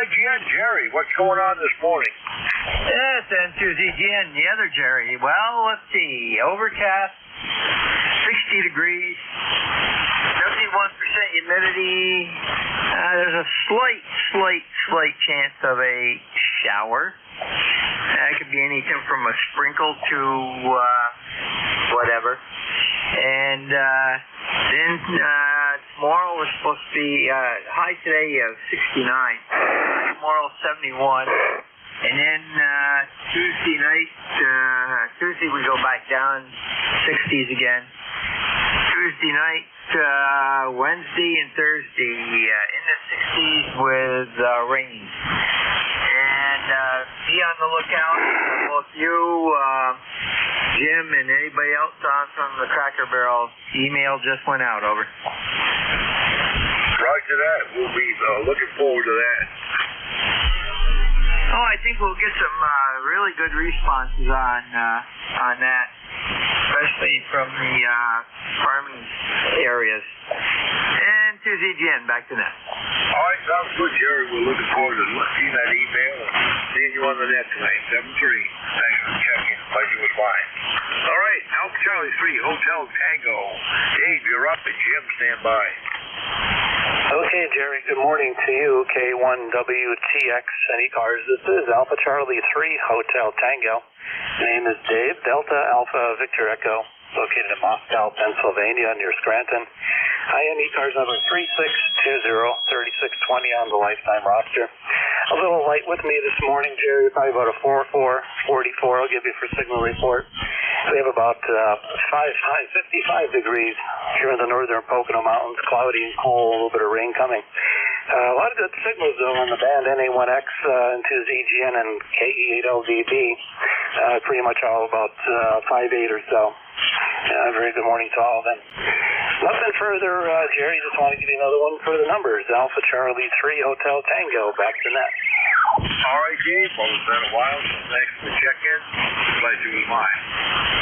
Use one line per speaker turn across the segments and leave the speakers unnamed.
again, Jerry. What's going on this morning?
Yes, N2ZGN, the other Jerry. Well, let's see. Overcast, 60 degrees, 71% humidity. There's a slight chance of a shower. It could be anything from a sprinkle to whatever. And then tomorrow is supposed to be high today of 69. Tomorrow 71. And then Tuesday night, Tuesday we go back down 60s again. Tuesday night, Wednesday and Thursday in the 60s with rain. And be on the lookout. Both you, Jim, and anybody else on from the Cracker Barrel, email just went out. Over.
Roger that. We'll be looking forward to that.
Oh, I think we'll get some really good responses on that, especially from the farming areas. And to ZGN, back to net.
All right, sounds good, Jerry. We're looking forward to seeing that email and seeing you on the net tonight, 7-3. Thanks for checking. Pleasure was mine. All right, Alpha Charlie 3, Hotel Tango. Dave, you're up, and Jim, stand by.
Okay, Jerry, good morning to you, K1WTX and ECARS. This is Alpha Charlie 3, Hotel Tango. My name is Dave, Delta Alpha Victor Echo, located in Moscow, Pennsylvania, near Scranton. I am ECARS number 3620-3620 on the lifetime roster. A little light with me this morning, Jerry, probably about a 44 I'll give you for signal report. We have about 55 degrees here in the northern Pocono Mountains, cloudy and cold, a little bit of rain coming. A lot of good signals, though, on the band NA1X and 2ZGN and KE8LDB. Pretty much all about 5.8 or so. Very good morning to all of them. Nothing further, Jerry. Just want to give you another one for the numbers. Alpha Charlie 3 Hotel Tango. Back to net.
All right, Dave. Well, it's been a while, so thanks for the check-in. Pleasure was mine.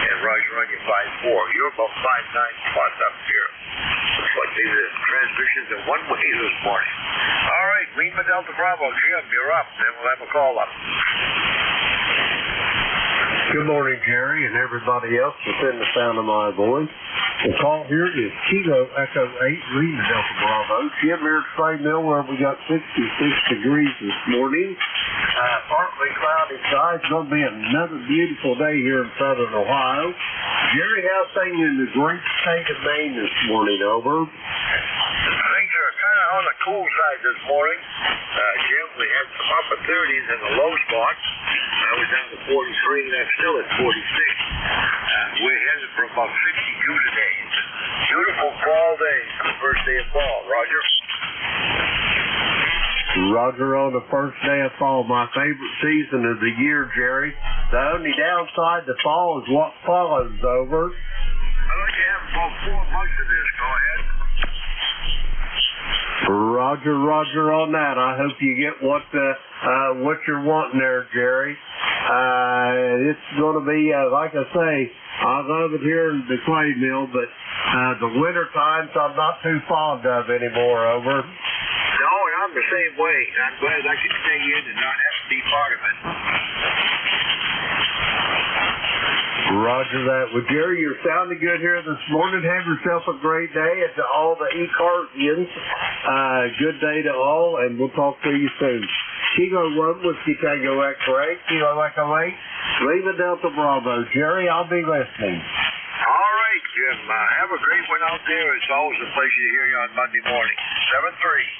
And Roger on your 5-4. You're about 5-9 spots up here. Looks like maybe the transmissions in one way this morning. All right, Lima Delta Bravo. Jim, you're up. Then we'll have a call up.
Good morning, Jerry, and everybody else within the sound of my voice. The call here is Kilo Echo 8, Lima Delta Bravo. Jim here at Spray Mill, where we got 66 degrees this morning. Partly cloudy skies. It's going to be another beautiful day here in southern Ohio. Jerry, how's things in the great state of Maine this morning? Over.
Things are kind of on the cool side this morning. Jim, we had some upper 30s in the low spots. I was down to 43, and that's still at 46. We're headed for about 62 today. Beautiful fall day for the first day of fall. Roger?
Roger on the first day of fall, my favorite season of the year, Jerry. The only downside to fall is what follows. Over.
I'd like to have about 4 months of this. Go ahead.
Roger on that. I hope you get what you're wanting there, Jerry. It's going to be, like I say, I love it here in the clay mill, but the winter times I'm not too fond of anymore. Over.
No, and I'm the same way. I'm glad I can stay in and not have to be part of it.
Roger that. Well, Jerry, you're sounding good here this morning. Have yourself a great day. And to all the ECARSians, good day to all, and we'll talk to you soon. Kilo 1 Whiskey Tango X-Ray, Kilo Echo 8, Lima Delta Bravo. Jerry, I'll be listening.
All right, Jim. Have a great one out there. It's always a pleasure to hear you on Monday morning.
73.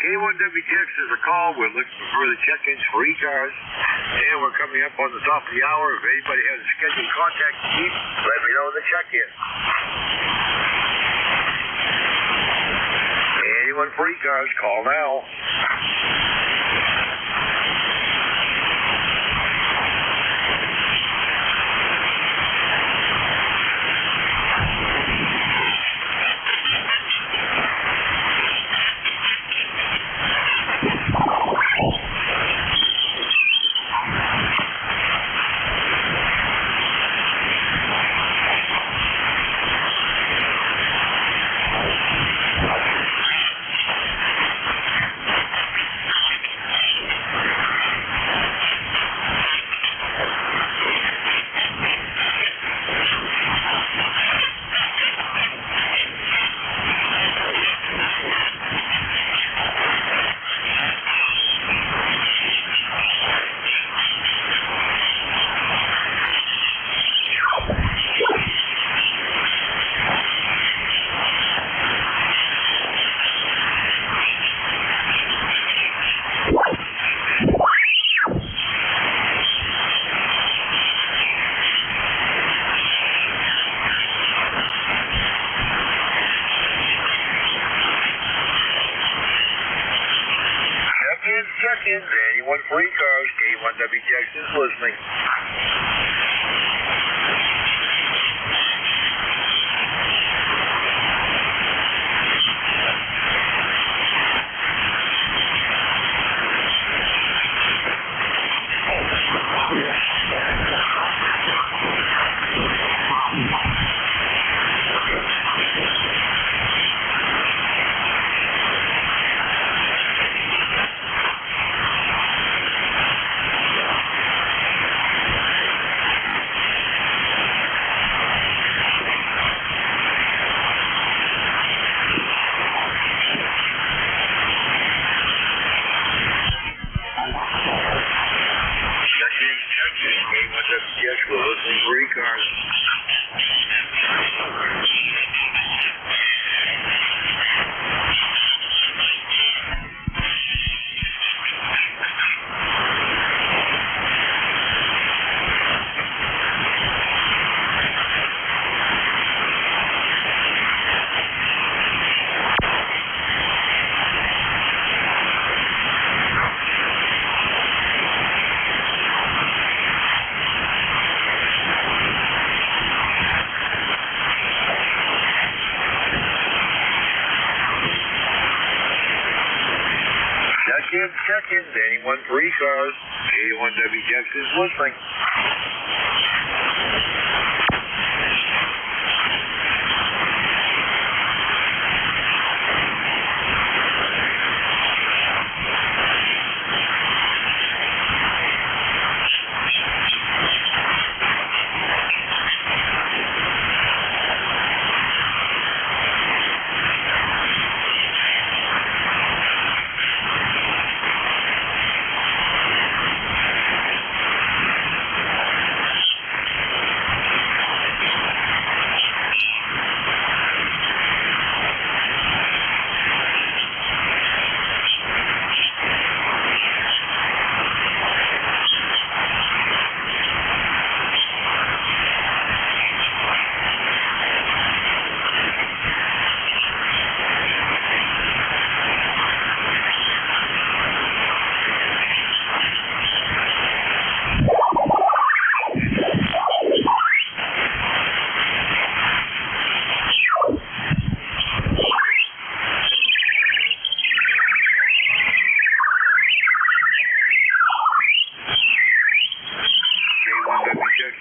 K1WTX is a call. We're looking for further check-ins for ECARS. And we're coming up on the top of the hour. If anybody has a scheduled contact to keep, let me know the check-in. Anyone for ECARS, call now. ECARS, K1WJX is listening. K1WJX, we're listening for ECARS. Check-in, anyone for ECARS, K1WJX is listening.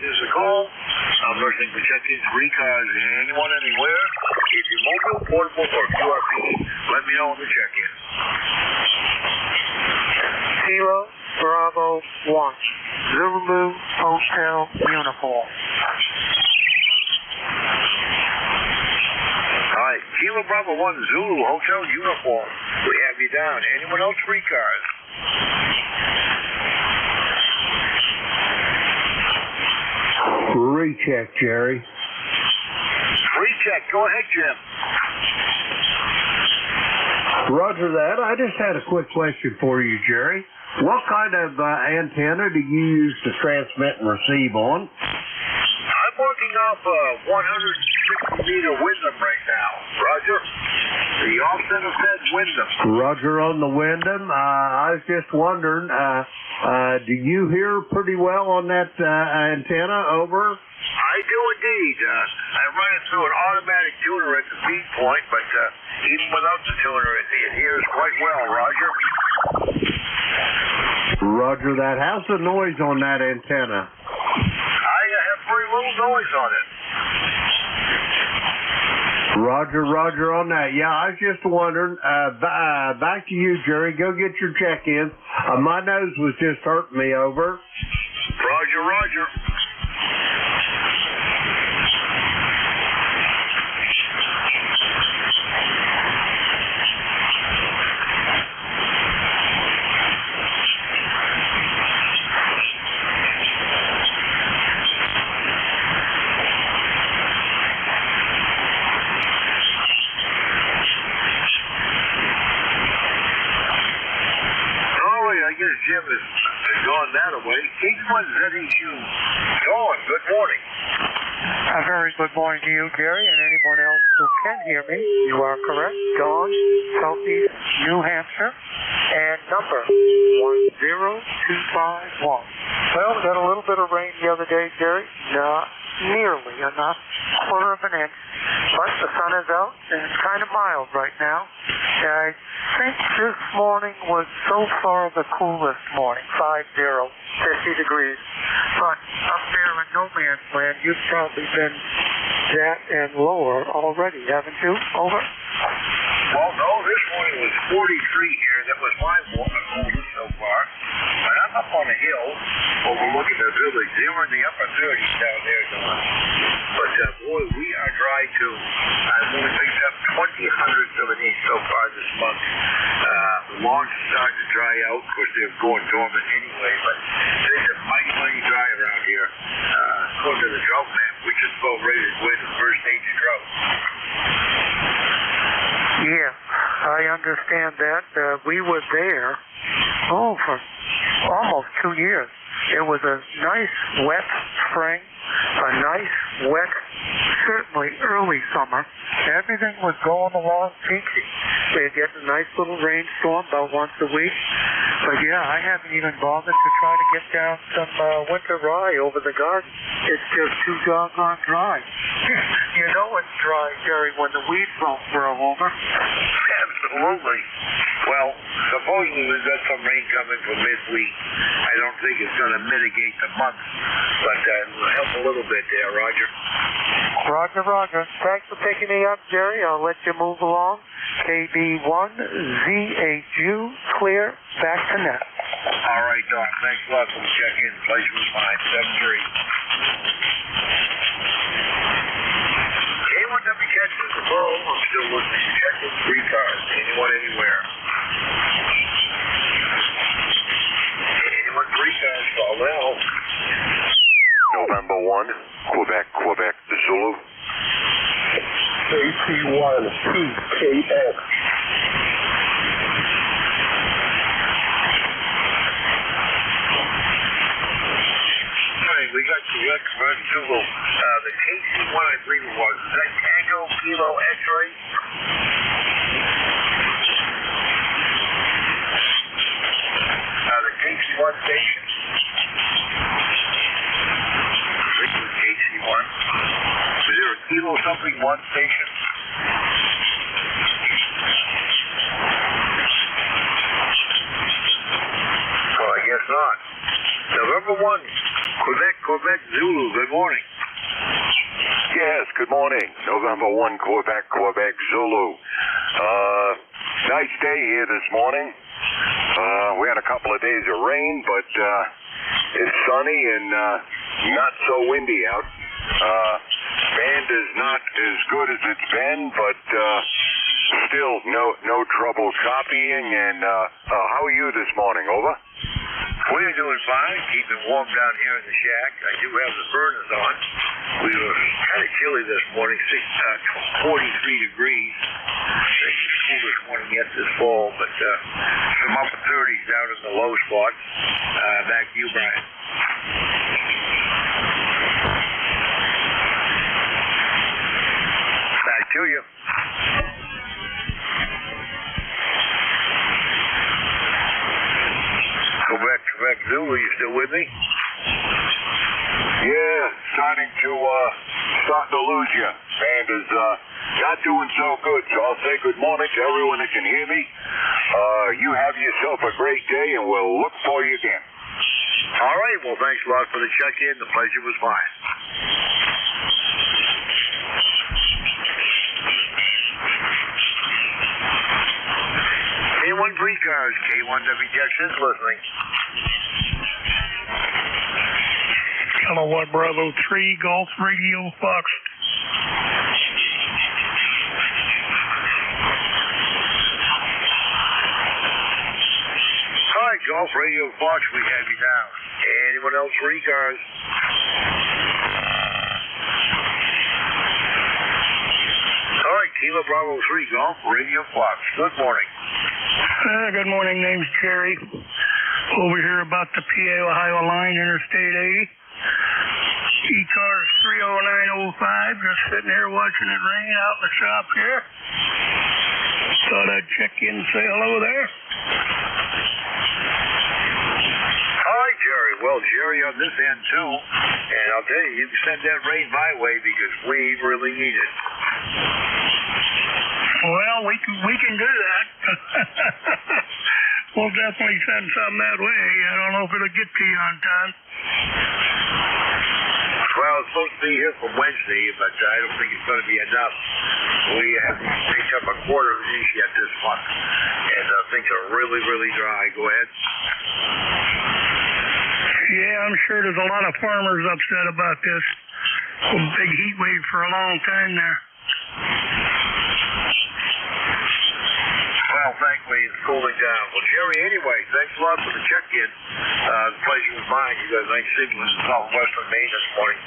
This is a call. I'm listening for check-ins for ECARS. Anyone, anywhere? If you're mobile, portable, or QRP, let me know on the check-in.
Kilo Bravo 1, Zulu Hotel Uniform.
Hi, Kilo Bravo 1, Zulu Hotel Uniform. We have you down. Anyone else for ECARS?
Recheck, Jerry.
Recheck. Go ahead, Jim.
Roger that. I just had a quick question for you, Jerry. What kind of antenna do you use to transmit and receive on?
I'm working off a 160-meter Wyndham right now. Roger. The offset of that Wyndham.
Roger on the Wyndham. I was just wondering, do you hear pretty well on that antenna? Over?
I do indeed. I run it through an automatic tuner at the feed point, but even without the tuner, it hears quite well, Roger.
Roger that. How's the noise on that antenna?
I have very little noise on it.
Roger on that. Yeah, I was just wondering. Back to you, Jerry. Go get your check-in. My nose was just hurting me. Over.
Roger. I guess Jim has gone that away. K1ZHU. Dawn, good morning.
A very good morning to you, Jerry, and anyone else who can hear me. You are correct. Dawn, Southeast New Hampshire. And number 10251. Well, we got a little bit of rain the other day, Jerry. Not nearly enough, quarter of an inch. But the sun is out, and it's kind of mild right now. I think this morning was so far the coolest morning, 50 degrees. But up there in no man's land, you've probably been that and lower already, haven't you? Over?
Well, no, this morning was 43 here. That was my coolest so far. But I'm up on a hill overlooking the village. They were in the upper 30s down there, Don. But, boy, we are dry, too. I've only picked up 20 hundredths of an inch so far this month. The lawns are starting to dry out. Of course, they're going dormant anyway, but things are mighty, mighty dry around here. According to the drought map, we just about ready to go into the first stage of drought.
Yeah, I understand that. We were there, for almost 2 years. It was a nice, wet spring, a nice, wet, certainly early summer. Everything was going along peachy. We'd get a nice little rainstorm about once a week. But yeah, I haven't even bothered to try to get down some winter rye over the garden. It's just too doggone dry. You know it's dry, Jerry, when the weeds won't grow over.
Absolutely. Well, supposedly we've got some rain coming for midweek. I don't think it's going to mitigate the month, but it'll help a little bit there, Roger.
Roger. Thanks for picking me up, Jerry. I'll let you move along. KB1ZHU, clear, back to net.
All right, Doc. Thanks a lot for the check-in. Pleasure was mine. 7-3. K1W catches the ball. I'm still listening. Checking 3 cars. Anyone, anywhere. Anyone, 3 cars. Well.
November 1, Quebec, Zulu.
AC1 2KX.
We got Quebec, Zulu. The KC1, I believe it was. Is that Tango Kilo X-ray? The KC1 station. This is KC1. Is there a Kilo something 1 station? Well, I guess not. November 1. Quebec, Zulu, good morning.
Yes, good morning. November 1, Quebec, Zulu. Nice day here this morning. We had a couple of days of rain, but it's sunny and not so windy out. Band is not as good as it's been, but still no trouble copying. And how are you this morning? Over?
We're doing fine, keeping warm down here in the shack. I do have the burners on. We were kind of chilly this morning, 43 degrees. It's the coolest morning yet this fall, but some upper 30s down in the low spots. Back to you, Brian. Back to you. Quebec, Zulu, you still with me?
Yeah, starting to lose you. Band is not doing so good, so I'll say good morning to everyone that can hear me. You have yourself a great day, and we'll look for you again.
All right, well, thanks a lot for the check-in. The pleasure was mine. K1 3 cars, K1W Texas, listening.
Kilowatt Bravo 3, Golf Radio Fox.
Hi, Golf Radio Fox, we have you down. Anyone else, 3 cars? All right, Kilo Bravo 3, Golf Radio Fox. Good morning.
Good morning, name's Jerry. Over here about the PA Ohio line, Interstate 80. ECARS 30905, just sitting here watching it rain out in the shop here. Thought I'd check in and say hello there.
well, Jerry, on this end, too. And I'll tell you, you can send that rain my way because we really need it.
Well, we can do that. We'll definitely send some that way. I don't know if it'll get to you on time.
Well, it's supposed to be here for Wednesday, but I don't think it's going to be enough. We haven't picked up a quarter of an inch yet this month, and things are really, really dry. Go ahead.
Yeah, I'm sure there's a lot of farmers upset about this. A big heat wave for a long time there.
Well, thankfully, it's cooling down. Well, Jerry, anyway, thanks a lot for the check-in. The pleasure was mine. You got a nice signal in southwestern Maine this morning.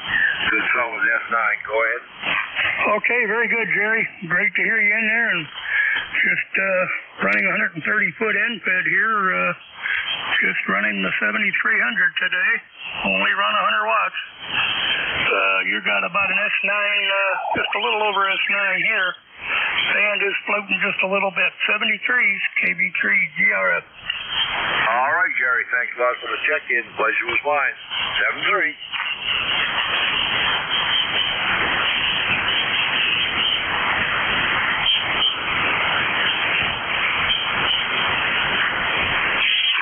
Good solid S9. Go ahead.
Okay, very good, Jerry. Great to hear you in there. And just running 130-foot end fed here. Just running the 7300 today. Only run 100 watts. You got about an S9, just a little over S9 here. Band is floating just a little bit. 73s, KB3 GRF.
All right, Jerry. Thanks a lot for the check-in. Pleasure was mine. 7-3.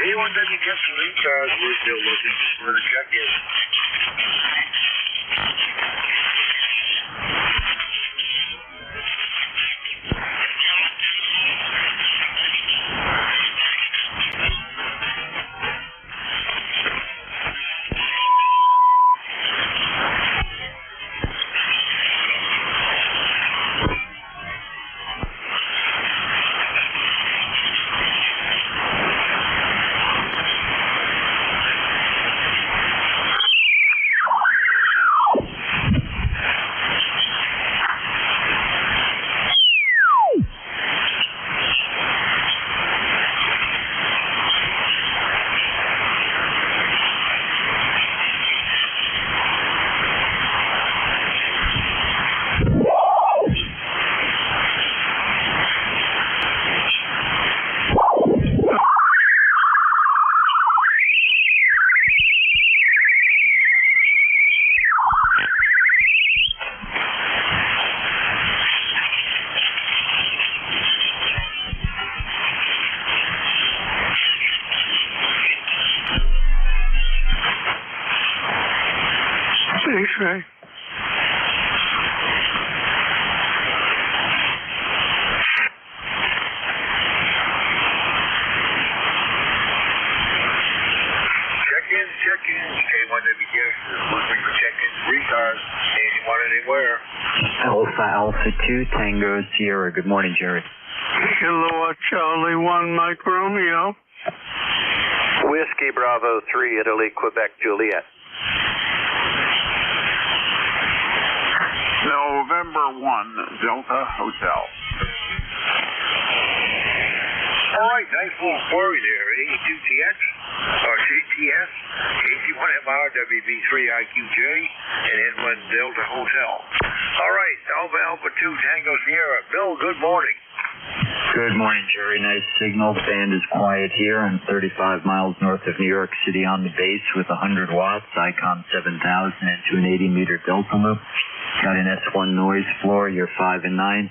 Anyone that you get some ECARS, we're still looking for the check-in.
Thanks, Ray.
Check-ins. K1WTX is looking for check-ins. ECARS. Anyone, anywhere.
Alpha 2 Tango Sierra. Good morning, Jerry.
Hello, Charlie 1 Mike Romeo.
Whiskey Bravo 3, Italy, Quebec, Juliet.
November 1, Delta Hotel.
All right, nice little query there. A2TX, or CTS, AC1MR, WB3IQJ, and N1 Delta Hotel. All right, Alpha 2 Tango Sierra. Bill, good morning.
Good morning, Jerry. Nice signal. The band is quiet here. I'm 35 miles north of New York City on the base with 100 watts, ICOM 7000 into an 80-meter delta loop. Got an S1 noise floor. You're 5 and 9.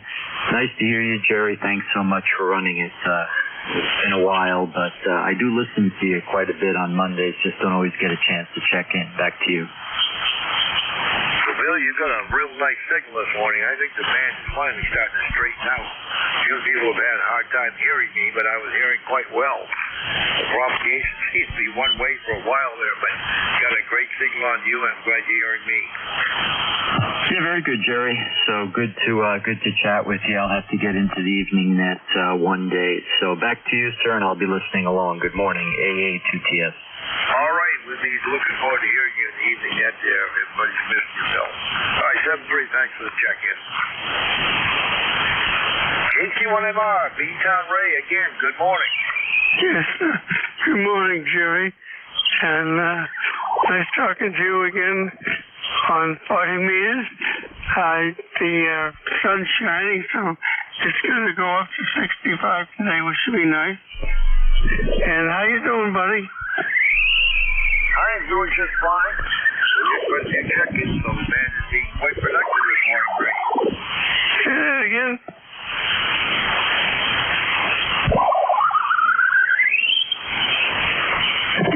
Nice to hear you, Jerry. Thanks so much for running it. It's been a while, but I do listen to you quite a bit on Mondays. Just don't always get a chance to check in. Back to you.
Bill, you got a real nice signal this morning. I think the band is finally starting to straighten out. A few people have had a hard time hearing me, but I was hearing quite well. The propagation seems to be one way for a while there, but got a great signal on you, and I'm glad you're hearing me.
Yeah, very good, Jerry. So good to chat with you. I'll have to get into the evening net one day. So back to you, sir, and I'll be listening along. Good morning, AA2TS.
All right, we'll be looking forward to hearing you in the evening net there. Everybody's missing yourself. All right, 7-3, thanks for the check-in. KC1MR, B-Town Ray, again, good morning.
Yes, good morning, Jerry. And nice talking to you again on 40 meters. The sun's shining, so it's going to go up to 65 today, which should be nice. And how you doing, buddy?
I am doing just fine. We just put a few check-ins, so the band is being quite productive this morning, Greg.
Say that again.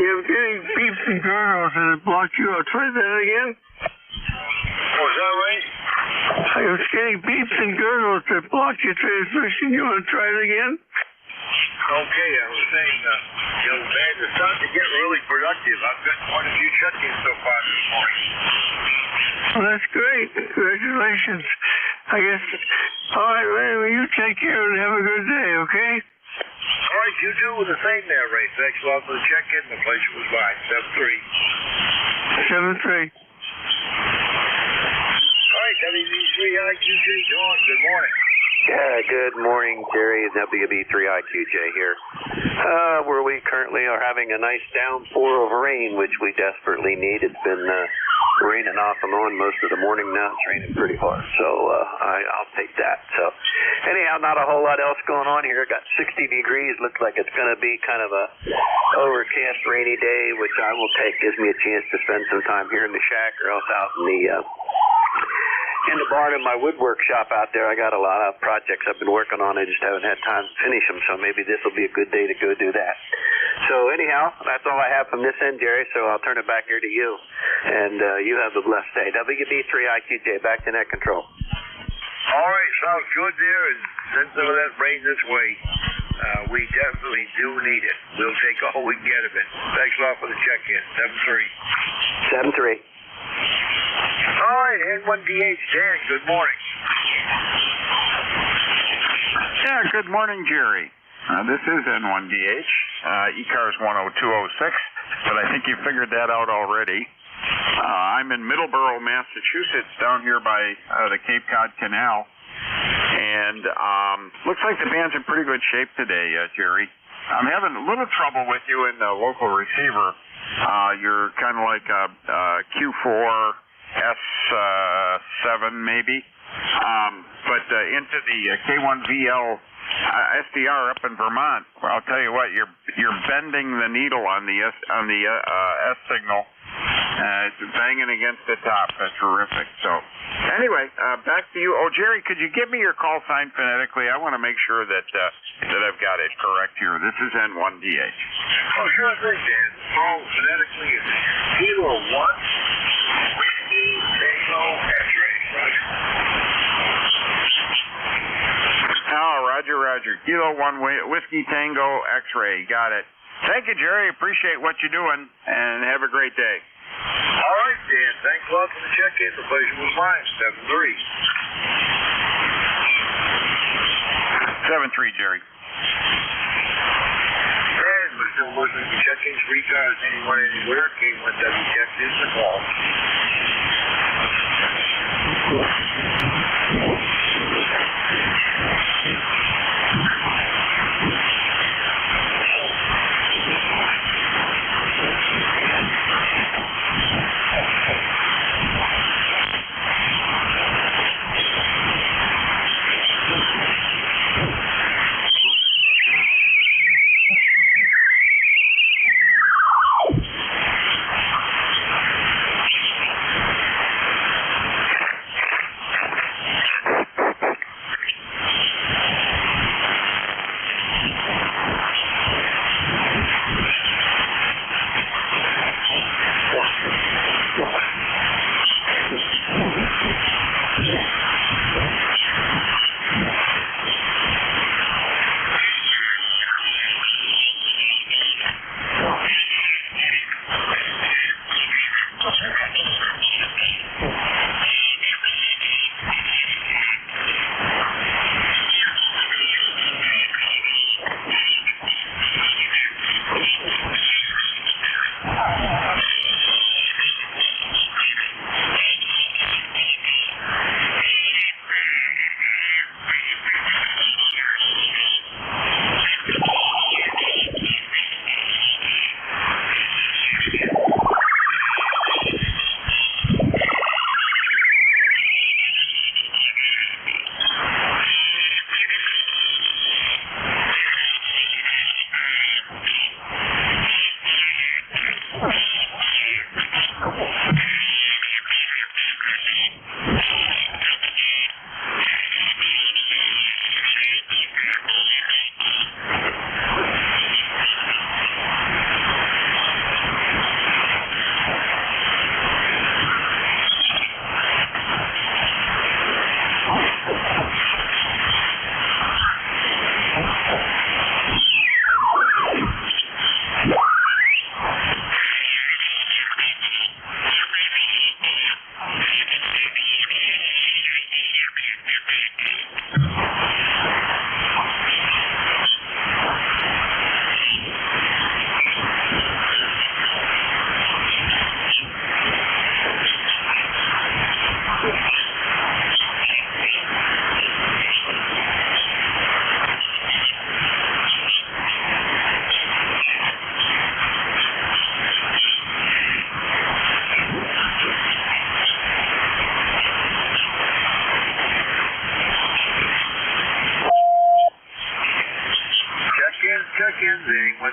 You're getting beeps and gurgles and it blocked you out. Try that again.
Oh, is that right?
I was getting beeps and gurgles that blocked your transmission. You want to try it again?
Okay, I was saying, the band is starting to get really productive. I've got quite a few check-ins so far this morning.
Well, that's great. Congratulations. I guess. All right, Ray, well, you take care and have a good day, okay?
All right, you do the same there, Ray. Thanks a lot for the check-in. The pleasure was mine. 7-3.
7-3.
All right, WB3IQJ, Dawn, good morning.
Yeah, good morning, Jerry. WB3IQJ here. Where we currently are having a nice downpour of rain, which we desperately need. It's been raining off and on most of the morning now. It's raining pretty hard, so I'll take that. So anyhow, not a whole lot else going on here. Got 60 degrees. Looks like it's going to be kind of a overcast, rainy day, which I will take. Gives me a chance to spend some time here in the shack or else out in the barn in my woodwork shop out there. I got a lot of projects I've been working on. I just haven't had time to finish them, so maybe this will be a good day to go do that. So anyhow, that's all I have from this end, Jerry, so I'll turn it back here to you. And you have a blessed day. WB3IQJ, back to net control.
All right, sounds good there, and send some of that rain this way. We definitely do need it. We'll take all we can get of it. Thanks a lot for the check-in. 7-3.
7-3.
All right, N1DH, Dan, good morning.
Yeah, good morning, Jerry. This is N1DH, ECARS 10206, but I think you figured that out already. I'm in Middleborough, Massachusetts, down here by the Cape Cod Canal, and looks like the band's in pretty good shape today, Jerry. I'm having a little trouble with you in the local receiver. You're kind of like Q4 S7 maybe, but into the K1VL SDR up in Vermont. Well, I'll tell you what, you're bending the needle on the S signal. It's banging against the top. That's terrific. So anyway, back to you. Oh, Jerry, could you give me your call sign phonetically? I want to make sure that I've got it correct here. This is N1DH.
Oh, sure thing, Dan. Call phonetically is Kilo 1, Whiskey Tango X-ray.
Oh, Roger. Kilo 1, Whiskey Tango X-ray. Got it. Thank you, Jerry. Appreciate what you're doing, and have a great day.
All right, Dan. Thanks a lot for the check-in. The pleasure was mine. 7-3.
7-3, Jerry.
And we're still listening to check-ins for ECARS anyone, anywhere. K1W is the call.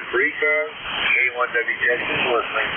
for ECARS, K1W Texas listening.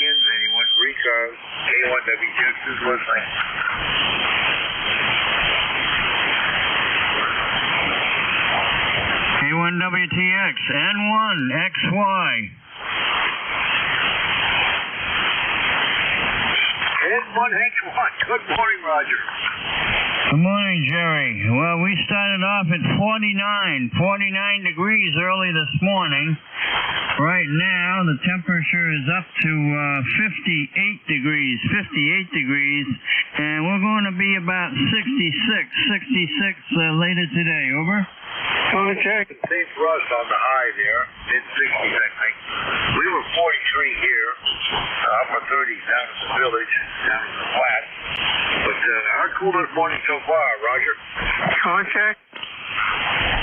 Anyone for ECARS, K1W Texas listening.
K1WTX, N1XY.
N1H1, good morning, Roger.
Good morning, Jerry. Well, we started off at 49 degrees early this morning. Right now, the temperature is up to 58 degrees, and we're going to be about 66 later today. Over.
Okay.
Same for us on the high there, mid-60s, I think. We were 43 here, upper 30s down in the village, down in the flat. But our coolest morning so far, Roger.
Contact?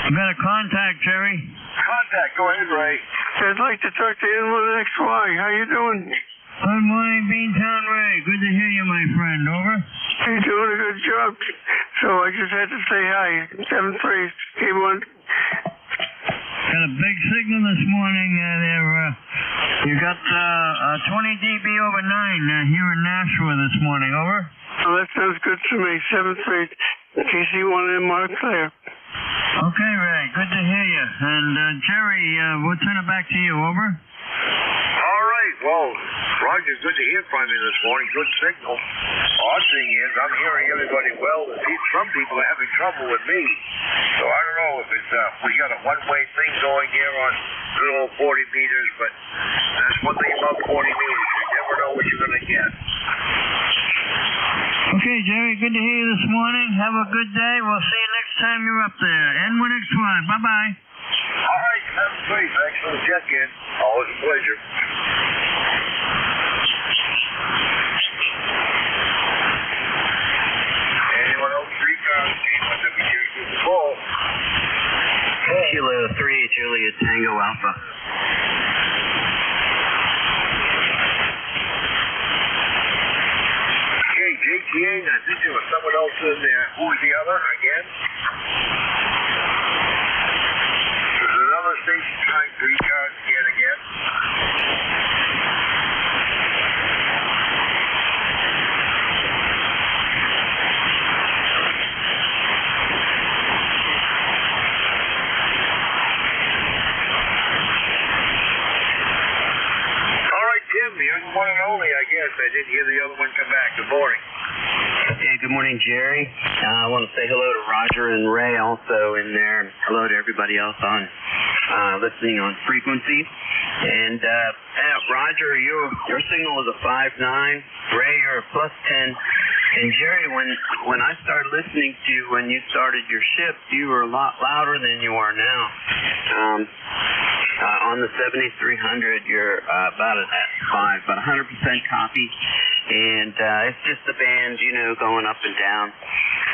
You got a contact, Jerry?
Contact, go ahead, Ray.
I'd like to talk to N1XY. How you doing?
Good morning, Beantown Ray. Good to hear you, my friend. Over.
You're doing a good job. So I just had to say hi. 7-3, K1.
Got a big signal this morning. You got 20 dB over 9 here in Nashua this morning. Over.
Oh, that sounds good to me. 7-3, KC1M Mark clear.
Okay, Ray. Good to hear you. And Jerry, we'll turn it back to you. Over.
All right. Well, Roger, good to hear from you this morning. Good signal. Odd thing is, I'm hearing everybody well. Some people are having trouble with me. So I don't know if it's we got a one-way thing going here on good old 40 meters, but that's one thing about 40 meters. You never know what you're going to get.
Okay, Jerry, good to hear you this morning. Have a good day. We'll see you next time you're up there. N1XY. Bye-bye.
All right, have a great. Thanks for the check-in. Always a pleasure. Anyone else? 3 cars, K1W Call.
Kilo 3, Juliet Tango Alpha.
Okay, JTA, I think there was someone else in there. Who was the other again? There's another station trying 3 cars again. You're the one and only, I guess. I didn't hear the other one come back. Good morning.
Hey, good morning, Jerry. I want to say hello to Roger and Ray also in there. Hello to everybody else on listening on frequency. And Roger, your signal is a 5.9. Ray, you're a +10. And Jerry, when I started listening to you when you started your shift, you were a lot louder than you are now. On the 7300, you're about at 5, about 100% copy. And it's just the band, going up and down.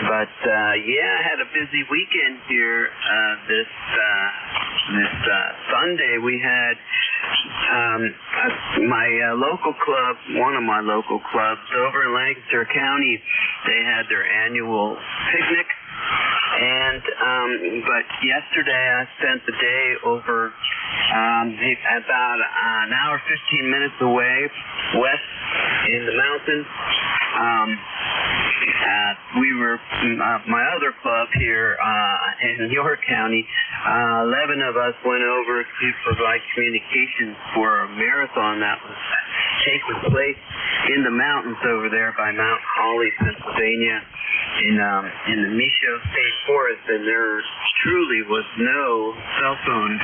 But I had a busy weekend here. This Sunday we had
My local club, one of my local clubs over in Lancaster County, they had their annual picnic. And but yesterday I spent the day over about an hour 15 minutes away west in the mountains. We were my other club here in York County. 11 of us went over to provide communications for a marathon that was taking place in the mountains over there by Mount Holly, Pennsylvania, in the Micho State Forest, and there truly was no cell phone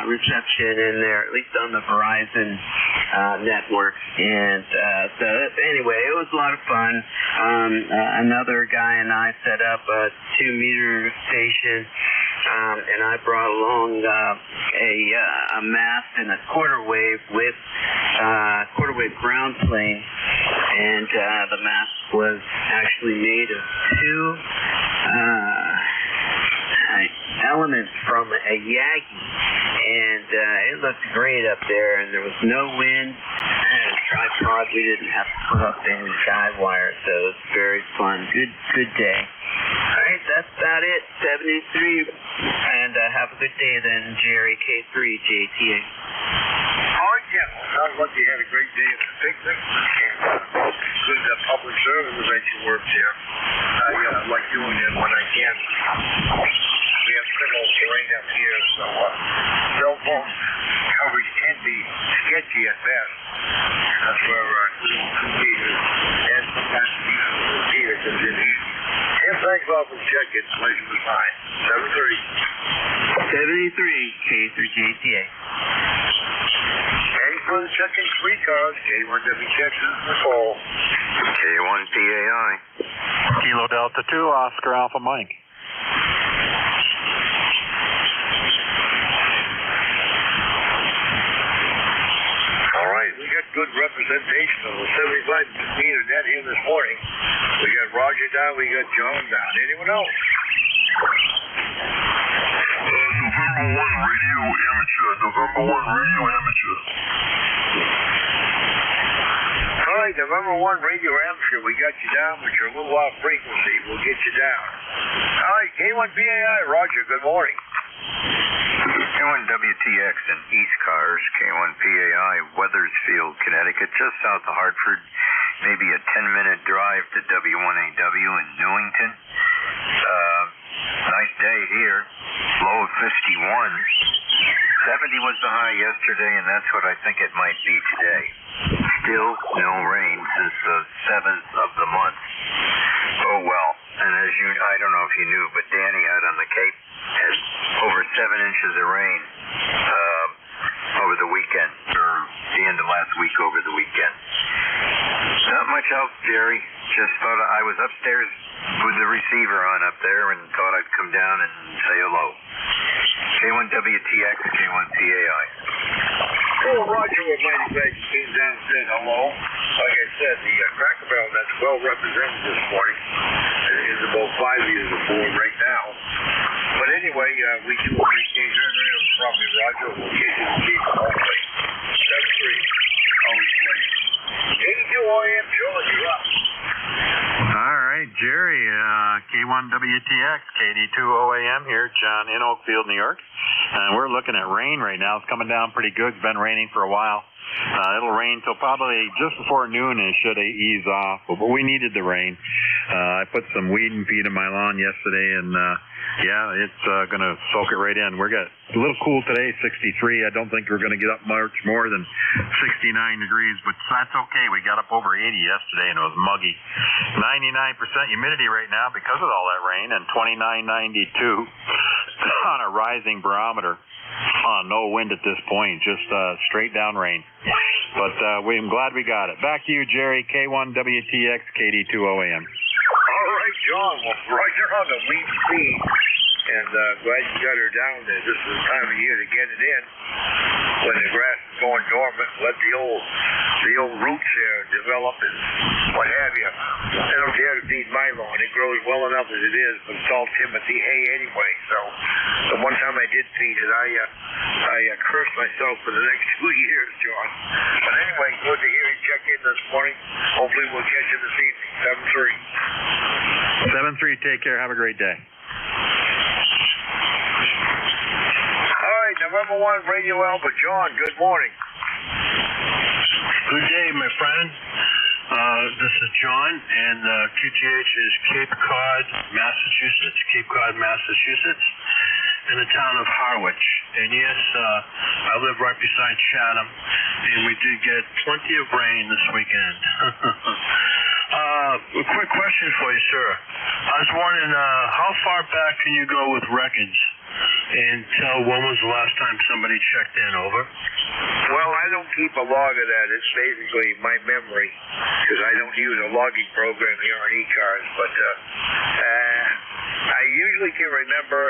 reception in there, at least on the Verizon network. And so anyway, it was a lot of fun. Another guy and I set up a 2-meter station, and I brought along a mast and a quarter wave with quarter wave ground plane, and the mast was actually made of 2 elements from a Yagi, and it looked great up there, and there was no wind, and a tripod. We didn't have to put up any guide wire, so it was very fun. Good day. All right, that's about it. 73, and have a good day then, Jerry. K3 JTA.
All right, yeah. Sounds like you had a great day at the picnic, and good public service that you worked here. I like doing it when I can. We have signals to rain up here, so cell phone coverage can be sketchy at best. That's where 2 meters, and sometimes Peter comes in here. And thanks all for checking. Pleasure was mine.
73 K3 JTA.
Hey, for the checking 3 cars, K1W Texas, Nicole.
K1PAI.
Kilo Delta 2, Oscar Alpha Mike.
All right, we got good representation of the 75-meter net here this morning. We got Roger down, we got John down. Anyone else?
November 1 radio amateur. November 1 radio amateur.
All right, November 1 radio amateur, we got you down, but you're a little off frequency. We'll get you down. All right, K1PAI, Roger, good morning.
K1WTX and ECARS, K1PAI, Weathersfield, Connecticut, just south of Hartford. Maybe a 10-minute drive to W1AW in Newington. Nice day here. Low of 51. 70 was the high yesterday, and that's what I think it might be today. Still no rain since the 7th of the month. Oh well. And as you, I don't know if you knew, but Danny out on the Cape had over 7 inches of rain over the weekend, or the end of last week over the weekend. Not much else, Jerry. Just thought I was upstairs with the receiver on up there and thought I'd come down and say hello. K1WTX, K1PAI.
Oh, Roger, we're mighty glad you came down and said hello. Like I said, the Cracker Barrel that's well represented this morning. It is about 5 years aboard right now. But anyway, we do appreciate your interview from me, Roger. We'll get you the keep hopefully. 7-3. Always pleasure. 82 AM, George, you're up.
All right, Jerry, K1WTX, KD2OAM here, John in Oakfield, New York. We're looking at rain right now. It's coming down pretty good. It's been raining for a while. It'll rain till probably just before noon, and it should ease off. But we needed the rain. I put some weed and feed in my lawn yesterday, and yeah, it's going to soak it right in. We're got a little cool today, 63. I don't think we're going to get up much more than 69 degrees, but that's okay. We got up over 80 yesterday, and it was muggy. 99% humidity right now because of all that rain, and 29.92 on a rising barometer. No wind at this point, just straight down rain. But I'm glad we got it. Back to you, Jerry, K1WTX, KD2OAM.
All right, John. Well, right there on the lead speed. And glad you got her down there. This is the time of year to get it in when the grass is going dormant. Let the old roots there develop and what have you. I don't dare to feed my lawn. It grows well enough as it is, but it's all Timothy hay anyway. So the one time I did feed it, I cursed myself for the next 2 years, John. But anyway, good to hear you check in this morning. Hopefully we'll catch you this evening. 7-3.
7-3, take care. Have a great day.
All right, November 1, Radio Alpha. John, good morning.
Good day, my friend. This is John, and QTH is Cape Cod, Massachusetts. Cape Cod, Massachusetts, in the town of Harwich. And yes, I live right beside Chatham, and we did get plenty of rain this weekend. A quick question for you, sir. I was wondering, how far back can you go with records and tell when was the last time somebody checked in, over?
Well, I don't keep a log of that. It's basically my memory, because I don't use a logging program here on ECARS, but I usually can remember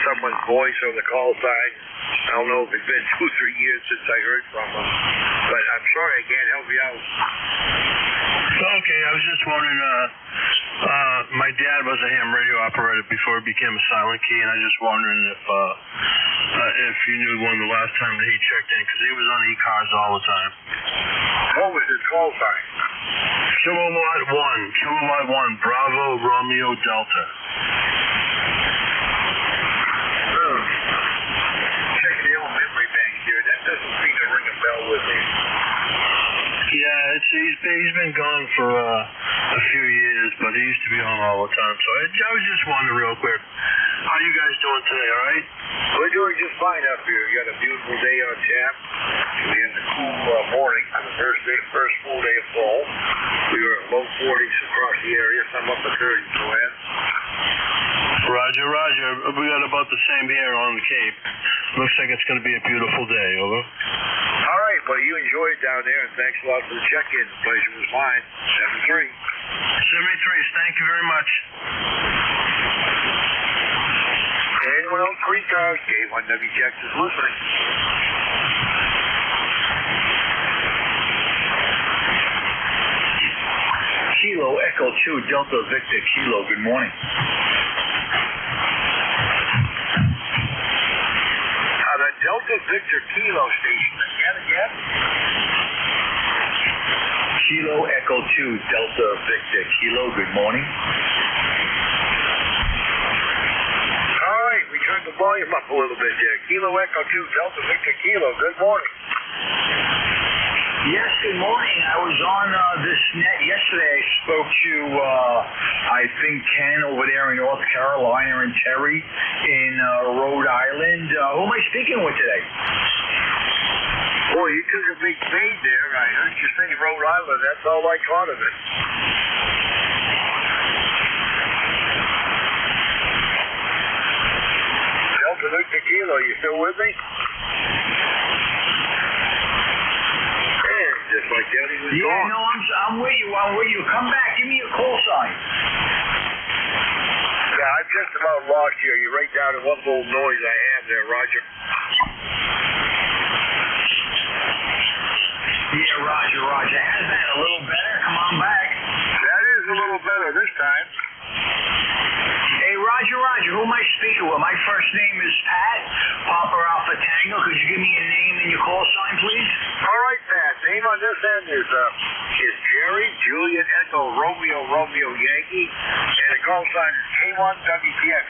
someone's voice on the call sign. I don't know if it's been 2 or 3 years since I heard from them, but I'm sorry I can't help you out.
Okay, I was just wondering, my dad was a ham radio operator before he became a silent key, and I was just wondering if you knew when the last time that he checked in, because he was on ECARS all the time.
What was his call sign?
Kilowatt 1, Bravo, Romeo, Delta.
Check the old memory bank here. That doesn't seem to ring a bell with me.
Yeah, he's been gone for a few years, but he used to be on all the time. So I was just wondering real quick, how you guys doing today, all right?
We're doing just fine up here. We got a beautiful day on tap. We had a cool morning on the first full day of fall. We were at low 40s across the area, some up to 30, go ahead.
Roger. We got about the same here on the Cape. Looks like it's going to be a beautiful day, over.
All right, well, you enjoy it down there, and thanks a lot for the check-in. The pleasure was mine. 7-3.
7-3, thank you very much.
Anyone else, 3 cars, K1WTX is listening.
Kilo Echo 2 Delta Victor Kilo, good morning.
The Delta Victor Kilo station, again?
Kilo Echo 2 Delta Victor Kilo, good morning.
All right, we turned the volume up a little bit there. Kilo Echo 2 Delta Victor Kilo, good morning.
Yes, good morning. I was on this net yesterday. I spoke to, I think, Ken over there in North Carolina and Terry in Rhode Island. Who am I speaking with today?
Boy, you took a big fade there. I heard you say Rhode Island. That's all I caught of it. Delta Victor Kilo, you still with me? Just like that, he was gone.
Yeah, no, I'm with you. Come back. Give me a call sign.
Yeah, I've just about lost you. You're right down to one little noise I have there, Roger.
Yeah, Roger. How's that? A little better? Come on back.
That is a little better this time.
Hey, Roger, who am I speaking with? My first name is Pat, Papa Alpha Tango. Could you give me a name and your call sign, please?
All right, Pat. Name on this end is Jerry, Juliet Echo, Romeo Yankee, and the call sign is K1WTX,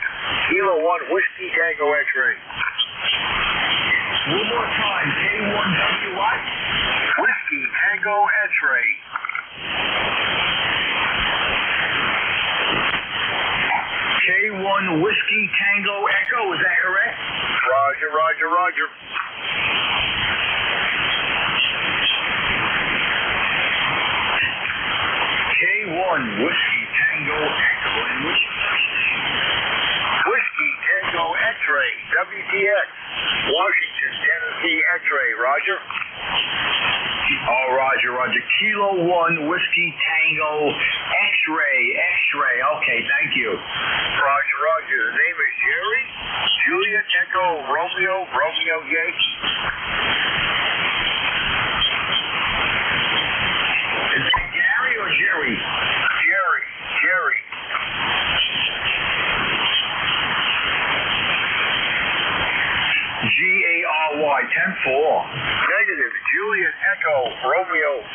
Kilo 1 Whiskey Tango X-Ray.
One more time, K1W what?
Whiskey Tango X-Ray.
K1 Whiskey Tango Echo, is that correct?
Roger.
K1 Whiskey Tango Echo, and which station?
Whiskey Tango X-Ray, WTX, Washington, Tennessee X-Ray, Roger.
Oh, Roger. Kilo 1 Whiskey Tango X-Ray. Okay, thank you.
Roger. The name is Jerry, Juliet Echo, Romeo Yankee.
Is that again?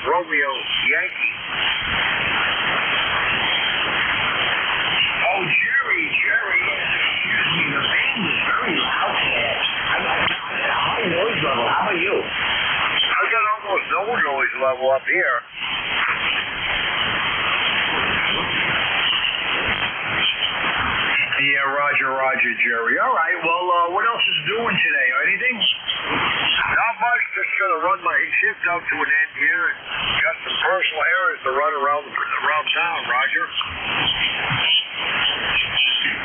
Romeo Yankee.
Oh, Jerry, yes, excuse me, the band is very loud there. I got a high noise level. How about you?
I got almost no noise level up here.
Yeah, Roger, Jerry. All right, well, what else is doing today? Anything?
Not much, just gonna run my shift out to an end here and got some personal errands to run around town, Roger.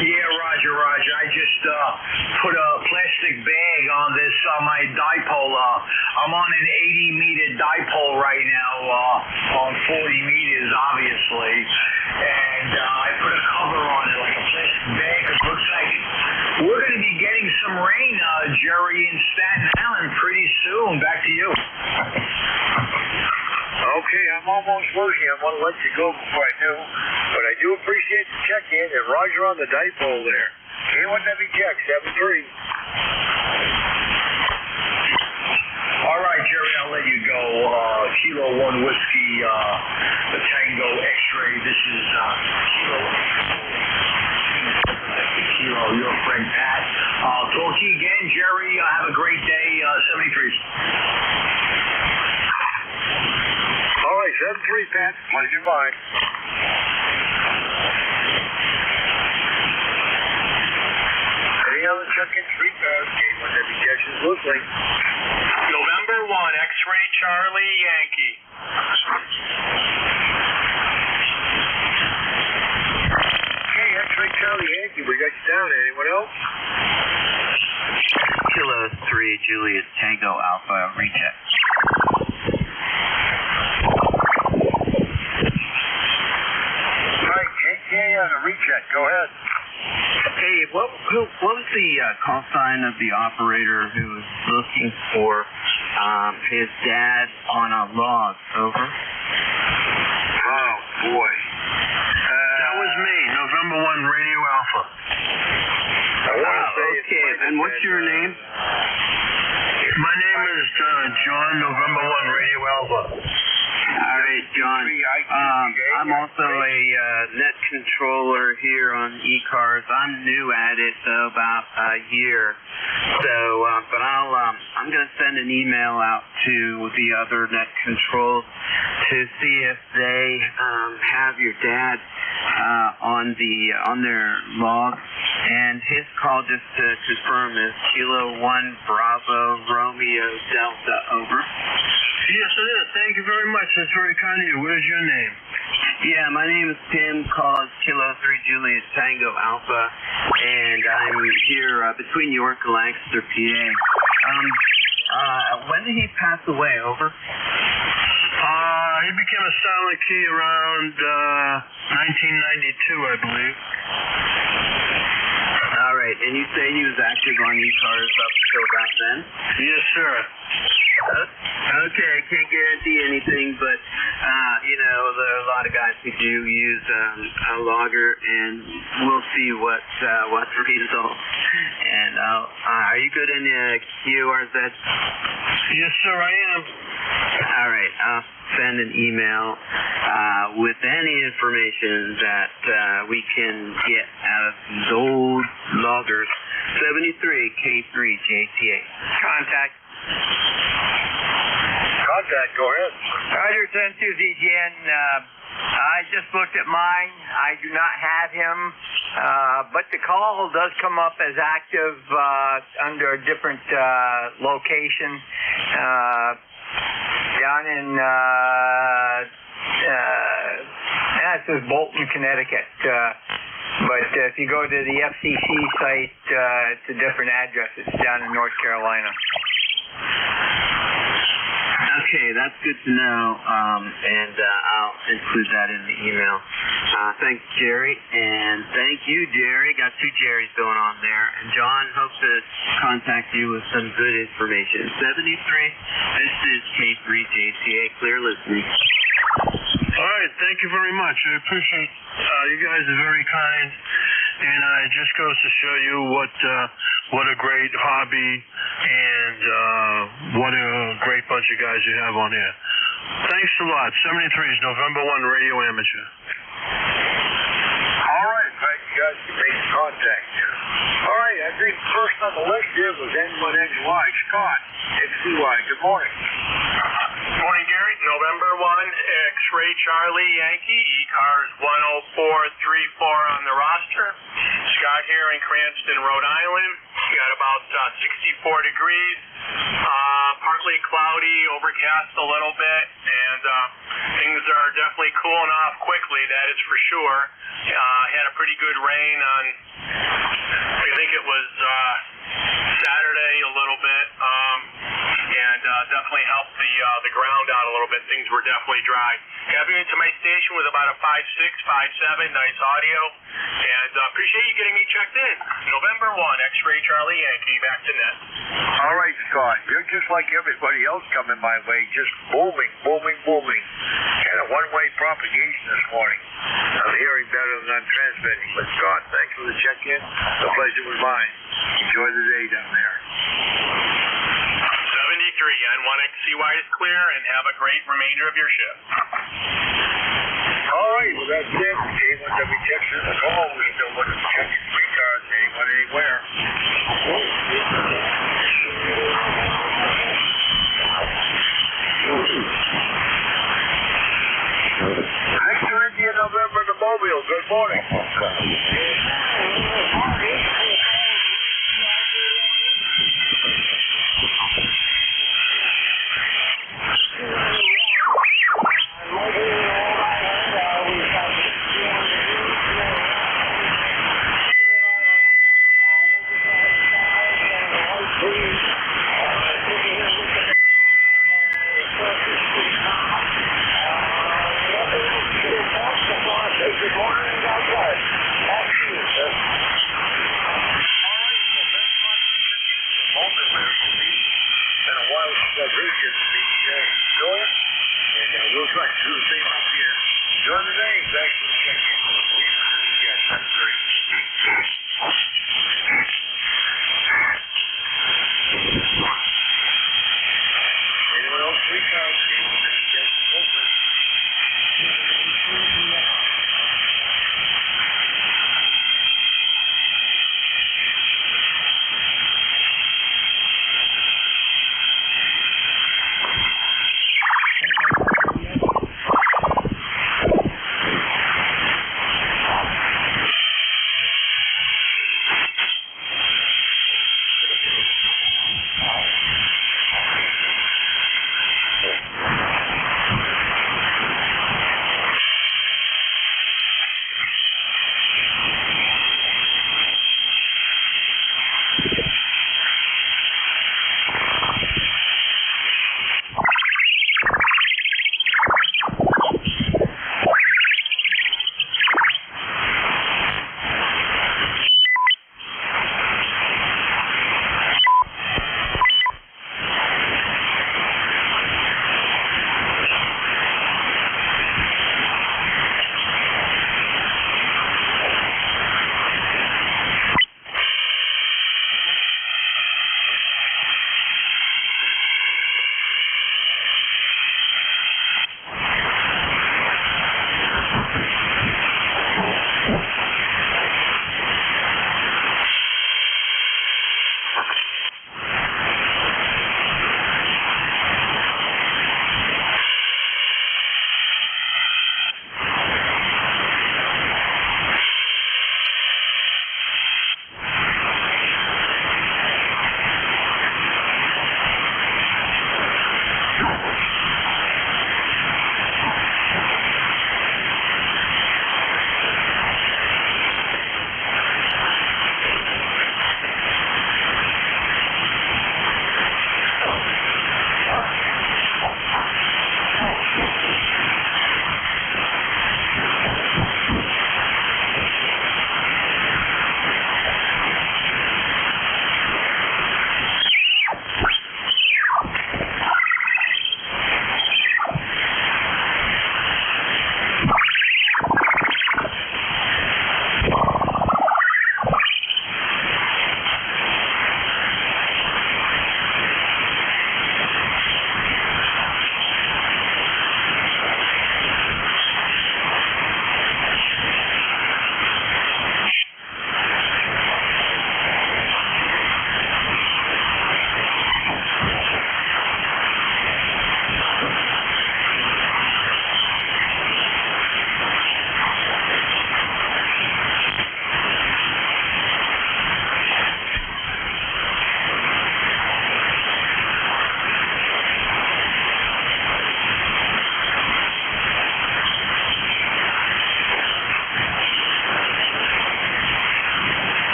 Yeah, Roger. I just put a plastic bag on my dipole. I'm on an 80-meter dipole right now, on 40 meters, obviously. And I put a cover on it, like a plastic bag. It looks like we're going to be getting some rain, Jerry, in Staten Island pretty soon. Back to you.
Okay, I'm almost working. I'm going to let you go before I do. But I do appreciate the check-in, and Roger on the dipole there. K1WTX 73.
All right, Jerry, I'll let you go. Kilo 1 Whiskey, the Tango X-ray. This is Kilo, your friend Pat. I'll talk to you again, Jerry. Have a great day. 73.
All right, 73, Pat. Pleasure, bye. Any other check-in street K1WTX is listening.
November 1, X-Ray Charlie Yankee.
Okay, X-Ray Charlie Yankee, we got you down. Anyone else?
Kilo 3 Juliet Tango Alpha recheck.
All right, JK on a recheck. Go ahead.
Hey, what was the call sign of the operator who was looking for his dad on a log? Over.
Oh, boy.
That was me, November 1 Radio Alpha.
Okay, and what's your name?
My name is John, November 1 Radio Alpha.
All right, John. I'm also a net controller here on ECARS. I'm new at it, though, about a year. So, but I'm going to send an email out to the other net controls to see if they have your dad on their log. And his call, just to confirm, is Kilo 1 Bravo Romeo Delta. Over.
Yes, it is. Thank you very much. That's very kind of you. What is your name?
Yeah, my name is Tim. Calls Kilo 3 Juliet Tango Alpha, and I'm here between York and Lancaster, PA. When did he pass away? Over.
He became a silent key around 1992, I believe.
All right, and you say he was active on ECARS up till about then?
Yes, sir.
Okay, I can't guarantee anything, but there are a lot of guys who do use a logger, and we'll see what the result. And are you good in QRZ?
Yes, sir, I am.
All right, I'll send an email with any information that we can get out of these old loggers. 73 K3 JTA.
Contact.
Go ahead.
Roger, 10 Susie again. I just looked at mine. I do not have him, but the call does come up as active under a different location down in it says Bolton, Connecticut. But if you go to the FCC site, it's a different address. It's down in North Carolina.
Okay, that's good to know, and I'll include that in the email. Thanks, Jerry, and thank you, Jerry. Got two Jerrys going on there. And John, hope to contact you with some good information. 73, this is K3JCA, clear listening.
All right, thank you very much. I appreciate you guys are very kind, and it just goes to show you what a great hobby and what a great bunch of guys you have on here. Thanks a lot. 73 is November 1 Radio Amateur.
All right, glad you guys can make contact here. All right, I think first on the list here was N1NY. Scott, XCY, good morning.
Morning, Gary. November 1, X-Ray Charlie Yankee, ECARS 10434 on the roster. Scott here in Cranston, Rhode Island. Got about 64 degrees. Partly cloudy, overcast a little bit, and things are definitely cooling off quickly, that is for sure. Had a pretty good rain on, I think it was Saturday a little bit, and definitely helped the ground out a little bit. Things were definitely dry. Having into my station with about a 5.6, 5.7, nice audio, and appreciate you getting me checked in. November 1, X-Ray Charlie Yankee, back to net.
All right, Scott, you're just like everybody else coming my way, just booming. Kind of one-way propagation this morning. I'm hearing better than I'm transmitting. But Scott, thanks for the check-in. The pleasure was mine. Enjoy the day down there.
73 on 1XCY is clear, and have a great remainder of your shift.
All right, well, that's it. K1W checks in the call. We're still looking for checking free cards, anyone, anywhere. Hector India, November, the Mobile. Good morning.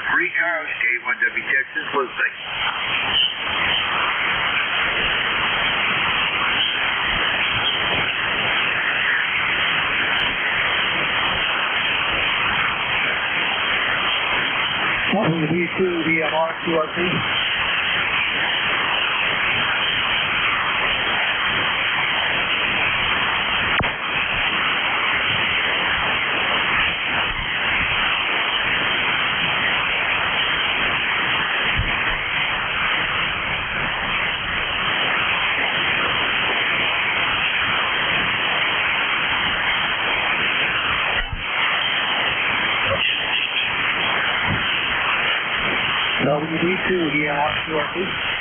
ECARS, K1W Texas, listening.
WB2, DMR, QRP. WB2, DMR, QRP.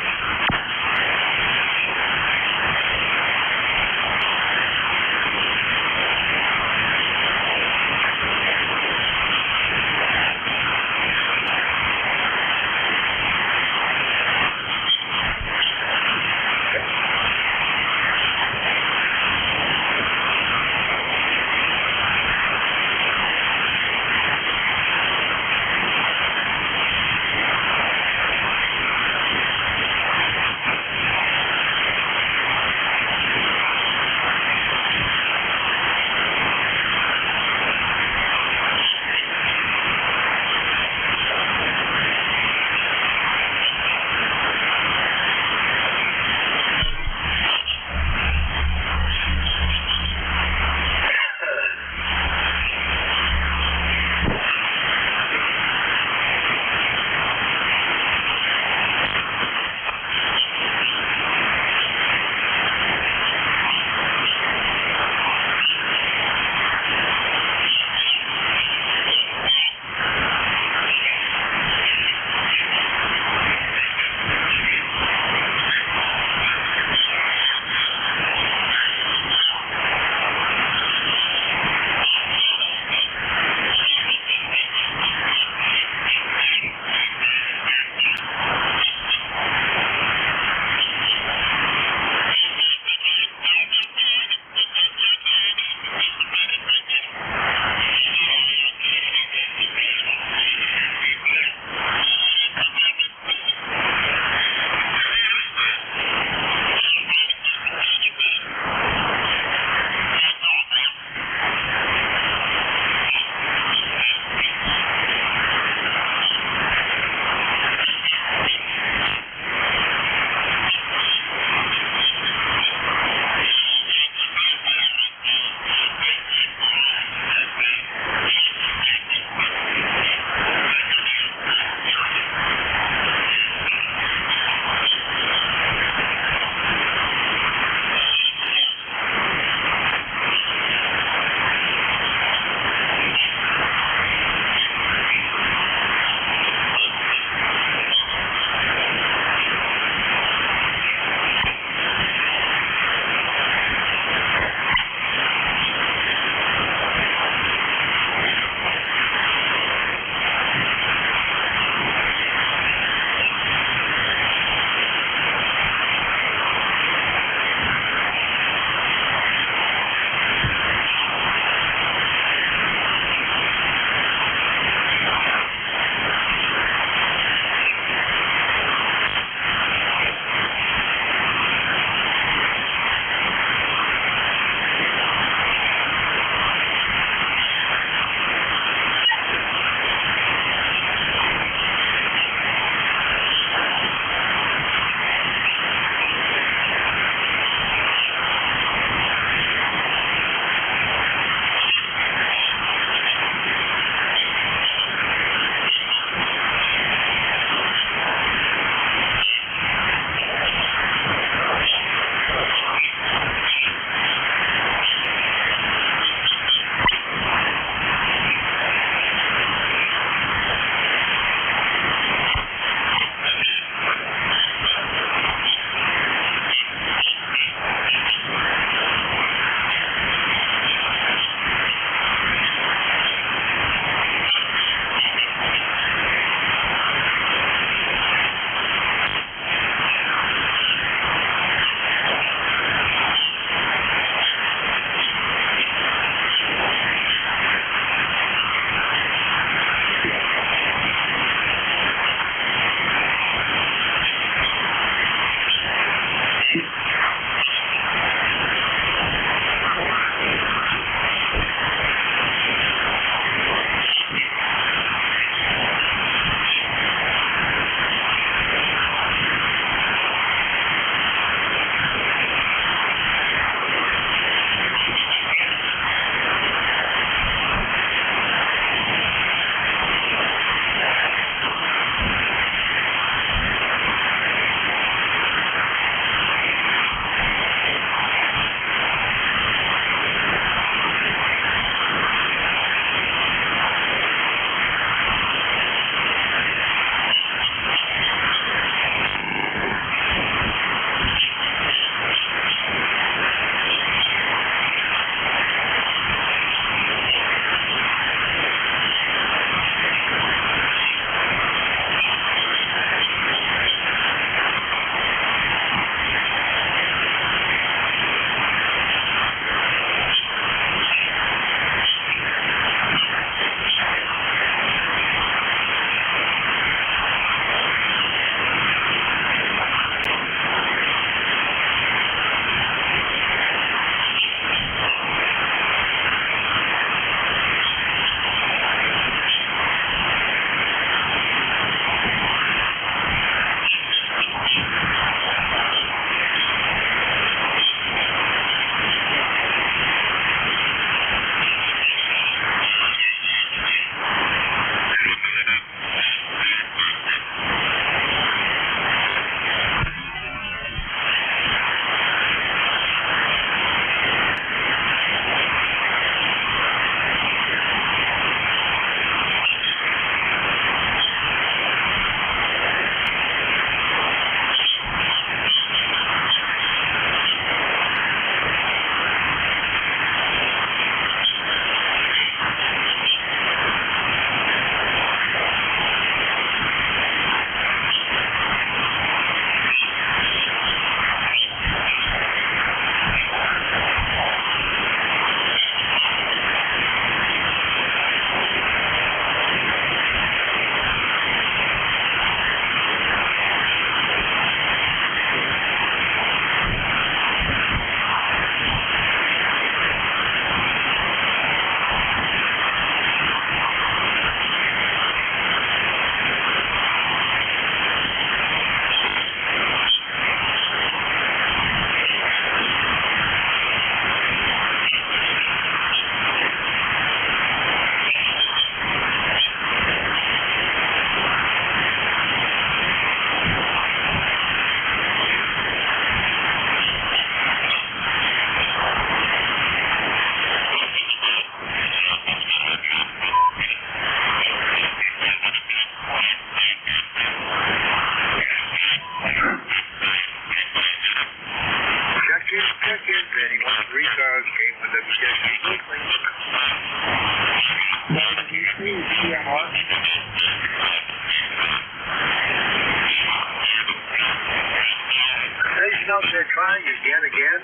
trying again.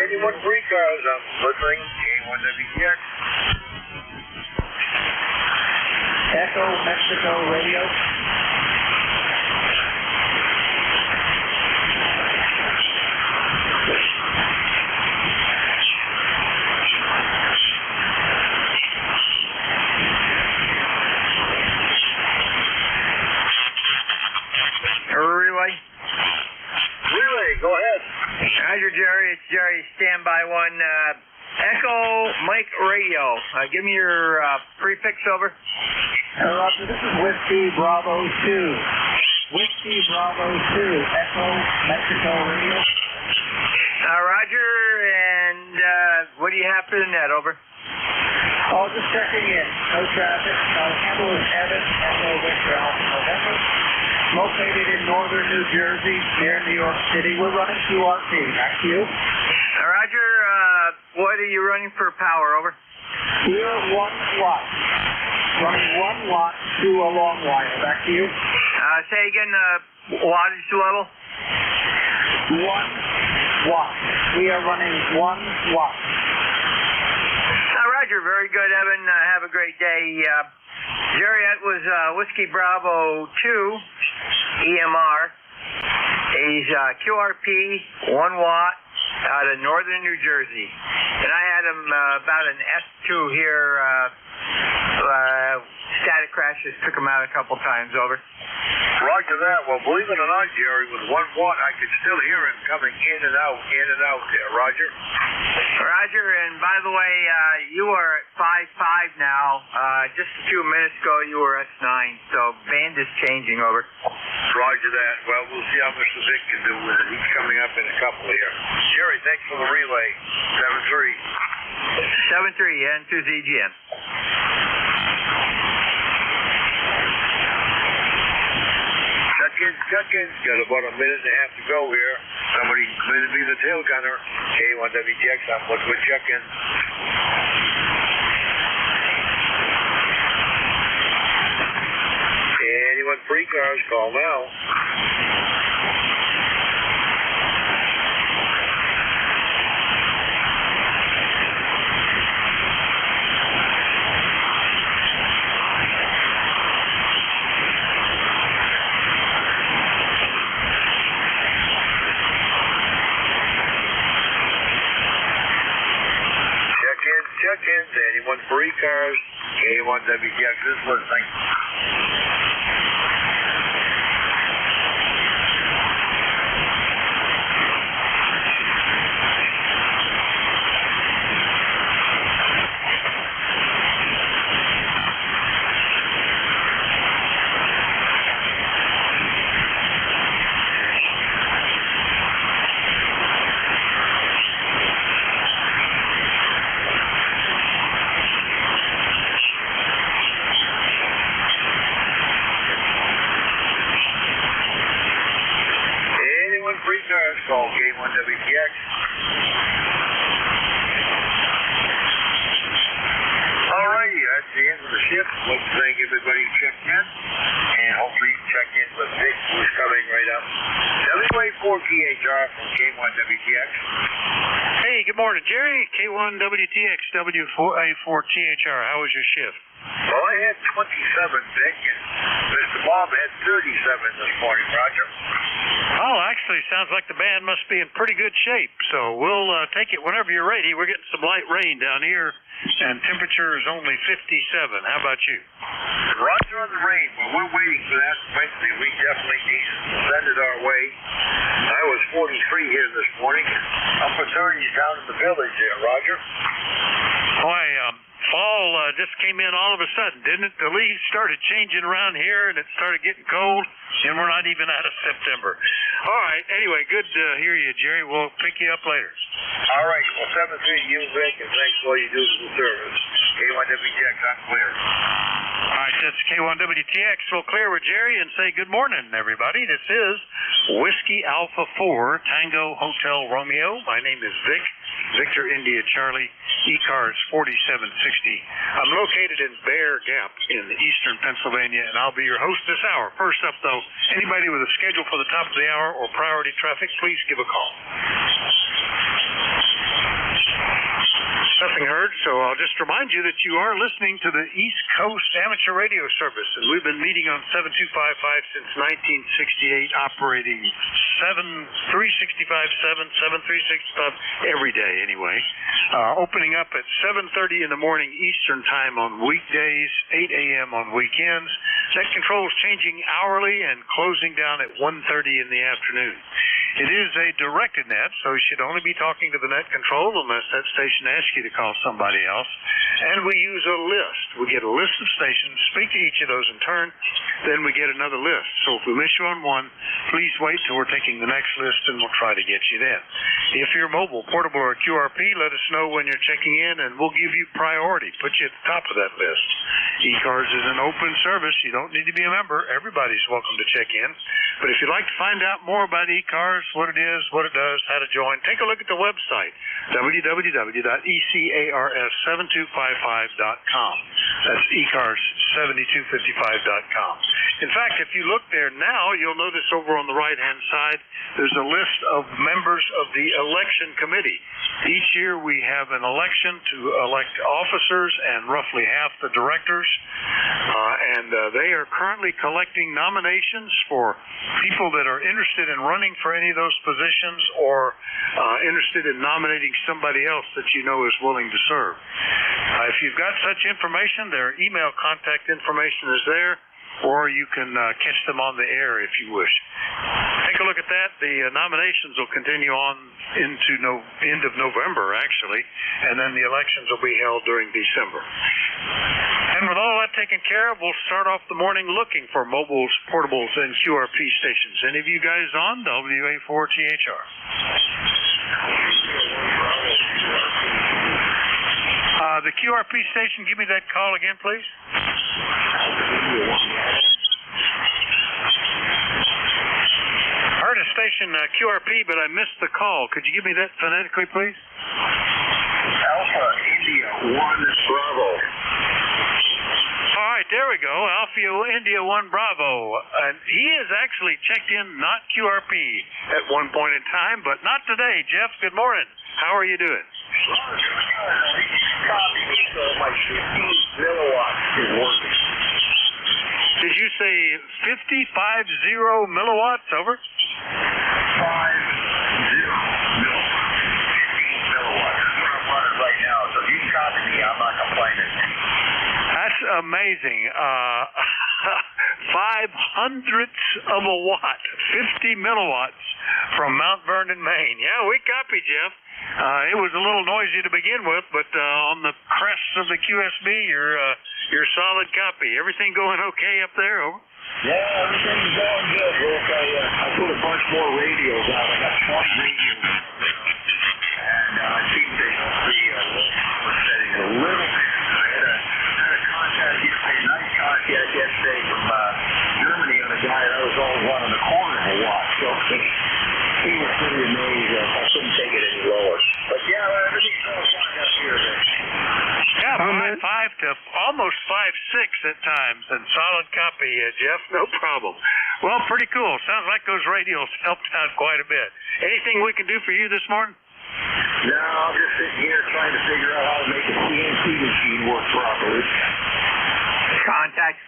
Anyone free cars, I'm listening. K1WTX.
Echo Mexico Radio.
Relay, go ahead.
Roger, Jerry. It's Jerry. Standby 1. Echo Mike Radio. Give me your prefix over.
Roger, this is Whiskey Bravo 2. Whiskey Bravo 2. Echo Mexico Radio.
Roger, and what do you have for the net? Over.
Oh, just checking in. No traffic. Handle is Evan, Echo Victor Alpha November. Located in northern New Jersey, near New York City. We're running QRP. Back to you.
Roger, what are you running for power? Over.
We're 1 watt. Running 1 watt to a long wire. Back to you.
Say again, wattage level.
1 watt. We are running 1 watt.
Roger, very good, Evan. Have a great day. Jerry, that was Whiskey Bravo 2, EMR. He's QRP, 1 watt, out of northern New Jersey. And I had him about an S2 here. Static crashes took him out a couple times. Over.
Roger that. Well, believe it or not, Jerry, with 1 watt, I could still hear him coming in and out there. Roger.
Roger, and by the way, you are at 5.5 now. Just a few minutes ago, you were S9, so band is changing. Over.
Roger that. Well, we'll see how Mr. Vic can do with it. He's coming up in a couple here. Jerry, thanks for the relay. 7-3.
7-3, and to ZGM.
Check-in. Got about a minute and a half to go here. Somebody could be the tail gunner. K1WTX, I'm looking with check-in. Anyone free cars, call now. Check-in to anyone free cars. K1WTX is listening. Call K1WTX. Alrighty, that's the end of the shift. Let's thank everybody who checked in, and hopefully check in with Vic, who's coming right up. WA4THR from K1WTX.
Hey, good morning, Jerry. K1WTX, WA4THR. How was your shift?
Well, I had 27, Vic, and Mr. Bob had 37 this morning, Roger.
Oh, actually, sounds like the band must be in pretty good shape, so we'll take it whenever you're ready. We're getting some light rain down here, and temperature is only 57. How about you?
Roger on the rain, but we're waiting for that Wednesday. We definitely need to send it our way. I was 43 here this morning. Upper 30s down in the village there, Roger.
Boy, fall just came in all of a sudden, didn't it? The leaves started changing around here, and it started getting cold, and we're not even out of September. All right, anyway, good to hear you, Jerry. We'll pick you up later.
All right, well, 7-3 to you, Vic, and thanks for all you do for the service. K1WTX, I'm clear.
All right, that's K1WTX. We'll clear with Jerry and say good morning, everybody. This is Whiskey Alpha 4, Tango Hotel Romeo. My name is Vic.
Victor India Charlie, ECARS 4760. I'm located in Bear Gap in eastern Pennsylvania, and I'll be your host this hour. First up, though, anybody with a schedule for the top of the hour or priority traffic, please give a call. Nothing heard, so I'll just remind you that you are listening to the East Coast Amateur Radio Service, and we've been meeting on 7255 since 1968, operating 365 every day anyway. Opening up at 7:30 in the morning Eastern Time on weekdays, 8 a.m. on weekends. Net control is changing hourly and closing down at 1:30 in the afternoon. It is a directed net, so you should only be talking to the net control unless that station asks you to call somebody else. And we use a list. We get a list of stations, speak to each of those in turn, then we get another list. So if we miss you on one, please wait till we're taking the next list and we'll try to get you then. If you're mobile, portable, or QRP, let us know when you're checking in and we'll give you priority, put you at the top of that list. ECARS is an open service. You don't need to be a member. Everybody's welcome to check in. But if you'd like to find out more about ECARS, what it is, what it does, how to join, take a look at the website, www.ECARS7255.com. That's ECARS7255.com. In fact, if you look there now, you'll notice over on the right-hand side, there's a list of members of the election committee. Each year we have an election to elect officers and roughly half the directors, and they are currently collecting nominations for people that are interested in running for any of those positions or interested in nominating somebody else that you know is willing to serve. If you've got such information, their email contact information is there, or you can catch them on the air if you wish. Take a look at that. The nominations will continue on into end of November, actually, and then the elections will be held during December. And with all that taken care of, we'll start off the morning looking for mobiles, portables, and QRP stations. Any of you guys on WA4THR? The QRP station, give me that call again, please. Heard a station QRP, but I missed the call. Could you give me that phonetically, please?
Alpha India 1 Bravo.
All right, there we go. Alpha India 1 Bravo. And he has actually checked in, not QRP, at one point in time, but not today. Jeff, good morning. How are you doing?
My 15 milliwatts is working.
Did you say 50 milliwatts? Over?
50 milliwatts. That's what I'm running right now. So if you can copy me, I'm not complaining.
That's amazing. 0.05 of a watt, 50 milliwatts from Mount Vernon, Maine. Yeah, we copy, Jeff. It was a little noisy to begin with, but on the crest of the QSB, you're solid copy. Everything going okay up there? Over?
Yeah, everything's going good. Look, I put a bunch more radios out. I got 20 radios. And I think the power setting a little bit. I had a contact yesterday, a nice contact yesterday from Germany on a guy that was all running the corner of a watt. So he was pretty amazed. I couldn't take it any lower. But yeah, everything's going fine up here.
Yeah, 5 to almost 5.6 at times, and solid copy, Jeff. No problem. Well, pretty cool. Sounds like those radios helped out quite a bit. Anything we can do for you this morning?
No, I'm just sitting here trying to figure out how to make a CNC machine work properly.
Contact.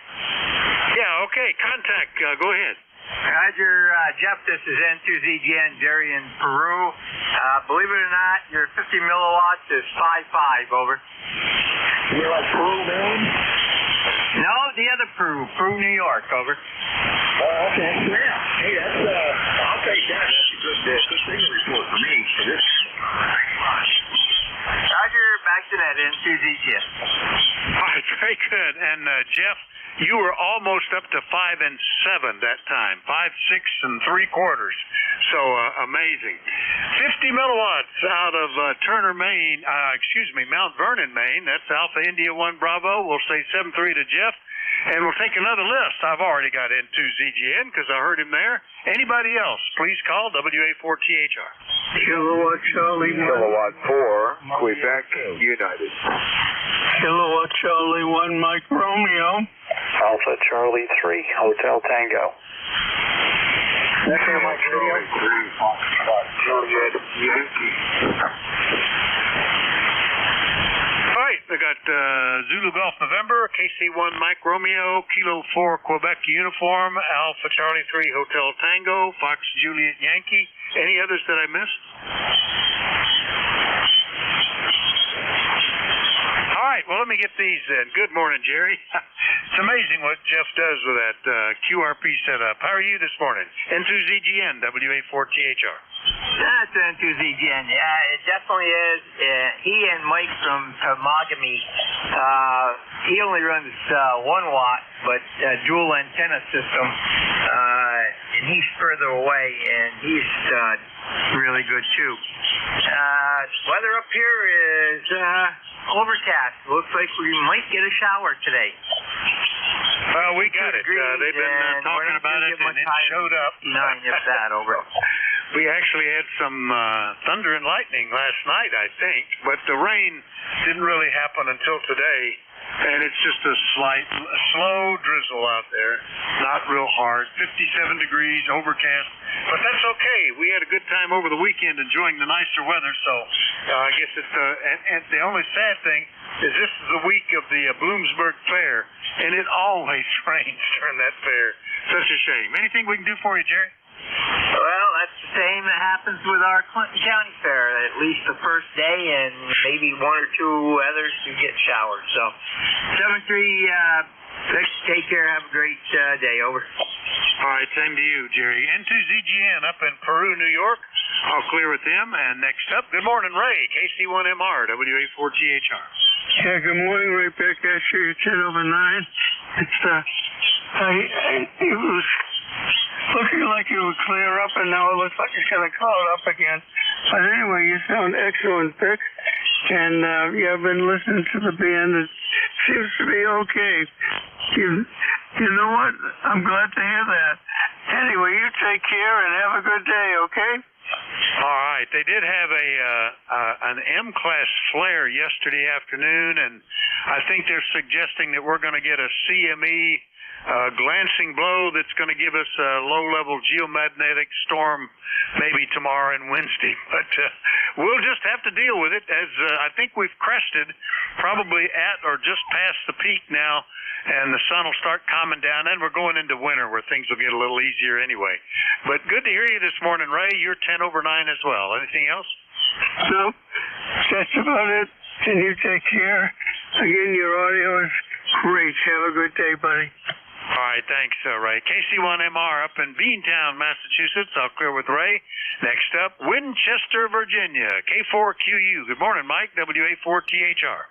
Yeah, okay. Contact. Go ahead.
Roger, Jeff, this is N2ZGN, Jerry in Peru. Believe it or not, your 50 milliwatts is 5.5, over.
You're like Peru, man?
No, the other Peru, New York, over.
Oh, okay. Yeah. Hey, that's, I'll take that. That's a good signal report for me for this.
Roger, back to that, N2ZGN.
All right, very good. And, Jeff, you were almost up to 5 and 7 that time, 5, 6 and 3/4. So amazing. 50 milliwatts out of Mount Vernon, Maine. That's Alpha India 1 Bravo. We'll say 7-3 to Jeff. And we'll take another list. I've already got N2ZGN because I heard him there. Anybody else, please call WA4THR.
Kilowatt Charlie 1.
Kilowatt 4, Quebec United.
Kilowatt Charlie 1, Mike Romeo.
Alpha Charlie 3, Hotel Tango.
Echo Mike Charlie 3, Foxtrot Juliet Yankee.
All right, we got Zulu Golf November, KC1 Mike Romeo, Kilo 4 Quebec Uniform, Alpha Charlie 3 Hotel Tango, Fox Juliet Yankee. Any others that I missed? All right, well, let me get these in. Good morning, Jerry. It's amazing what Jeff does with that QRP setup. How are you this morning? N2ZGN, WA4THR.
That's N2ZGN. Yeah, it definitely is. He and Mike from Tomagami, he only runs 1 watt, but dual antenna system, and he's further away, and he's really good too. Weather up here is overcast. Looks like we might get a shower today.
Well, we got it. They've been talking about it, and it showed up.
9 if that, over.
We actually had some thunder and lightning last night, I think, but the rain didn't really happen until today, and it's just a slow drizzle out there, not real hard. 57 degrees, overcast, but that's okay. We had a good time over the weekend enjoying the nicer weather, so I guess it's and the only sad thing is this is the week of the Bloomsburg Fair, and it always rains during that fair. Such a shame. Anything we can do for you, Jerry?
Well, that's the same that happens with our Clinton County Fair. At least the first day, and maybe 1 or 2 others who get showered. So, 7-3, take care. Have a great day. Over.
All right, same to you, Jerry. N2ZGN up in Peru, New York. I'll clear with them. And next up, good morning, Ray, KC1MR, WA4THR.
Yeah, good morning, Ray Beck, SU 10/9. It's, it was looking like it would clear up, and now it looks like it's going to cloud up again. But anyway, you sound excellent, Vic. And, yeah, I've been listening to the band. It seems to be okay. You know what? I'm glad to hear that. Anyway, you take care and have a good day, okay?
All right. They did have an M-class flare yesterday afternoon, and I think they're suggesting that we're going to get a CME glancing blow that's going to give us a low-level geomagnetic storm maybe tomorrow and Wednesday. But we'll just have to deal with it, as I think we've crested probably at or just past the peak now, and the sun will start calming down, and we're going into winter where things will get a little easier anyway. But good to hear you this morning, Ray. You're 10/9 as well. Anything else?
No, that's about it. And you take care. Again, your audio is great. Have a good day, buddy.
All right, thanks, Ray. KC1MR up in Beantown, Massachusetts. I'll clear with Ray. Next up, Winchester, Virginia, K4QU. Good morning, Mike, WA4THR.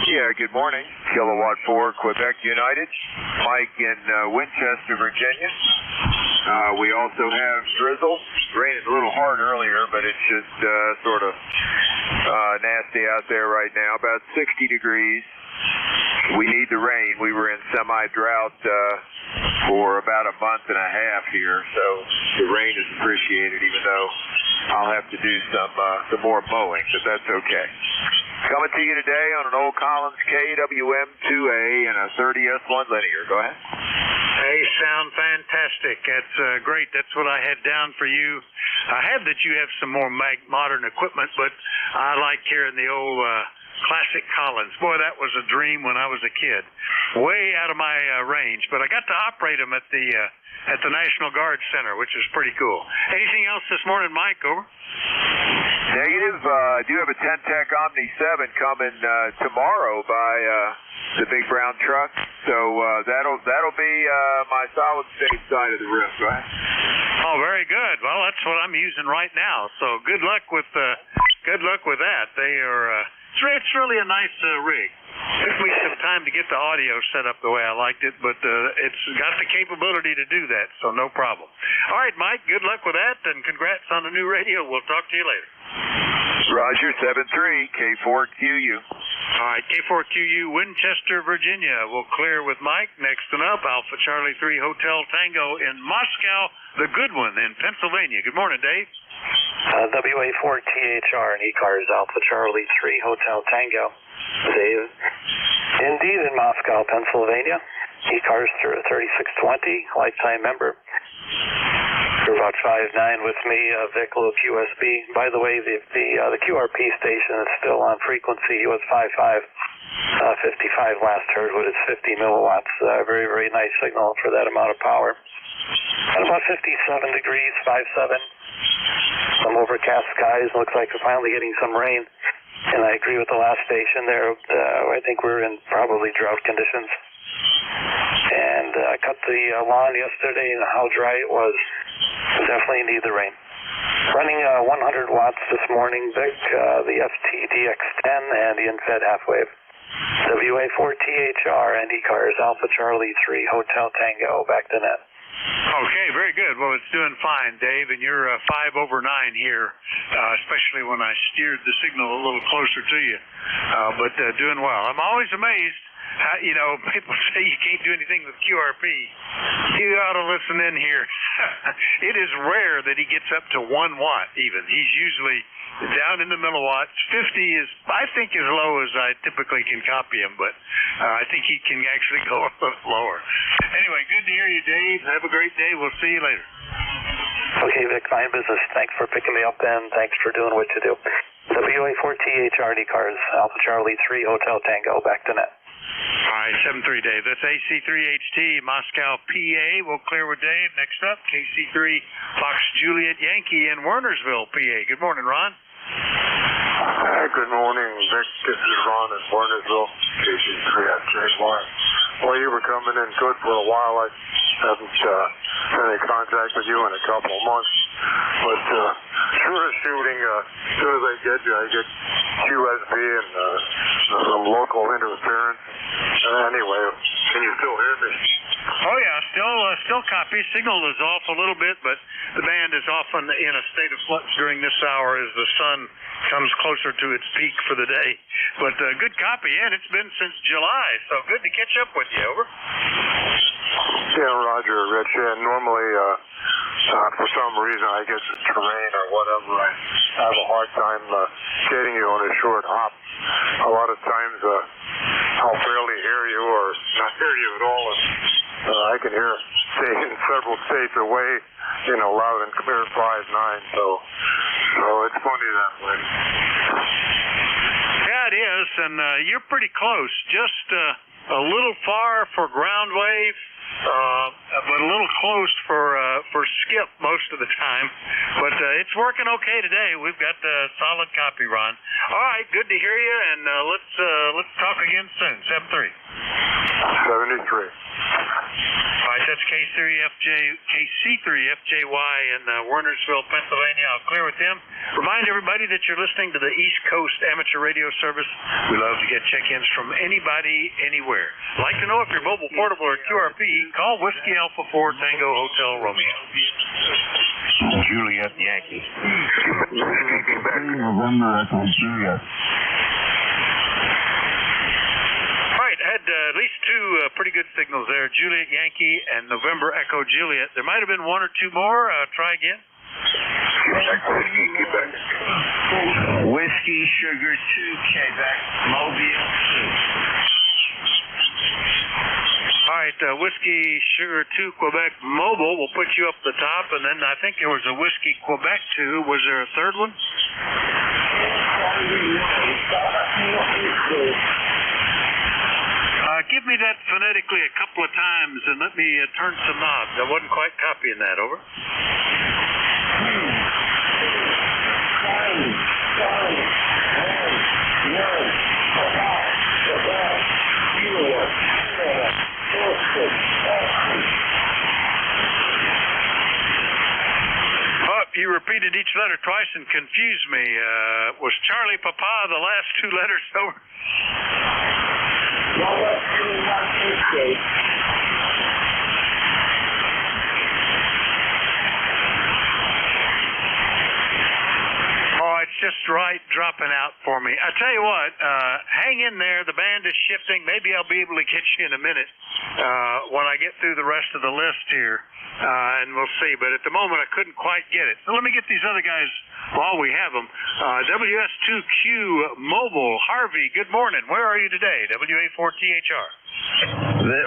Yeah, good morning. Kilowatt 4, Quebec United. Mike in Winchester, Virginia. We also have drizzle. Rained a little hard earlier, but it's just sort of nasty out there right now. About 60 degrees. We need the rain. We were in semi-drought for about a month and a half here, so the rain is appreciated, even though I'll have to do some more mowing, but that's okay. Coming to you today on an old Collins KWM2A and a 30S1 linear. Go ahead.
Hey, sound fantastic. That's great. That's what I had down for you. I have that you have some more modern equipment, but I like hearing the old classic Collins. Boy, that was a dream when I was a kid. Way out of my range, but I got to operate them at the National Guard Center, which is pretty cool. Anything else this morning, Mike? Over.
Negative. I do have a 10-Tech Omni 7 coming tomorrow by the big brown truck, so that'll be my solid state side of the rim. Go ahead.
Oh, very good. Well, that's what I'm using right now. So good luck with that. They are. It's really a nice rig. Took me some time to get the audio set up the way I liked it, but it's got the capability to do that, so no problem. All right, Mike, good luck with that, and congrats on the new radio. We'll talk to you later.
Roger, 7-3, K4QU.
All right, K4QU, Winchester, Virginia. We'll clear with Mike. Next one up, Alpha Charlie 3 Hotel Tango in Moscow, the good one in Pennsylvania. Good morning, Dave.
WA4THR and ECARS, Alpha Charlie 3 Hotel Tango. Dave. Indeed, in Moscow, Pennsylvania. ECARS 3620, lifetime member. You're about 5'9" with me, Vic, Luke, USB. By the way, the QRP station is still on frequency. He was 5'5", 55 last heard, but it's 50 milliwatts. Very, very nice signal for that amount of power. At about 57 degrees, 5'7". Some overcast skies. Looks like we're finally getting some rain. And I agree with the last station there. I think we're in probably drought conditions. And I cut the lawn yesterday and how dry it was. Definitely need the rain. Running 100 watts this morning, Vic, the FTDX10 and the InFed half wave. WA4THR and ECARS, Alpha Charlie 3 Hotel Tango, back to net.
Okay, very good. Well, it's doing fine, Dave, and you're 5 over 9 here, especially when I steered the signal a little closer to you. But doing well. I'm always amazed. People say you can't do anything with QRP. You ought to listen in here. It is rare that he gets up to 1 watt even. He's usually down in the milliwatts. 50 is, I think, as low as I typically can copy him, but I think he can actually go a little lower. Anyway, good to hear you, Dave. Have a great day. We'll see you later.
Okay, Vic, fine business. Thanks for picking me up, and thanks for doing what you do. WA4THR ECARS, Alpha Charlie 3 Hotel Tango, back to net.
All right, 7-3, Dave. That's AC3HT, Moscow, PA. We'll clear with Dave. Next up, KC3, Fox Juliet Yankee in Wernersville, PA. Good morning, Ron.
Good morning, Vic. This is Ron in Wernersville, KC3FJ1. Well, you were coming in good for a while. I haven't been in contact with you in a couple of months. But sure as shooting, as soon as I get you, I get QSB and some local interference. Anyway, can you still hear me?
Oh, yeah, still copy. Signal is off a little bit, but the band is often in a state of flux during this hour as the sun comes closer to its peak for the day. But good copy, and it's been since July, so good to catch up with you. Over.
Yeah, Roger, Rich. Yeah, normally, for some reason, I guess it's terrain or whatever, I have a hard time getting you on a short hop. A lot of times, I'll barely hear you or not hear you at all. And, I can hear stations several states away, loud and clear 5-9. So it's funny that way.
Yeah, it is, and you're pretty close. Just a little far for ground wave, but a little close for skip most of the time. But it's working okay today. We've got solid copy, Ron. All right, good to hear you, and let's talk again soon. 7-3.
73.
All right, that's KC3FJY in Wernersville, Pennsylvania. I'll clear with them. Remind everybody that you're listening to the East Coast Amateur Radio Service. We love to get check-ins from anybody, anywhere. Like to know if you're mobile, portable, or QRP, call Whiskey Alpha 4 Tango Hotel Romeo.
Juliet Yankee.
November Echo Juliet. I had at least two pretty good signals there, Juliet Yankee and November Echo Juliet. There might have been one or two more. Try again.
Whiskey Sugar 2, Quebec, Mobile 2.
All right, Whiskey Sugar 2, Quebec, Mobile. We'll put you up the top, and then I think there was a Whiskey Quebec 2. Was there a third one? Give me that phonetically a couple of times and let me turn some knobs. I wasn't quite copying that. Over. Oh, you repeated each letter twice and confused me. Was Charlie Papa the last two letters? Over. Oh, it's just right dropping out for for me. I tell you what, hang in there. The band is shifting. Maybe I'll be able to catch you in a minute when I get through the rest of the list here, and we'll see. But at the moment, I couldn't quite get it. So let me get these other guys while we have them. WS2Q Mobile, Harvey, good morning. Where are you today? WA4THR.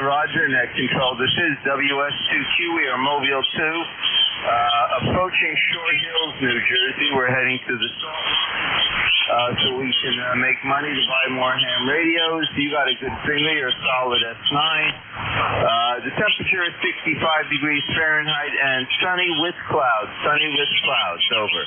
Roger, net control. This is WS2Q. We are Mobile 2. Approaching Short Hills, New Jersey. We're heading to the so we can make money to buy more ham radios. You got a good signal. You're a solid S9. The temperature is 65 degrees Fahrenheit and sunny with clouds. Sunny with clouds. Over.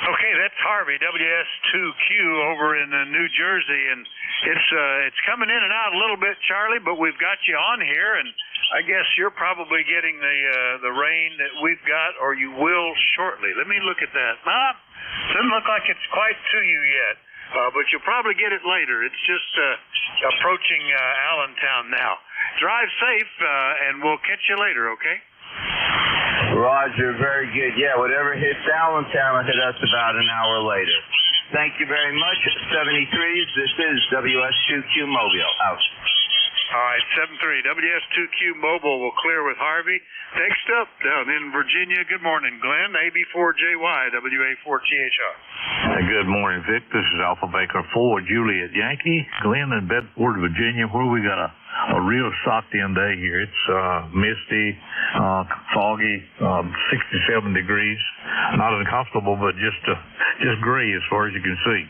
Okay, that's Harvey, WS2Q over in New Jersey, and it's coming in and out a little bit, Charlie, but we've got you on here, and I guess you're probably getting the rain that we've got, or you will shortly. Let me look at that. Doesn't look like it's quite to you yet, but you'll probably get it later. It's just approaching Allentown now. Drive safe, and we'll catch you later, okay?
Roger, very good. Yeah, whatever hits Allentown will hit us about an hour later. Thank you very much. 73s, this is WS2Q Mobile. Out.
All right, 73. WS2Q Mobile will clear with Harvey. Next up, down in Virginia, good morning, Glenn, AB4JY, WA4THR.
Good morning, Vic. This is Alpha Baker 4, Juliet Yankee. Glenn in Bedford, Virginia, where we got a real socked-in day here. It's misty, foggy, 67 degrees. Not uncomfortable, but just gray as far as you can see.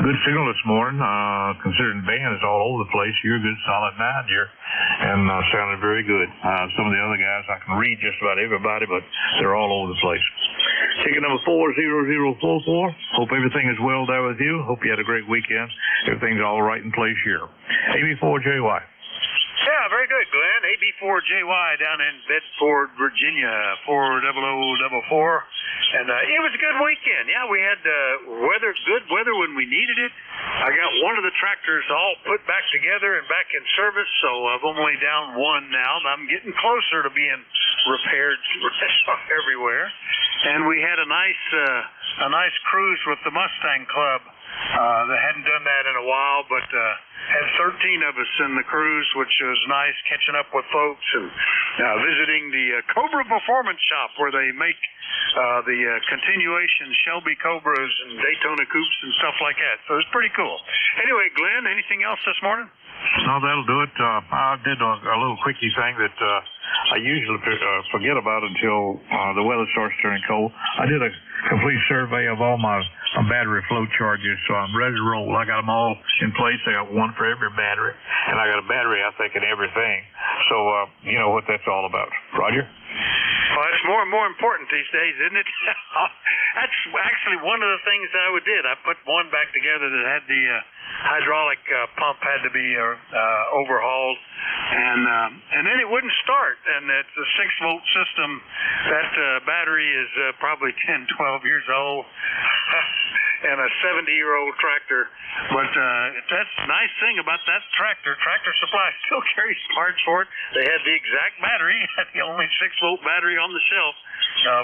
Good signal this morning, considering the band is all over the place. You're a good solid 9 here, and sounded very good. Some of the other guys, I can read just about everybody, but they're all over the place. Ticket number 40044. Hope everything is well there with you. Hope you had a great weekend. Everything's all right in place here. AB4JY.
Yeah, very good, Glenn. AB4JY down in Bedford, Virginia, 40044. And it was a good weekend. Yeah, we had good weather when we needed it. I got one of the tractors all put back together and back in service, so I'm only down one now. I'm getting closer to being repaired everywhere. And we had a nice cruise with the Mustang Club. They hadn't done that in a while, but had 13 of us in the cruise, which was nice, catching up with folks and visiting the Cobra Performance Shop where they make the continuation Shelby Cobras and Daytona Coupes and stuff like that. So it was pretty cool. Anyway, Glenn, anything else this morning?
No, that'll do it. I did a little quickie thing that I usually forget about until the weather starts turning cold. I did a complete survey of all my battery flow charges, so I'm ready to roll. I got them all in place. I got one for every battery, and I got a battery, I think, in everything. So you know what that's all about. Roger?
Well, that's more and more important these days, isn't it? That's actually one of the things I did. I put one back together that had the hydraulic pump had to be overhauled, and then it wouldn't start. And it's a 6-volt system. That battery is probably 10, 12 years old, and a 70-year-old tractor. But that's the nice thing about that tractor. Tractor Supply still carries parts for it. They had the exact battery, the only 6-volt battery on the shelf,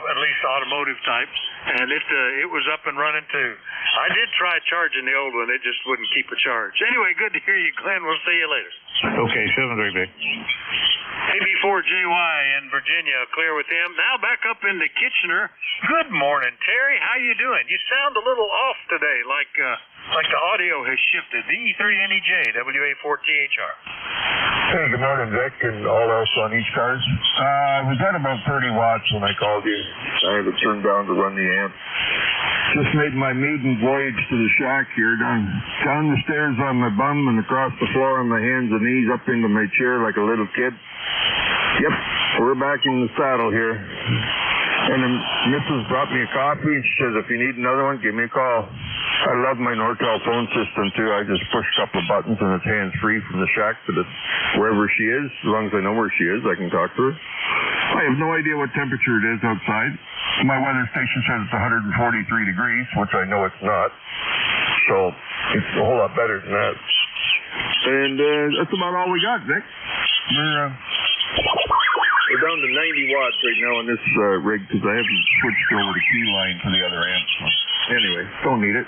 at least automotive type, and it was up and running too. I did try charging the old one. It just wouldn't keep a charge. Anyway, good to hear you, Glenn. We'll see you later.
Okay, 7-3, Vic.
AB4JY in Virginia, clear with him. Now back up into Kitchener. Good morning, Terry. How you doing? You sound a little off today, like the audio has shifted. VE3NEJ, WA4THR.
Hey, good morning, Vic, and all else on ECARS. I was at about 30 watts when I called you. I had it turned down to run the amp. Just made my maiden voyage to the shack here, down the stairs on my bum and across the floor on my hands and knees up into my chair like a little kid. Yep, we're back in the saddle here. And the missus brought me a coffee, and she says, if you need another one, give me a call. I love my Nortel phone system, too. I just push a couple of buttons, and it's hands-free from the shack to wherever she is. As long as I know where she is, I can talk to her. I have no idea what temperature it is outside. My weather station says it's 143 degrees, which I know it's not. So it's a whole lot better than that. And that's about all we got, Vic. We're
down to 90 watts right now on this rig because I haven't switched over the key line to the other amp. So anyway, don't need it.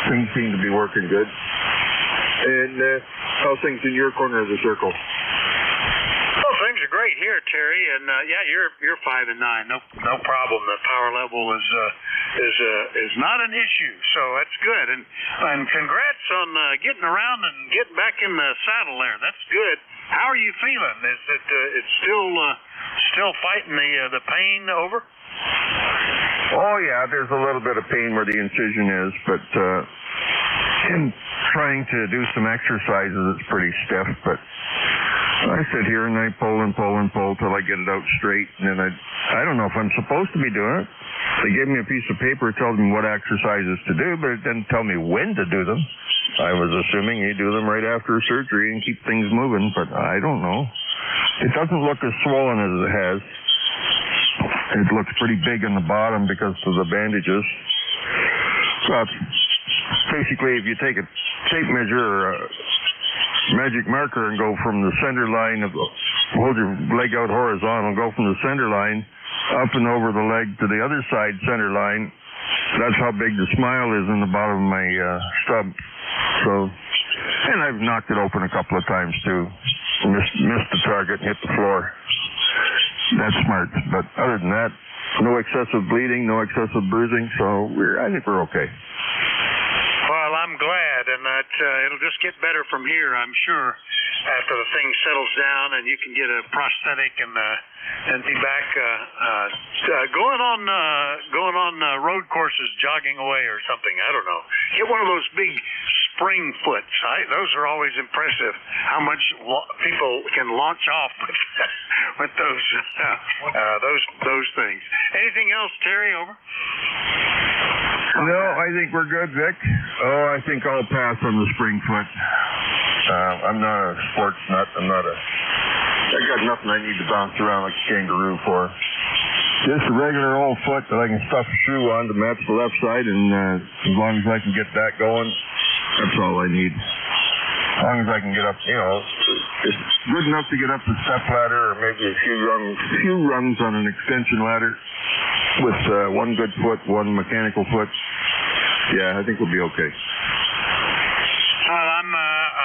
Things seem to be working good. And how's things in your corner of the circle?
Well, things are great here, Terry, and yeah, you're 5 and 9, no problem. The power level is not an issue, so that's good. And congrats on getting around and getting back in the saddle there. That's good. How are you feeling? Is it it's still fighting the pain over?
Oh yeah, there's a little bit of pain where the incision is, but in trying to do some exercises, it's pretty stiff. But I sit here and I pull and pull and pull till I get it out straight, and then I don't know if I'm supposed to be doing it. They gave me a piece of paper telling me what exercises to do, but it didn't tell me when to do them. I was assuming you do them right after surgery and keep things moving, but I don't know. It doesn't look as swollen as it has. It looks pretty big in the bottom because of the bandages. But basically, if you take a tape measure or a magic marker and go from the center line hold your leg out horizontal, go from the center line up and over the leg to the other side center line, that's how big the smile is in the bottom of my stub. So, and I've knocked it open a couple of times too. Missed the target and hit the floor. That's smart. But other than that, no excessive bleeding, no excessive bruising, so I think we're okay.
Well, I'm glad, and that it'll just get better from here, I'm sure, after the thing settles down and you can get a prosthetic and be back going on road courses, jogging away or something. I don't know. Get one of those big spring foots. Those are always impressive. How much people can launch off with those things. Anything else, Terry? Over.
No, I think we're good, Vic. Oh, I think I'll pass on the spring foot. I'm not a sports nut. I got nothing I need to bounce around like a kangaroo for. Just a regular old foot that I can stuff a shoe on to match the left side, and as long as I can get that going, that's all I need. As long as I can get up, it's good enough to get up the step ladder or maybe a few rungs on an extension ladder with one good foot, one mechanical foot. Yeah, I think we'll be okay.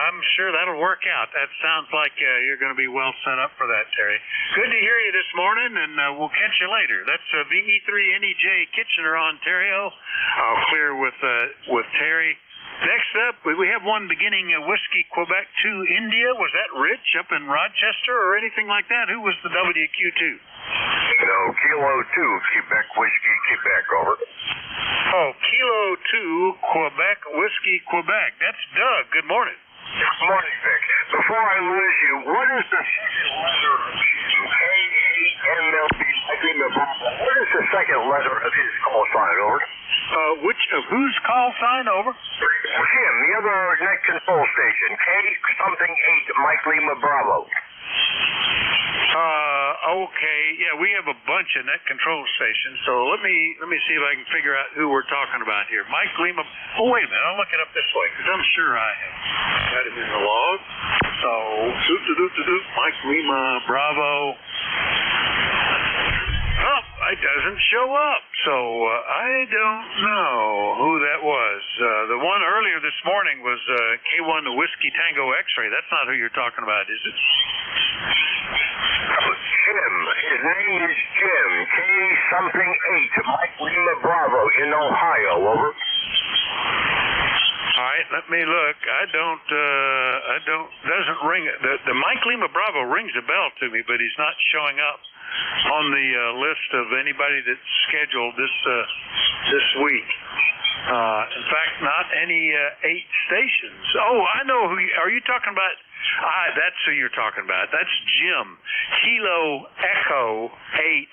I'm sure that'll work out. That sounds like you're going to be well set up for that, Terry. Good to hear you this morning, and we'll catch you later. That's VE3NEJ Kitchener, Ontario. I'll clear with Terry. Next up, we have one beginning Whiskey Quebec 2 India. Was that Rich up in Rochester or anything like that? Who was the WQ2?
No, Kilo 2, Quebec Whiskey, Quebec, over.
Oh, Kilo 2, Quebec Whiskey, Quebec. That's Doug. Good morning.
Good morning, Vic. Before I lose you, what is the second letter of KAMLB? What is the second letter of his call sign, over?
Which of whose call sign, over?
Jim, the other net control station, K something 8, Mike Lima Bravo.
Okay, yeah, we have a bunch of net control stations, so let me see if I can figure out who we're talking about here. Mike Lima. Oh, wait a minute, I'll look it up this way because I'm sure I have got him in the log. So, Mike Lima Bravo. Oh, it doesn't show up, so I don't know who that was. The one earlier this morning was K1 the Whiskey Tango X-Ray. That's not who you're talking about, is it?
Oh, Jim. His name is Jim. K something 8, Mike Lima Bravo in Ohio, over.
All right, let me look. Doesn't ring. The Mike Lima Bravo rings a bell to me, but he's not showing up on the list of anybody that's scheduled this week. In fact, not any 8 stations. Oh, I know who. Are you talking about? That's who you're talking about. That's Jim. Kilo Echo 8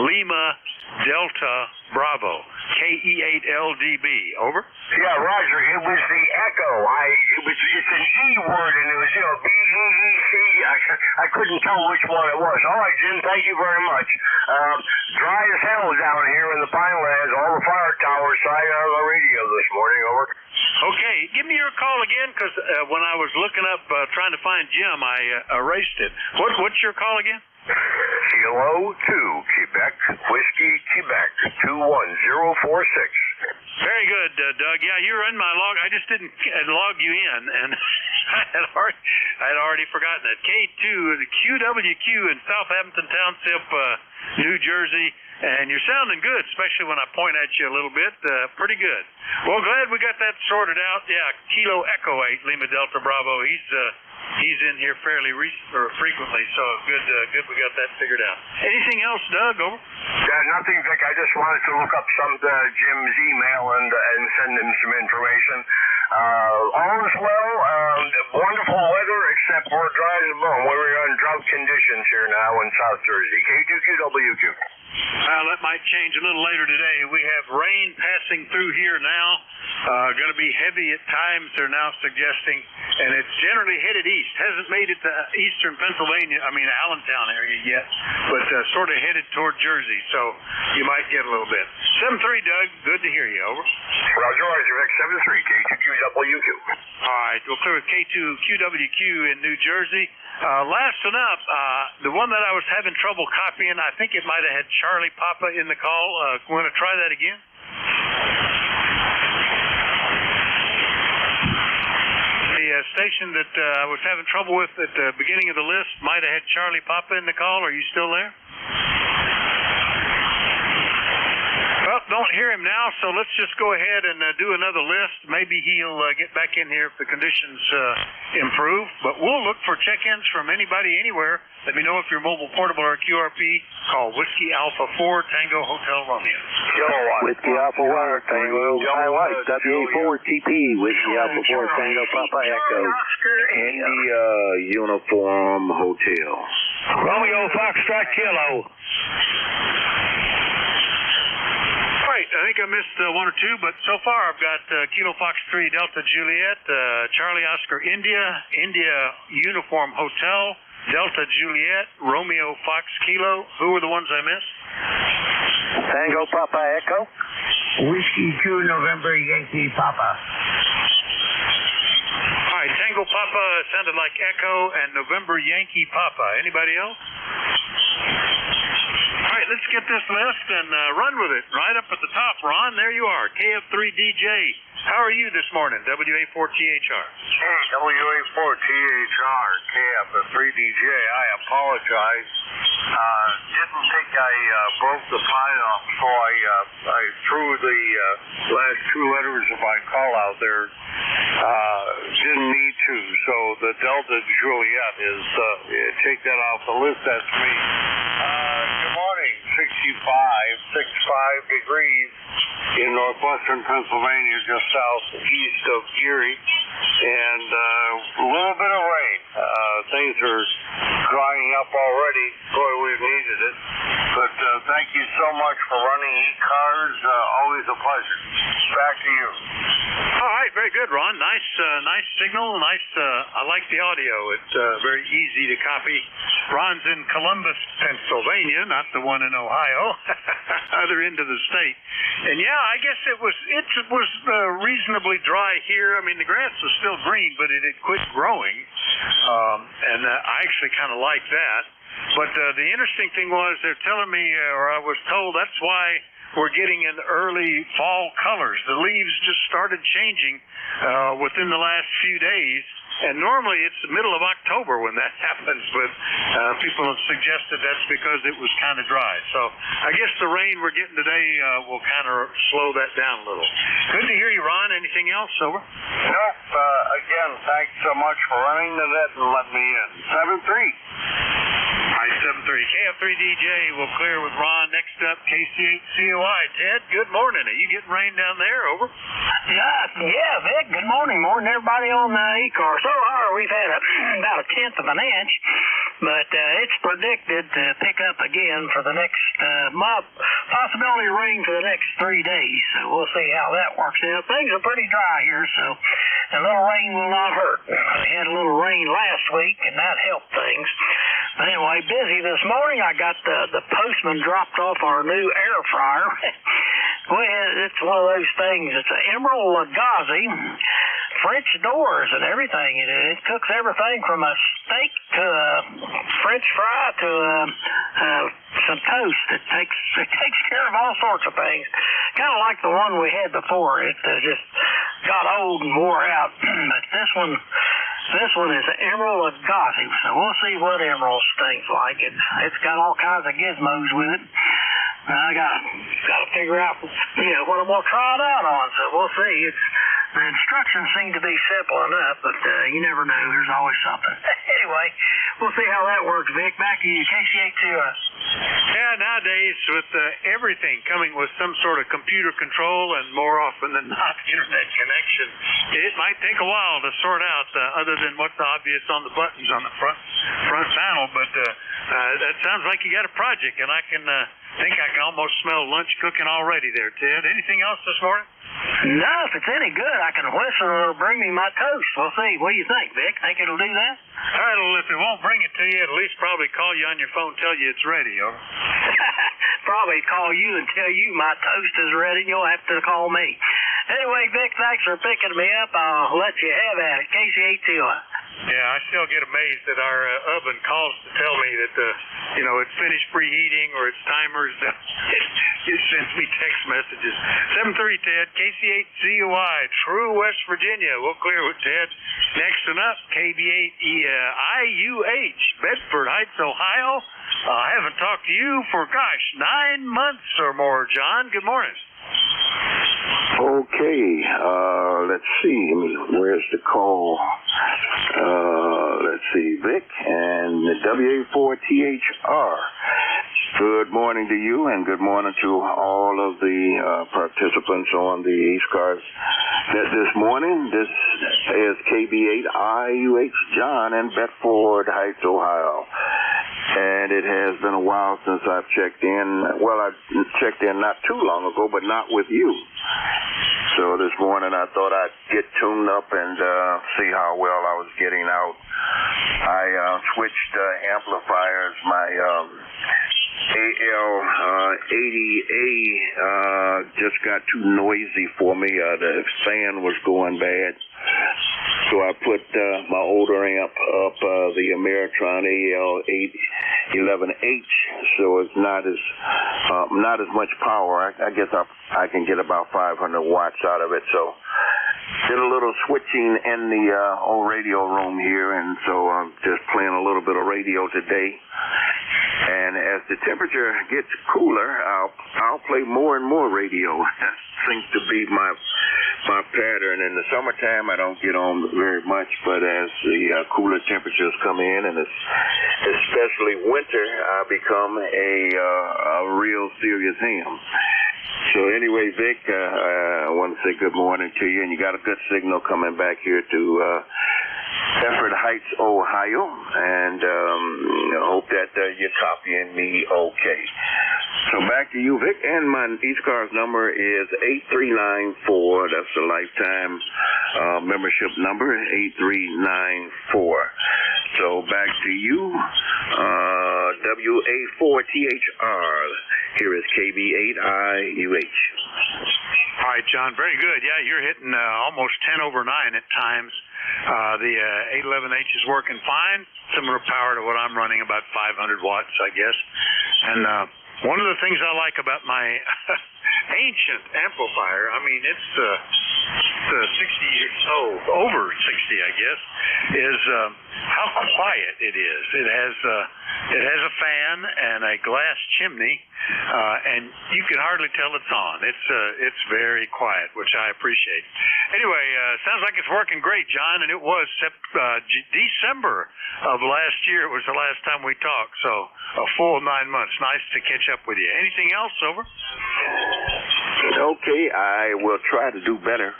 Lima Delta Bravo. KE8LDB. Over.
Yeah, Roger. It was the Echo. It's an E word, and it was BEEC. I couldn't tell which one it was. All right, Jim. Thank you very much. Dry as hell down here in the Pinelands. All the fire towers signed on the radio this morning. Over.
Okay, give me your call again, because when I was looking up trying to find Jim, I erased it. What's your call again?
Kilo 2, Quebec, Whiskey, Quebec, 21046.
Very good, Doug. Yeah, you were in my log. I just didn't log you in, and I had already forgotten it. K2, the QWQ in Southampton Township, New Jersey, and you're sounding good, especially when I point at you a little bit. Pretty good. Well, glad we got that sorted out. Yeah, Kilo Echo 8, Lima Delta Bravo. He's in here fairly frequently, so good we got that figured out. Anything else, Doug? Over.
Yeah, nothing, Vic. I just wanted to look up some Jim's email and send him some information. All is well. Wonderful weather, except we're dry as a bone. We're on drought conditions here now in South Jersey. K2QWQ.
That might change a little later today. We have rain passing through here now. Going to be heavy at times, they're now suggesting, and it's generally headed east. Hasn't made it to eastern Pennsylvania, Allentown area yet, but sort of headed toward Jersey, so you might get a little bit. 7-3, Doug. Good to hear you. Over.
Roger, Vic. 7-3, K2QWQ.
All right, we'll clear with K2QWQ in New Jersey. Last one up, the one that I was having trouble copying, I think it might have had Charlie Papa in the call. Want to try that again? The station that I was having trouble with at the beginning of the list might have had Charlie Papa in the call. Are you still there? Well, don't hear him now, so let's just go ahead and do another list. Maybe he'll get back in here if the conditions improve. But we'll look for check-ins from anybody anywhere. Let me know if you're mobile, portable, or QRP. Call Whiskey Alpha 4 Tango Hotel Romeo.
Whiskey Alpha 1 Tango White WA4TP Whiskey Alpha 4 Tango Papa Echo
India Uniform Hotel.
Romeo Foxtrot Kilo.
Right, I think I missed one or two, but so far I've got Kilo Fox 3 Delta Juliet, Charlie Oscar India Uniform Hotel, Delta Juliet, Romeo Fox Kilo. Who were the ones I missed?
Tango Papa Echo.
Whiskey 2 November Yankee Papa.
All right, Tango Papa sounded like Echo and November Yankee Papa. Anybody else? All right, let's get this list and run with it. Right up at the top, Ron, there you are, KF3DJ. How are you this morning, WA4THR?
Hey, WA4THR, KF3DJ. I apologize. Didn't think I broke the pine off before I threw the last two letters of my call out there. Didn't need to, so the Delta Juliet is, take that off the list, that's me. Good morning, 65 degrees in northwestern Pennsylvania, just southeast of Erie, and a little bit of rain. Things are drying up already. Boy, we've needed it. But thank you so much for running ECARS. Always a pleasure. Back to you.
All right, very good, Ron. Nice signal. Nice. I like the audio. It's very easy to copy. Ron's in Columbus, Pennsylvania, not the one in Ohio, other end of the state. And yeah, I guess it was reasonably dry here. I mean, the grass was still green, but it had quit growing, and I actually kind of like that. But the interesting thing was they're telling me, or I was told, that's why we're getting in early fall colors. The leaves just started changing within the last few days. And normally it's the middle of October when that happens, but people have suggested that's because it was kind of dry. So I guess the rain we're getting today will kind of slow that down a little. Good to hear you, Ron. Anything else? Over?
Nope. Again, thanks so much for running the net and letting me in. 7-3.
All right, 7-3. KF3DJ will clear with Ron. Next up, KC8COI. Ted, good morning. Are you getting rain down there? Over?
Yeah, Vic. Good morning. Morning, everybody on ECARS. So far, we've had about 1/10 of an inch, but it's predicted to pick up again for the next month. Possibility of rain for the next 3 days. So we'll see how that works out. Things are pretty dry here, so a little rain will not hurt. We had a little rain last week, and that helped things. But anyway, busy this morning. I got the postman dropped off our new air fryer. Well, it's one of those things. It's an Emerald Lagasse French doors and everything. It cooks everything from a steak to a French fry to some toast. It takes care of all sorts of things. Kind of like the one we had before. It just got old and wore out. But this one is Emerald of Gotham, so we'll see what Emerald's thing's like. It's got all kinds of gizmos with it. I got to figure out, what I'm gonna try it out on. So we'll see. The instructions seem to be simple enough, but you never know. There's always something. Anyway, we'll see how that works, Vic. Back to you, KC82.
Yeah, nowadays with everything coming with some sort of computer control and more often than not internet connection, it might take a while to sort out other than what's obvious on the buttons on the front panel. But that sounds like you got a project, and I think I can almost smell lunch cooking already there, Ted. Anything else this morning?
No, if it's any good, I can whistle and it'll bring me my toast. We'll see. What do you think, Vic? Think it'll do that?
All right, well, if it won't bring it to you, at least probably call you on your phone and tell you it's ready, or?
Probably call you and tell you my toast is ready, and you'll have to call me. Anyway, Vic, thanks for picking me up. I'll let you have at it. KC82.
Yeah, I still get amazed that our oven calls to tell me that, it's finished preheating or its timer's done. It sends me text messages. 7-3, Ted, KC8ZOI, True, West Virginia. We'll clear with Ted. Next one up, KB8IUH, Bedford Heights, Ohio. I haven't talked to you for, 9 months or more, John. Good morning.
Okay, let's see. Where's the call? Let's see, Vic and the WA4THR. Good morning to you, and good morning to all of the participants on the ECARS this morning. This is KB8IUH John in Bedford Heights, Ohio. And it has been a while since I've checked in. Well, I checked in not too long ago, but not with you. So this morning I thought I'd get tuned up and see how well I was getting out. I switched amplifiers. My AL80A just got too noisy for me. The fan was going bad. So I put my older amp up, the Ameritron AL811H, so it's not as much power. I guess I can get about 500 watts out of it. So did a little switching in the old radio room here, and so I'm just playing a little bit of radio today. And as the temperature gets cooler, I'll play more and more radio. Seems to be my pattern. In the summertime, I don't get on very much, but as the cooler temperatures come in, and especially winter, I become a real serious ham. So anyway, Vic, I want to say good morning to you, and you got a good signal coming back here to Bedford Heights, Ohio, and I hope that you're copying me okay. So back to you, Vic, and my ECARS number is 8394. That's the lifetime membership number, 8394. So back to you, WA4THR. Here is KB8IUH.
All right, John, very good. Yeah, you're hitting almost 10 over 9 at times. The 811H is working fine. Similar power to what I'm running, about 500 watts, I guess. And one of the things I like about my ancient amplifier, I mean, it's 60 years old, over 60, I guess, is how quiet it is. It has a fan and a glass chimney, and you can hardly tell it's on. It's very quiet, which I appreciate. Anyway, sounds like it's working great, John, and it was December of last year was the last time we talked, so a full 9 months. Nice to catch up with you. Anything else, over?
Okay, I will try to do better.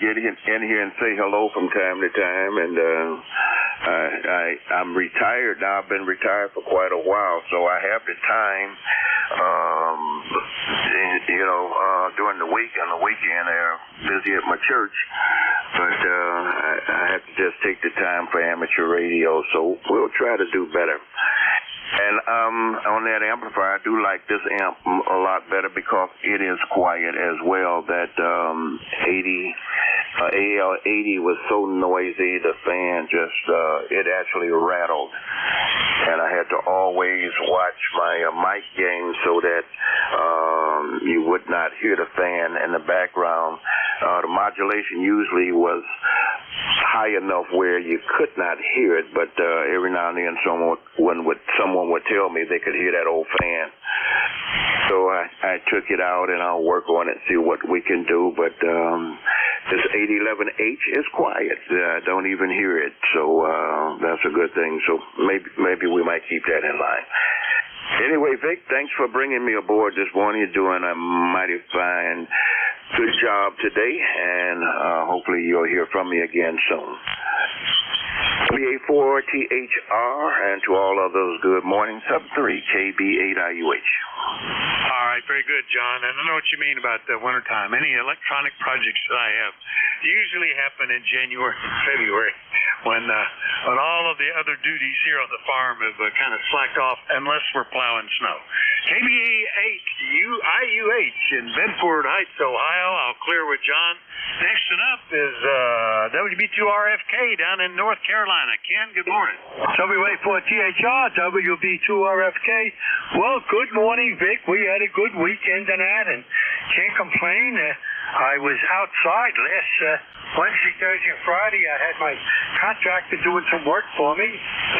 Get in here and say hello from time to time, and I'm retired now. I've been retired for quite a while, so I have the time, during the week and the weekend. They're busy at my church, but I have to just take the time for amateur radio, so we'll try to do better. And on that amplifier, I do like this amp a lot better because it is quiet as well. That 80 AL80 was so noisy, the fan just, it actually rattled. And I had to always watch my mic gain so that you would not hear the fan in the background. The modulation usually was high enough where you could not hear it, but every now and then someone would tell me they could hear that old fan. So I took it out and I'll work on it, see what we can do. But this 811H is quiet. I don't even hear it, so that's a good thing. So maybe we might keep that in line. Anyway, Vic, thanks for bringing me aboard this morning. You're doing a mighty fine, good job today, and hopefully you'll hear from me again soon. WA4THR, and to all others, good morning. Sub 3, KB8IUH.
All right, very good, John. And I know what you mean about the wintertime. Any electronic projects that I have usually happen in January and February when all of the other duties here on the farm have kind of slacked off unless we're plowing snow. KB8IUH in Bedford Heights, Ohio. I'll clear with John. Next up is WB2RFK down in North Carolina. Ken, good morning.
WA4THR, WB2RFK. Well, good morning, Vic. We had a good weekend tonight and can't complain. I was outside last Wednesday, Thursday, and Friday. I had my contractor doing some work for me,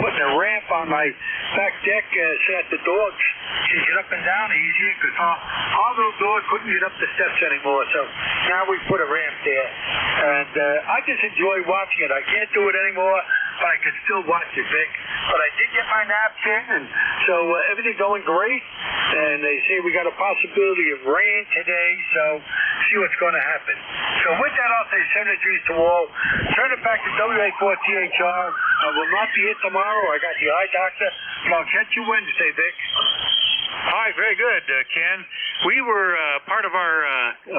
putting a ramp on my back deck so that the dogs can get up and down easier, because our little dog couldn't get up the steps anymore. So now we put a ramp there. And I just enjoy watching it. I can't do it anymore, but I can still watch it, Vic. But I did get my naps in, and so everything going great. And they say we got a possibility of rain today, so see what's going to happen. So with that, I'll say 73 to all. Turn it back to WA4THR. I will not be here tomorrow. I got the eye doctor, but I'll catch you Wednesday, Vic.
All right, very good, Ken. We were, part of our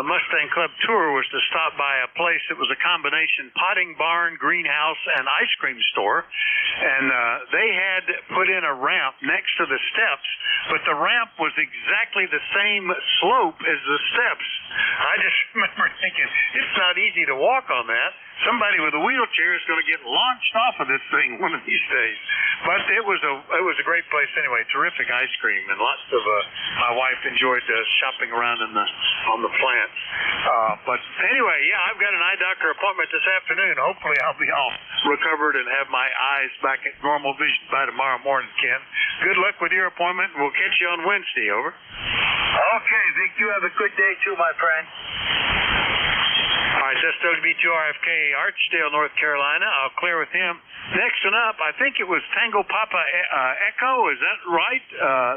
Mustang Club tour was to stop by a place that was a combination potting barn, greenhouse, and ice cream store. And they had put in a ramp next to the steps, but the ramp was exactly the same slope as the steps. I just remember thinking, it's not easy to walk on that. Somebody with a wheelchair is going to get launched off of this thing one of these days. But it was a great place anyway. Terrific ice cream, and lots of my wife enjoyed shopping around on the plants. But anyway, yeah, I've got an eye doctor appointment this afternoon. Hopefully, I'll be all recovered and have my eyes back at normal vision by tomorrow morning, Ken. Good luck with your appointment. We'll catch you on Wednesday. Over.
Okay, Vic. You have a good day too, my friend.
All right, that's WB2RFK, Archdale, North Carolina. I'll clear with him. Next one up, I think it was Tango Papa Echo. Is that right?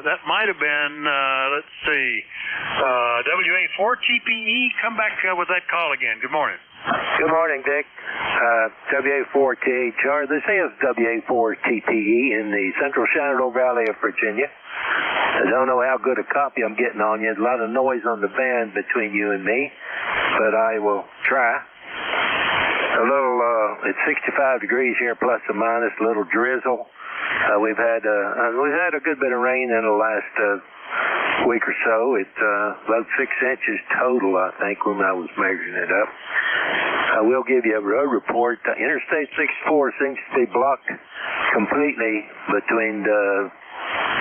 That might have been, let's see, WA4TPE. Come back with that call again. Good morning.
Good morning, Dick. WA4THR. This is WA4TPE in the Central Shenandoah Valley of Virginia. I don't know how good a copy I'm getting on you. There's a lot of noise on the band between you and me, but I will try. It's 65 degrees here, plus or minus, a little drizzle. We've had a good bit of rain in the last week or so. It's about 6 inches total, I think, when I was measuring it up. I will give you a road report. Interstate 64 seems to be blocked completely between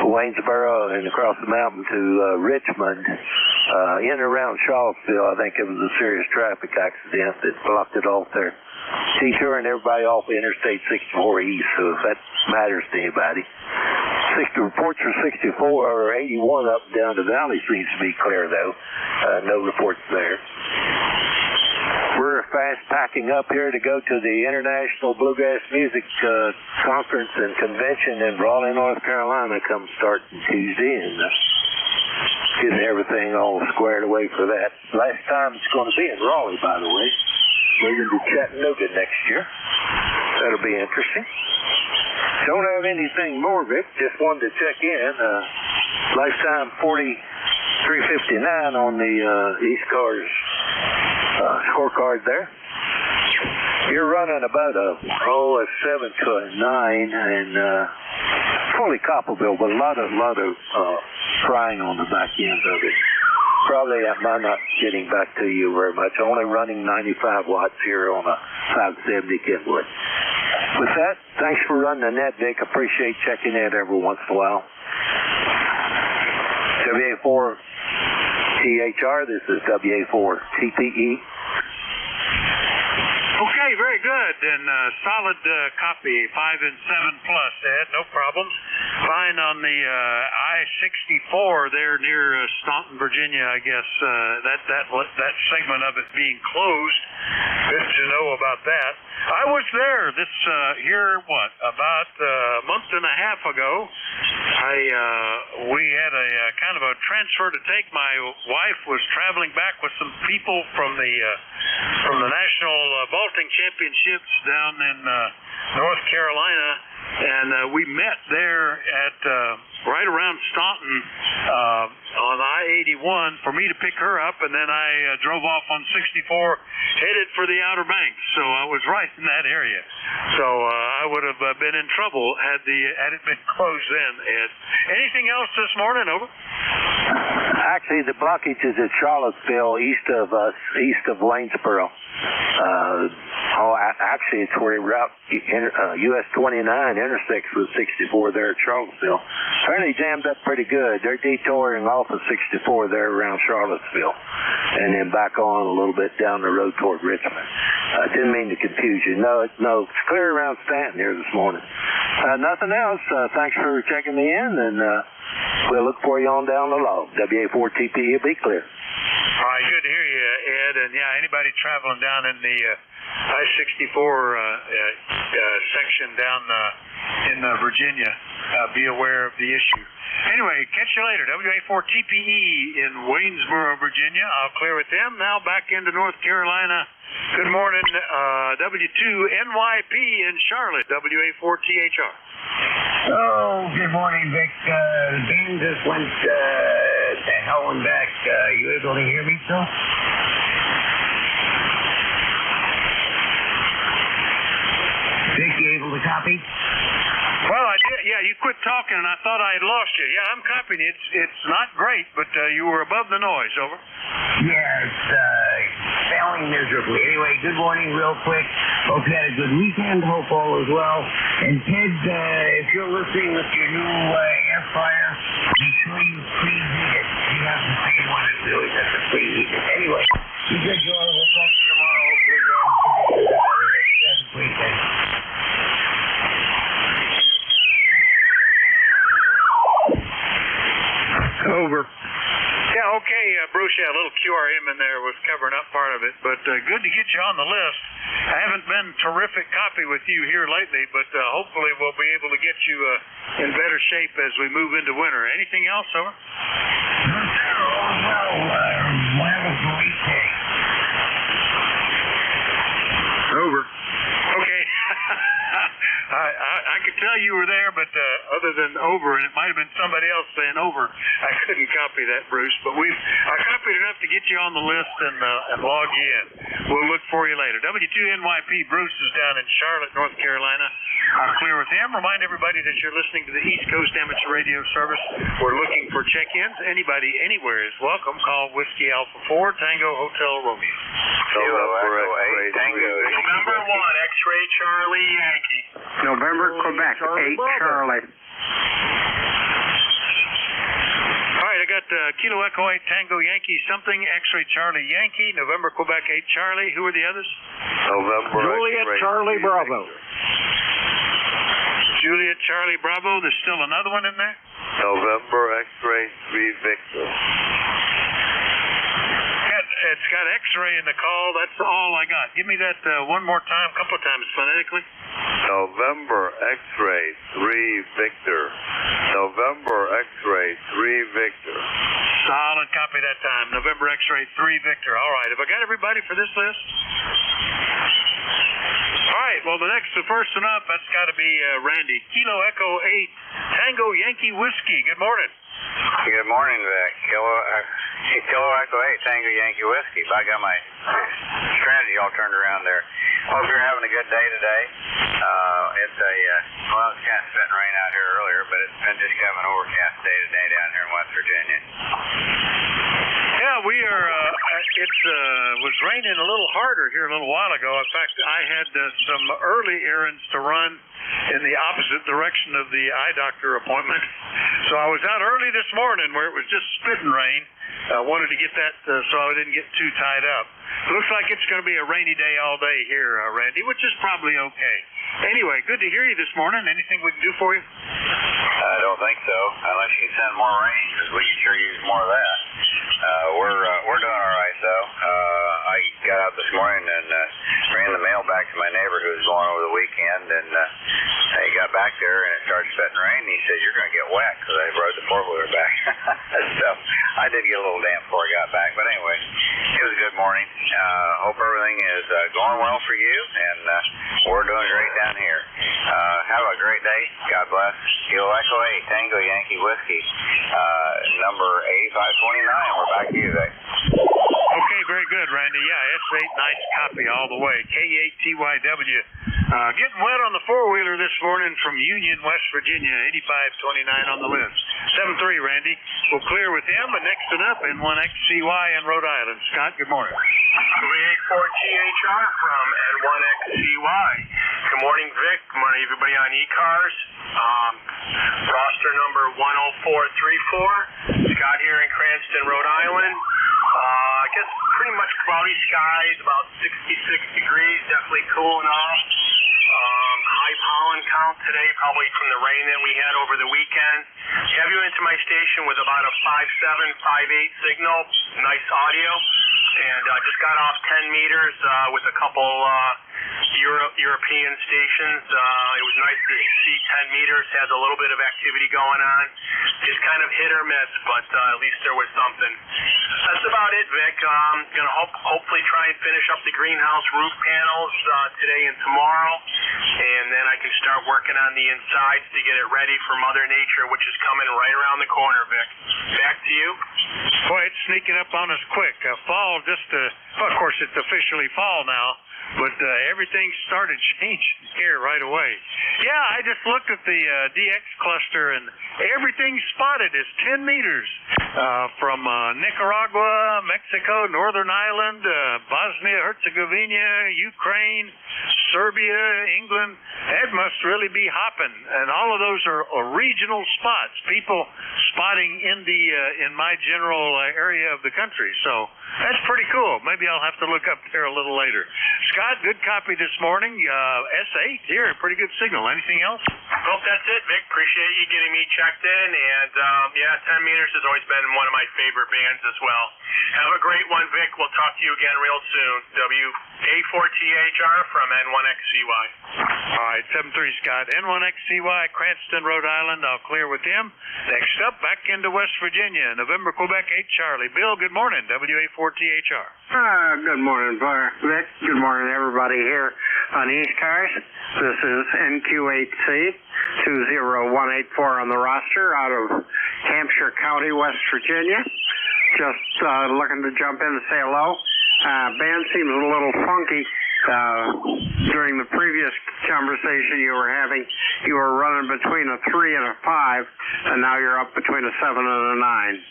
Waynesboro and across the mountain to Richmond. In and around Charlottesville, I think it was a serious traffic accident that blocked it off there. Detouring everybody off Interstate 64 East, so if that matters to anybody. Reports for 64 or 81 up and down the valley seems to be clear, though. No reports there. We're fast packing up here to go to the International Bluegrass Music Conference and Convention in Raleigh, North Carolina, come starting Tuesday, and getting everything all squared away for that. Last time it's going to be in Raleigh, by the way. We're going to be Chattanooga next year. That'll be interesting. Don't have anything more, Vic. Just wanted to check in. Lifetime 4359 on the ECARS scorecard there. You're running about a 7 to a 9, and fully copperbill, but a lot of frying on the back end of it. Probably that might not getting back to you very much. Only running 95 watts here on a 570 Kenwood. With that, thanks for running the net, Dick. Appreciate checking in every once in a while. WA4 THR, this is WA4 TPE.
Okay, very good. And solid copy, 5 and 7 plus, Ed. No problems. Fine on the I-64 there near Staunton, Virginia. I guess that segment of it being closed. Good to know about that. I was there about a month and a half ago. We had a kind of a transfer to take. My wife was traveling back with some people from the National Vaulting Championships down in North Carolina, and we met there at right around Staunton on I-81 for me to pick her up, and then I drove off on 64, headed for the Outer Banks. So I was right in that area. So I would have been in trouble had it been closed then, Ed. Anything else this morning? Over.
Actually, the blockage is at Charlottesville, east of us, east of Waynesboro. Actually, it's where Route US 29 intersects with 64 there at Charlottesville. Apparently jammed up pretty good. They're detouring off of 64 there around Charlottesville, and then back on a little bit down the road toward Richmond. Didn't mean to confuse you. No, it's clear around Stanton here this morning. Nothing else. Thanks for checking me in, and we'll look for you on down the log. WA4 TPE will be clear.
All right, good to hear you, Ed. And yeah, anybody traveling down in the I-64 section down in Virginia, be aware of the issue. Anyway, catch you later. WA4 TPE in Waynesboro, Virginia. I'll clear with them. Now back into North Carolina. Good morning, W2 NYP in Charlotte, WA4 THR.
Oh, good morning, Vic. The band just went to hell and back. You able to hear me still? Vic, you able to copy?
Well, I did. Yeah, you quit talking, and I thought I had lost you. Yeah, I'm copying. It's not great, but you were above the noise. Over.
Yeah, it's failing miserably. Anyway, good morning, real quick. Hope you had a good weekend. Hope all is well. And Ted, if you're listening with your new air fryer, be sure you preheat it. You have the same one as we always have to preheat it. Anyway, be good, Joel. We'll talk to you tomorrow. Hopefully, have a great day.
Over. Yeah, okay, Bruce, yeah, a little QRM in there was covering up part of it, but good to get you on the list. I haven't been terrific copy with you here lately, but hopefully we'll be able to get you in better shape as we move into winter. Anything else, over? Over. Okay. I could tell you were there, but other than over, and it might have been somebody else saying over, I couldn't copy that, Bruce. But I copied enough to get you on the list and log you in. We'll look for you later. W2NYP, Bruce is down in Charlotte, North Carolina. I'll clear with him. Remind everybody that you're listening to the East Coast Amateur Radio Service. We're looking for check-ins. Anybody anywhere is welcome. Call Whiskey Alpha 4, Tango Hotel Romeo.
Tango.
November 1, X-Ray Charlie Yankee.
November, Quebec, 8 Charlie.
All right, I got Kilo Echo 8 Tango Yankee something, X-Ray Charlie Yankee, November Quebec 8 Charlie. Who are the others?
November Juliet Charlie Bravo.
Juliet Charlie Bravo. There's still another one in there?
November X-Ray 3 Victor.
It's got X-ray in the call. That's all I got. Give me that one more time, a couple of times phonetically.
November X-Ray 3 Victor. November X-Ray 3 Victor.
Solid copy that time. November X-Ray 3 Victor. All right. Have I got everybody for this list? All right. Well, the first one up, that's got to be Randy. Kilo Echo 8 Tango Yankee Whiskey. Good morning.
Good morning, Vic. Kilo Echo 8 Tango Yankee Whiskey. I got my strategy all turned around there. Hope you're having a good day today. It's it's kind of spitting rain out here earlier, but it's been just kind of an overcast day today down here in West Virginia.
Yeah, Yeah, we are. It was raining a little harder here a little while ago. In fact, I had some early errands to run in the opposite direction of the eye doctor appointment. So I was out early this morning where it was just spitting rain. I wanted to get that so I didn't get too tied up. Looks like it's going to be a rainy day all day here, Randy, which is probably okay. Anyway, good to hear you this morning. Anything we can do for you?
I don't think so, unless you send more rain, because we could sure use more of that. We're doing all right, though. I got out this morning and ran the mail back to my neighbor who was going over the weekend, and he got back there and it started spitting rain, and he said, "You're going to get wet," because I rode the four-wheeler back. So I did get a little damp before I got back, but anyway, it was a good morning. Hope everything is going well for you, and we're doing great down here. Have a great day. God bless. Kilo Echo 8, Tango Yankee Whiskey, number 8529. We're back to you, Vic.
Okay, very good, Randy. Yeah, S8, nice copy all the way. K8TYW. Getting wet on the four-wheeler this morning from Union, West Virginia, 8529 on the list. 7-3, Randy. We'll clear with him, but next and up, N1XCY in Rhode Island. Scott, good morning.
W84THR from N1XCY. Good morning, Vic. Good morning, everybody on ECARS. Roster number 10434. Scott here in Cranston, Rhode Island. I guess pretty much cloudy skies, about 66 degrees, definitely cooling off. High pollen count today, probably from the rain that we had over the weekend. Have you into my station with about a 5.7, 5.8 signal, nice audio. And just got off 10 meters with a couple European stations. It was nice to see 10 meters, has a little bit of activity going on. Just kind of hit or miss, but at least there was something. That's about it, Vic. Going to hopefully try and finish up the greenhouse roof panels today and tomorrow. And then I can start working on the insides to get it ready for Mother Nature, which is coming right around the corner, Vic. Back to you.
Boy, it's sneaking up on us quick. Fall well, of course, it's officially fall now, but everything started changing here right away. Yeah, I just looked at the DX cluster, and everything spotted is 10 meters from Nicaragua, Mexico, Northern Ireland, Bosnia, Herzegovina, Ukraine, Serbia, England. That must really be hopping, and all of those are regional spots. People spotting in my general area of the country. So that's pretty cool. Maybe I'll have to look up there a little later. Scott, good copy this morning. S8 here, pretty good signal. Anything else?
Well, that's it, Vic. Appreciate you getting me checked in. And, 10 meters has always been one of my favorite bands as well. Have a great one, Vic. We'll talk to you again real soon. WA4THR from N1XCY.
All right, 7-3, Scott. N1XCY, Cranston, Rhode Island. I'll clear with him. Next up, back into West Virginia. November, Quebec 8, Charlie. Bill, good morning. WA4THR.
Good morning, Vic. Good morning, everybody here on ECARS. This is NQ8C 20184 on the roster out of Hampshire County, West Virginia. Just looking to jump in and say hello. Band seems a little funky. During the previous conversation you were having, you were running between a 3 and a 5, and now you're up between a 7 and a 9.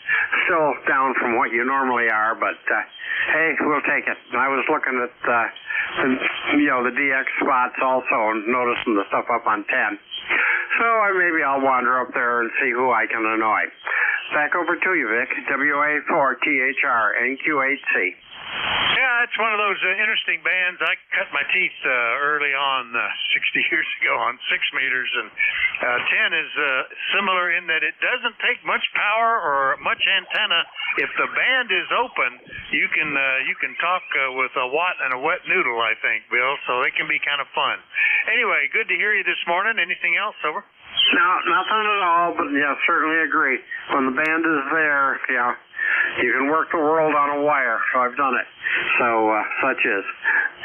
Still down from what you normally are, but hey, we'll take it. I was looking at the DX spots also and noticing the stuff up on 10. So maybe I'll wander up there and see who I can annoy. Back over to you, Vic. WA4THR NQ8C.
Yeah, it's one of those interesting bands. I cut my teeth early on 60 years ago on 6 meters, and 10 is similar in that it doesn't take much power or much antenna. If the band is open, you can talk with a watt and a wet noodle, I think, Bill, so it can be kind of fun. Anyway, good to hear you this morning. Anything else, over?
No, nothing at all, but yeah, certainly agree. When the band is there, yeah, you can work the world on a wire, so I've done it. So, such is.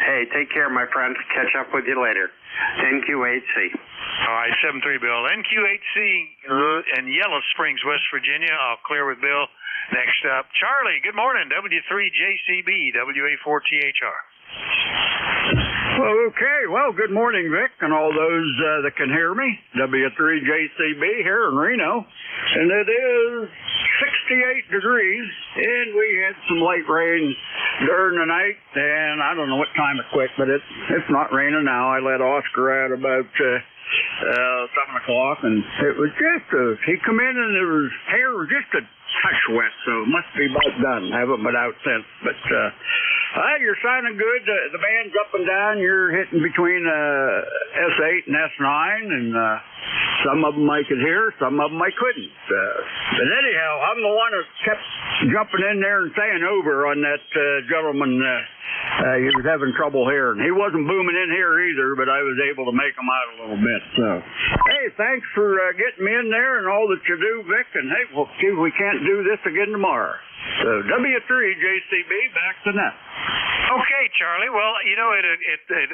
Hey, take care, my friend. Catch up with you later. NQ8C.
All right, 7-3, Bill. NQ8C in Yellow Springs, West Virginia. I'll clear with Bill. Next up, Charlie, good morning. W3JCB, WA4THR.
Okay, well, good morning, Vic, and all those that can hear me. W3JCB here in Reno, and it is degrees, and we had some light rain during the night, and I don't know what time it quit, but it's not raining now. I let Oscar out about 7 o'clock, and it was just he come in and his hair was just a touch wet, so it must be about done. I haven't been out since, but you're sounding good. The band's up and down. You're hitting between S8 and S9, and some of them I could hear, some of them I couldn't. But anyhow, I'm the one that kept jumping in there and saying over on that gentleman. He was having trouble hearing. He wasn't booming in here either, but I was able to make him out a little bit. So, hey, thanks for getting me in there and all that you do, Vic. And hey, we'll see if we can't do this again tomorrow. So, W3 JCB, back to net.
Okay, Charlie. Well, you know, it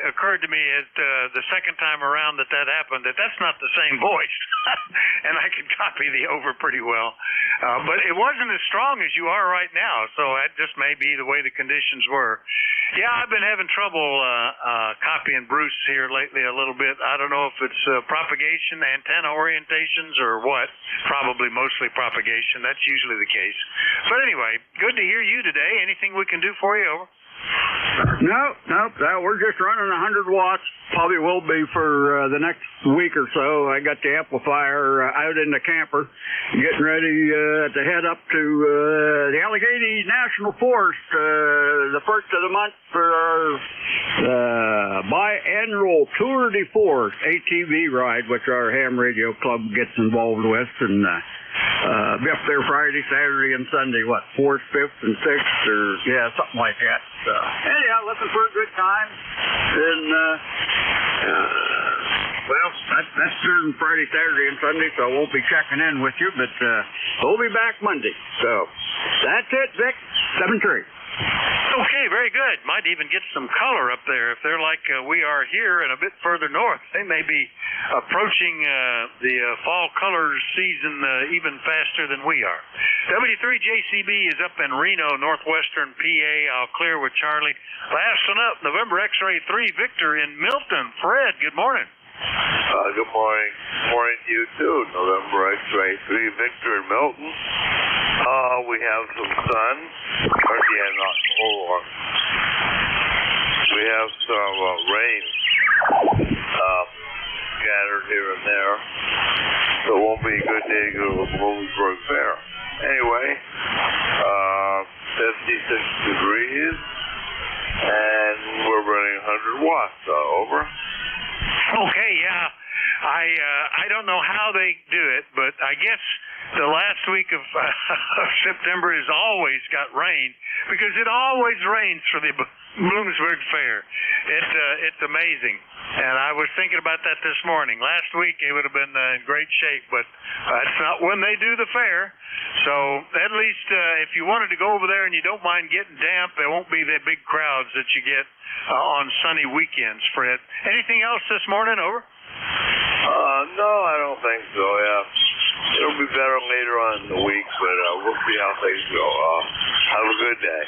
occurred to me the second time around that happened that's not the same voice, and I could copy the over pretty well. But it wasn't as strong as you are right now, so that just may be the way the conditions were. Yeah, I've been having trouble copying Bruce here lately a little bit. I don't know if it's propagation, antenna orientations, or what. Probably mostly propagation. That's usually the case. But anyway, good to hear you today. Anything we can do for you? Over.
Nope. We're just running 100 watts. Probably will be for the next week or so. I got the amplifier out in the camper, getting ready to head up to the Allegheny National Forest the first of the month for our biannual Tour de Force ATV ride, which our ham radio club gets involved with, and be up there Friday, Saturday, and Sunday. 4th, 5th, and 6th, or something like that. So, anyhow, looking for a good time. And that's during Friday, Saturday, and Sunday, so I won't be checking in with you, but we'll be back Monday. So that's it, Vic. 7-3.
Okay, very good. Might even get some color up there. If they're like we are here and a bit further north, they may be approaching the fall colors season even faster than we are. W3JCB is up in Reno, northwestern PA. I'll clear with Charlie. Last one up, November X-Ray 3 Victor in Milton. Fred, good morning.
Good morning. Morning to you too. November X-Ray 3 Victor in Milton. We have some sun. We have some rain scattered here and there. So it won't be a good day to go to Williamsburg Fair. Anyway, 56 degrees, and we're running 100 watts. Over.
Okay, yeah. I don't know how they do it, but I guess the last week of September has always got rain, because it always rains for the Bloomsburg Fair. It's amazing. And I was thinking about that this morning. Last week it would have been in great shape, but that's not when they do the fair. So at least if you wanted to go over there and you don't mind getting damp, there won't be the big crowds that you get on sunny weekends, Fred. Anything else this morning? Over.
No, I don't think so, yeah. It'll be better later on in the week, but we'll see how things go. Have a good day.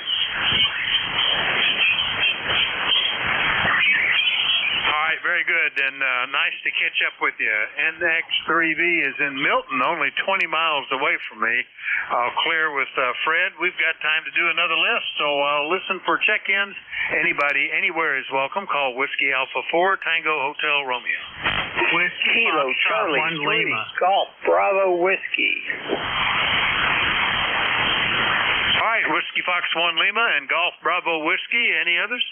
All right, very good, and nice to catch up with you. NX3V is in Milton, only 20 miles away from me. I'll clear with Fred. We've got time to do another list, so I'll listen for check-ins. Anybody, anywhere is welcome. Call Whiskey Alpha 4, Tango Hotel Romeo.
Whiskey Kilo Charlie
1 Lima.
Golf Bravo Whiskey.
All right, Whiskey Fox 1 Lima and Golf Bravo Whiskey. Any others?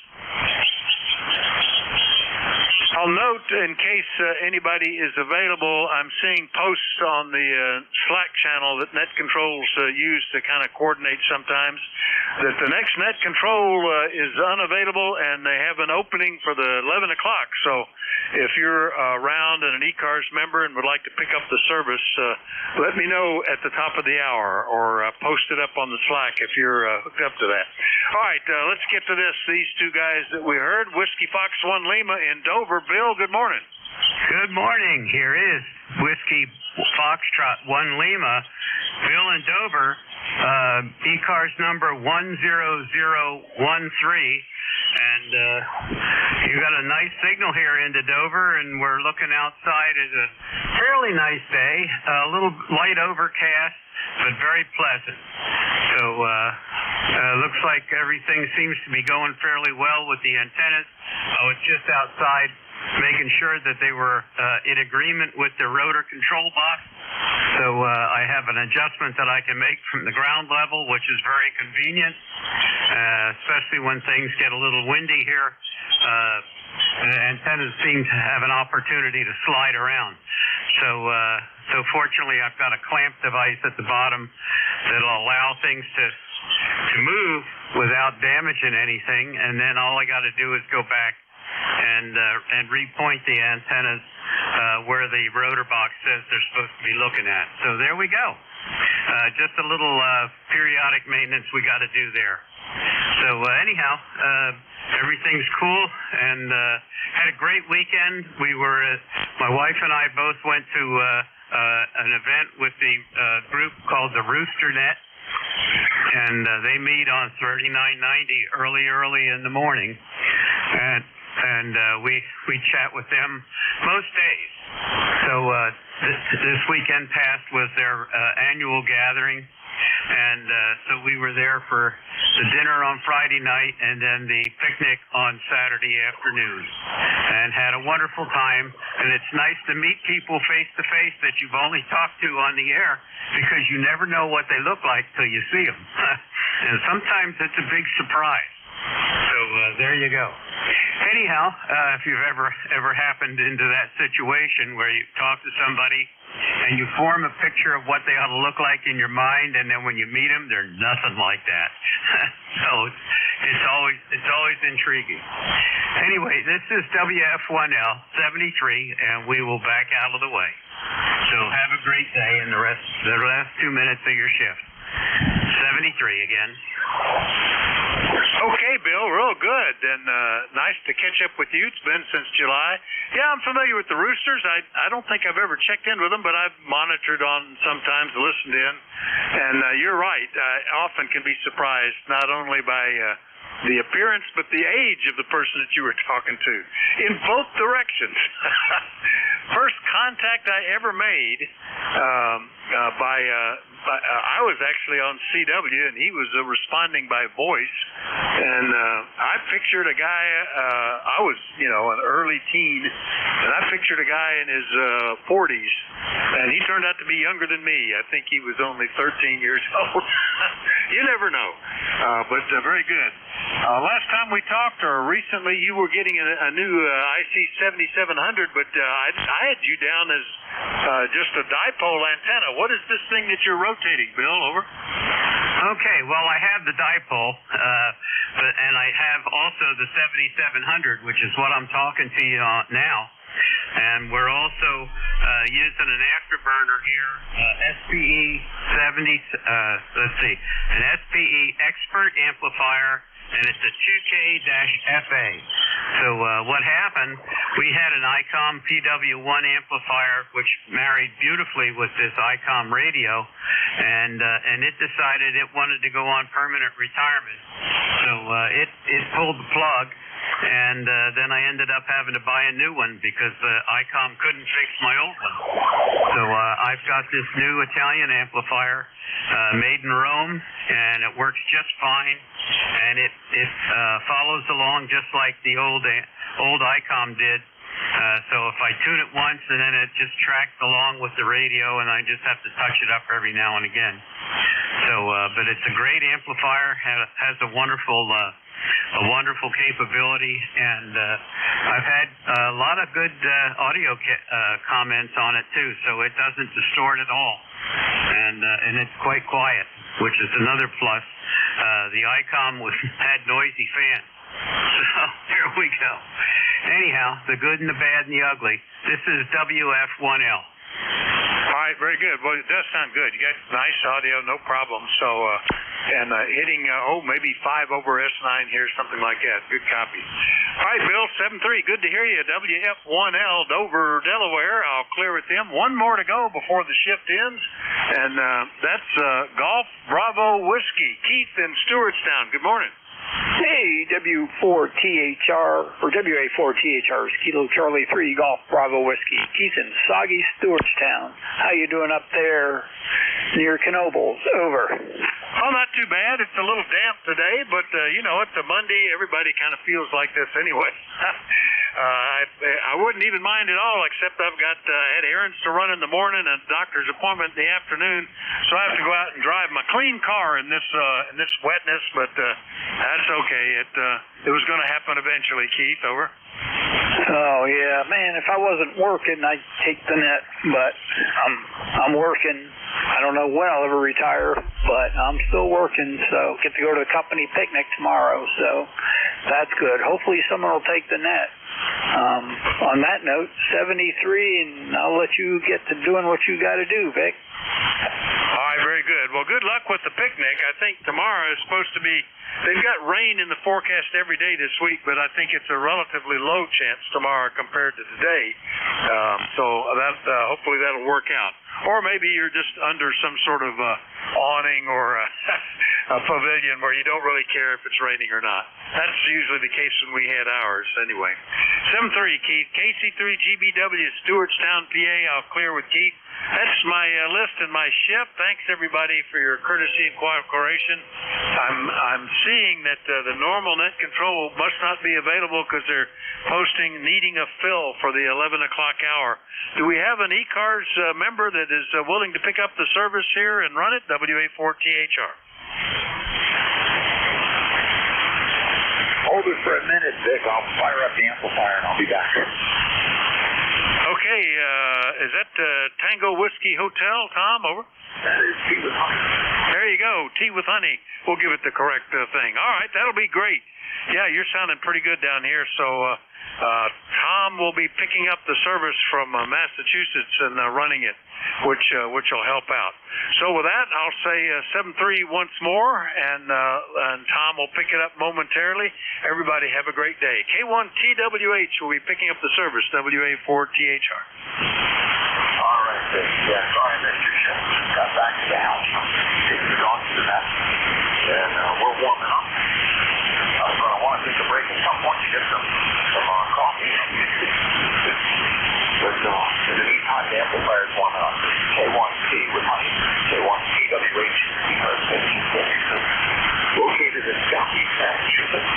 I'll note, in case anybody is available, I'm seeing posts on the Slack channel that Net Controls use to kind of coordinate sometimes, that the next Net Control is unavailable, and they have an opening for the 11 o'clock. So if you're around and an ECARS member and would like to pick up the service, let me know at the top of the hour, or post it up on the Slack if you're hooked up to that. All right, let's get to this. These two guys that we heard, Whiskey Fox 1 Lima in Dover. Bill, good morning.
Good morning. Here is Whiskey Foxtrot 1 Lima. Bill in Dover, ECARS number 10013. And you got a nice signal here into Dover, and we're looking outside at a fairly nice day, a little light overcast, but very pleasant. So looks like everything seems to be going fairly well with the antennas. I was just outside making sure that they were in agreement with the rotor control box. So I have an adjustment that I can make from the ground level, which is very convenient, especially when things get a little windy here. The antennas seem to have an opportunity to slide around. So fortunately, I've got a clamp device at the bottom that'll allow things to move without damaging anything, and then all I got to do is go back and repoint the antennas where the rotor box says they're supposed to be looking at. So there we go. Just a little periodic maintenance we got to do there. So anyhow, everything's cool, and had a great weekend. My wife and I both went to an event with the group called the Rooster Net, and they meet on 3990 early in the morning, and we chat with them most days. So this weekend past was their annual gathering, and so we were there for the dinner on Friday night and then the picnic on Saturday afternoon, and had a wonderful time. And it's nice to meet people face to face that you've only talked to on the air, because you never know what they look like till you see them. And sometimes it's a big surprise. So there you go. Anyhow, if you've ever happened into that situation where you talk to somebody and you form a picture of what they ought to look like in your mind, and then when you meet them, they're nothing like that. So it's always intriguing. Anyway, this is WF1L 73, and we will back out of the way. So have a great day in the last 2 minutes of your shift. 73 again.
Okay, Bill, real good, and nice to catch up with you. It's been since July. Yeah, I'm familiar with the Roosters. I don't think I've ever checked in with them, but I've monitored on sometimes, listened in. And you're right. I often can be surprised not only by the appearance, but the age of the person that you were talking to, in both directions. First contact I ever made I was actually on CW, and he was responding by voice, and I pictured a guy, I was, an early teen, and I pictured a guy in his 40s, and he turned out to be younger than me. I think he was only 13 years old. You never know, but very good. Last time we talked, or recently, you were getting a new IC 7700, but I had you down as just a dipole antenna. What is this thing that you're rotating, Bill? Over.
Okay, well, I have the dipole, and I have also the 7700, which is what I'm talking to you on now. And we're also using an afterburner here, SPE 70. An SPE Expert amplifier, and it's a 2K-FA. So what happened, we had an ICOM PW1 amplifier which married beautifully with this ICOM radio, and it decided it wanted to go on permanent retirement. So it pulled the plug, and then I ended up having to buy a new one because ICOM couldn't fix my old one. So I've got this new Italian amplifier made in Rome, and it works just fine, and it follows along just like the old ICOM did. So if I tune it once, and then it just tracks along with the radio, and I just have to touch it up every now and again. So, but it's a great amplifier, has a wonderful capability, and I've had a lot of good audio comments on it too, so it doesn't distort at all, and it's quite quiet, which is another plus. The ICOM had noisy fans, so there we go. Anyhow, the good and the bad and the ugly. This is WF1L.
All right, very good. Well, it does sound good. You got nice audio, no problem. So, hitting, maybe 5 over S9 here, something like that. Good copy. All right, Bill, 7-3. Good to hear you. WF1L, Dover, Delaware. I'll clear with them. One more to go before the shift ends, and that's Golf Bravo Whiskey. Keith in Stewartstown. Good morning.
Hey, W4THR, or WA4THR is Kilo Charlie 3 Golf Bravo Whiskey. Keith in soggy Stewartstown. How you doing up there near Knobles? Over.
Oh, not too bad. It's a little damp today, but, it's a Monday. Everybody kind of feels like this anyway. I wouldn't even mind at all, except I've got had errands to run in the morning and a doctor's appointment in the afternoon, so I have to go out and drive my clean car in this wetness, but that's okay. It was going to happen eventually, Keith. Over.
Oh yeah, man. If I wasn't working, I'd take the net, but I'm working. I don't know when I'll ever retire, but I'm still working, so get to go to the company picnic tomorrow, so that's good. Hopefully someone will take the net. On that note, 73, and I'll let you get to doing what you got to do, Vic.
All right, very good. Well, good luck with the picnic. I think tomorrow is supposed to be, they've got rain in the forecast every day this week, but I think it's a relatively low chance tomorrow compared to today. So that hopefully that'll work out. Or maybe you're just under some sort of awning or a pavilion where you don't really care if it's raining or not. That's usually the case when we had ours anyway. 7-3, Keith. KC3GBW, Stewartstown, PA. I'll clear with Keith. That's my list and my shift. Thanks, everybody, for your courtesy and cooperation. I'm seeing that the normal net control must not be available because they're posting needing a fill for the 11 o'clock hour. Do we have an ECARS member that is willing to pick up the service here and run it? WA4THR.
Hold it for a minute, Vic. I'll fire up the amplifier and I'll be back.
Okay, is that Tango Whiskey Hotel, Tom? Over.
That is tea with honey.
There you go, tea with honey. We'll give it the correct thing. All right, that'll be great. Yeah, you're sounding pretty good down here, so Tom will be picking up the service from Massachusetts and running it, which will help out. So with that, I'll say 7-3 once more, and Tom will pick it up momentarily. Everybody have a great day. K1TWH will be picking up the service, WA4THR.
All right, Vic. Yeah, sorry I missed your shift. Got back to the house. Taking the dog to the vet, and we're warming up. I was going to want to take a break at some point to get some coffee. But in the meantime, the amplifier's warming up. K1T with honey, K1TWH, ECARS 1546. Located in Southeast Massachusetts.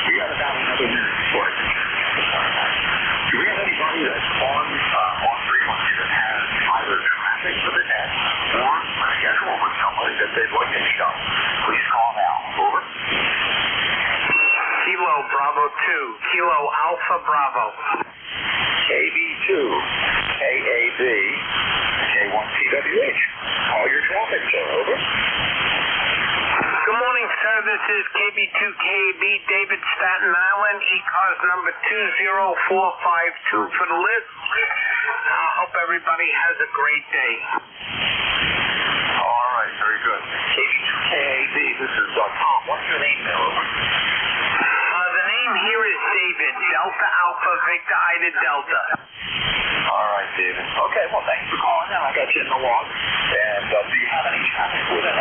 We got about another minute before I can do we have anybody that's on frequency that has either traffic for the net or a schedule with somebody that they'd like to meet up? Please call now. Over.
Kilo Bravo 2, Kilo Alpha Bravo.
KB2, KAB, K1TWH. Call your traffic, sir. Over.
Good morning, sir. This is KB2KB, David, Staten Island, ECARS number 20452 for the list. I hope everybody has a great day.
All right, very good. KB2KAB, this is Tom. What's your name there? Over.
The name here is David, Delta Alpha Victor Ida Delta.
All right, David. Okay, well, thanks for calling in. I got you in the log. And do you have any traffic with it?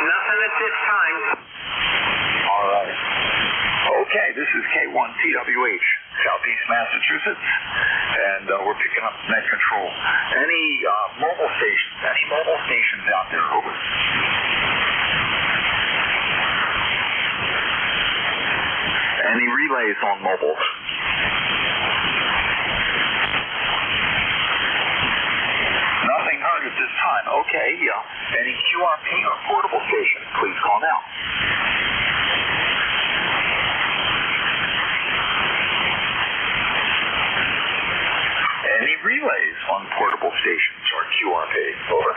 Nothing at this time.
All right. Okay, this is K1TWH, Southeast Massachusetts, and we're picking up net control. Any mobile stations out there? Over. Any relays on mobiles? Nothing heard at this time. Okay, any QRP or portable stations, please call now. Any relays on portable stations or QRP? Over.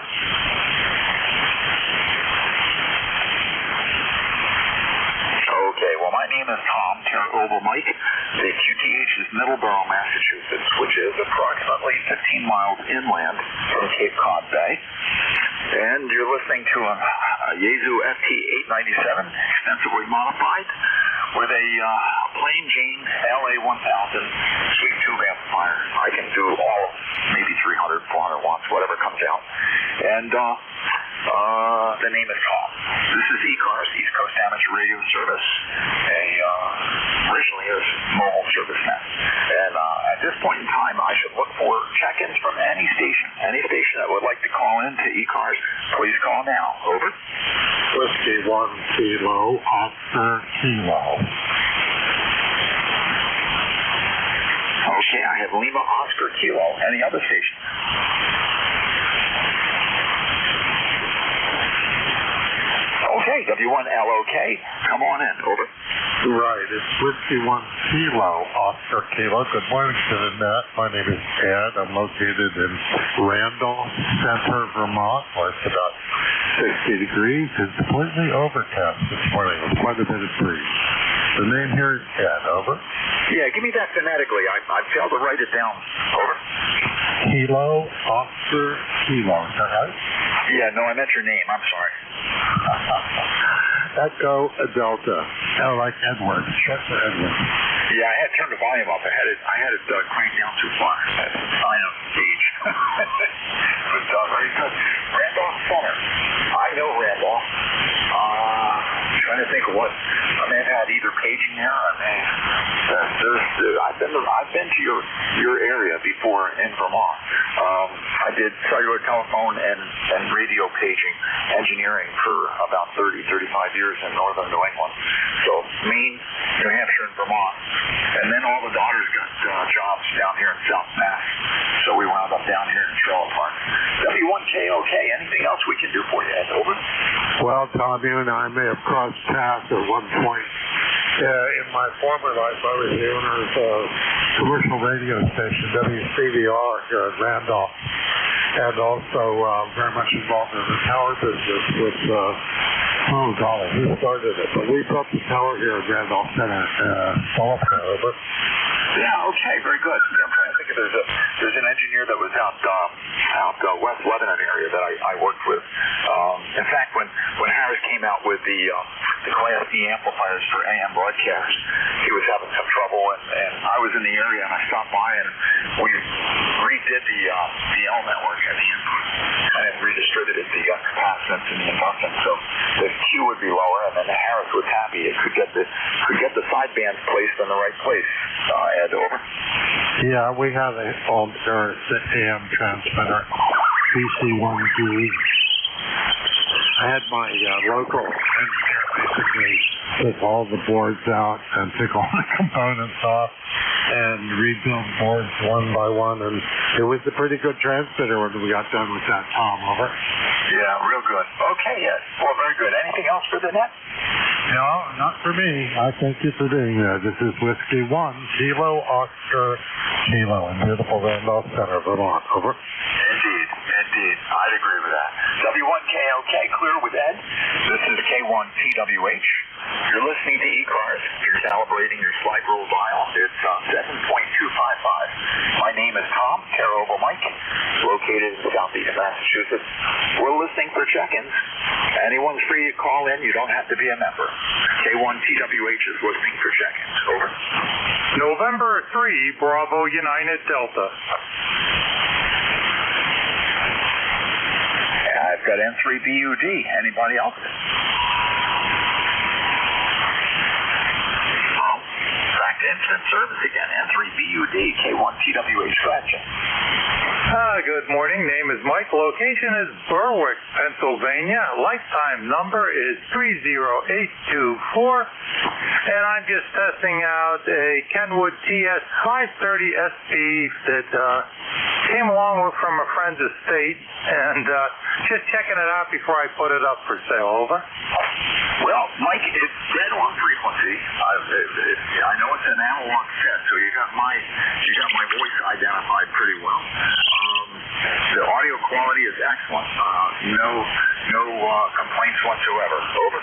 Okay, well, my name is Tom, Terra Mike. The QTH is Middleborough, Massachusetts, which is approximately 15 miles inland from Cape Cod Bay. And you're listening to a Yaesu FT897, extensively modified, with a plain Jane LA1000 sweep tube amplifier. I can do all of maybe 300, 400 watts, whatever comes out. And the name is Tom. This is ECARS, East Coast Amateur much radio service, originally as mobile service net. And at this point in time, I should look for check-ins from any station that would like to call in to ECARS. Please call now. Over.
Whiskey 1 Kilo, Oscar Kilo.
Okay, I have Lima Oscar Kilo. Any other stations? Okay, W1LOK, come on in. Over.
Right, it's Whiskey 1 Kilo, Oscar Kilo. Good morning to the net. My name is Ed. I'm located in Randolph Center, Vermont, where it's about 60 degrees. It's completely overcast this morning with quite a bit of breeze. The name here is Ed. Over.
Yeah, give me that phonetically. I failed to write it down. Over.
Kilo, Oscar Kilo. Is that right?
Yeah, no, I meant your name. I'm sorry.
Echo Delta. Oh, like Edward. Short for Edward.
Yeah, I had turned the volume up. I had it cranked down too far. I know, Gage. But very good. Randolph Center. I know Randolph. Trying to think of what I may have had either paging there. I've been to your area before in Vermont. I did cellular telephone and radio paging engineering for about 35 years in northern New England. So Maine, New Hampshire, and Vermont. And then all the daughters got jobs down here in South Mass. So we wound up down here in Trailer Park. W1KOK, anything else we can do for you, Ed? Over.
Well, Tom, you and I may have crossed paths at one point. In my former life, I was the owner of a commercial radio station, WCVR, here at Randolph, and also very much involved in the tower business with, oh golly, who started it? But we built the tower here at Randolph Center, over.
Yeah, okay, very good. Yeah, I'm trying to think if there's an engineer that was out West Lebanon area that I worked with. In fact, when Harris came out with the Class D amplifiers for AM broadcast, he was having some trouble, and I was in the area, and I stopped by, and we redid the L network at the input, and redistributed the capacitance and the inductance, so the Q would be lower, and then the Harris was happy. It could get the sidebands placed in the right place. Ed, over.
Yeah, we have an alternate AM transmitter, BC1G. I had my local engineer basically took all the boards out and took all the components off and rebuild boards one by one, and it was a pretty good transmitter when we got done with that, Tom. Over.
Yeah, real good. Okay, yes. Well, very good. Anything else for the net?
No, not for me. I thank you for being there. This is Whiskey 1 Kilo Oscar Kilo in beautiful Randolph Center, Vermont. Over.
Indeed. I'd agree with that. W1KOK, clear with Ed. This is K1TWH. You're listening to ECARS. You're calibrating your slide rule dial. It's 7.255. My name is Tom, Terra Mike, located in southeast Massachusetts. We're listening for check-ins. Anyone's free to call in. You don't have to be a member. K1TWH is listening for check-ins. Over.
November 3, Bravo United Delta.
I've got N3BUD. Anybody else? Back to instant service again. N3BUD, K1TWH. Gotcha.
Good morning. Name is Mike. Location is Berwick, Pennsylvania. Lifetime number is 30824. And I'm just testing out a Kenwood TS 530 SP that came along from a friend's estate, and just checking it out before I put it up for sale. Over.
Well, Mike, it's dead on frequency. I know it's an analog set, so you got my voice identified pretty well. The audio quality is excellent. No complaints whatsoever. Over.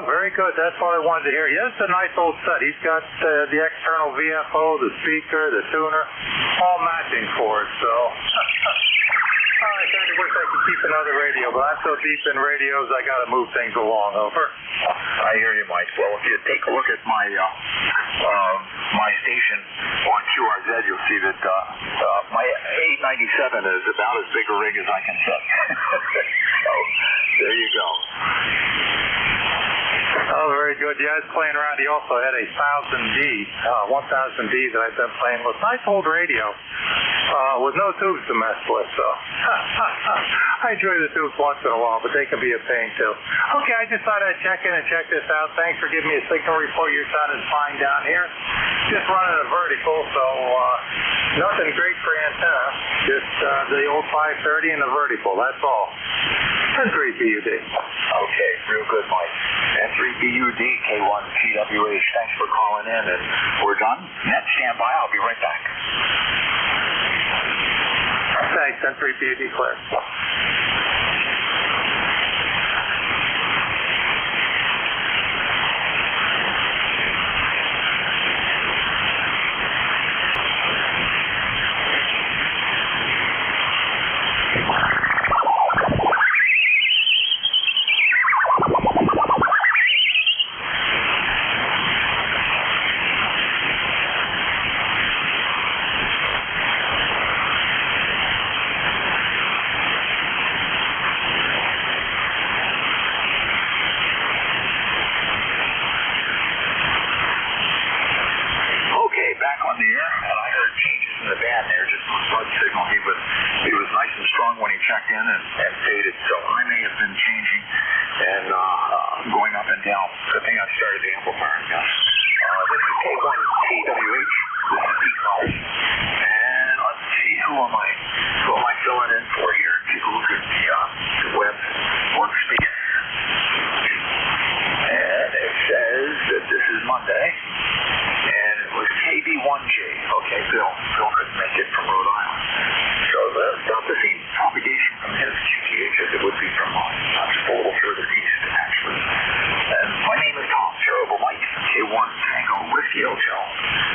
Very good. That's what I wanted to hear. Yeah, it's a nice old set. He's got the external VFO, the speaker, the tuner, all matching for it. So I kind of wish I could keep another radio, but I'm so deep in radios, I got to move things along. Over.
I hear you, Mike. Well, if you take a look at my station on QRZ, you'll see that my 897 is about as big a rig as I can set. So there you go.
Oh, very good. Yeah, I was playing around. He also had a 1000D that I've been playing with. Nice old radio with no tubes to mess with, so I enjoy the tubes once in a while, but they can be a pain too. Okay, I just thought I'd check in and check this out. Thanks for giving me a signal report. Your sounded fine down here. Just running a vertical, so nothing great for antenna. Just the old 530 and the vertical. That's all. And 3BUD.
Okay, real good, Mike. And 3BUD, K1TWH, thanks for calling in, and we're done. Net, stand by. I'll be right back.
Thanks, and 3BUD clear.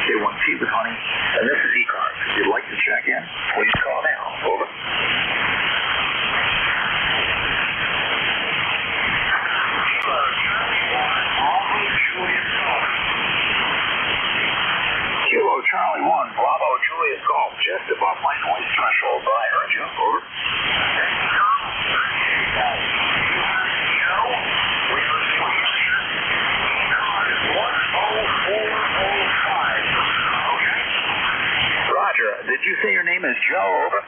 K1T with Honey, and this is ECARS. If you'd like to check in, please call now. Over. Kilo Charlie 1, Bravo Juliet Golf, just above my noise threshold, but I heard you. Over. Roger, did you say your name is Joe? Over.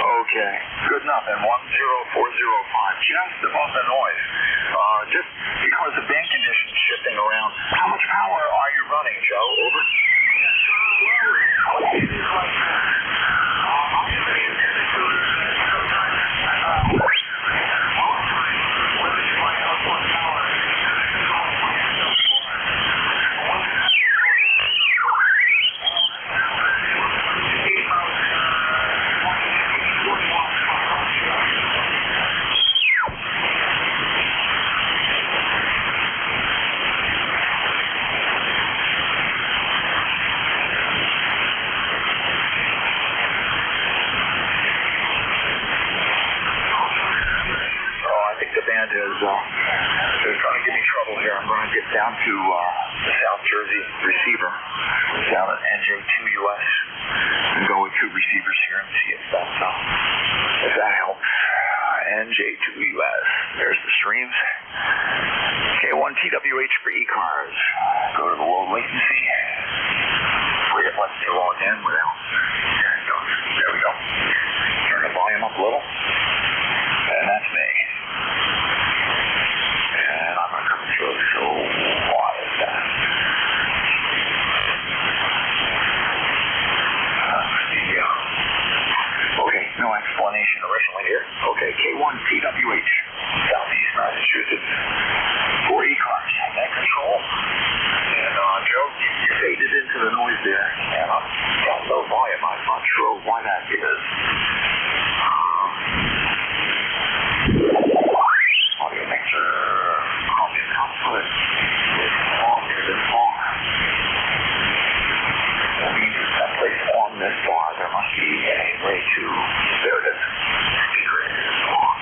Okay, good enough. And 10405, just above the noise. Just because of band conditions shifting around, how much power are you running, Joe? Over. Is trying to give me trouble here. I'm going to get down to the South Jersey receiver down at NJ2US and go with two receivers here and see if that helps. NJ2US. There's the streams. K1TWH for ECARS. Go to the low latency. Hopefully it lets me log in without. There it goes. There we go. Turn the volume up a little. And that's me. So why is that? Okay, no explanation originally here. Okay, K1TWH, Southeast Massachusetts, for ECARS, net control. And Joe, you faded into the noise there, and I'm down low volume. I'm not sure why that is. Audio mixer. Output is longer than far. That means if that place on this bar, there must be a way to. There it is. Speaker is on.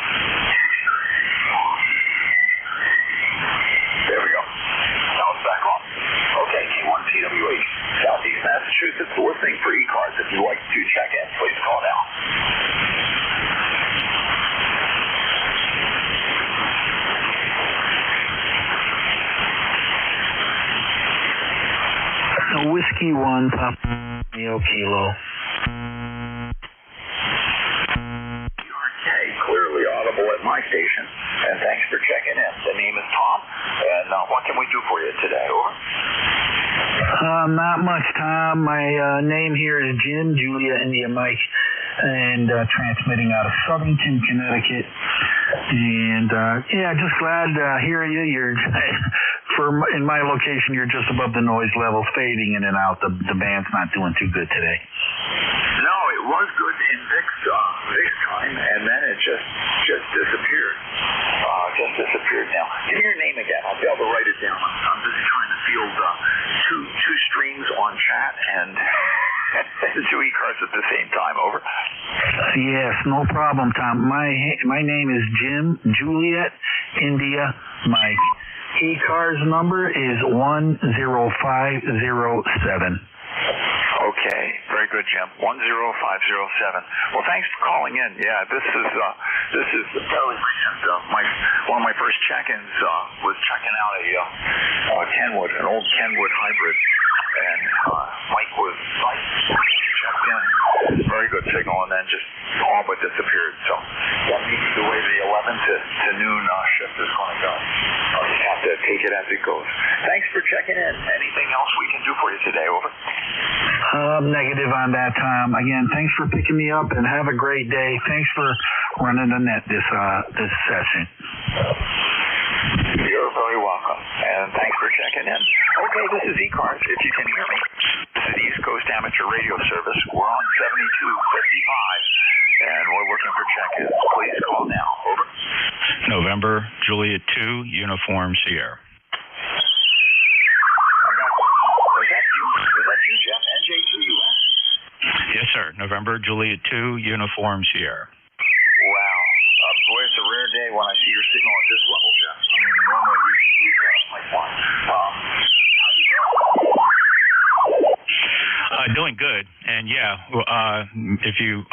There we go. Now it's back on. Okay, K1TWH, Southeast Massachusetts, listening for ECARS. If you'd like to check in, please call now.
Whiskey 1, Papa Romeo Kilo.
Okay, clearly audible at my station, and thanks for checking in. The name is Tom, and what can we do for you today? Over.
Not much, Tom. My name here is Jim, Julia, India, Mike, and transmitting out of Southington, Connecticut. And just glad to hear you. You're in my location, you're just above the noise level, fading in and out. The band's not doing too good today.
No, it was good in Vic's time, and then it just disappeared. Just disappeared. Now, give me your name again. I'll be able to write it down. I'm busy trying to field two streams on chat and two ECARS at the same time. Over.
Yes, no problem, Tom. My name is Jim, Juliet, India, Mike. ECARS number is 10507.
Okay, very good, Jim. 10507. Well, thanks for calling in. Yeah, this is fairly recent. One of my first check-ins was checking out a Kenwood, an old Kenwood hybrid, and Mike was checked in. Very good signal, and then just all but disappeared. So that means the way the 11 to noon shift is going to go. I'll just have to take it as it goes. Thanks for checking in. Anything else we can do for you today? Over.
Negative on that, Tom. Again, thanks for picking me up, and have a great day. Thanks for running the net this session.
You're very welcome, and thanks for checking in. Okay, this is ECARS. If you can hear me, this is the East Coast Amateur Radio Service. We're on 7255, and we're looking for check-ins. Please call now. Over.
November, Juliet 2, Uniform Sierra. Yes, sir. November, Juliet 2, Uniform Sierra.
Wow. Boy, it's a rare day when I see your signal at this level, Jeff. I mean, normally you like one.
Doing good. And I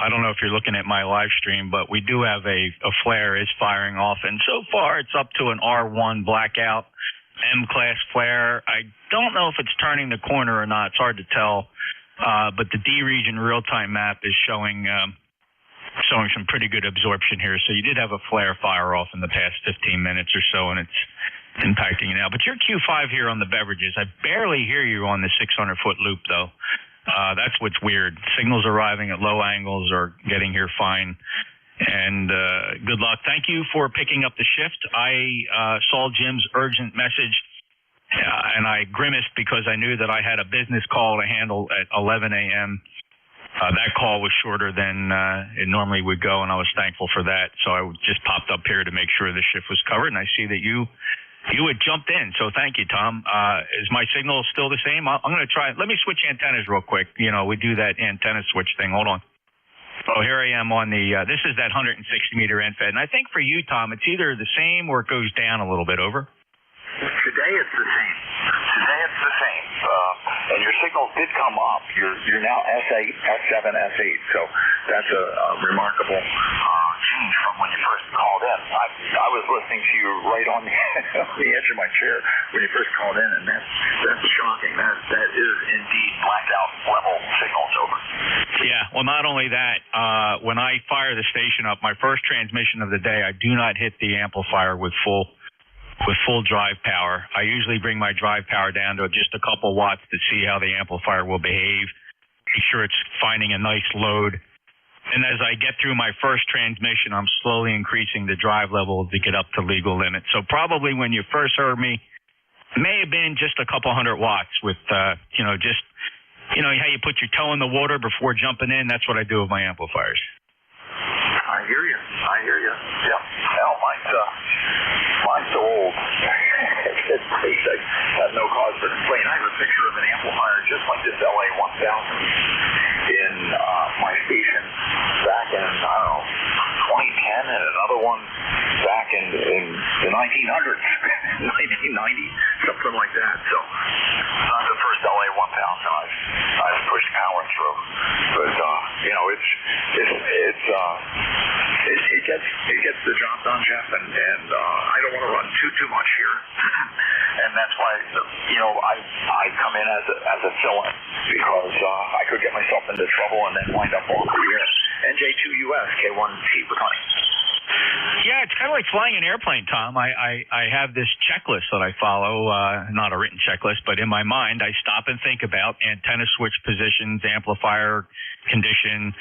don't know if you're looking at my live stream, but we do have a flare is firing off. And so far it's up to an R1 blackout M-class flare. I don't know if it's turning the corner or not. It's hard to tell. But the D region real-time map is showing some pretty good absorption here. So you did have a flare fire off in the past 15 minutes or so, and it's impacting you now. But you're Q5 here on the beverages. I barely hear you on the 600-foot loop, though. That's what's weird. Signals arriving at low angles are getting here fine. And good luck. Thank you for picking up the shift. I saw Jim's urgent message. And I grimaced because I knew that I had a business call to handle at 11 a.m. That call was shorter than it normally would go, and I was thankful for that. So I just popped up here to make sure the shift was covered, and I see that you had jumped in. So thank you, Tom. Is my signal still the same? I'm going to try. Let me switch antennas real quick. You know, we do that antenna switch thing. Hold on. Oh, here I am on the, this is that 160-meter end-fed. And I think for you, Tom, it's either the same or it goes down a little bit. Over.
Today it's the same. And your signal did come up. You're now S8, S7, S8. So that's a remarkable change from when you first called in. I was listening to you right on the edge of my chair when you first called in, and that's shocking. That is indeed blackout level signals. Over.
Yeah. Well, not only that, when I fire the station up, my first transmission of the day, I do not hit the amplifier with full drive power. I usually bring my drive power down to just a couple watts to see how the amplifier will behave, make sure it's finding a nice load. And as I get through my first transmission, I'm slowly increasing the drive level to get up to legal limit. So probably when you first heard me, it may have been just a couple 100 watts with, how you put your toe in the water before jumping in. That's what I do with my amplifiers.
I hear you. Yep. Well, mine's so old. I have no cause for complaint. I have a picture of an amplifier just like this LA 1000 in my station back in, 2010, and another one back in the 1900s, 1990, something like that. So not the first LA 1000 I've pushed power through, but it gets the job done, Jeff, and I don't want to run too much here. And that's why, I come in as a fill-in because I could get myself into trouble and then wind up off the air. NJ2US, K1T with honey.
Yeah, it's kind of like flying an airplane, Tom. I have this checklist that I follow, not a written checklist, but in my mind, I stop and think about antenna switch positions, amplifier condition,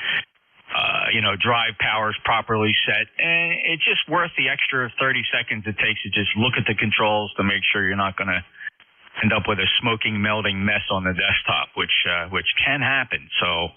drive powers properly set. And it's just worth the extra 30 seconds it takes to just look at the controls to make sure you're not going to end up with a smoking, melting mess on the desktop, which can happen. So,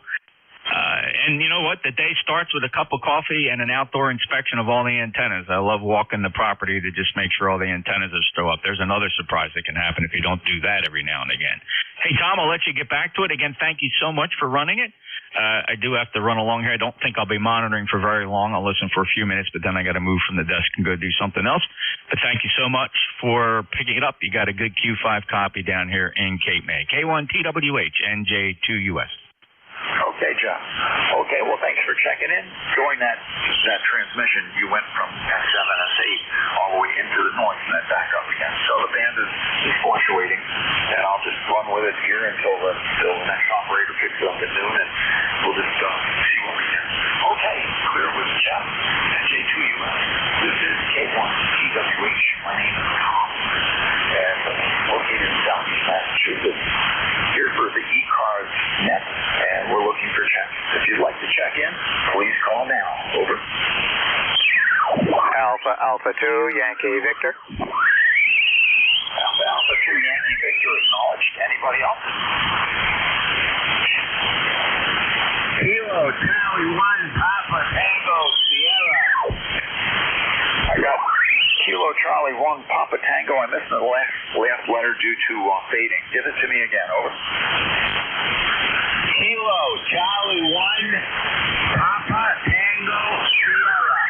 and you know what? The day starts with a cup of coffee and an outdoor inspection of all the antennas. I love walking the property to just make sure all the antennas are still up. There's another surprise that can happen if you don't do that every now and again. Hey, Tom, I'll let you get back to it. Again, thank you so much for running it. I do have to run along here. I don't think I'll be monitoring for very long. I'll listen for a few minutes, but then I got to move from the desk and go do something else. But thank you so much for picking it up. You got a good Q5 copy down here in Cape May. K1TWH, NJ2US.
Okay, Jeff. Okay, well, thanks for checking in. During that transmission, you went from S7, S8 all the way into the noise and then back up again. So the band is fluctuating, and I'll just run with it here until the next operator picks it up at noon, and we'll just see what we can. Okay, clear with Jeff, NJ2US. This is K1TWH. My name is Tom, and located in Southeast Massachusetts. Here for the ECARS net, and we're looking for checks. If you'd like to check in, please call now. Over.
Alpha 2, Yankee Victor.
Alpha 2, Yankee Victor, acknowledged. Anybody else?
Kilo Charlie 1, Papa Tango Sierra.
I got Kilo Charlie 1, Papa Tango. I missed the last letter due to fading. Give it to me again. Over.
Kilo Charlie 1, Papa Tango Sierra.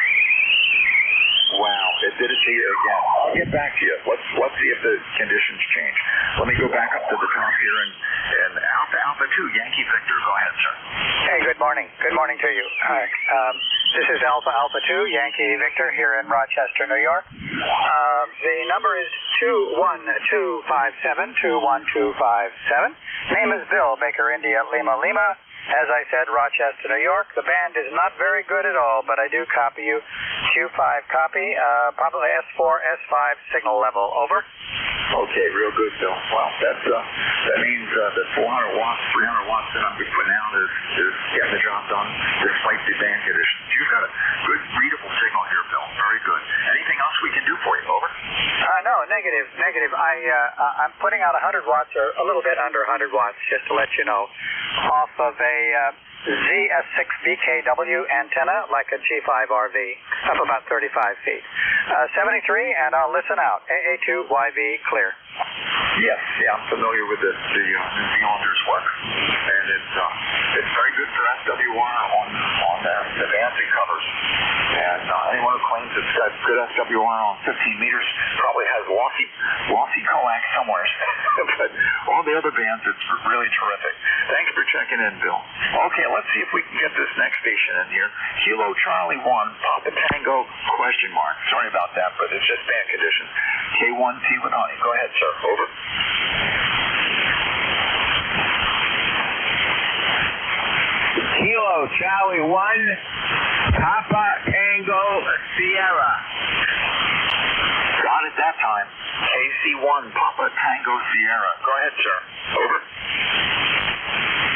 Wow, it did it to you again. I'll get back to you. Let's see if the conditions change. Let me go back up to the top here and Alpha 2, Yankee Victor. Go ahead, sir.
Hey, good morning. Good morning to you. Hi. This is Alpha 2, Yankee Victor here in Rochester, New York. The number is 21257, 21257. Name is Bill, Baker India, Lima. As I said, Rochester, New York. The band is not very good at all, but I do copy you. Q5 copy, probably S4, S5 signal level. Over.
Okay, real good, Bill. Well, that means the 400 watts, 300 watts that I'm putting out is getting the job done despite the band conditions. You've got a good readable signal here, Bill. Very good. Anything else we can do for you? Over.
No, negative. I'm putting out 100 watts or a little bit under 100 watts, just to let you know, off of a ZS6BKW antenna, like a G5RV, up about 35 feet. 73, and I'll listen out. AA2YV clear.
Yes, I'm familiar with the New Zealanders' work, and it's very good for SWR on the advancing covers. And anyone who claims it's got good SWR on 15 meters probably has lossy coax somewhere. But all the other bands, it's really terrific. Thanks for checking in, Bill. Okay, let's see if we can get this next station in here. Kilo Charlie 1, Papa Tango, question mark. Sorry about that, but it's just band conditions. K1T with honey. Go ahead, sir. Over.
Kilo Charlie 1, Papa Tango Sierra.
Got it that time. KC1, Papa Tango Sierra. Go ahead, sir. Over.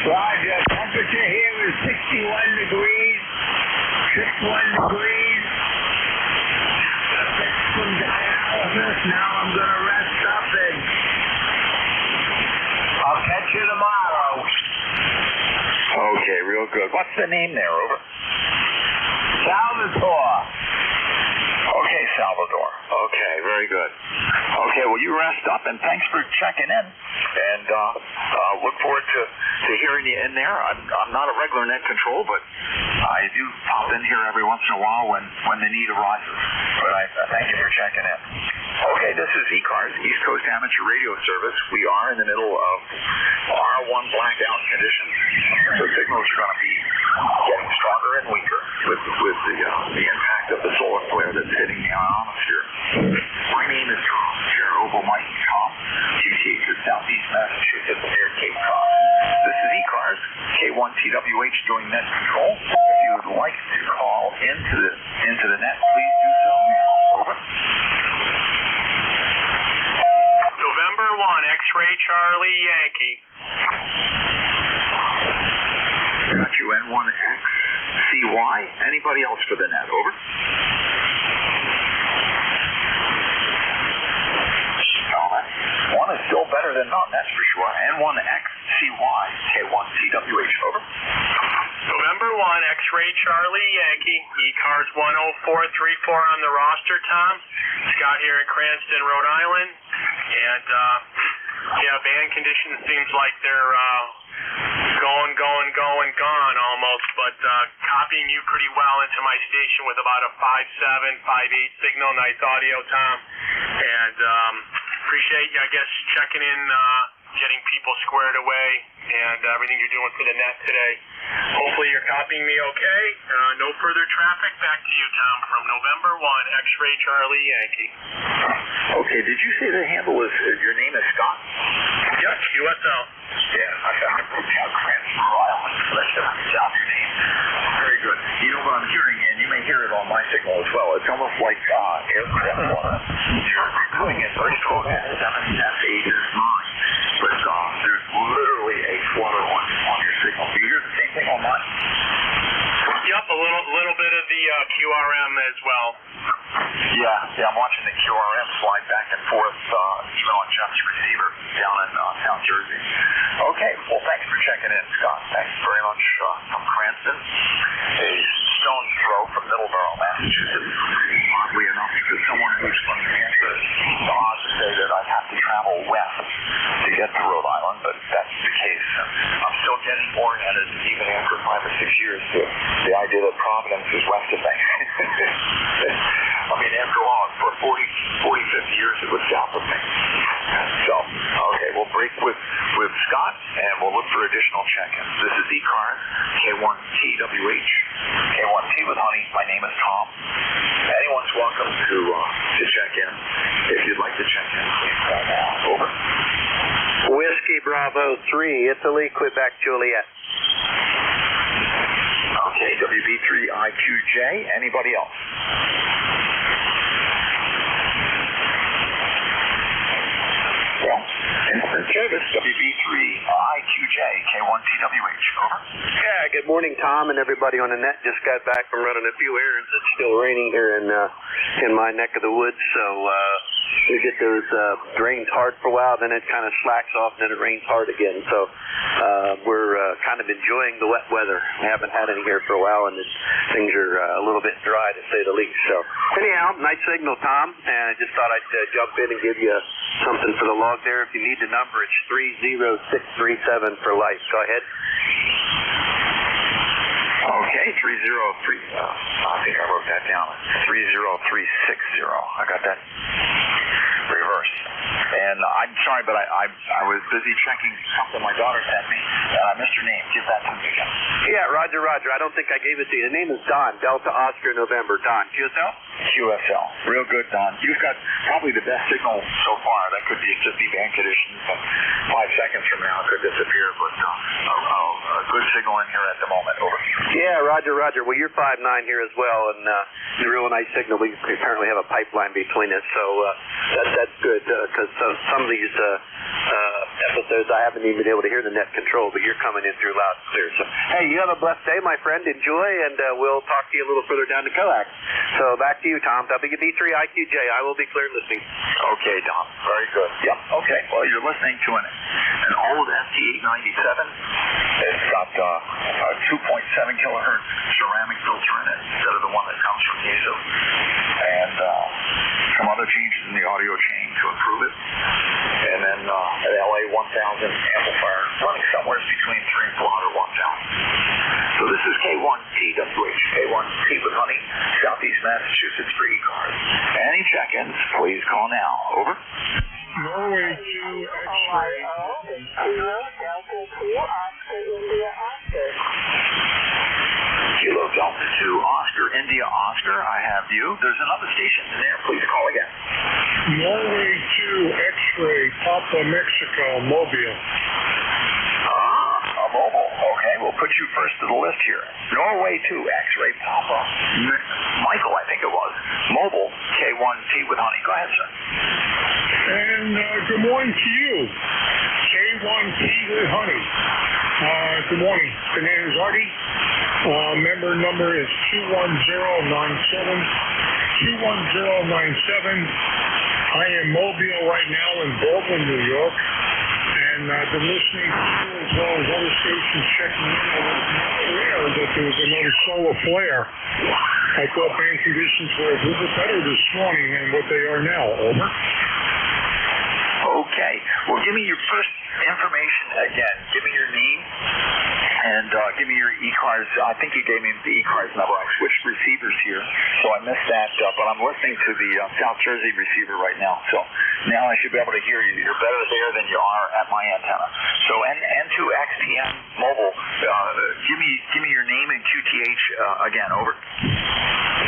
Roger. Temperature here is 61 degrees. 61 degrees. Some dialysis. Now I'm going to rest up and I'll catch you tomorrow.
Okay, real good. What's the name there? Over.
Salvatore.
Okay, Salvador. Okay, very good. Okay, well, you rest up, and thanks for checking in. And look forward to hearing you in there. I'm not a regular net control, but I do pop in here every once in a while when the need arises. But I thank you for checking in. Okay, this is ECARS, East Coast Amateur Radio Service. We are in the middle of R1 blackout conditions. The signals are going to be getting stronger and weaker with the impact of the solar flare that's hitting the ionosphere. My name is Tom, Oval Mike Tom, QTH of Southeast Massachusetts near Cape Cod. This is ECARS, K1TWH doing net control. If you would like to call into the net, please do so. Over.
November 1, X-Ray Charlie Yankee.
Got you N1XCY. Anybody else for the net? Over. One is still better than none, that's for sure. N1XCY, K1TWH, over.
November 1, X-Ray Charlie Yankee, ECARS 10434 on the roster, Tom. Scott here in Cranston, Rhode Island. And, band conditions seems like they're gone almost, but copying you pretty well into my station with about a 5.7, 5.8 signal. Nice audio, Tom. And appreciate you, I guess, checking in, getting people squared away, and everything you're doing for the net today. Hopefully you're copying me okay. No further traffic. Back to you, Tom, from November 1, X-Ray Charlie Yankee.
Okay, did you say the handle is, your name is Scott?
Yep, QSL.
Yeah, I wrote down Cranston, Rhode Island, so that doesn't sound your name. Very good. You know what I'm hearing, and you may hear it on my signal as well. It's almost like aircraft water. You're doing it very slow. F8 is mine. But there's literally a flutter on your signal. Do you hear the same thing on mine?
Yep, a little bit of the QRM as well.
Yeah, I'm watching the QRM slide back and forth, even on Jeff's receiver down in South Jersey. Okay, well, thanks for checking in, Scott. Thanks very much from Cranston, a stone's throw from Middleborough, Massachusetts. Oddly enough, for someone who's from New Hampshire, it's odd to say that I'd have to travel west to get to Rhode Island, but that's the case. I'm still getting oriented, even after 5 or 6 years, to the idea that Providence is west of me. I mean, after all, for 40, 50 years, it was south of me. So, okay, we'll break with Scott, and we'll look for additional check-ins. This is ECARS, K1TWH, K1T with honey. My name is Tom. Anyone's welcome to check in. If you'd like to check in, please call now. Over.
Whiskey Bravo 3, Italy, Quebec, Juliet.
Okay, WB3IQJ. Anybody else? Well, instant service, WB3IQJ, K1TWH. Over.
Yeah, good morning, Tom, and everybody on the net. Just got back from running a few errands. It's still raining here in my neck of the woods, so we get those rains hard for a while, then it kind of slacks off, and then it rains hard again. So we're kind of enjoying the wet weather. We haven't had any here for a while, and things are a little bit dry, to say the least. So anyhow, nice signal, Tom, and I just thought I'd jump in and give you something for the log there. If you need the number, it's 30637 for life. Go ahead.
Okay, 303. I think I wrote that down. 30360. I got that reverse. And I'm sorry, but I was busy checking something my daughter sent me, and I missed your name. Give that to me again.
Yeah, Roger. I don't think I gave it to you. The name is Don, Delta Oscar November. Don, QSL?
QSL. Real good, Don. You've got probably the best signal so far. That could just be band conditions, and 5 seconds from now it could disappear, but a good signal in here at the moment. Over.
Yeah, Roger. Well, you're 5.9 here as well, and a real nice signal. We apparently have a pipeline between us, so that's good, because some of these episodes I haven't even been able to hear the net control, but you're coming in through loud and clear. So, hey, you have a blessed day, my friend. Enjoy, and we'll talk to you a little further down the coax. So back to you, Tom. WB3IQJ. I will be clear listening.
Okay, Don. Very good. Yep. Okay. Well, you're listening to an old ST897. It's got a 2.7 kilohertz ceramic filter in it instead of the one that comes from Yaesu, and some other changes in the audio chain to improve it. And then an LA 1000 amplifier running somewhere between 3 and 400 watts out. So this is K1TWH, K1T with honey, Southeast Massachusetts for ECARS. Any check-ins, please call now. Over.
Norway 2 X-ray. Delta 2 Oscar India Oscar.
Oscar, India, Oscar. I have you. There's another station in there. Please call again.
Norway 2 X-ray Papa Mexico Mobile.
Mobile. Okay, we'll put you first to the list here. Norway 2 X-ray Papa. Michael, I think it was. Mobile K1T with honey. Go ahead, sir.
And good morning to you. K1T with honey. Good morning. The name is Artie. Member number is 21097. 21097. I am mobile right now in Baldwin, New York. And I've been listening to you as well as other stations checking in. I was not aware that there was another solar flare. I thought band conditions were a little bit better this morning than what they are now. Over.
Okay. Well, give me your first information again. Give me your name and give me your ECARS. I think you gave me the ECARS number. I switched receivers here, so I missed that. But I'm listening to the South Jersey receiver right now. So now I should be able to hear you. You're better there than you are at my antenna. So N2XTM Mobile, give me your name and QTH again. Over.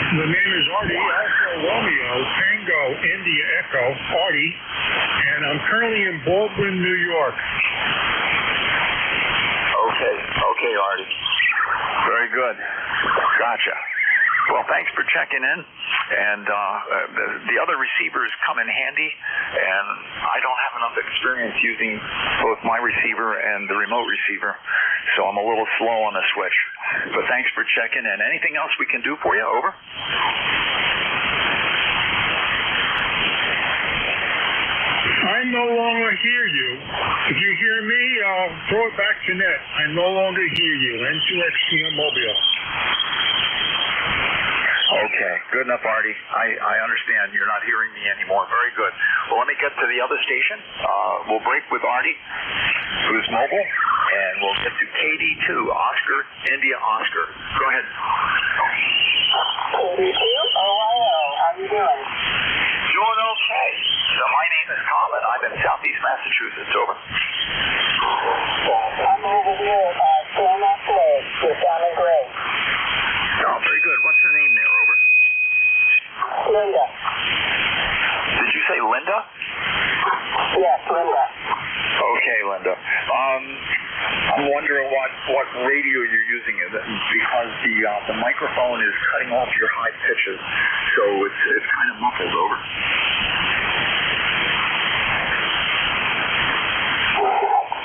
The name is Artie, Alpha Romeo, Tango, India Echo, Artie, and I'm currently in Baldwin, New York.
Okay, Artie. Very good. Gotcha. Well, thanks for checking in. And the other receivers come in handy, and I don't have enough experience using both my receiver and the remote receiver, so I'm a little slow on the switch. But thanks for checking in. Anything else we can do for you? Over.
I no longer hear you. If you hear me, throw it back to net. I no longer hear you. N2XTM Mobile.
Okay, good enough, Artie. I understand you're not hearing me anymore. Very good. Well, let me get to the other station. We'll break with Artie, who's mobile, and we'll get to KD2, Oscar, India, Oscar. Go ahead.
KD2, OIO. How you doing?
Doing okay. So my name is Tom, and I'm in Southeast Massachusetts. Over.
I'm over here at Claremont Place. You're sounding great.
Oh, very good. What's the name there? Over.
Linda.
Did you say Linda?
Yes, Linda.
Okay, Linda. I'm wondering what radio you're using, because the microphone is cutting off your high pitches, so it's kind of muffled. Over.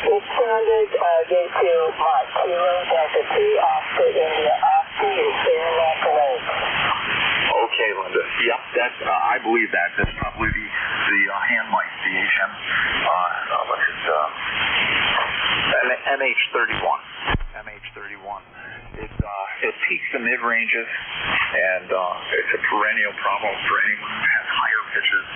It sounded good to Mark Kilo Delta 2 Oscar India Oscar is Claremont Place.
Okay, Linda. Yep, that's I believe that. That's probably the hand mic, the HM. What's it? MH31. MH31. It peaks the mid ranges, and it's a perennial problem for anyone who has higher pitches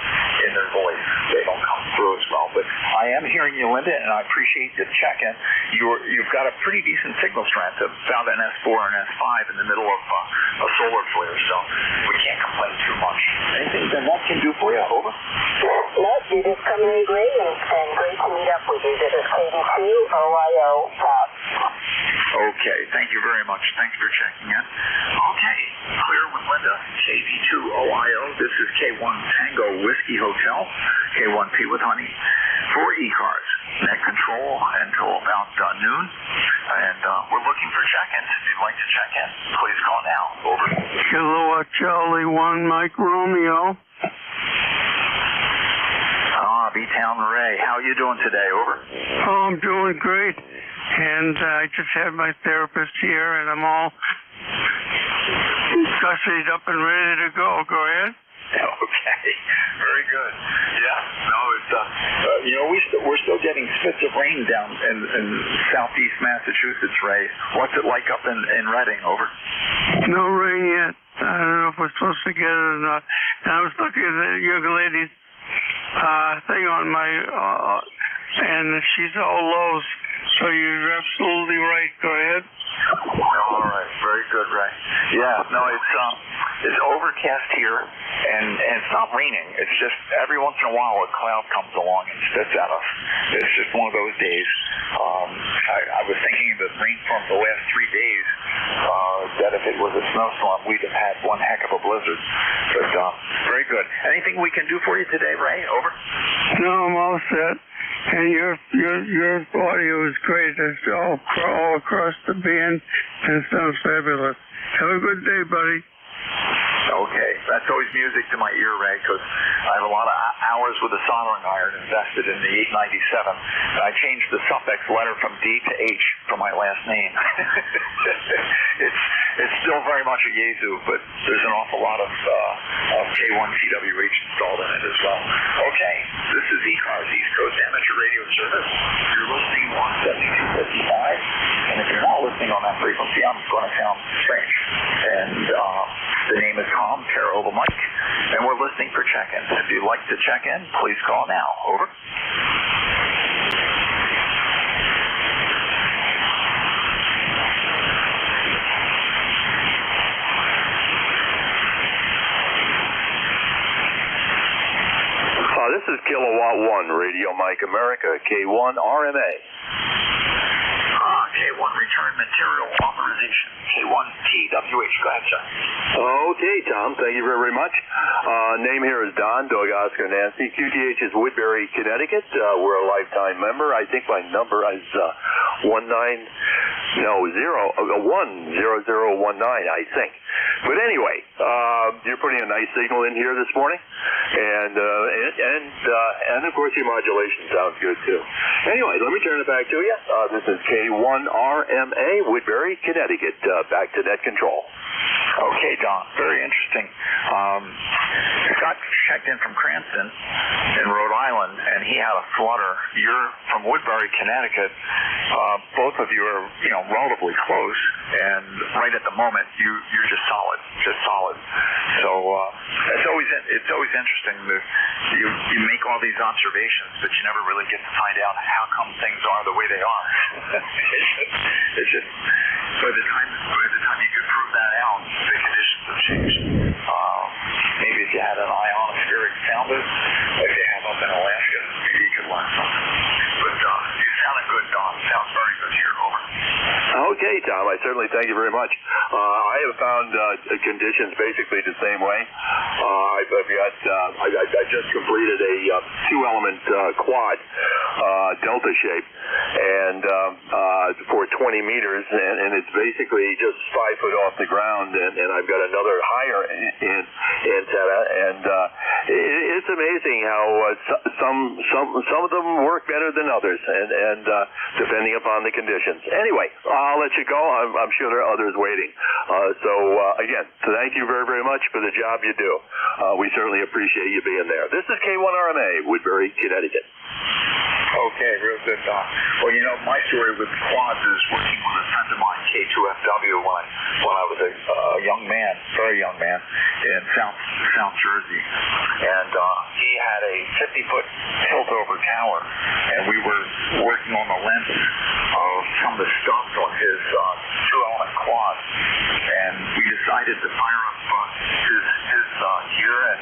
in their voice. They don't come through as well. But I am hearing you, Linda, and I appreciate the check-in. You've got a pretty decent signal strength, about an S4 and S5 in the middle of a solar flare, so we can't complain too much. Anything that can do for you? Over.
No, you're just coming in great, and great to meet up with you. This is KD2 OIO.
Okay, thank you very much. Thanks for checking in. Okay, clear with Linda. KD2 OIO. This is K1 Tango Whiskey Hotel. K1P with honey for ECARS. Net control until about noon. And we're looking for check-ins. If you'd like to check in, please call now. Over.
Kilowatt Charlie 1 Mike Romeo.
B-Town Ray. How are you doing today? Over.
Oh, I'm doing great. And I just had my therapist here, and I'm all gussied up and ready to go. Go ahead.
Okay. Very good. Yeah. No, it's we're still getting spits of rain down in southeast Massachusetts, Ray. What's it like up in Reading? Over.
No rain yet. I don't know if we're supposed to get it or not. And I was looking at the young lady's thing on my and she's all lows, so you're absolutely right. Go ahead.
All right, very good, Ray. Yeah, no, it's overcast here, and it's not raining. It's just every once in a while a cloud comes along and spits at us. It's just one of those days. I was thinking of the rainstorm the last 3 days, that if it was a snowstorm we can do for you today, Ray? Over.
No, I'm all set. And your audio is great. It's all across the band. It sounds fabulous. Have a good day, buddy.
Okay, that's always music to my ear, Ray, because I have a lot of hours with a soldering iron invested in the 897. And I changed the suffix letter from D to H for my last name. It's still very much a Yezu, but there's an awful lot of K1 TWH installed in it as well. Okay, this is ECARS, East Coast Amateur Radio Service. You're listening on 7255, and if you're not listening on that frequency, I'm going to sound strange. And the name is Tom, Terra-Oval Mike, and we're listening for check-ins. If you'd like to check in, please call now. Over.
This is Kilowatt 1, Radio Mike America, K1 RMA.
K1 Return Material Authorization, K1 TWH. Go ahead, sir.
Okay, Tom, thank you very much. Name here is Don, Dog Oscar Nancy. QTH is Woodbury, Connecticut. We're a lifetime member. I think my number is 1019, I think. But anyway, you're putting a nice signal in here this morning, and of course your modulation sounds good too. Anyway, let me turn it back to you. This is K1 RMA, Woodbury, Connecticut. Back to net control.
Okay, Don. Very interesting. Scott checked in from Cranston in Rhode Island, and he had a flutter. You're from Woodbury, Connecticut. Both of you are, relatively close, and right at the moment, you're just solid. So it's always interesting that you make all these observations, but you never really get to find out how come things are the way they are. It's just by the time you could prove that out, the conditions have changed. Maybe if you had an ionospheric sounded, like they have up in Alaska, maybe you could learn something. But you sounded good, Don. Sounds very good here. Over.
Okay, Tom. I certainly thank you very much. I have found conditions basically the same way. I just completed a two-element quad delta shape, and for 20 meters, and it's basically just 5 foot off the ground, and I've got another higher antenna, and it's amazing how some of them work better than others, and depending upon the conditions. Anyway, I'll let you go. I'm sure there are others waiting. Again, thank you very, very much for the job you do. We certainly appreciate you being there. This is K1 RMA, Woodbury, Connecticut.
Okay, real good, Don. Well, my story with quads is working with a friend of mine, K2FW, when I was a young man, very young man, in South Jersey. And he had a 50-foot tilt-over tower, and we were working on the length of some of the stuff on his two-element quad. And we decided to fire up his gear and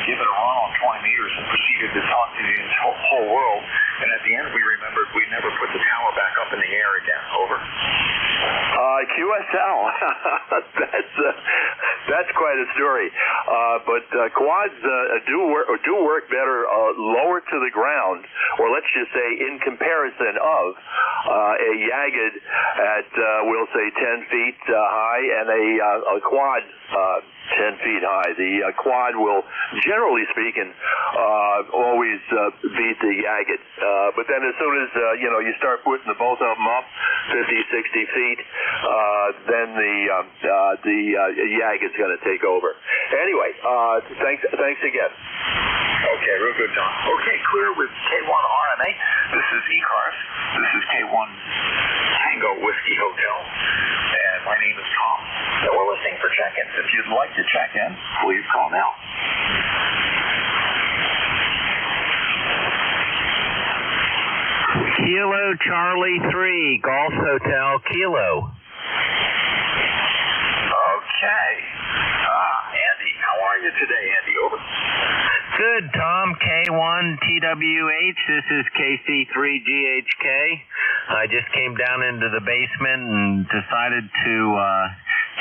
give it a run on 20 meters and proceeded to talk to the whole world. And at the end, we remembered we never put the tower back up in the air again. Over.
QSL. That's quite a story. But quads do work better lower to the ground, or let's just say in comparison of a Yagid at we'll say 10 feet high and a quad 10 feet high. The quad will, generally speaking, always beat the Yagid. But then as soon as you start putting the both of them up 50, 60 feet, then the Yagid's going to take over. Anyway, thanks again.
Okay, real good, Don. Okay, clear with K1 RMA. This is ECARS. This is K1 Tango Whiskey Hotel. And my name is Tom. And we're listening for check-ins. If you'd like to check in, please call now.
Kilo Charlie 3, Golf Hotel, Kilo.
Okay. Andy, how are you today, Andy? Over.
Good, Tom. K1 TWH. This is KC3GHK. I just came down into the basement and decided to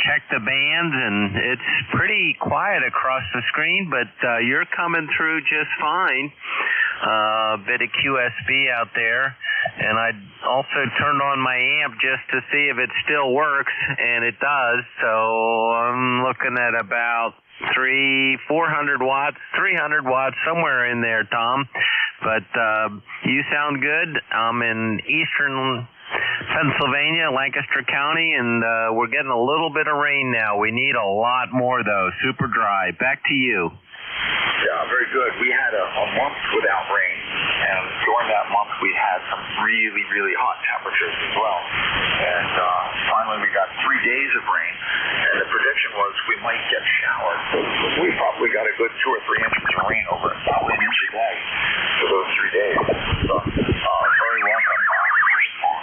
checked the bands, and it's pretty quiet across the screen, but you're coming through just fine. A bit of QSB out there, and I also turned on my amp just to see if it still works, and it does. So I'm looking at about 400 watts, 300 watts, somewhere in there, Tom. But you sound good. I'm in eastern Pennsylvania, Lancaster County, and we're getting a little bit of rain now. We need a lot more, though. Super dry. Back to you.
Yeah, very good. We had a month without rain, and during that month we had some really, really hot temperatures as well. And finally we got 3 days of rain, and the prediction was we might get showers. We probably got a good 2 or 3 inches of rain over it, probably an inch a day for those 3 days. So, very welcome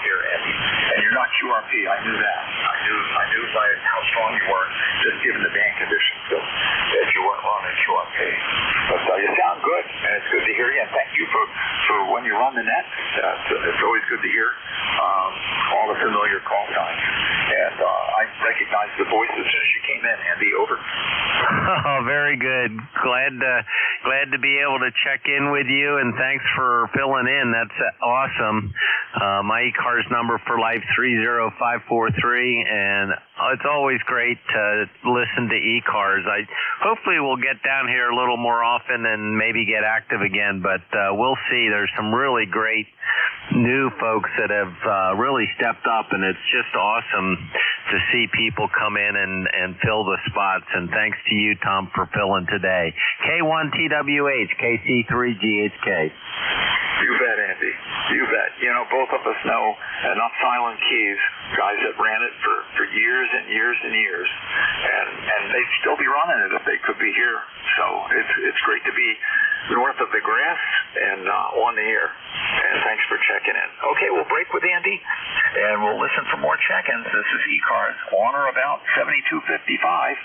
here, Andy. And you're not QRP, I knew that. I knew by how strong you were, just given the band conditions, that you weren't running QRP. But you sound good, and it's good to hear you, and thank you for when you run the net. It's always good to hear all the familiar call signs. And I recognized the voice as soon as you came in, Andy. Over.
Oh, very good. Glad to be able to check in with you, and thanks for filling in. That's awesome. My ECARS number for life 30543, and it's always great to listen to ECARS. Hopefully we'll get down here a little more often and maybe get active again, but we'll see. There's some really great new folks that have really stepped up, and it's just awesome to see people come in and fill the spots. And thanks to you, Tom, for filling today. K1TWH, KC3GHK.
You bet, Andy. You bet. You know, both of us know enough silent keys, guys that ran it for years and years and years, and they'd still be running it if they could be here. So it's great to be north of the grass and on the air. And thanks for checking in. Okay, we'll break with Andy, and we'll listen for more check-ins. This is ECARS, on or about 7255.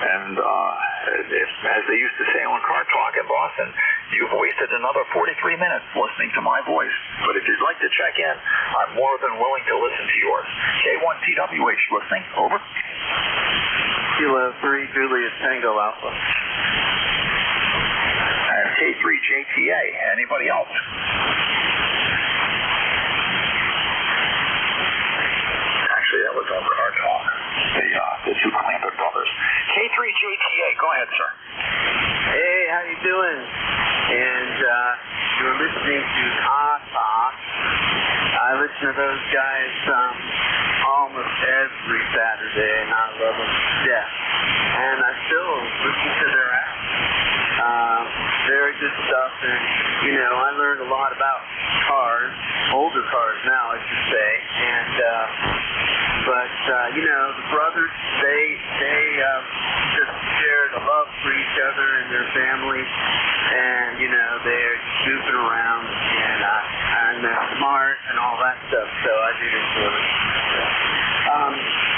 And as they used to say on Car Talk in Boston, you've wasted another 43 minutes listening to my voice. But if you'd like to check in, I'm more than willing to listen to yours. K1TWH listening. Over.
Kilo 3, Julius Tango Alpha.
And K3JTA. Anybody else? Actually, that was on Car Talk. The two Clampett brothers. K3JTA. Go ahead, sir.
Hey, how you doing? And you're listening to Car Talk. I listen to those guys almost every Saturday, and I love them to death. And I still listen to their apps. Very good stuff, and I learned a lot about cars, older cars now, I should say. And but the brothers, they just shared a love for each other and their families, and they're goofing around, and they're smart and all that stuff. So I do enjoy it.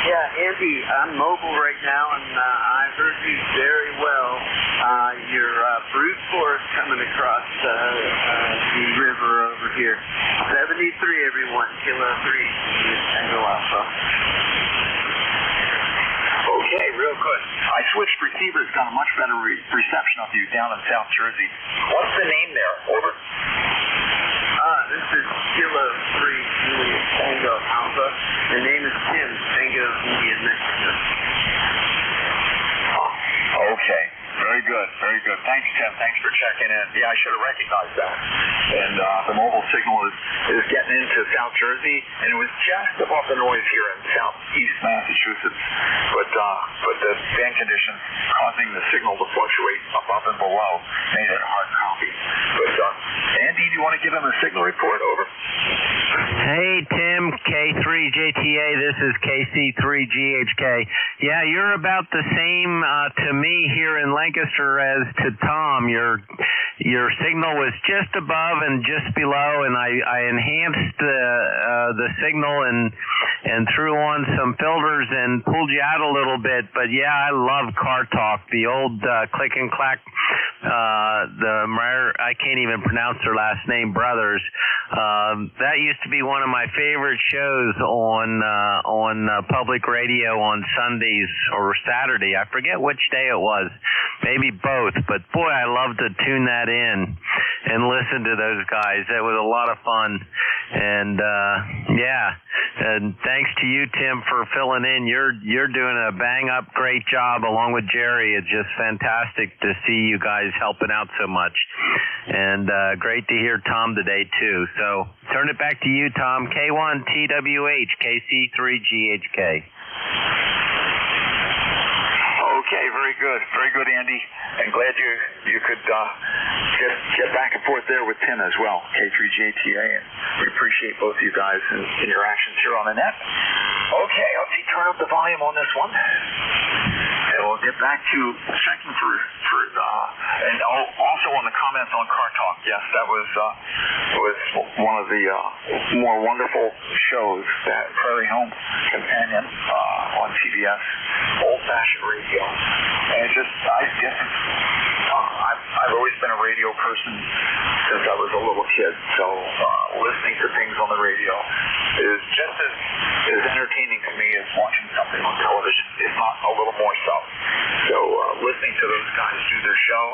Yeah, Andy, I'm mobile right now, and I heard you very well. Your brute force coming across the river over here. 73, everyone. Kilo 3. Tango Alpha.
Okay, real good. I switched receivers, got a much better reception of you down in South Jersey. What's the name there? Over.
This is Kilo 3, Julius Tango Alpha. The name is Tim, Tango Indian Mexico.
Okay. Very good, very good. Thanks, Tim. Thanks for checking in. Yeah, I should have recognized that. And the mobile signal is getting into South Jersey, and it was just above the noise here in southeast Massachusetts. But the band conditions causing the signal to fluctuate above and below made it a hard copy. But Andy, do you want to give him a signal report? Over.
Hey, Tim, K3JTA. This is KC3GHK. Yeah, you're about the same to me here in Lancaster as to Tom. Your signal was just above and just below, and I enhanced the signal and threw on some filters and pulled you out a little bit. But yeah, I love Car Talk, the old click and clack I can't even pronounce their last name, Brothers. That used to be one of my favorite shows on public radio on Sundays or Saturday. I forget which day it was. Maybe both. But boy, I love to tune that in and listen to those guys. That was a lot of fun. And and thanks to you, Tim, for filling in. You're doing a bang up great job along with Jerry. It's just fantastic to see you guys helping out so much. And great to hear Tom today too. So turn it back to you, Tom. K1TWH KC3GHK.
Okay, very good, Andy. And glad you could get back and forth there with Tim as well, K3JTA, and we appreciate both of you guys and your actions here on the net. Okay, let's see, turn up the volume on this one, and we'll get back to checking for and also on the comments on Car Talk. Yes, that was one of the more wonderful shows, that Prairie Home Companion on CBS, old-fashioned radio. And I've always been a radio person since I was a little kid, so listening to things on the radio is just as entertaining to me as watching something on television, if not a little more so. So listening to those guys do their show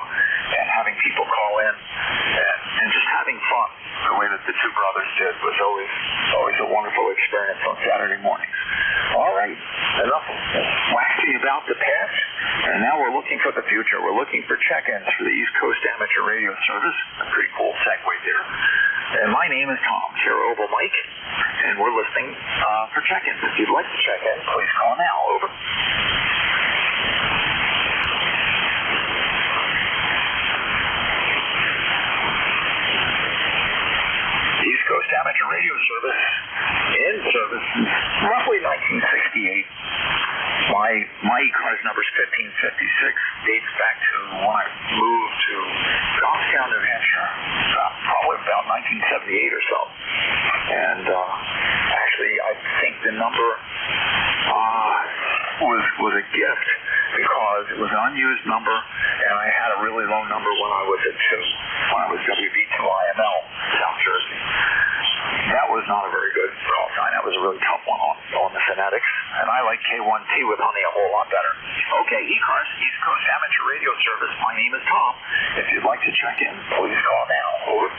and having people call in and just having fun the way that the two brothers did was always a wonderful experience on Saturday mornings. All right, enough waxing about the past, and now we're looking for the future. We're looking for check-ins for the East Coast Amateur Radio Service. A pretty cool segue there. And my name is Tom, Sierra Oval Mike, and we're listening for check-ins. If you'd like to check in, please call now. Over. East Coast Amateur Radio Service, in service since roughly 1968. My ECARS number is 1556, dates back to when I moved to Goffstown, New Hampshire, probably about 1978 or so. And actually, I think the number was a gift because it was an unused number, and I had a really low number when I was when I was WB2IML, South Jersey. That was not a very good call sign. That was a really tough one on the phonetics. And I like K1T with honey a whole lot better. Okay, ECARS, East Coast Amateur Radio Service. My name is Tom. If you'd like to check in, please call now. Over.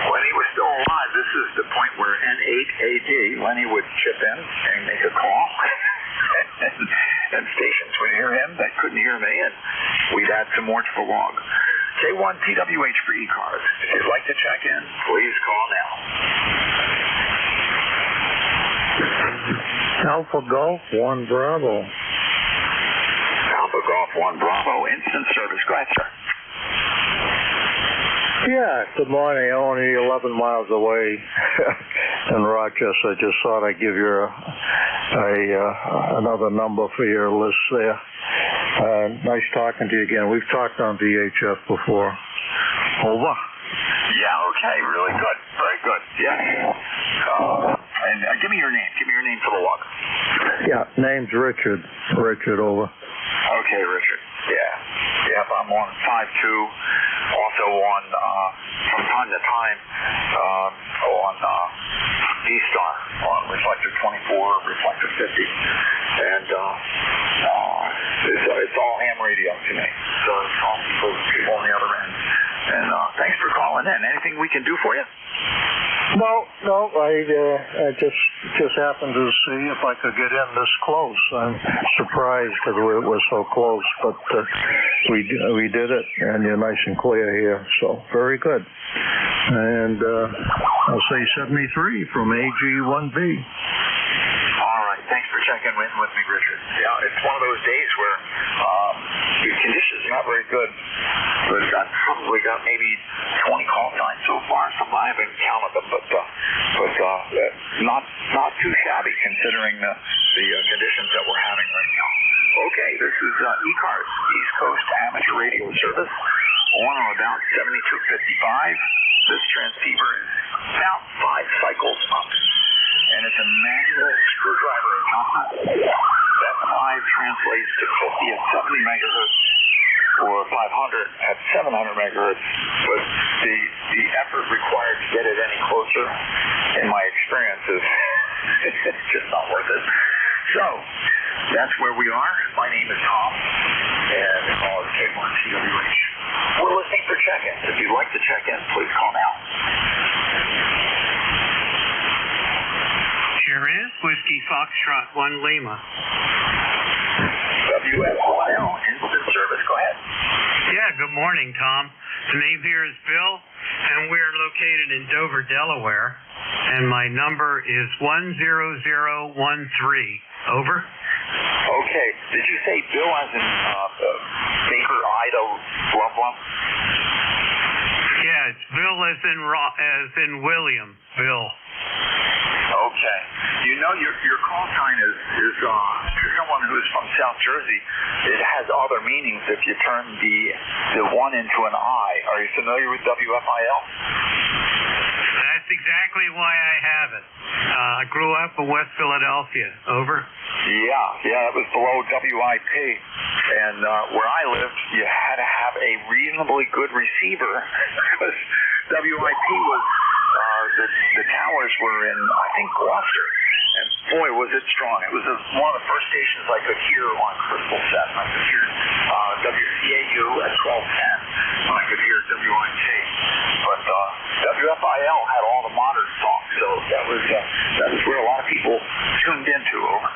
When he was still alive, this is the point where N8AD, Lenny would chip in and make a call. And stations would hear him that couldn't hear me, and we'd add some more to the log. K1TWH for ECARS. If you'd like to check in, please call now.
Alpha Golf 1 Bravo.
Alpha Golf 1 Bravo, instant service. Go ahead, sir.
Yeah, good morning. Only 11 miles away in Rochester. I just thought I'd give you another number for your list there. Nice talking to you again. We've talked on VHF before. Over.
Yeah, okay. Really good. Very good. Yeah. And give me your name. Give me your name for the log.
Yeah, name's Richard. Richard, over.
Okay, Richard. Yeah. Yep, I'm on 5-2. Also on, from time to time, on D-Star, on Reflector 24, Reflector 50. And it's all ham radio to me. So it's all people on the other end. And thanks for calling in. Anything we can do for you?
No. I just happened to see if I could get in this close. I'm surprised because it was so close, but we did it, and you're nice and clear here, so very good. And I'll say 73 from AG1B.
All right, thanks for checking in with me, Richard. Yeah, it's one of those days where the conditions are not very good, but I've probably got maybe 20 call signs so far. Some I haven't counted them, but not too shabby considering the conditions that we're having right now. Okay, this is ECARS, East Coast Amateur Radio Service, on or about 7255. This transceiver is about 5 place to be at 70 megahertz or 500 at 700 megahertz, but the effort required to get it any closer, in my experience, is it's just not worth it. So, that's where we are. My name is Tom, and the call is K1TWH. We're listening for check-ins. If you'd like to check in, please call now.
Here is Whiskey Foxtrot 1 Lima.
WFYL, instant service. Go ahead.
Yeah, good morning, Tom. The name here is Bill, and we're located in Dover, Delaware, and my number is 10013. Over.
Okay. Did you say Bill as in Baker Ida Love Lump?
Yeah, it's Bill as in William. Bill.
Okay. You know your call sign is to someone who is from South Jersey. It has other meanings if you turn the one into an I. Are you familiar with WFIL?
That's exactly why I have it. I grew up in West Philadelphia. Over.
Yeah, it was below WIP, and where I lived, you had to have a reasonably good receiver because WIP was the towers were in, I think, Gloucester, and boy, was it strong. It was one of the first stations I could hear on Crystal Set. I could hear WCAU at 1210, and I could hear WIT. But WFIL had all the modern songs, so that was where a lot of people tuned into. Over.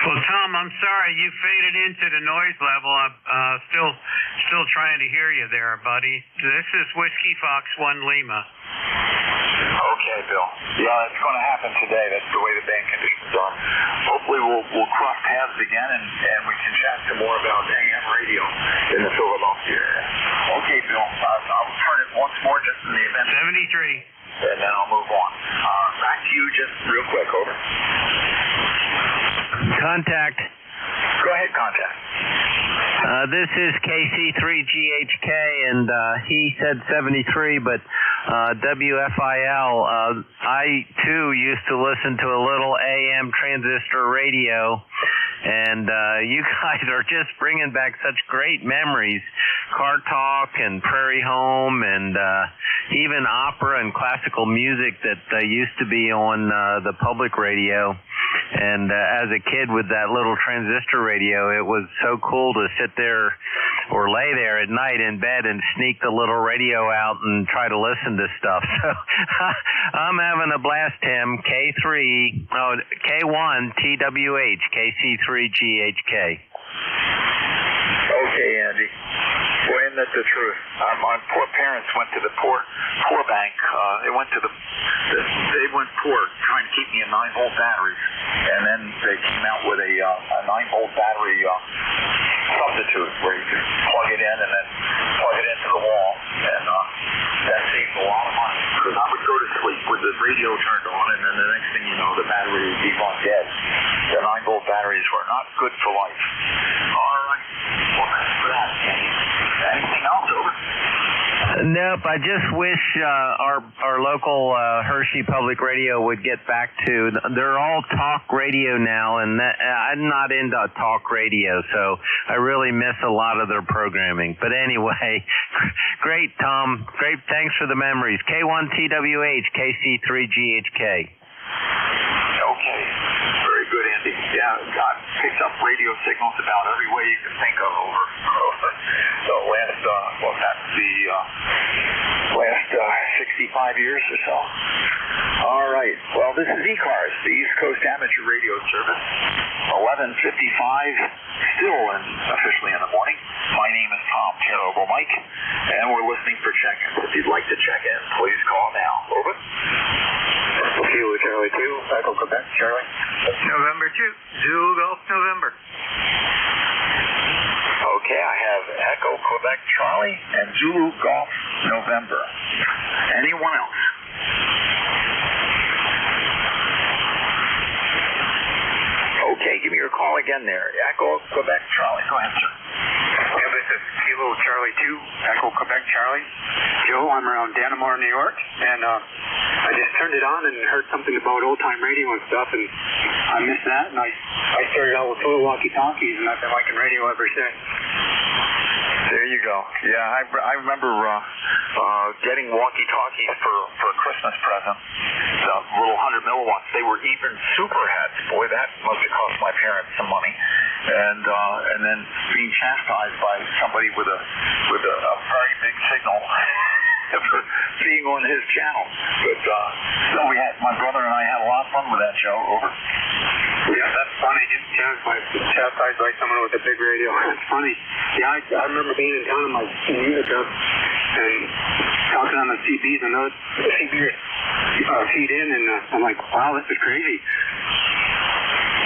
Well, Tom, I'm sorry you faded into the noise level. I'm still trying to hear you there, buddy. This is Whiskey Fox 1 Lima.
Okay, Bill. Yeah, it's going to happen today. That's the way the band conditions are. Hopefully we'll cross paths again and we can chat some more about AM radio in the Philadelphia area. Okay, Bill. I'll turn it once more just in the event.
73.
And then I'll move on. Back to you just real quick. Over.
Contact.
Go ahead, contact.
This is KC3GHK, and he said 73, but WFIL, I too used to listen to a little AM transistor radio, and you guys are just bringing back such great memories. Car Talk and Prairie Home and even opera and classical music that used to be on the public radio. And as a kid with that little transistor radio, it was so cool to sit there or lay there at night in bed and sneak the little radio out and try to listen to stuff. So I'm having a blast, Tim. K1TWH, KC3GHK.
Okay, Andy. Boy, isn't that the truth? My poor parents went to the poor bank. They went poor trying to keep me in 9-volt batteries, and then they came out with a 9-volt battery substitute where you could plug it in and then plug it into the wall, and that saved a lot of money. Because I would go to sleep with the radio turned on, and then the next thing you know, the battery would be gone dead. The 9-volt batteries were not good for life. All right. Well, thanks for that, Andy. Anything else? Over.
Nope. I just wish our local Hershey Public Radio would get back to. They're all talk radio now, and I'm not into talk radio, so I really miss a lot of their programming. But anyway, great, Tom. Great. Thanks for the memories. K1TWH, KC3GHK.
Okay. Very good, Andy. Yeah, God picked up radio signals about every way you can think of. Over. So last 65 years or so. All right. Well, this is ECARS, the East Coast Amateur Radio Service. 11:55, still officially in the morning. My name is Tom Terrible Mike, and we're listening for check-ins. If you'd like to check in, please call now. Over. Kilo Charlie 2, Echo Quebec, Charlie.
November 2, Zulu Golf November.
Okay, I have Echo Quebec Charlie and Zulu Golf November. Anyone else? Okay, give me your call again there. Echo Quebec Charlie. Go ahead, sir.
Yeah, this is
this is Kilo Charlie 2, Echo Quebec Charlie. Joe, I'm around Dannemore, New York, and I just turned it on and heard something about old-time radio and stuff, and I missed that, and I started out with total walkie-talkies, and I've been liking radio ever since.
There you go. Yeah, I remember getting walkie-talkies for a Christmas present. The little 100 milliwatts. They were even superheads. Boy, that must have cost my parents some money. And then being chastised by somebody with a very big signal for being on his channel. But so my brother and I had a lot of fun with that, Joe. Over.
Yeah, that's funny. Getting chastised by someone with a big radio. That's funny. Yeah, I remember being in town in my Utica and talking on the CBs, and those CBs feed in, and I'm like, wow, this is crazy.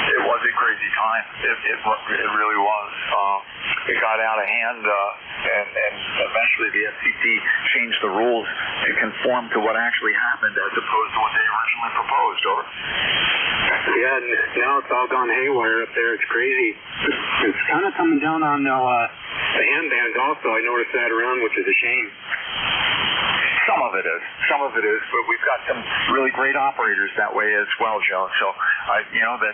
It was a crazy time. It really was. It got out of hand, and eventually the FCC changed the rules to conform to what actually happened as opposed to what they originally proposed. Over.
Yeah, and now it's all gone haywire up there. It's crazy. It's kind of coming down on the ham bands also. I noticed that around, which is a shame.
Some of it is, but we've got some really great operators that way as well, Joe. So, that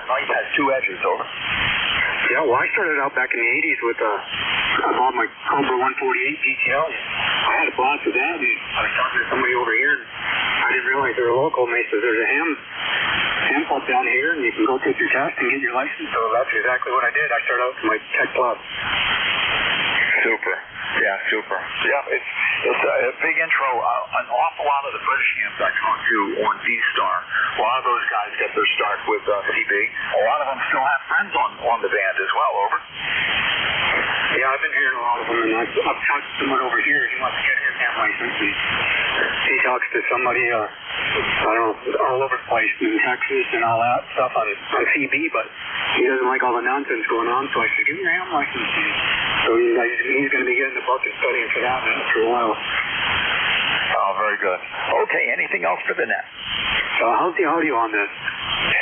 knife has two edges. Over.
Yeah, well, I started out back in the 80s with I bought my Cobra 148 GTL. I had a blast with that, and I was talking to somebody over here, and I didn't realize they were local, and they said there's a ham pump down here, and you can go take your test and get your license. So that's exactly what I did. I started out with my Tech Plus.
Super. Yeah, super. Yeah, it's a big intro. An awful lot of the British hams I talked to on D-Star, a lot of those guys get their start with CB. A lot of them still have friends on the band as well. Over.
Yeah, I've been hearing a lot of them, and I've talked to someone over here. He wants to get his ham license. He talks to somebody, I don't know, all over the place in Texas and all that stuff on CB, but he doesn't like all the nonsense going on. So I said, give me your ham license. So he's going to be getting the book and studying for that for a while.
Oh, very good. Okay, anything else for the net?
How's the audio on this?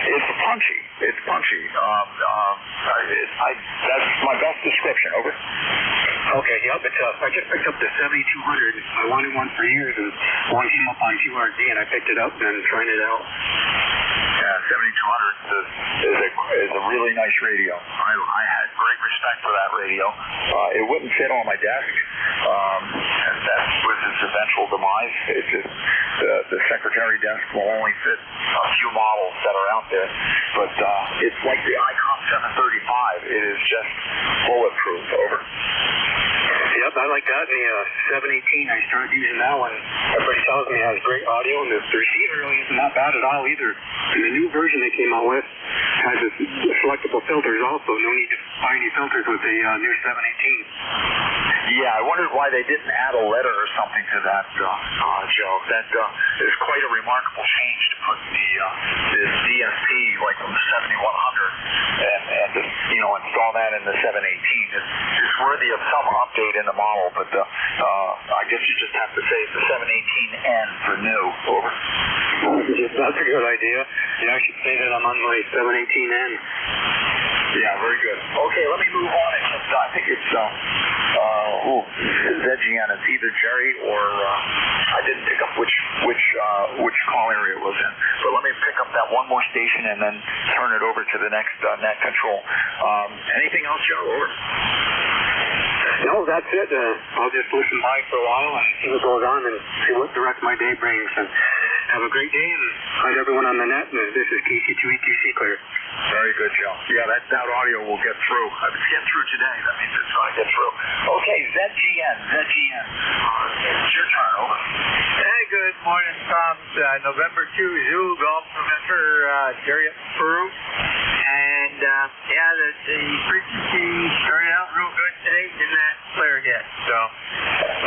It's punchy. That's my best description. Over.
Okay, yep. I just picked up the 7200. I wanted one for years, and one came up on QRZ, and I picked it up and tried it out.
Yeah, 7200 is a really nice radio. I had great respect for that radio. It wouldn't fit on my desk, and that was its eventual demise. It's just, the secretary desk will only fit a few models that are out there, but it's like the ICOM 735. It is just bulletproof. Over.
Yep, I like that. And the 718, I started using that one. Everybody tells me it has great audio, and the receiver really isn't that bad at all either. And the new version they came out with has the selectable filters also. No need to buy any filters with the new 718.
Yeah, I wondered why they didn't add a letter or something to that, Joe. That is quite a remarkable change to put the DSP like from the 7100 and install that in the 718. It's worthy of some update in the model, but I guess you just have to say it's the 718N for new. Over.
That's a good idea. Yeah, I should say that I'm on my 718N.
Yeah, very good. Okay, let me move on. I think it's ZGN. It's either Jerry or I didn't pick up which call area it was in. But let me pick up that one more station and then turn it over to the next net control. Anything else, Joe? Over.
No, that's it. I'll just listen by for a while and see what goes on and see what the rest of my day brings. And have a great day, and hi to everyone on the net. And this is KC2E2C Clear.
Very good, Joe. Yeah, that audio will get through. If it's getting through today, that means it's going to get through. Okay, ZGN. It's your turn. Over.
Hey, good morning, Tom. November 2, Zulu Golf, November, Jerry up in Peru. And, the frequency started out real good today. Didn't that flare yet. So,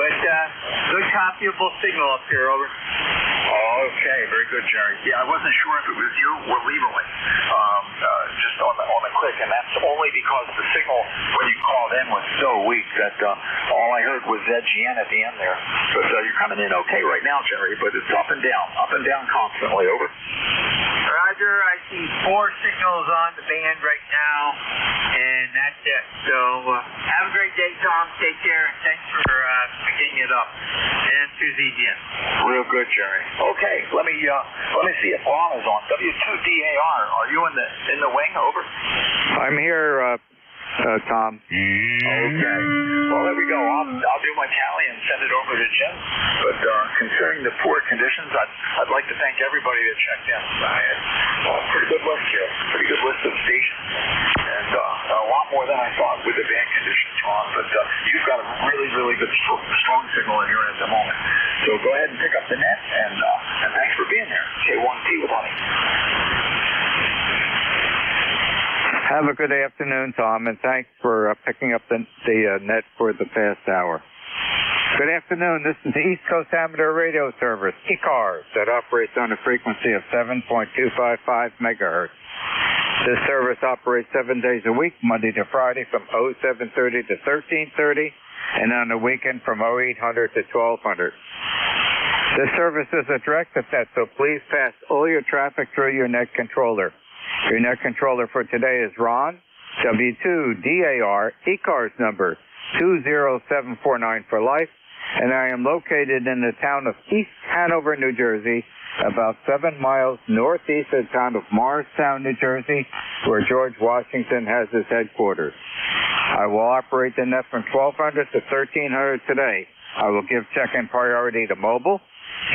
but good copyable signal up here. Over.
Okay, very good, Jerry. Yeah, I wasn't sure if it was you or Lieberman, just on the click, and that's only because the signal when you called in was so weak that all I heard was ZGN at the end there. But you're coming in okay right now, Jerry, but it's up and down constantly. Over.
Roger, I see 4 signals on the band right now, and that's it. So have a up. And Susie Jim.
Real good, Jerry. Okay, let me see if Lon is on. W2DAR, are you in the wing? Over.
I'm here, Tom.
Okay. Well, there we go. I'll do my tally and send it over to Jim. But considering the poor conditions, I'd like to thank everybody that checked in. I had a pretty good list here. Pretty good list of stations. And a lot more than I thought with the bad conditions, Ron. But you've got a really, really good, strong signal in your end at the moment. So go ahead and pick up the net, and thanks for being there. K1T with Honey.
Have a good afternoon, Tom, and thanks for picking up the net for the past hour. Good afternoon. This is the East Coast Amateur Radio Service, ECARS, that operates on a frequency of 7.255 megahertz. This service operates 7 days a week, Monday to Friday from 0730 to 1330, and on the weekend from 0800 to 1200. This service is a direct net, so please pass all your traffic through your net controller. Your net controller for today is Ron, W2DAR, ECARS number 20749 for life, and I am located in the town of East Hanover, New Jersey, about 7 miles northeast of the town of Morristown, New Jersey, where George Washington has his headquarters. I will operate the net from 1200 to 1300 today. I will give check-in priority to mobile,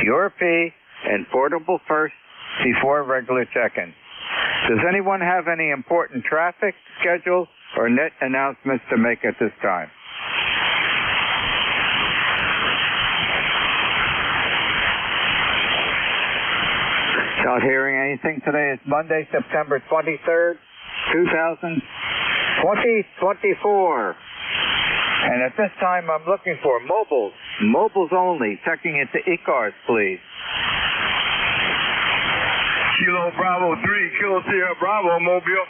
QRP, and portable first before regular check-in. Does anyone have any important traffic, schedule, or net announcements to make at this time? Not hearing anything. Today is Monday, September 23rd, 2024. And at this time, I'm looking for mobiles only. Checking into ECARS, please.
Kilo Bravo 3, Kilo Sierra Bravo, Mobile.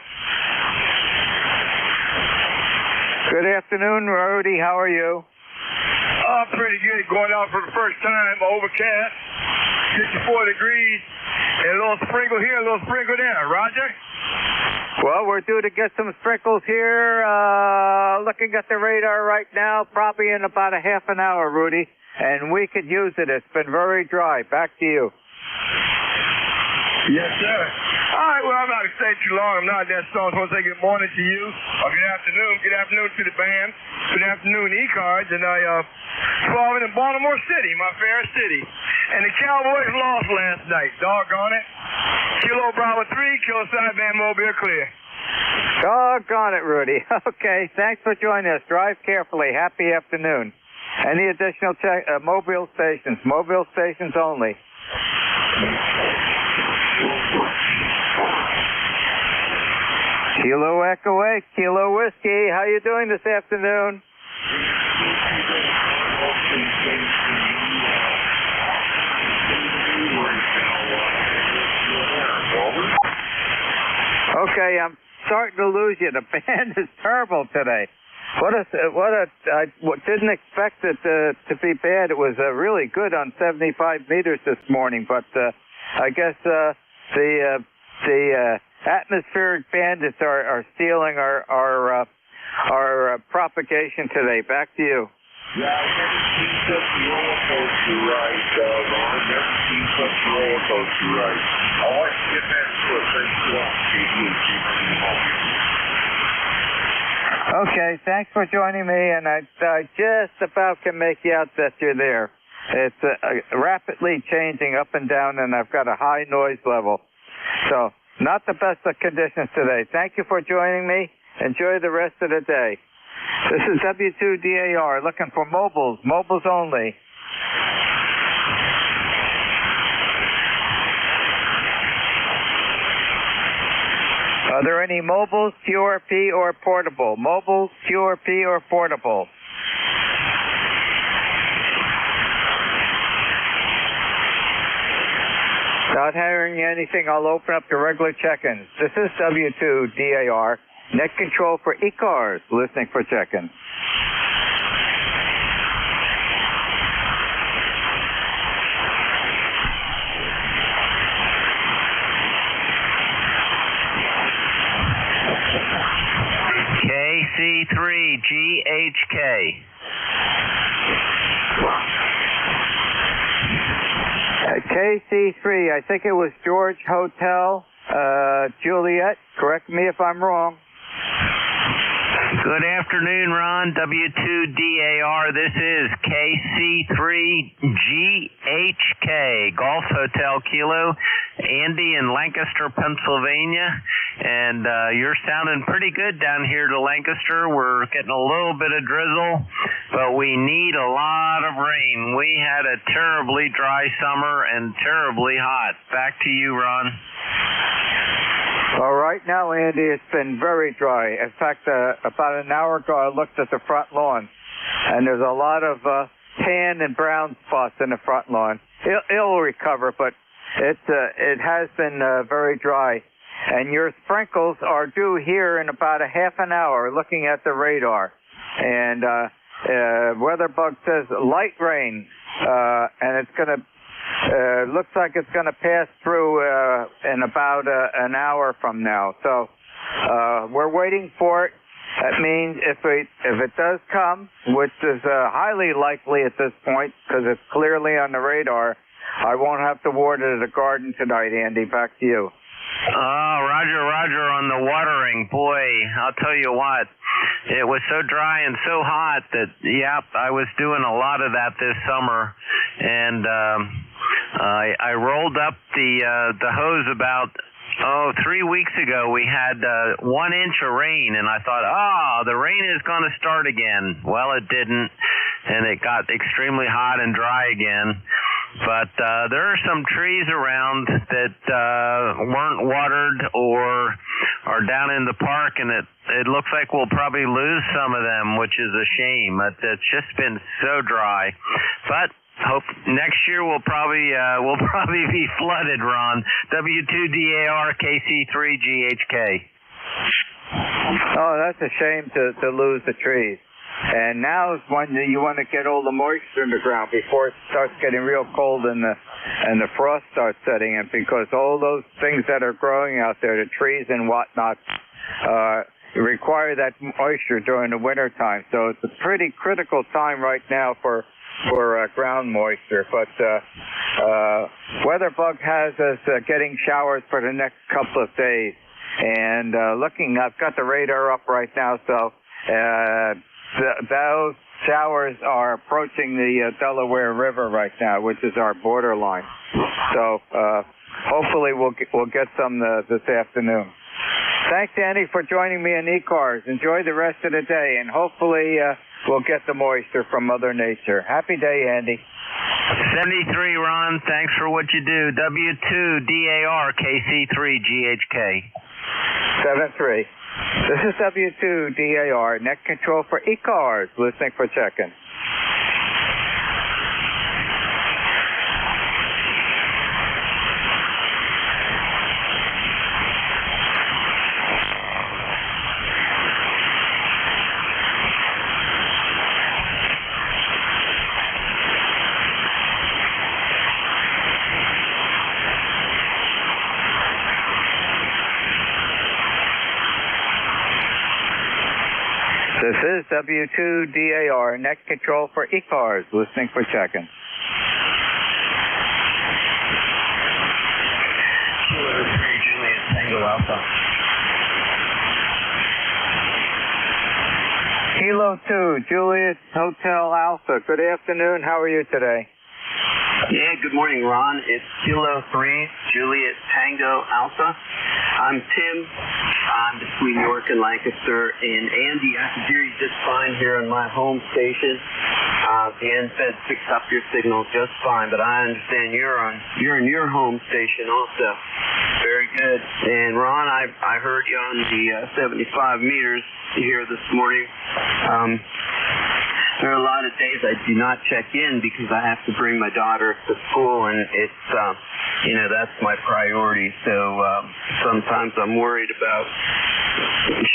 Good afternoon, Rudy. How are you?
Pretty good. Going out for the first time. Overcast, 54 degrees, and a little sprinkle here, a little sprinkle there. Roger?
Well, we're due to get some sprinkles here. Looking at the radar right now, probably in about a half an hour, Rudy. And we could use it. It's been very dry. Back to you.
Yes, sir. All right, well, I'm not going to stay too long. I'm not that strong. I want to say good morning to you, or good afternoon. Good afternoon to the band. Good afternoon, ECARS. And I, 12 in Baltimore City, my fair city. And the Cowboys lost last night. Doggone it. Kilo Bravo 3, Kilo Sideband Mobile clear.
Doggone it, Rudy. Okay, thanks for joining us. Drive carefully. Happy afternoon. Any additional mobile stations only. Kilo Echo 8, Kilo Whiskey. How you doing this afternoon? Okay, I'm starting to lose you. The band is terrible today. I didn't expect it to be bad. It was really good on 75 meters this morning, but I guess the atmospheric bandits are stealing our propagation today. Back to you.
Yeah, I've never seen such a roller coaster ride, Ron. Never seen such a roller coaster ride. I want to get back to it. Thanks a lot,
Okay, thanks for joining me, and I just about can make you out that you're there. It's rapidly changing up and down, and I've got a high noise level. So, not the best of conditions today. Thank you for joining me. Enjoy the rest of the day. This is W2DAR looking for mobiles only. Are there any mobiles, QRP, or portable? Mobiles, QRP, or portable? Not hearing anything, I'll open up the regular check-ins. This is W2DAR, net control for ECARS, listening for check-in.
KC3GHK.
KC3. I think it was George Hotel, Juliet. Correct me if I'm wrong.
Good afternoon, Ron. W2DAR. This is KC3GHK, Golf Hotel Kilo. Andy in Lancaster, Pennsylvania. And you're sounding pretty good down here to Lancaster. We're getting a little bit of drizzle, but we need a lot of rain. We had a terribly dry summer and terribly hot. Back to you, Ron.
Well, right now, Andy, it's been very dry. In fact, about an hour ago, I looked at the front lawn, and there's a lot of tan and brown spots in the front lawn. It'll recover, but it has been very dry. And your sprinkles are due here in about a half an hour, looking at the radar. And WeatherBug says light rain, and it's going to looks like it's going to pass through in about an hour from now. So we're waiting for it. That means if it does come, which is highly likely at this point because it's clearly on the radar, I won't have to water the garden tonight, Andy. Back to you.
Oh, Roger on the watering. Boy, I'll tell you what, it was so dry and so hot that, I was doing a lot of that this summer. And I rolled up the hose about 3 weeks ago. We had 1 inch of rain, and I thought, the rain is going to start again. Well, it didn't, and it got extremely hot and dry again. But there are some trees around that weren't watered or are down in the park, and it looks like we'll probably lose some of them, which is a shame. It's just been so dry. But hope next year we'll probably be flooded, Ron. W2DAR KC3GHK.
Oh, that's a shame to lose the trees. And now is when you want to get all the moisture in the ground before it starts getting real cold and the frost starts setting in, because all those things that are growing out there, the trees and whatnot, require that moisture during the winter time. So it's a pretty critical time right now for ground moisture. But WeatherBug has us getting showers for the next couple of days. And I've got the radar up right now, so those showers are approaching the Delaware River right now, which is our borderline. So hopefully we'll get some this afternoon. Thanks, Andy, for joining me in ECARS. Enjoy the rest of the day, and hopefully we'll get the moisture from Mother Nature. Happy day, Andy.
73, Ron. Thanks for what you do. W2DAR KC3GHK.
73. This is W2DAR, net control for ECARS, listening for check-in. This is W2DAR, net control for ECARS, listening for check-in. Kilo 2, Juliet Hotel Alpha. Good afternoon. How are you today?
Yeah, good morning, Ron. It's Kilo 3, Juliet Tango Alpha. I'm Tim. I'm between York and Lancaster. And Andy, I can hear you just fine here on my home station. The NFED picks up your signal just fine, but I understand you're in your home station also. Very good. And Ron, I heard you on the 75 meters here this morning. There are a lot of days I do not check in because I have to bring my daughter to school, and it's, that's my priority. So sometimes I'm worried about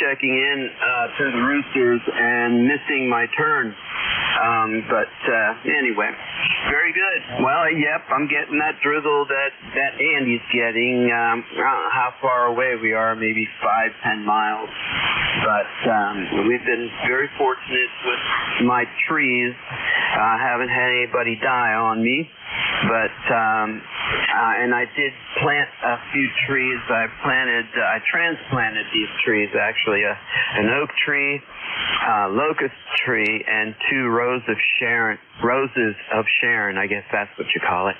checking in to the roosters and missing my turn. But anyway, very good. Well, yep, I'm getting that drizzle that Andy's getting. I don't know how far away we are, maybe 5-10 miles. But we've been very fortunate with my trees. I haven't had anybody die on me. And I did plant a few trees. I transplanted these trees actually, an oak tree, locust tree, and 2 roses of Sharon, I guess that's what you call it.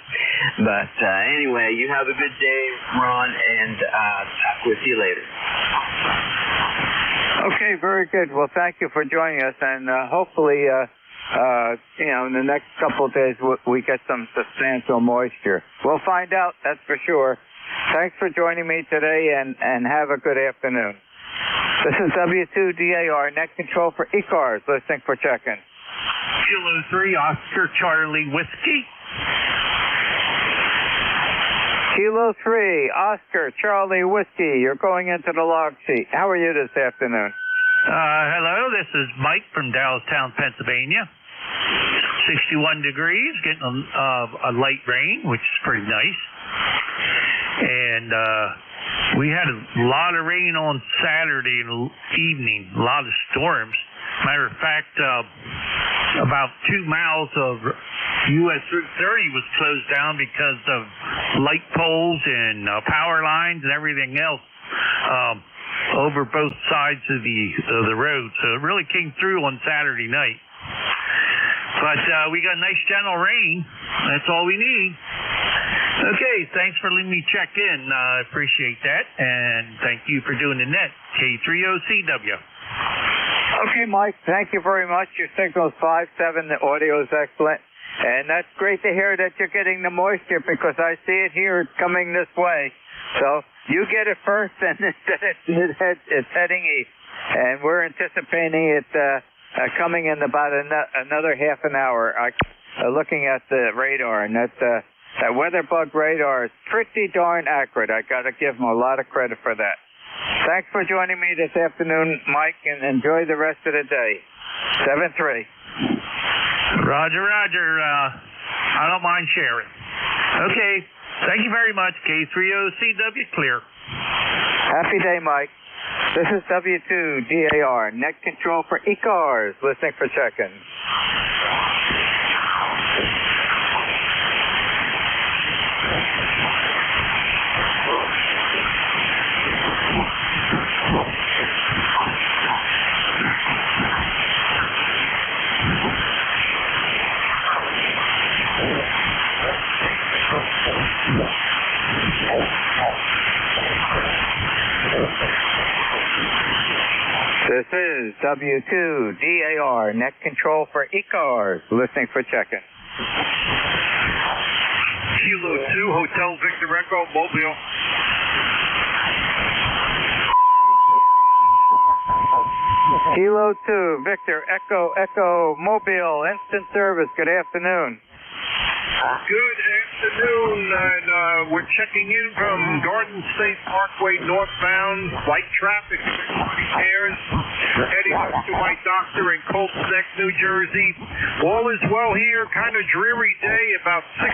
But anyway, you have a good day, Ron, and talk with you later.
Okay, very good. Well, thank you for joining us, and hopefully, in the next couple of days we get some substantial moisture. We'll find out, that's for sure. Thanks for joining me today, and have a good afternoon. This is W2DAR, Net Control for ECARS, listening for check-in.
Kilo 3, Oscar Charlie Whiskey.
Kilo 3, Oscar Charlie Whiskey. You're going into the log seat. How are you this afternoon?
Hello, this is Mike from Doylestown, Pennsylvania. 61 degrees, getting a light rain, which is pretty nice. And we had a lot of rain on Saturday evening, a lot of storms. Matter of fact, about 2 miles of U.S. Route 30 was closed down because of light poles and power lines and everything else over both sides of the road. So it really came through on Saturday night. But we got nice gentle rain. That's all we need. Okay, thanks for letting me check in. I appreciate that. And thank you for doing the net. K30CW.
Okay, Mike, thank you very much. Your signal's 5-7. The audio is excellent. And that's great to hear that you're getting the moisture, because I see it here coming this way. So you get it first, and it's heading east. And we're anticipating it coming in about another half an hour. Looking at the radar, and that weather bug radar is pretty darn accurate. I got to give them a lot of credit for that. Thanks for joining me this afternoon, Mike, and enjoy the rest of the day. 7-3.
Roger. I don't mind sharing. Okay, thank you very much. K30CW clear.
Happy day, Mike. This is W2DAR, Net Control for ECARS, listening for check-in. This is W2DAR, Net Control for ECARS, listening for check-in.
Kilo 2, Hotel Victor Echo, Mobile.
Kilo 2, Victor Echo, Mobile, instant service. Good afternoon.
Good afternoon, and we're checking in from Garden State Parkway northbound, light traffic, repairs, heading up to my doctor in Colts Neck, New Jersey. All is well here, kind of dreary day, about 70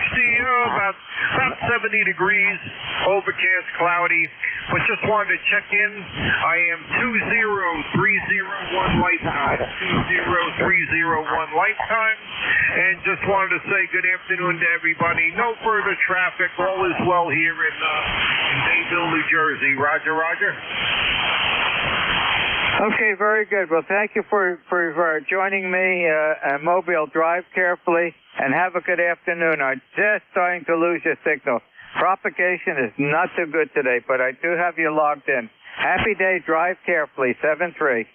degrees, overcast, cloudy, but just wanted to check in. I am 20301 lifetime, 20301 lifetime, and just wanted to say good afternoon to everybody. No further traffic. All is well here in Bayville, New Jersey. Roger.
Okay, very good. Well, thank you for joining me at Mobile. Drive carefully and have a good afternoon. I'm just starting to lose your signal. Propagation is not so good today, but I do have you logged in. Happy day. Drive carefully. 7-3.
73.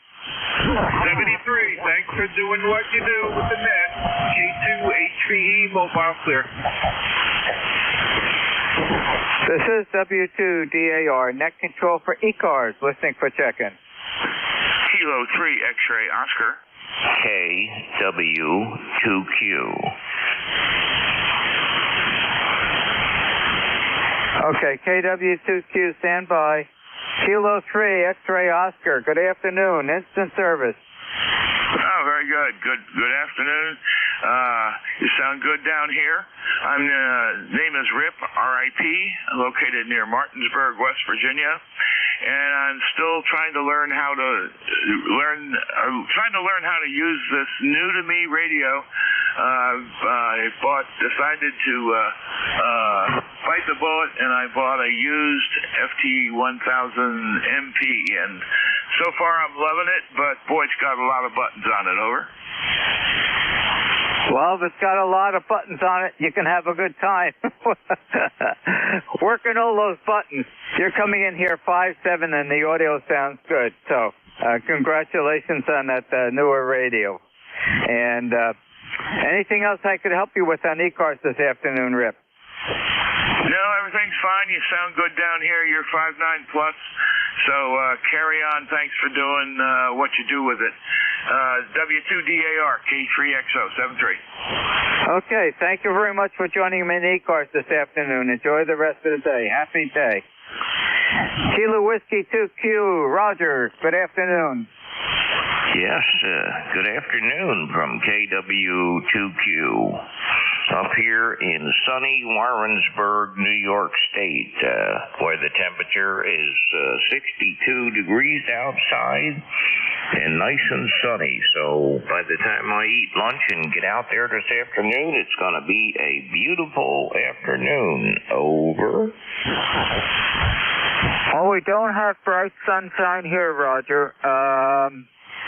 Thanks for doing what you do with the net. K2HVE mobile clear.
This is W2DAR, Net Control for ECARS, listening for check-in.
Kilo 3 X-ray Oscar. KW2Q.
Okay, KW2Q, stand by. Kilo 3 X-ray Oscar, good afternoon, instant service.
Oh, very good. Good afternoon. You sound good down here. Name is Rip, R.I.P., located near Martinsburg, West Virginia, and I'm still trying to learn how to use this new to me radio I decided to bite the bullet, and I bought a used FT1000 MP, and so far I'm loving it, but boy, it's got a lot of buttons on it. Over.
Well, if it's got a lot of buttons on it, you can have a good time. Working all those buttons. You're coming in here 5'7", and the audio sounds good. So, congratulations on that newer radio. And anything else I could help you with on ECARS this afternoon, Rip?
No, everything's fine. You sound good down here. You're 5'9 plus. So carry on. Thanks for doing what you do with it. W2DAR, K3XO73.
Okay, thank you very much for joining me in ECARS this afternoon. Enjoy the rest of the day. Happy day. Kilo Whiskey 2Q, Roger, good afternoon.
Yes, good afternoon from KW2Q. Up here in sunny Warrensburg, New York State, where the temperature is 62 degrees outside and nice and sunny. So by the time I eat lunch and get out there this afternoon, it's going to be a beautiful afternoon. Over.
Well, we don't have bright sunshine here, Roger.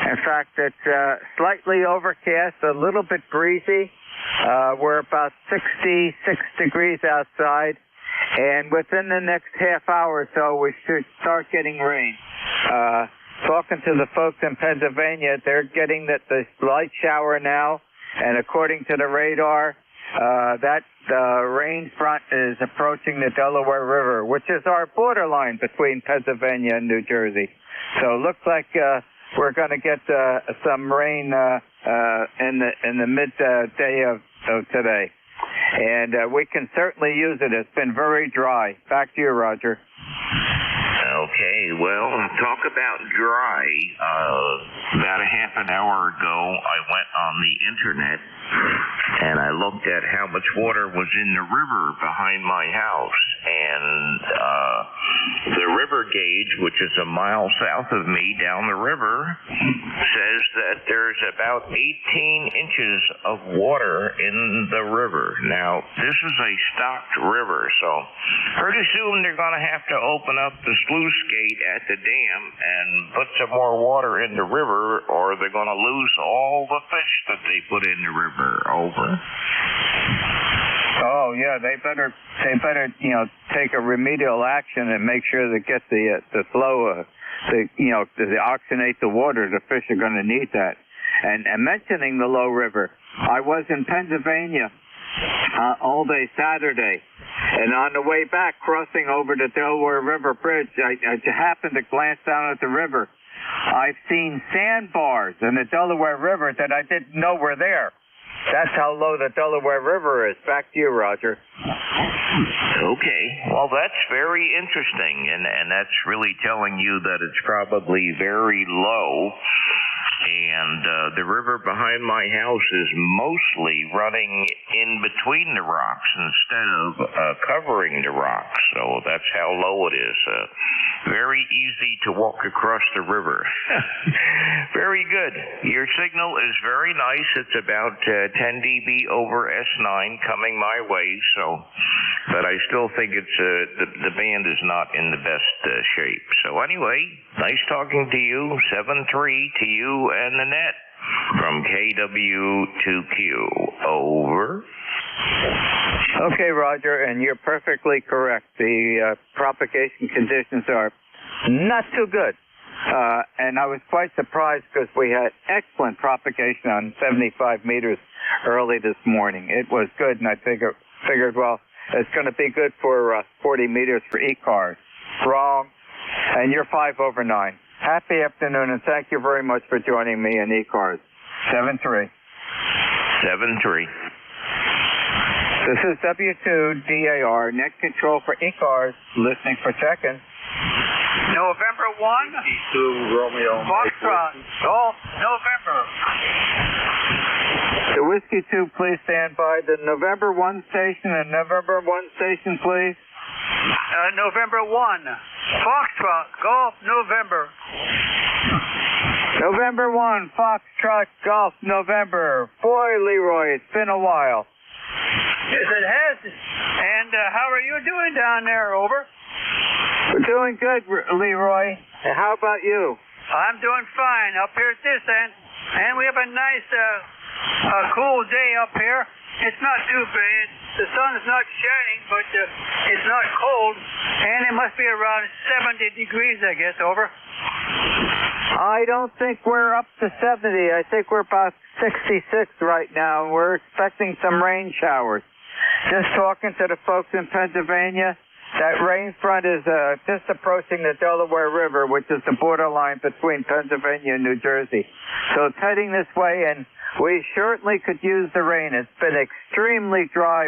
In fact, it's slightly overcast, a little bit breezy. We're about 66 degrees outside, and within the next half hour or so, we should start getting rain. Talking to the folks in Pennsylvania, they're getting the light shower now, and according to the radar, that rain front is approaching the Delaware River, which is our borderline between Pennsylvania and New Jersey. So it looks like we're going to get some rain in the midday of today. And we can certainly use it. It's been very dry. Back to you, Roger.
Okay, well, talk about dry. About a half an hour ago, I went on the internet and I looked at how much water was in the river behind my house. And the river gauge, which is a mile south of me down the river, says that there's about 18 inches of water in the river. Now, this is a stocked river, so pretty soon they're going to have to open up the sluice gate at the dam and put some more water in the river, or they're going to lose all the fish that they put in the river. Over.
Oh yeah, they better take a remedial action and make sure they get the flow to oxygenate the water. The fish are going to need that. And mentioning the low river, I was in Pennsylvania all day Saturday, and on the way back, crossing over the Delaware River Bridge, I happened to glance down at the river. I've seen sandbars in the Delaware River that I didn't know were there. That's how low the Delaware River is. Back to you, Roger.
Okay. Well, that's very interesting, and that's really telling you that it's probably very low. And the river behind my house is mostly running in between the rocks instead of covering the rocks. So that's how low it is. Very easy to walk across the river. Very good. Your signal is very nice. It's about 10 dB over S9 coming my way. But I still think it's the band is not in the best shape. So anyway, nice talking to you. 7-3 to you and the net from KW2Q. Over.
Okay, Roger, and you're perfectly correct. The propagation conditions are not too good. And I was quite surprised because we had excellent propagation on 75 meters early this morning. It was good, and I figured, well, it's going to be good for 40 meters for ECARS. Wrong. And you're 5 over 9. Happy afternoon, and thank you very much for joining me in ECARS. 7-3.
7-3.
This is W2DAR, net control for ECARS, listening for seconds.
November 1,
52 Romeo.
Foxtrot, Golf, November.
The Whiskey 2, please stand by. The November 1 station and November 1 station, please.
November 1, Foxtrot, Golf, November.
November 1, Foxtrot Golf, November. Boy, Leroy, it's been a while.
Yes, it has. And how are you doing down there, over?
We're doing good, Leroy. And how about you?
I'm doing fine up here at this end. And we have a nice, cool day up here. It's not too bad. The sun is not shining, but it's not cold. And it must be around 70 degrees, I guess, over.
I don't think we're up to 70. I think we're about 66 right now. We're expecting some rain showers. Just talking to the folks in Pennsylvania, that rain front is just approaching the Delaware River, which is the borderline between Pennsylvania and New Jersey. So it's heading this way, and we certainly could use the rain. It's been extremely dry,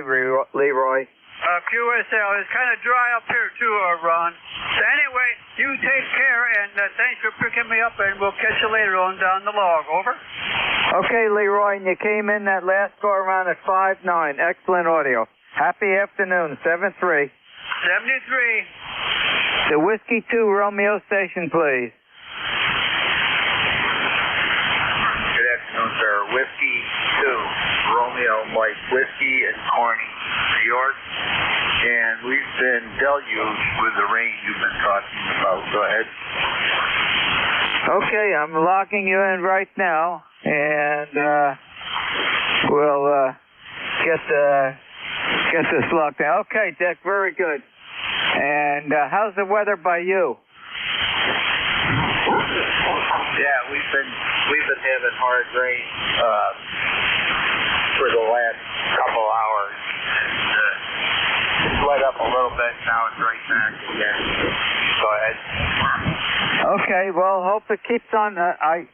Leroy.
QSL, it's kind of dry up here too, Ron. So anyway, you take care, and thanks for picking me up, and we'll catch you later on down the log. Over.
Okay, Leroy, and you came in that last go around at 5-9. Excellent audio. Happy afternoon, 7-3.
73.
The Whiskey 2 Romeo station, please.
Good afternoon, sir. Whiskey 2 Romeo Mike Whiskey in Corning, New York. And we've been deluged with the rain you've been talking about. Go ahead.
Okay, I'm logging you in right now, and we'll get this locked down. Okay, Dick, very good. And how's the weather by you?
Yeah, we've been having hard rain for the last couple hours. It's let up a little bit, now it's right back again. Go ahead.
Okay, well, hope it keeps on. I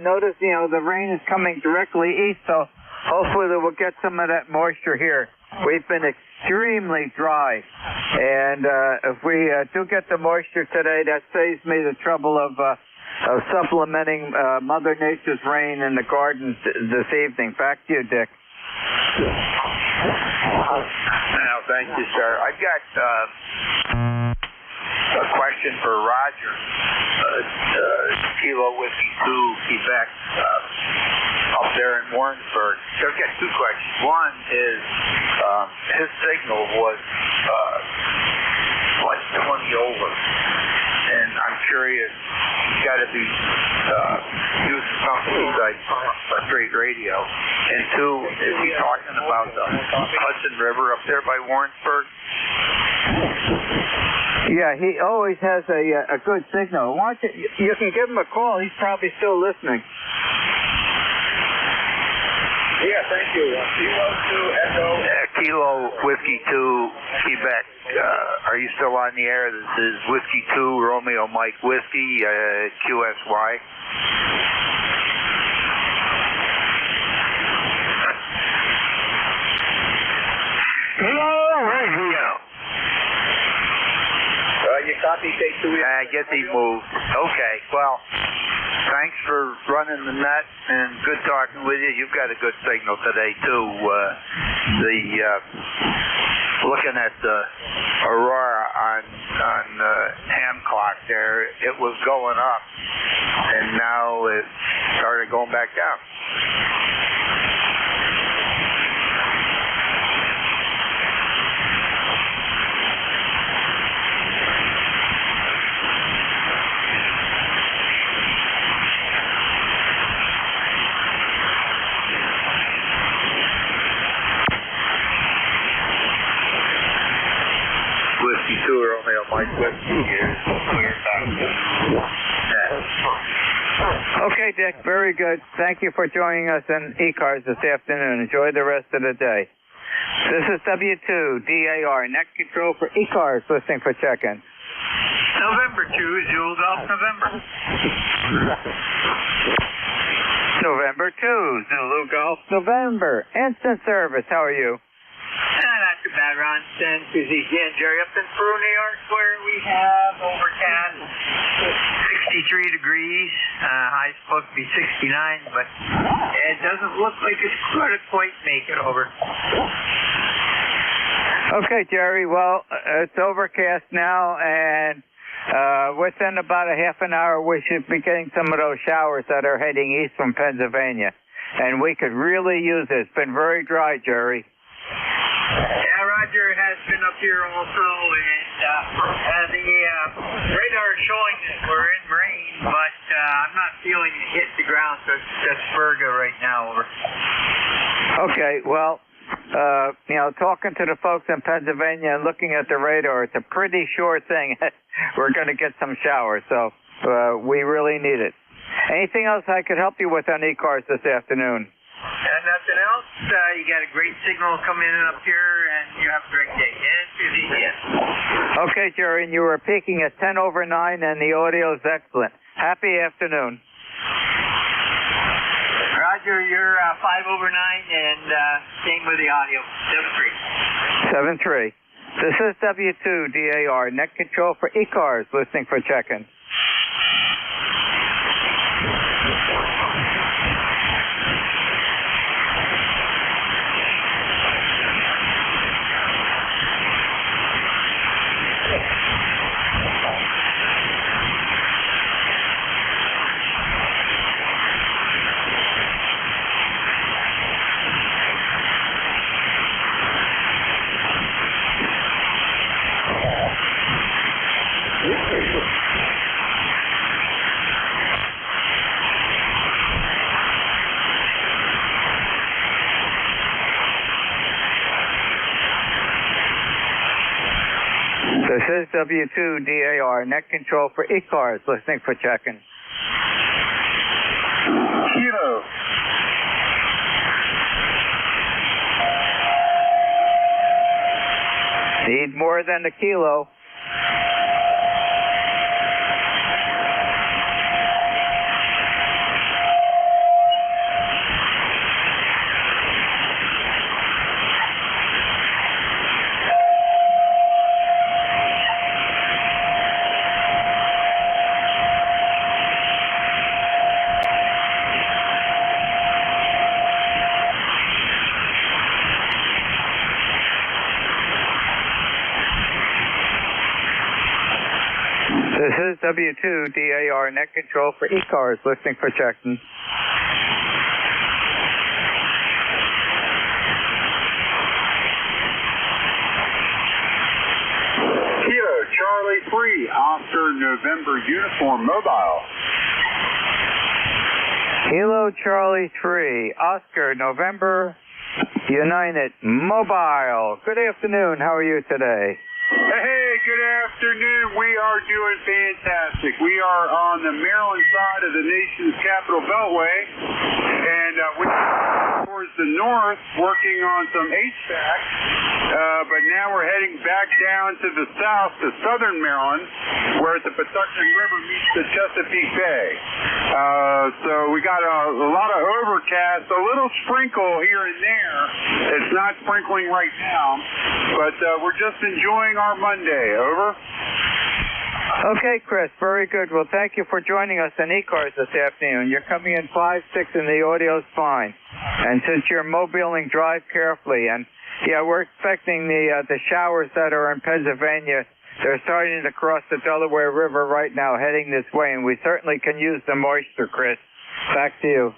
noticed, the rain is coming directly east, so hopefully we'll get some of that moisture here. We've been extremely dry, and if we do get the moisture today, that saves me the trouble of supplementing Mother Nature's rain in the gardens this evening. Back to you, Dick.
Now, thank you, sir. I've got a question for Roger. Kilo Whiskey 2, Quebec, up there in Warrensburg. So I've got two questions. One is his signal was like 20 over. And I'm curious, he's got to be using something besides straight radio. And two, is he talking about the Hudson River up there by Warrensburg?
Yeah, he always has a good signal. Why don't you can give him a call. He's probably still listening.
Yeah, thank you. Kilo 2 Echo. Kilo Whiskey 2 Quebec. Are you still on the air? This is Whiskey 2 Romeo Mike Whiskey QSY. Hello, Radio. You copy K2? I guess he moved. Okay, well, thanks for running the net and good talking with you. You've got a good signal today, too. Looking at the aurora on ham clock there, it was going up, and now it started going back down. Whiskey 2 Romeo Mike Whiskey here.
Okay, Dick, very good. Thank you for joining us in ECARS this afternoon. Enjoy the rest of the day. This is W2DAR, net control for ECARS, listening for check-in.
November 2, Zulu Golf, November.
November 2, Zulu Golf, November. Instant service, how are you?
Not too bad, Ron. San Again, Jerry, up in Peru, New York, where we have overcast, 63 degrees. High's supposed to be 69, but it doesn't look like it's going to quite make it over.
Okay, Jerry. Well, it's overcast now, and within about a half an hour, we should be getting some of those showers that are heading east from Pennsylvania. And we could really use it. It's been very dry, Jerry.
Yeah, Roger has been up here also, and the radar is showing that we're in rain, but I'm not feeling it hit the ground, so it's just Virga right now. Over.
Okay, well, talking to the folks in Pennsylvania and looking at the radar, it's a pretty sure thing. We're going to get some showers, so we really need it. Anything else I could help you with on ECARS this afternoon?
Nothing else. You got a great signal coming in up here, and you have a great day.
Okay, Jerry, and you were peaking at 10 over 9, and the audio is excellent. Happy afternoon.
Roger, you're 5 over 9, and same with the audio.
7-3. This is W2DAR, net control for ECARS, listening for check-in. This is W2DAR, net control for ECARS, listening for check-in.
Kilo.
Need more than a kilo. This is W2DAR, net control for ECARS, listening for check-in.
Kilo, Charlie 3, Oscar, November, uniform, mobile.
Kilo, Charlie 3, Oscar, November, United, mobile. Good afternoon. How are you today?
Hey, good afternoon. We are doing fantastic. We are on the Maryland side of the nation's capital beltway, and we're towards the north working on some HVAC, but now we're heading back down to the south to southern Maryland, where the Patuxent River meets the Chesapeake Bay. So we got a lot of overcast, a little sprinkle here and there. It's not sprinkling right now, but we're just enjoying our Monday. Over.
Okay, Chris, very good. Well, thank you for joining us on ECARS this afternoon. You're coming in 5-6 and the audio's fine. And since you're mobiling, drive carefully. And yeah, we're expecting the showers that are in Pennsylvania. They're starting to cross the Delaware River right now, heading this way, and we certainly can use the moisture, Chris. Back to you.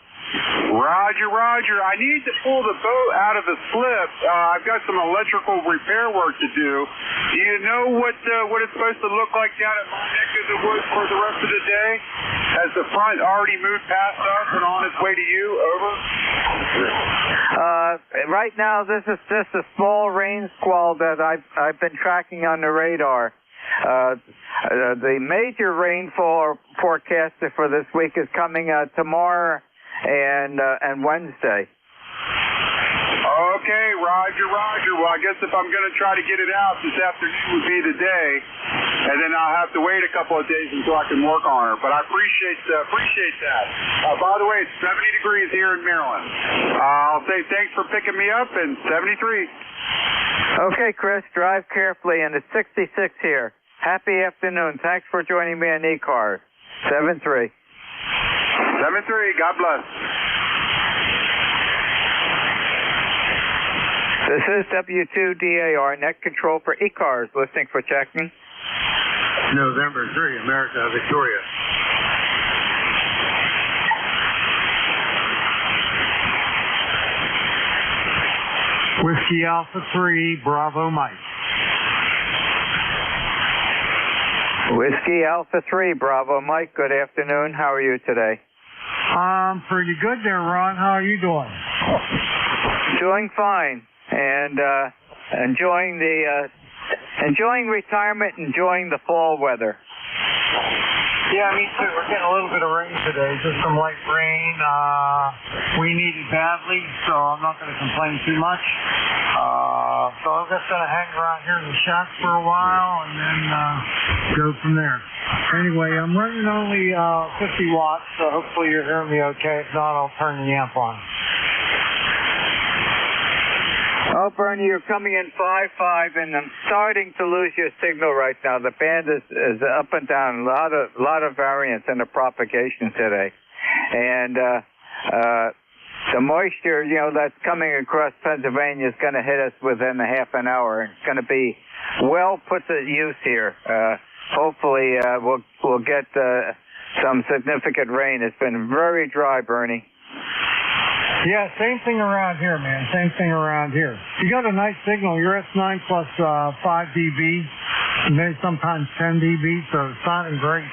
Roger, Roger. I need to pull the boat out of the slip. I've got some electrical repair work to do. Do you know what it's supposed to look like down at my neck of the woods for the rest of the day? Has the front already moved past us and on its way to you? Over.
Right now, this is just a small rain squall that I've been tracking on the radar. The major rainfall forecasted for this week is coming tomorrow and Wednesday.
Okay, Roger, Roger. Well, I guess if I'm going to try to get it out, this afternoon would be the day, and then I'll have to wait a couple of days until I can work on her. But I appreciate that. By the way, it's 70 degrees here in Maryland. I'll say thanks for picking me up, and 73.
Okay, Chris, drive carefully, and it's 66 here. Happy afternoon. Thanks for joining me on ECARS. 7-3.
7-3. God bless.
This is W2DAR, net control for ECARS, listening for checking.
November 3, America, Victoria.
Whiskey Alpha 3, Bravo Mike.
Whiskey Alpha 3, Bravo Mike. Good afternoon. How are you today?
Pretty good there, Ron. How are you doing?
Doing fine, and enjoying retirement, enjoying the fall weather.
Yeah, me too. We're getting a little bit of rain today, just some light rain. We need it badly, so I'm not going to complain too much. So I'm just going to hang around here in the shack for a while and then go from there. Anyway, I'm running only 50 watts, so hopefully you're hearing me okay. If not, I'll turn the amp on.
Oh, Bernie, you're coming in 5.5, and I'm starting to lose your signal right now. The band is up and down, a lot of variance in the propagation today. And the moisture, that's coming across Pennsylvania is going to hit us within a half an hour. It's going to be well put to use here. Hopefully, we'll get some significant rain. It's been very dry, Bernie.
Yeah, same thing around here, man. Same thing around here. You got a nice signal. You're S9 plus 5 dB, maybe sometimes 10 dB, so it's sounding great.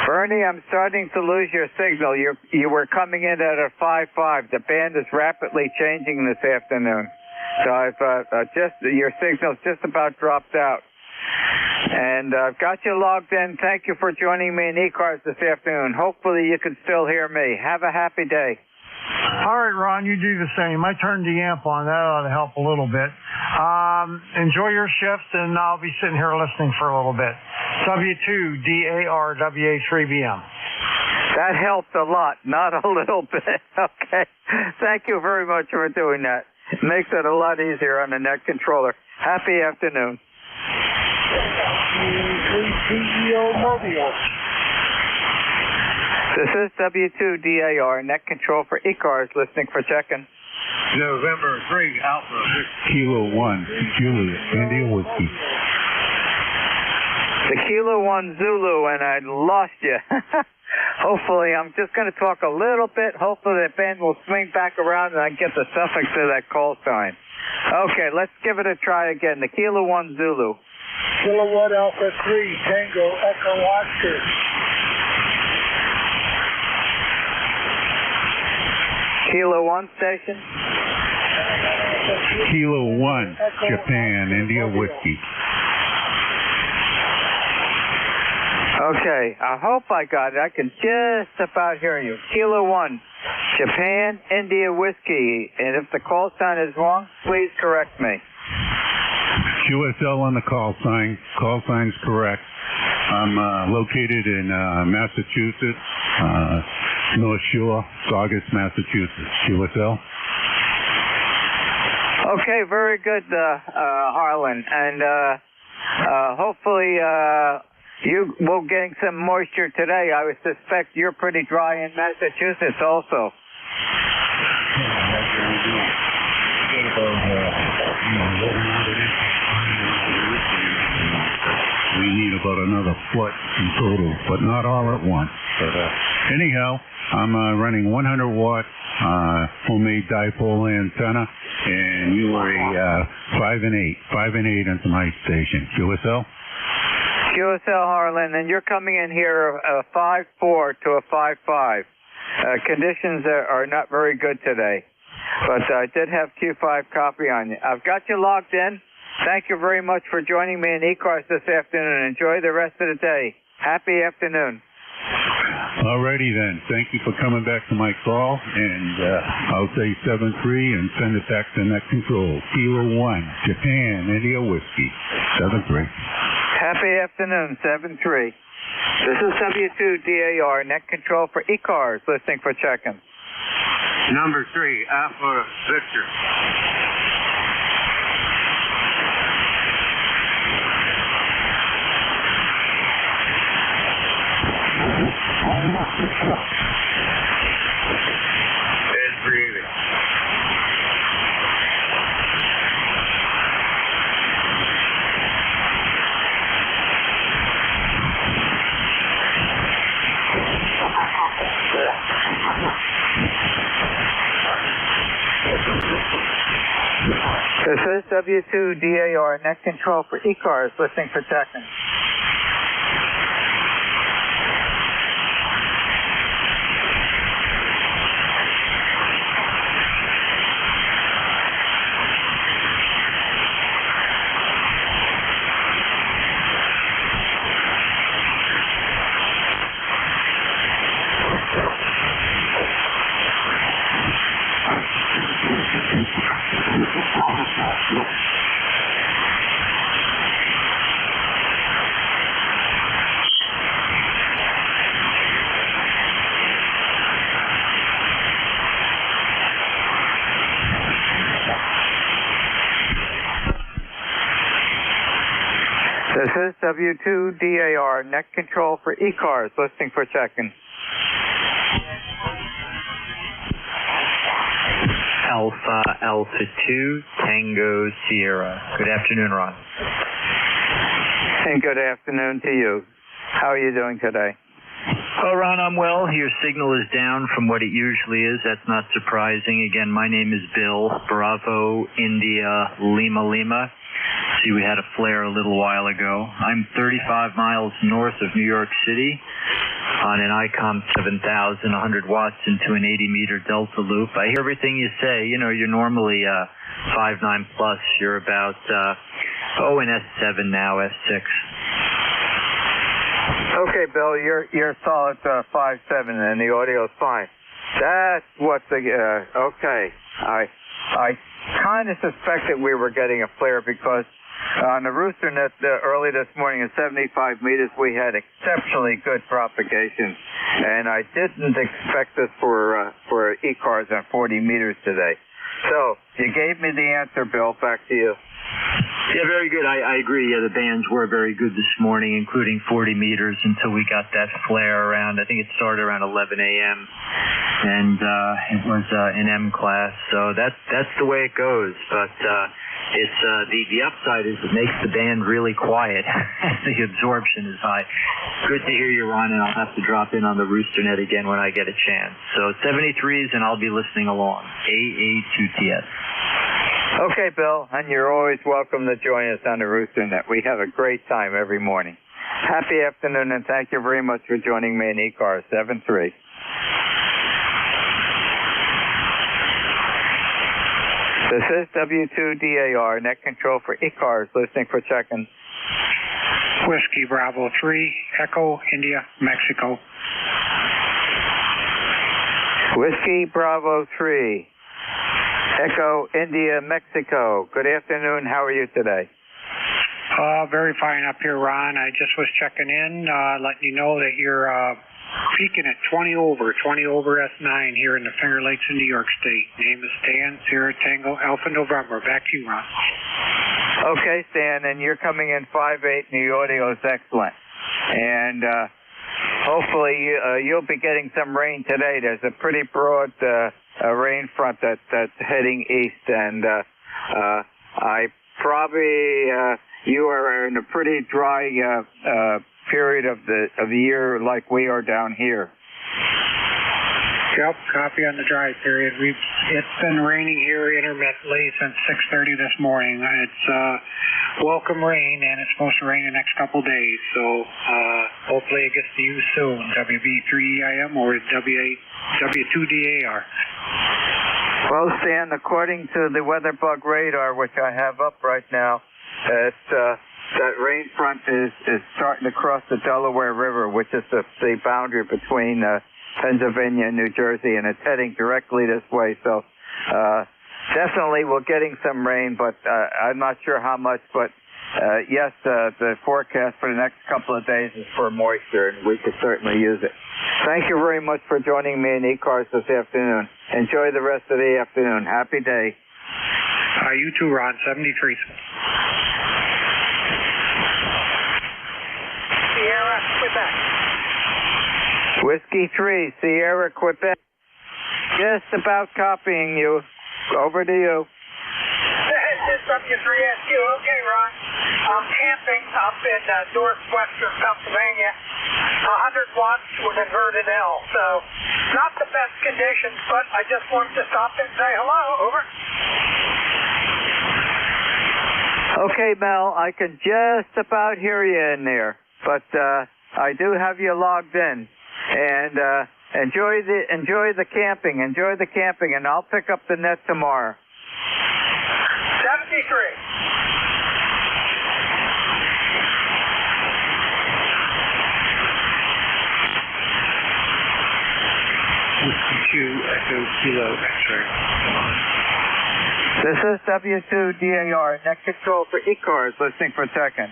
Bernie, I'm starting to lose your signal. You were coming in at a 5.5. The band is rapidly changing this afternoon. So your signal's just about dropped out. And I've got you logged in. Thank you for joining me in ECARS this afternoon. Hopefully you can still hear me. Have a happy day.
All right, Ron, you do the same. I turned the amp on. That ought to help a little bit. Enjoy your shift, and I'll be sitting here listening for a little bit. W2DARWA3BM.
That helped a lot, not a little bit. Okay. Thank you very much for doing that. It makes it a lot easier on the net controller. Happy afternoon. This is W2DAR, net control for ECARS, listening for check-in.
November 3, Alpha.
Kilo 1, Juliet, India Whiskey.
The Kilo 1 Zulu, and I lost you. Hopefully, I'm just going to talk a little bit. Hopefully, the band will swing back around and I get the suffix to that call sign. Okay, let's give it a try again. The Kilo 1 Zulu.
Kilowatt Alpha 3, Tango, Echo Oscar.
Kilo 1 station.
Kilo 1, Japan, India Whiskey.
Okay, I hope I got it. I can just about hear you. Kilo 1, Japan, India Whiskey. And if the call sign is wrong, please correct me.
QSL on the call sign. Call sign's correct. I'm located in Massachusetts, North Shore, Saugus, Massachusetts. QSL.
Okay, very good, Harlan. And hopefully you will getting some moisture today. I would suspect you're pretty dry in Massachusetts also.
We need about another foot in total, but not all at once. But anyhow, I'm running 100 watt homemade dipole antenna, and you are a 5 and 8 into my station. QSL?
QSL, Harlan, and you're coming in here a 5.4 to a 5.5. Conditions are not very good today, but I did have Q5 copy on you. I've got you logged in. Thank you very much for joining me in ECARS this afternoon. Enjoy the rest of the day. Happy afternoon.
Alrighty then. Thank you for coming back to my call, and I'll say 7-3 and send it back to net control. Kilo 1, Japan, India Whiskey. 7-3.
Happy afternoon, 7-3. This is W2DAR, net control for ECARS, listening for check-in.
Number 3, Alpha Victor. And breathing.
W2DAR, net control for ECARS, listening for checking. This is W2DAR, net control for ECARS, listening for checking.
Alpha 2, Tango Sierra. Good afternoon, Ron.
And good afternoon to you. How are you doing today?
Oh, Ron, I'm well. Your signal is down from what it usually is. That's not surprising. Again, my name is Bill, Bravo, India, Lima, Lima. See, we had a flare a little while ago. I'm 35 miles north of New York City on an ICOM 7000, 100 watts into an 80-meter delta loop. I hear everything you say. You know, you're normally 5'9 plus. You're about, an S7 now, S6.
Okay, Bill, you're solid 5'7", and the audio's fine. That's what the okay. I kind of suspected we were getting a flare because on the RoosterNet early this morning at 75 meters we had exceptionally good propagation, and I didn't expect this for ECARS on 40 meters today. So you gave me the answer, Bill. Back to you.
Yeah, very good. I agree. Yeah, the bands were very good this morning, including 40 meters until we got that flare around, I think it started around 11 a.m. And it was an M class. So that's the way it goes. But it's the upside is it makes the band really quiet. The absorption is high. Good to hear you, Ron, and I'll have to drop in on the RoosterNet again when I get a chance. So 73s, and I'll be listening along. AA2TS.
Okay, Bill, and you're always welcome to join us on the RoosterNet. We have a great time every morning. Happy afternoon, and thank you very much for joining me in ECARS 73. This is W2DAR, net control for ECARS, listening for check-in.
Whiskey Bravo 3, Echo, India, Mexico.
Whiskey Bravo 3. Echo, India, Mexico. Good afternoon. How are you today?
Very fine up here, Ron. I just was checking in, letting you know that you're peaking at 20 over S9 here in the Finger Lakes in New York State. Name is Stan, Sierra Tango, Alpha November. Back to you, Ron.
Okay, Stan, and you're coming in 5'8", and the audio is excellent. And hopefully you'll be getting some rain today. There's a pretty broad rain front that's heading east, and I probably you are in a pretty dry period of the year like we are down here.
Yep, copy on the dry period. It's been raining here intermittently since 6:30 this morning. It's welcome rain, and it's supposed to rain the next couple days. So hopefully it gets to you soon. WB3EIM or W2DAR.
Well, Stan, according to the weather bug radar, which I have up right now, that rain front is starting to cross the Delaware River, which is the boundary between Pennsylvania and New Jersey, and it's heading directly this way. So definitely we're getting some rain, but I'm not sure how much. But yes, the forecast for the next couple of days is for moisture, and we could certainly use it. Thank you very much for joining me in ECARS this afternoon. Enjoy the rest of the afternoon. Happy day.
You too, Ron. 73.
Sierra, Quebec.
Whiskey 3, Sierra, Quebec. Just about copying you. Over to you.
This is W3SQ. Okay, Ron. I'm camping up in northwestern Pennsylvania. 100 watts with inverted L. So, not the best conditions, but I just wanted to stop and say hello. Over.
Okay, Mel, I can just about hear you in there, but I do have you logged in. And enjoy the camping, and I'll pick up the net tomorrow.
73.
Whiskey 2 Echo Kilo X-ray.
This is W2DAR, net control for ECARS, listening for second.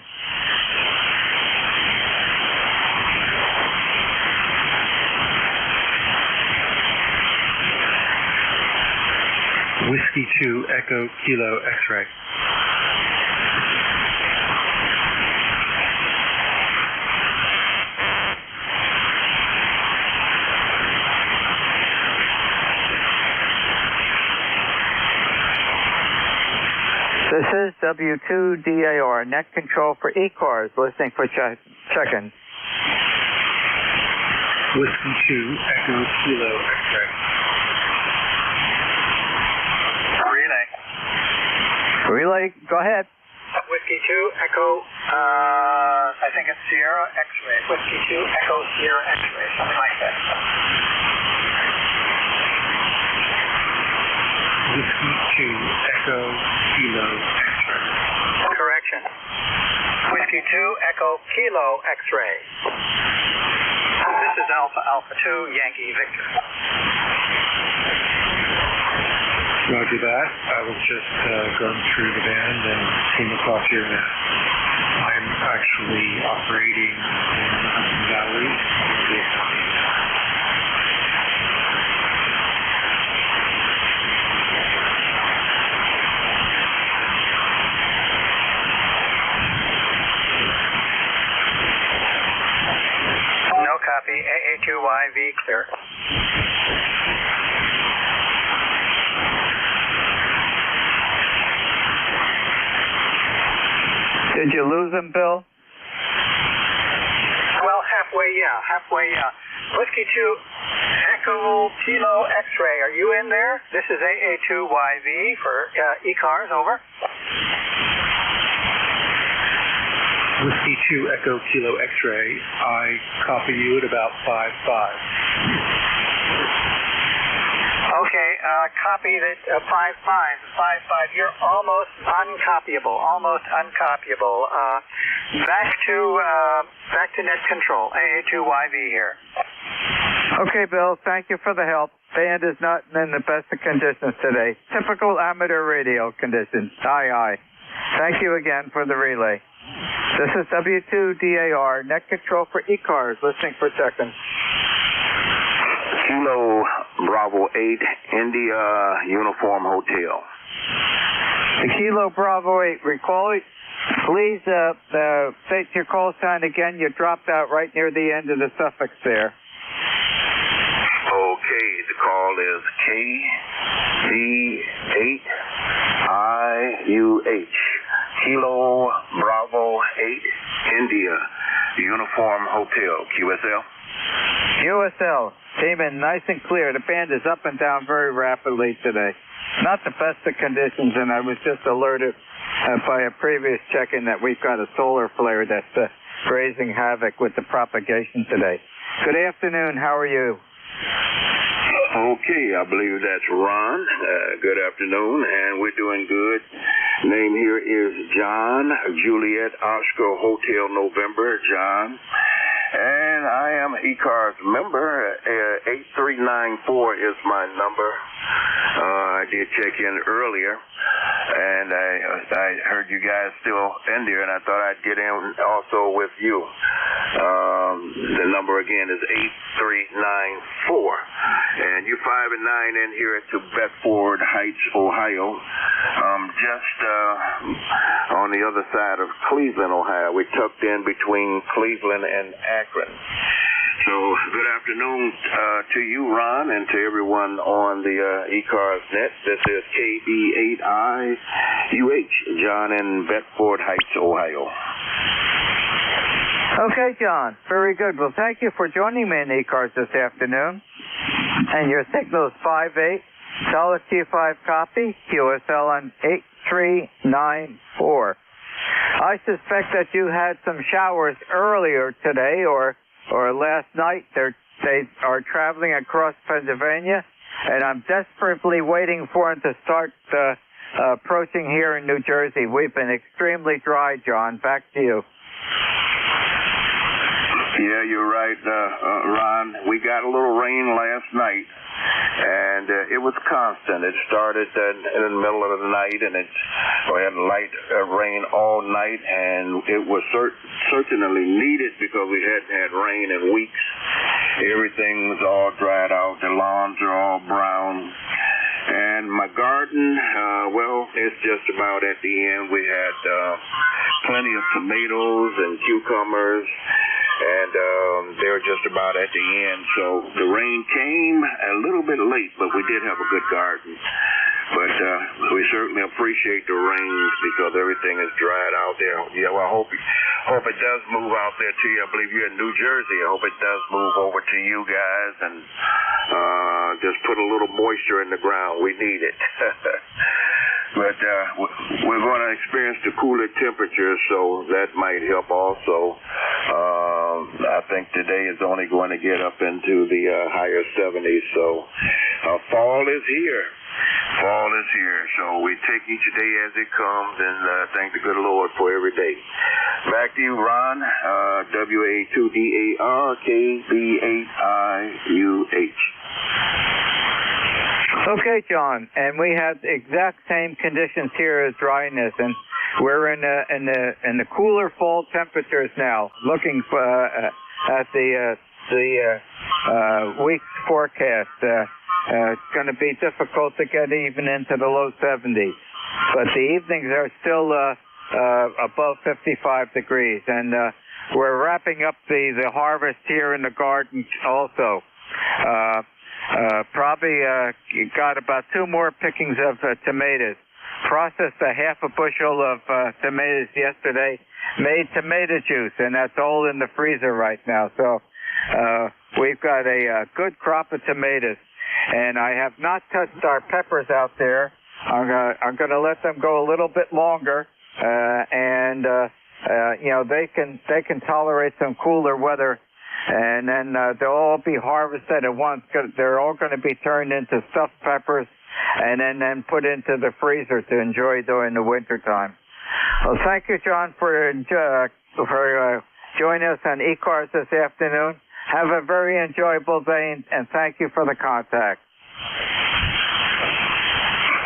Whiskey 2 Echo Kilo X-ray.
This is W2DAR, net control for ECARS, listening for second.
Whiskey 2 Echo Kilo X-ray.
Relay, go ahead.
Whiskey 2 Echo, I think it's Sierra X-ray. Whiskey 2 Echo Sierra X-ray, something like that.
Whiskey 2 Echo Kilo X-ray.
Correction. Whiskey 2 Echo Kilo X-ray. This is Alpha Alpha 2 Yankee Victor.
Roger that. I was just going through the band and came across your net. I'm actually operating in the Hudson Valley.
No copy. AA2YV clear.
Did you lose him, Bill?
Well, halfway, yeah. Whiskey 2 Echo Kilo X-ray. Are you in there? This is AA2YV for ECARS, over.
Whiskey 2 Echo Kilo X-ray. I copy you at about 5-5.
Okay, copy that 5-5. 5-5. You're almost uncopyable. Back to net control. AA2YV here.
Okay, Bill, thank you for the help. Band is not in the best of conditions today. Typical amateur radio conditions. Aye. Thank you again for the relay. This is W2DAR, net control for ECARS, listening for second.
Kilo Bravo 8, India Uniform Hotel.
The Kilo Bravo 8, recall it. Please state your call sign again. You dropped out right near the end of the suffix there.
Okay, the call is KV8IUH. Kilo Bravo 8, India Uniform Hotel. QSL?
QSL. Came in nice and clear. The band is up and down very rapidly today. Not the best of conditions, and I was just alerted by a previous check-in that we've got a solar flare that's raising havoc with the propagation today. Good afternoon. How are you?
Okay, I believe that's Ron. Good afternoon, and we're doing good. Name here is John, Juliet, Oscar, Hotel November, John. And I am ECARS member. 8394 is my number. I did check in earlier, and I heard you guys still in there, and I thought I'd get in also with you. The number again is 8394, and you're 5 and 9 in here to Bedford Heights, Ohio. Just on the other side of Cleveland, Ohio. We're tucked in between Cleveland and Akron. So good afternoon to you, Ron, and to everyone on the ECARS net. This is KB8IUH, John in Bedford Heights, Ohio.
Okay, John. Very good. Well, thank you for joining me in ECARS this afternoon. And your signal is 5-8, solid Q5 copy, QSL on 8394. I suspect that you had some showers earlier today or last night. They are traveling across Pennsylvania, and I'm desperately waiting for them to start approaching here in New Jersey. We've been extremely dry, John. Back to you.
Yeah, you're right, Ron. We got a little rain last night, and it was constant. It started in the middle of the night, and we had light rain all night, and it was certainly needed because we hadn't had rain in weeks. Everything was all dried out. The lawns are all brown. And my garden, well, it's just about at the end. We had plenty of tomatoes and cucumbers, and they were just about at the end. So the rain came a little bit late, but we did have a good garden. But we certainly appreciate the rains because everything is dried out there. Yeah, well, I hope it does move out there to you. I believe you're in New Jersey. I hope it does move over to you guys and just put a little moisture in the ground. We need it. But we're going to experience the cooler temperatures, so that might help also. I think today is only going to get up into the higher 70s, so fall is here. Fall is here, so we take each day as it comes and thank the good Lord for every day. Back to you, Ron. WA2DAR KB8IUH.
Okay, John, and we have the exact same conditions here as dryness, and we're in the cooler fall temperatures now. Looking for, at the week's forecast. It's going to be difficult to get even into the low 70s, but the evenings are still above 55 degrees, and we're wrapping up the harvest here in the garden also. Probably got about 2 more pickings of tomatoes. Processed a half a bushel of tomatoes yesterday, made tomato juice, and that's all in the freezer right now. So we've got a good crop of tomatoes. And I have not touched our peppers out there. I'm gonna let them go a little bit longer, and you know, they can tolerate some cooler weather, and then they'll all be harvested at once. They're all going to be turned into stuffed peppers, and then put into the freezer to enjoy during the winter time. Well, thank you, John, for joining us on ECARS this afternoon. Have a very enjoyable day, and thank you for the contact.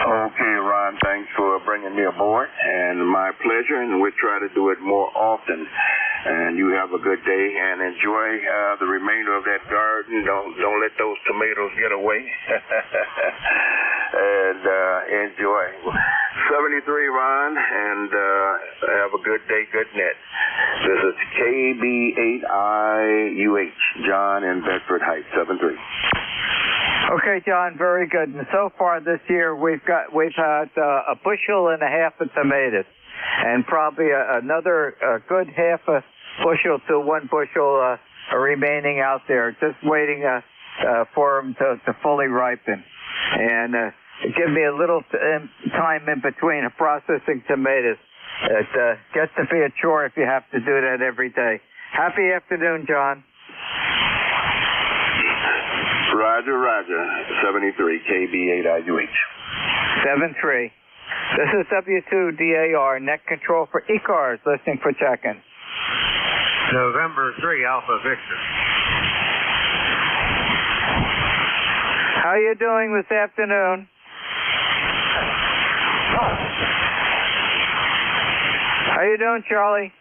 Okay, Ron, thanks for bringing me aboard, and my pleasure, and we'll try to do it more often. And you have a good day, and enjoy the remainder of that garden. Don't let those tomatoes get away. And enjoy. 73, Ron, and have a good day, good net. This is KB8IUH, John in Bedford Heights, 73.
Okay, John, very good. And so far this year, we've had a bushel and a half of tomatoes, and probably another good half a bushel to 1 bushel remaining out there, just waiting for them to fully ripen. And give me a little time in between processing tomatoes. It gets to be a chore if you have to do that every day. Happy afternoon, John.
Roger, 73, KB8IUH.
73. This is W2DAR, net control for ECARS, listening for check-in.
November 3, Alpha Victor.
How you doing this afternoon? How you doing, Charlie?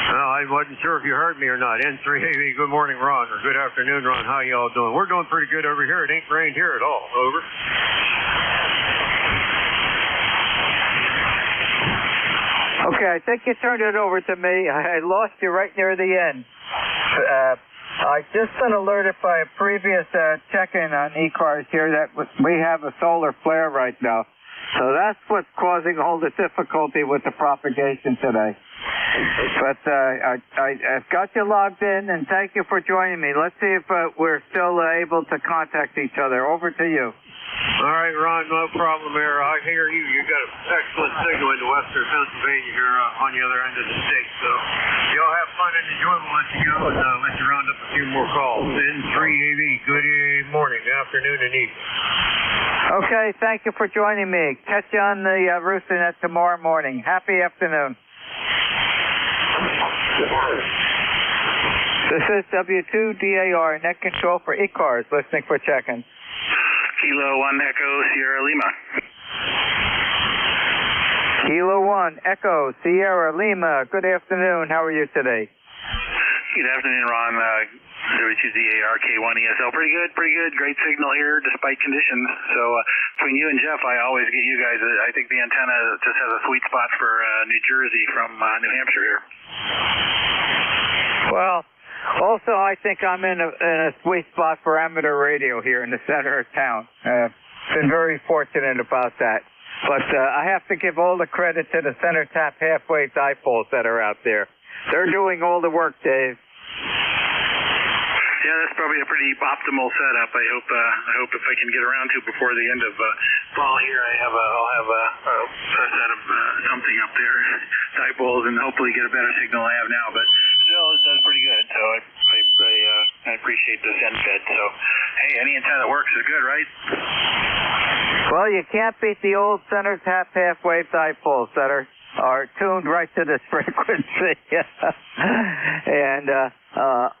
Well, I wasn't sure if you heard me or not. N3AV, good morning, Ron, or good afternoon, Ron. How y'all doing? We're doing pretty good over here. It ain't rained here at all. Over.
Okay, I think you turned it over to me. I lost you right near the end. I just been alerted by a previous check-in on ECARS here that we have a solar flare right now. So that's what's causing all the difficulty with the propagation today. But I've got you logged in, and thank you for joining me. Let's see if we're still able to contact each other. Over to you.
All right, Ron, no problem there. I hear you. You got an excellent signal into western Pennsylvania here on the other end of the state. So y'all have fun and enjoy. We'll let you go and let you round up a few more calls. N3AV, good morning, afternoon, and evening.
Okay, thank you for joining me. Catch you on the Rooster Net tomorrow morning. Happy afternoon. This is W2DAR, net control for ECARS, listening for check-in.
Kilo 1 Echo Sierra Lima.
Kilo 1 Echo Sierra Lima. Good afternoon. How are you today?
Good afternoon, Ron. W2DAR K1 ESL. Pretty good. Great signal here despite conditions. So between you and Jeff, I always get you guys. I think the antenna just has a sweet spot for New Jersey from New Hampshire here.
Well, also, I think I'm in a sweet spot for amateur radio here in the center of town. Been very fortunate about that. But I have to give all the credit to the center tap half-wave dipoles that are out there. They're doing all the work, Dave.
Yeah, that's probably a pretty optimal setup. I hope if I can get around to before the end of fall here, I'll have a set of something up there, dipoles, and hopefully get a better signal I have now. But still, it does pretty good. So I appreciate the send fed. So hey, any antenna that works is good, right?
Well, you can't beat the old center tap half-wave dipoles that are tuned right to this frequency. And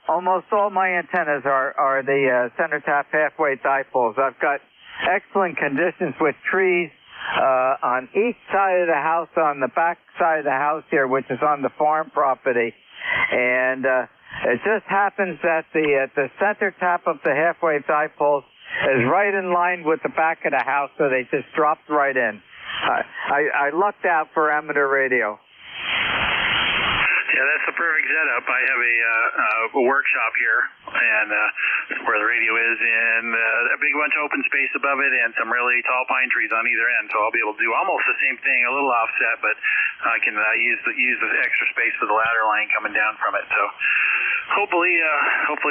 almost all my antennas are the center tap half-wave dipoles. I've got excellent conditions with trees on each side of the house, on the back side of the house here, which is on the farm property. And it just happens that the center tap of the half-wave dipoles is right in line with the back of the house, so they just dropped right in. I lucked out for amateur radio.
Yeah, that's the perfect setup. I have a workshop here, and where the radio is, and a big bunch of open space above it, and some really tall pine trees on either end. So I'll be able to do almost the same thing, a little offset, but I can use the extra space for the ladder line coming down from it. So hopefully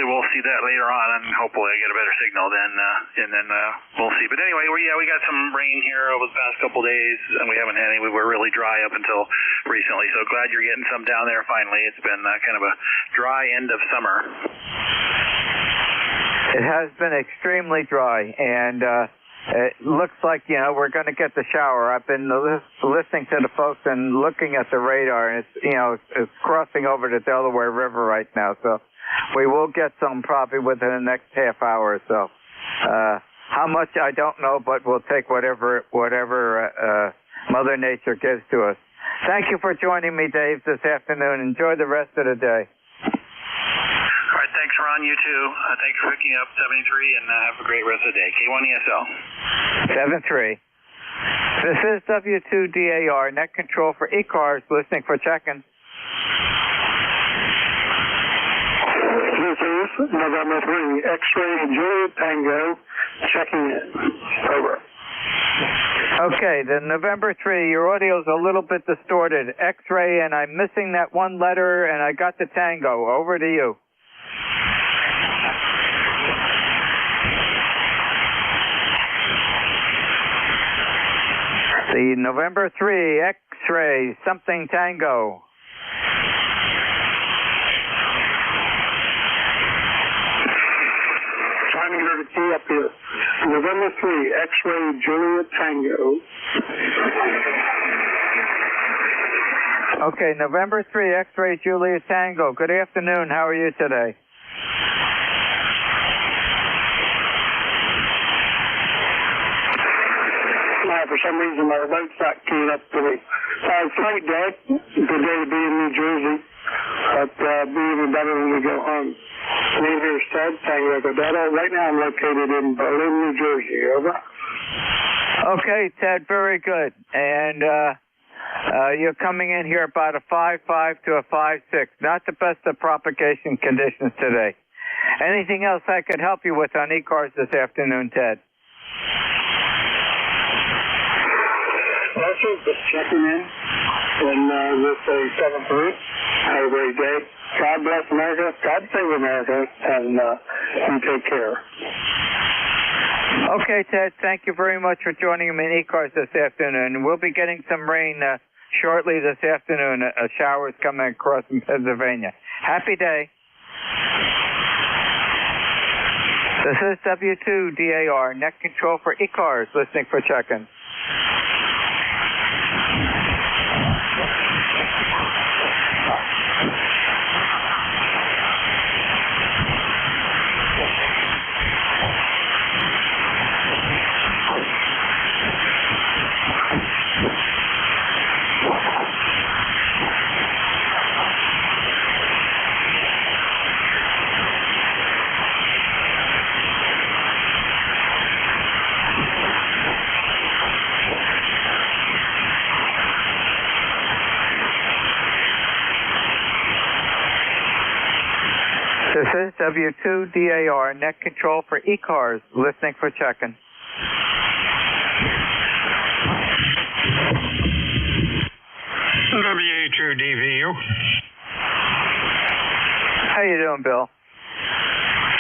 we'll see that later on, and hopefully I get a better signal then, and then we'll see. But anyway, we got some rain here over the past couple days, and we haven't had any. We were really dry up until recently. So glad you're getting some down there. Finally, it's been kind of a dry end of summer.
It has been extremely dry, and it looks like, we're going to get the shower. I've been listening to the folks and looking at the radar, and it's crossing over the Delaware River right now, so we will get some probably within the next half hour or so. How much, I don't know, but we'll take whatever Mother Nature gives to us. Thank you for joining me, Dave, this afternoon. Enjoy the rest of the day.
All right, thanks, Ron. You too. Thanks for picking up 73, and have a great rest of the day. K1 ESL.
73. This is W2DAR, net control for ECARS, listening for check-in.
This is November 3, X-Ray Juliet Tango, checking in. Over.
Okay, the November 3, your audio's a little bit distorted. X-ray, and I'm missing that one letter, and I got the tango. Over to you. The November 3, X-ray, something tango.
Trying to get the key up here. November 3, X-ray Juliet Tango.
Okay, November 3, X-ray Juliet Tango. Good afternoon. How are you today?
For some reason, my remote's not keyed up to me. Flight deck, good day to be in New Jersey, but be even better when we go home. Name here is Ted, Tango Godetto. Right now I'm located in Berlin, New Jersey. Over.
Okay, Ted, very good. And you're coming in here about a 5.5 to a 5.6. Not the best of propagation conditions today. Anything else I could help you with on ECARS this afternoon, Ted?
Also, just checking in with a 7-3. Have a great day. God bless America. God save America. And you take care.
Okay, Ted, thank you very much for joining me in ECARS this afternoon. We'll be getting some rain shortly this afternoon. Showers coming across from Pennsylvania. Happy day. This is W2DAR, net control for ECARS, listening for check-in. This is W2DAR, net control for ECARS, listening for check-in.
W2DVU.
How you doing, Bill?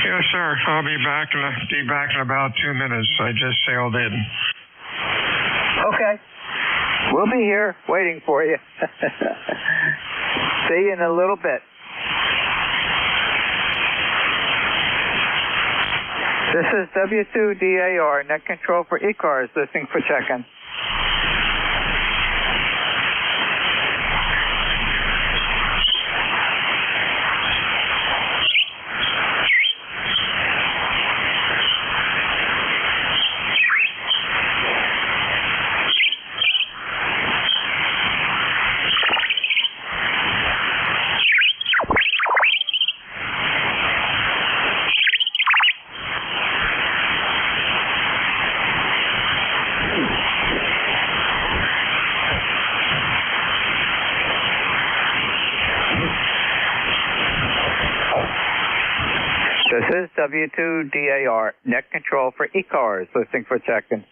Yes, sir. I'll be back in about 2 minutes. I just sailed in.
Okay. We'll be here waiting for you. See you in a little bit. This is W2DAR, net control for ECARS, listening for check-in. This is W2DAR, net control for ECARS, listening for check-in.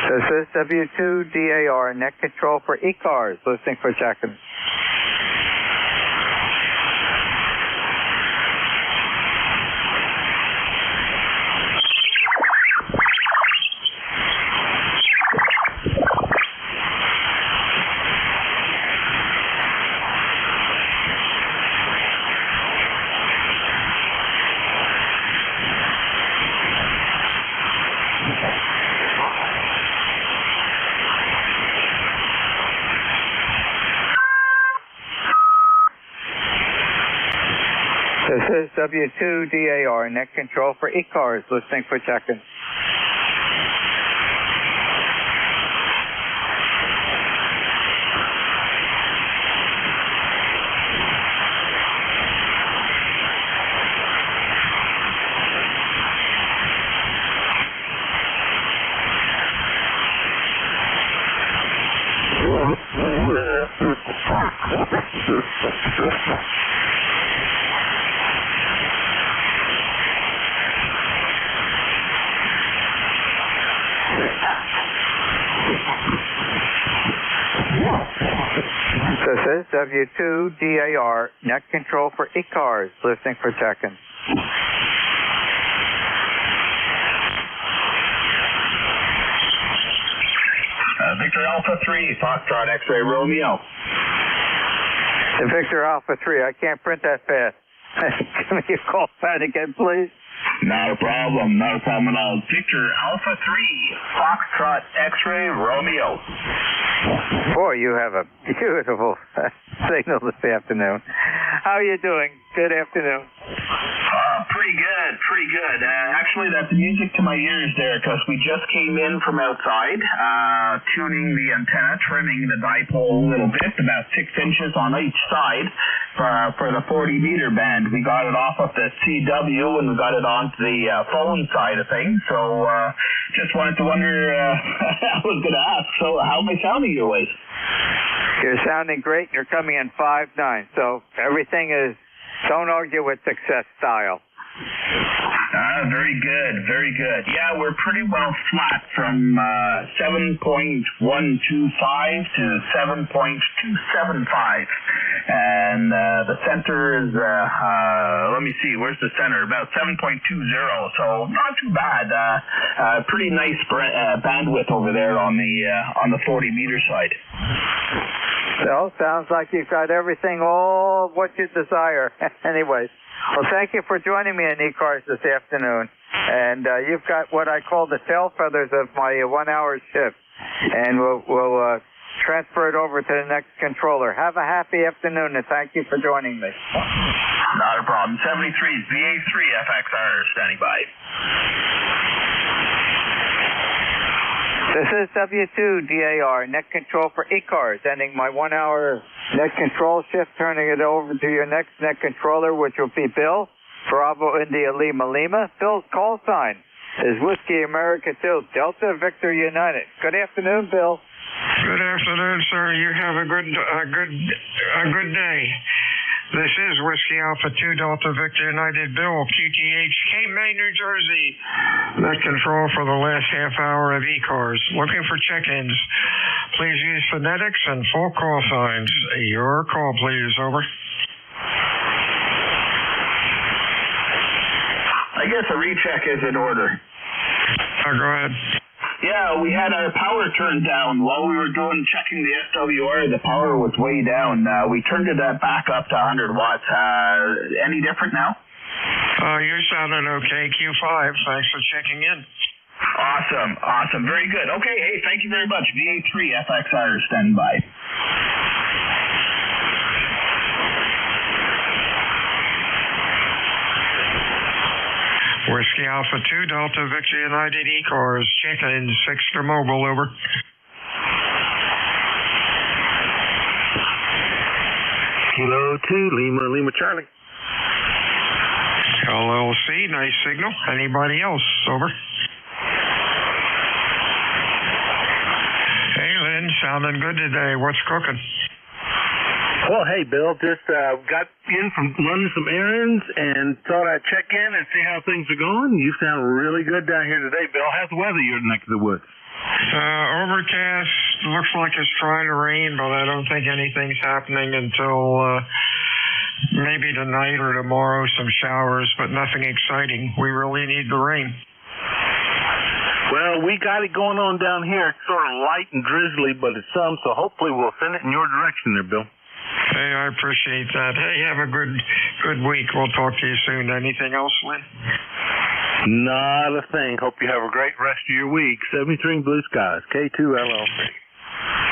This is W2DAR, net control for ECARS, listening for check-in. This is W2DAR, net control for ECARS, listening for check-in. This is W2DAR, net control for ECARS, listening for check-in.
Victor Alpha 3, Foxtrot X-Ray Romeo.
Victor Alpha 3, I can't print that fast. Give me a call back again, please.
Not a problem, not a problem at all. Victor Alpha 3, Foxtrot X-Ray Romeo.
Boy, you have a beautiful signal this afternoon. How are you doing? Good afternoon.
Pretty good.
pretty good. Actually, that's music to my ears there because we just came in from outside, tuning the antenna, trimming the dipole a little bit, about 6 inches on each side for the 40-meter band. We got it off of the CW and we got it onto the phone side of things. So just wanted to wonder, I was going to ask, so how am I sounding your way?
You're sounding great. You're coming in 5.9. So everything is, don't argue with success style.
Very good, very good. Yeah, we're pretty well flat from 7.125 to 7.275. And the center is, let me see, where's the center? About 7.20, so not too bad. Pretty nice bandwidth over there on the 40-meter side.
So, sounds like you've got everything, all what you desire. Anyways, well, thank you for joining me in ECARS this afternoon. And you've got what I call the tail feathers of my 1-hour shift. And we'll transfer it over to the next controller. Have a happy afternoon, and thank you for joining me.
Not a problem. 73 VA3 FXR standing by.
This is W2DAR, net control for ECARS, ending my 1-hour net control shift, turning it over to your next net controller, which will be Bill, Bravo India Lima Lima. Bill's call sign is Whiskey America 2, Delta Victor United. Good afternoon, Bill.
Good afternoon, sir. You have a good day. This is Whiskey Alpha 2 Delta Victor United Bill, QTH, Cape May, New Jersey. Net control for the last half hour of ECARS. Looking for check-ins. Please use phonetics and full call signs. Your call, please. Over.
I guess a recheck is in order.
Go ahead.
Yeah, we had our power turned down while we were checking the SWR. The power was way down. We turned it back up to 100 watts. Any different now?
You're sounding okay, Q5. Thanks for checking in.
Awesome. Very good. Okay, hey, thank you very much. VA3 FXR, stand by.
Whiskey Alpha 2, Delta Victor United ECARS, check-in, fixed or mobile, over.
Kilo 2, Lima Charlie.
LLC, nice signal. Anybody else, over. Hey, Lynn, sounding good today. What's cooking?
Well, hey, Bill, just got in from running some errands and thought I'd check in and see how things are going. You sound really good down here today, Bill. How's the weather your neck of the woods?
Overcast. Looks like it's trying to rain, but I don't think anything's happening until maybe tonight or tomorrow, some showers, but nothing exciting. We really need the rain.
Well, we got it going on down here. It's sort of light and drizzly, but it's some, so hopefully we'll send it in your direction there, Bill.
Hey, I appreciate that. Hey, have a good week. We'll talk to you soon. Anything else, Lynn?
Not a thing. Hope you have a great rest of your week. 73 Blue Skies, K2LLC.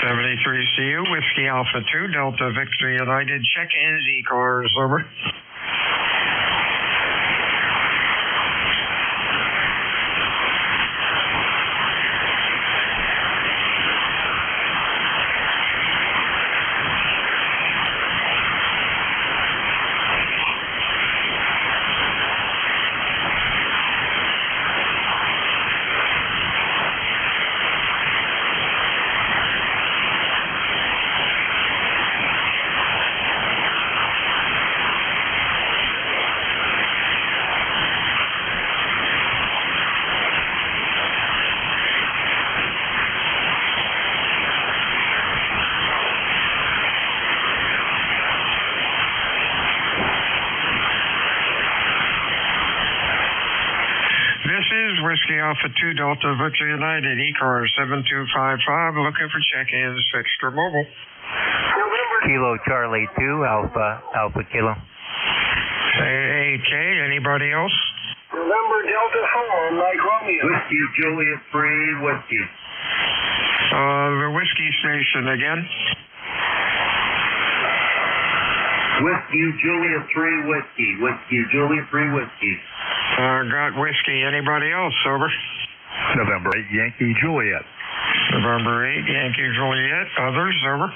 73 CU, Whiskey Alpha 2, Delta Victor United, check-in ECARS, over. Whiskey Alpha 2 Delta Victor United ECARS 7255, looking for check-ins, fixed or mobile.
Kilo Charlie 2 Alpha Kilo.
AK, anybody else?
November Delta 4, Mike Romeo.
Whiskey Juliet 3 Whiskey.
The whiskey station again.
Whiskey Juliet 3 Whiskey. Whiskey Juliet 3 Whiskey.
Got whiskey. Anybody else? Over.
November 8 Yankee Juliet.
November 8 Yankee Juliet. Others? Over.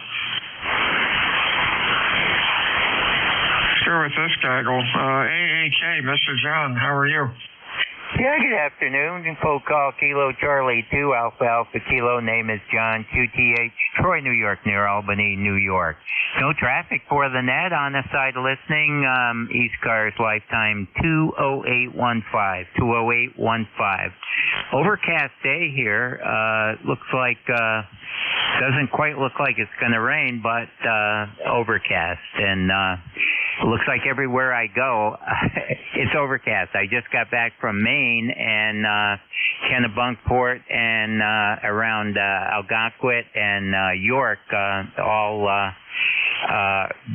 Let's go with this gaggle. AAK, Mr. John, how are you?
Yeah, good afternoon. Full call Kilo Charlie 2 Alpha Alpha Kilo. Name is John QTH, Troy, New York, near Albany, New York. No traffic for the net on the side listening. ECARS lifetime 20815. 20815. Overcast day here. Looks like doesn't quite look like it's going to rain, but overcast. And looks like everywhere I go, it's overcast. I just got back from Maine and Kennebunkport and around Algonquin and York, all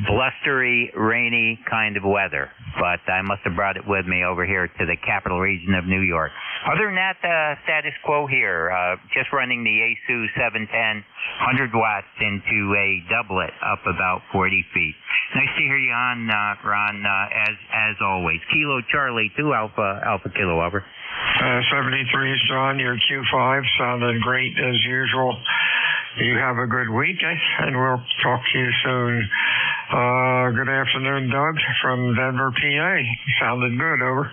blustery, rainy kind of weather. But I must have brought it with me over here to the capital region of New York. Other than that, status quo here. Just running the ASU 710, 100 watts into a doublet up about 40 feet. Nice to hear you on, Ron, as always. Kilo Charlie 2 Alpha Kilo, over.
73 is John, your Q5 sounded great as usual. You have a good week, and we'll talk to you soon. Good afternoon, Doug, from Denver, PA. Sounded good, over.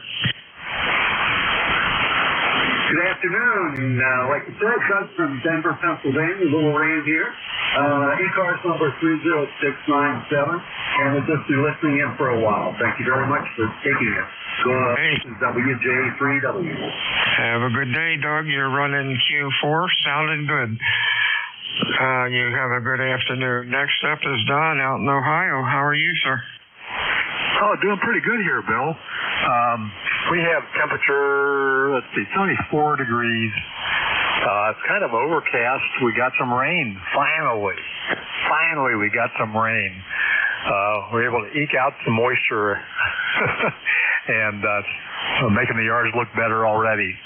Good afternoon. Like you said, Doug from Denver, Pennsylvania. A little rain here. ECARS number 30697, and we'll just be listening in for a while. Thank you very much for taking it. This is WJ3W.
Have a good day, Doug. You're running Q4. Sounded good. You have a good afternoon. Next up is Don out in Ohio. How are you, sir?
Oh, doing pretty good here, Bill. We have temperature, let's see, it's only 4 degrees. It's kind of overcast. We got some rain, finally. Finally, we got some rain. We're able to eke out some moisture and making the yards look better already.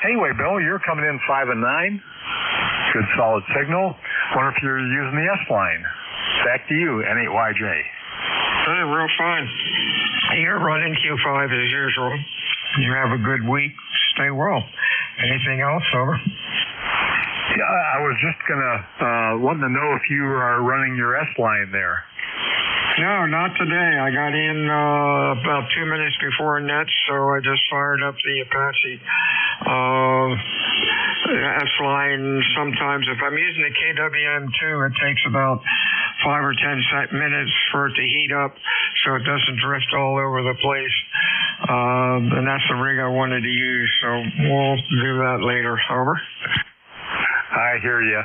Anyway, Bill, you're coming in 5 and 9. Good solid signal. Wonder if you're using the S line. Back to you, N8YJ.
Hey, real fine. You're running Q5 as usual. You have a good week. Stay well. Anything else, over?
Yeah, I was just wanting to know if you are running your S line there.
No, not today. I got in about 2 minutes before nets, so I just fired up the Apache S-line. Sometimes if I'm using the KWM2, it takes about 5 or 10 minutes for it to heat up so it doesn't drift all over the place. And that's the rig I wanted to use, so we'll do that later. Over.
I hear you.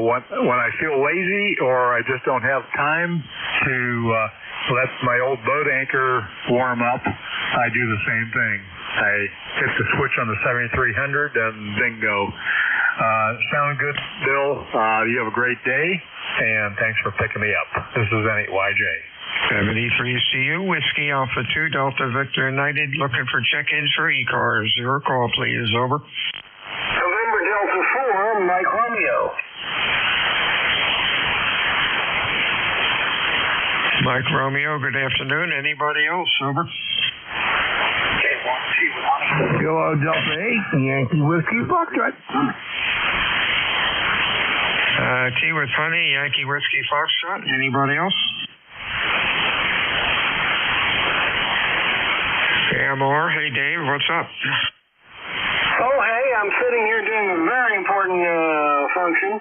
When I feel lazy or I just don't have time to let my old boat anchor warm up, I do the same thing. I hit the switch on the 7300 and bingo. Sound good, Bill? You have a great day, and thanks for picking me up. This is N8YJ.
73's to you, Whiskey Alpha 2, Delta Victor United, looking for check-ins for ECARS. Your call, please. Over.
November Delta 4, Mike Romeo.
Mike Romeo, good afternoon. Anybody else? Over.
Kilo Delta 8, Yankee Whiskey Foxtrot.
T with Honey, Yankee Whiskey Foxtrot. Anybody else? AMR, hey Dave, what's up?
Oh, hey, I'm sitting here doing a very important function.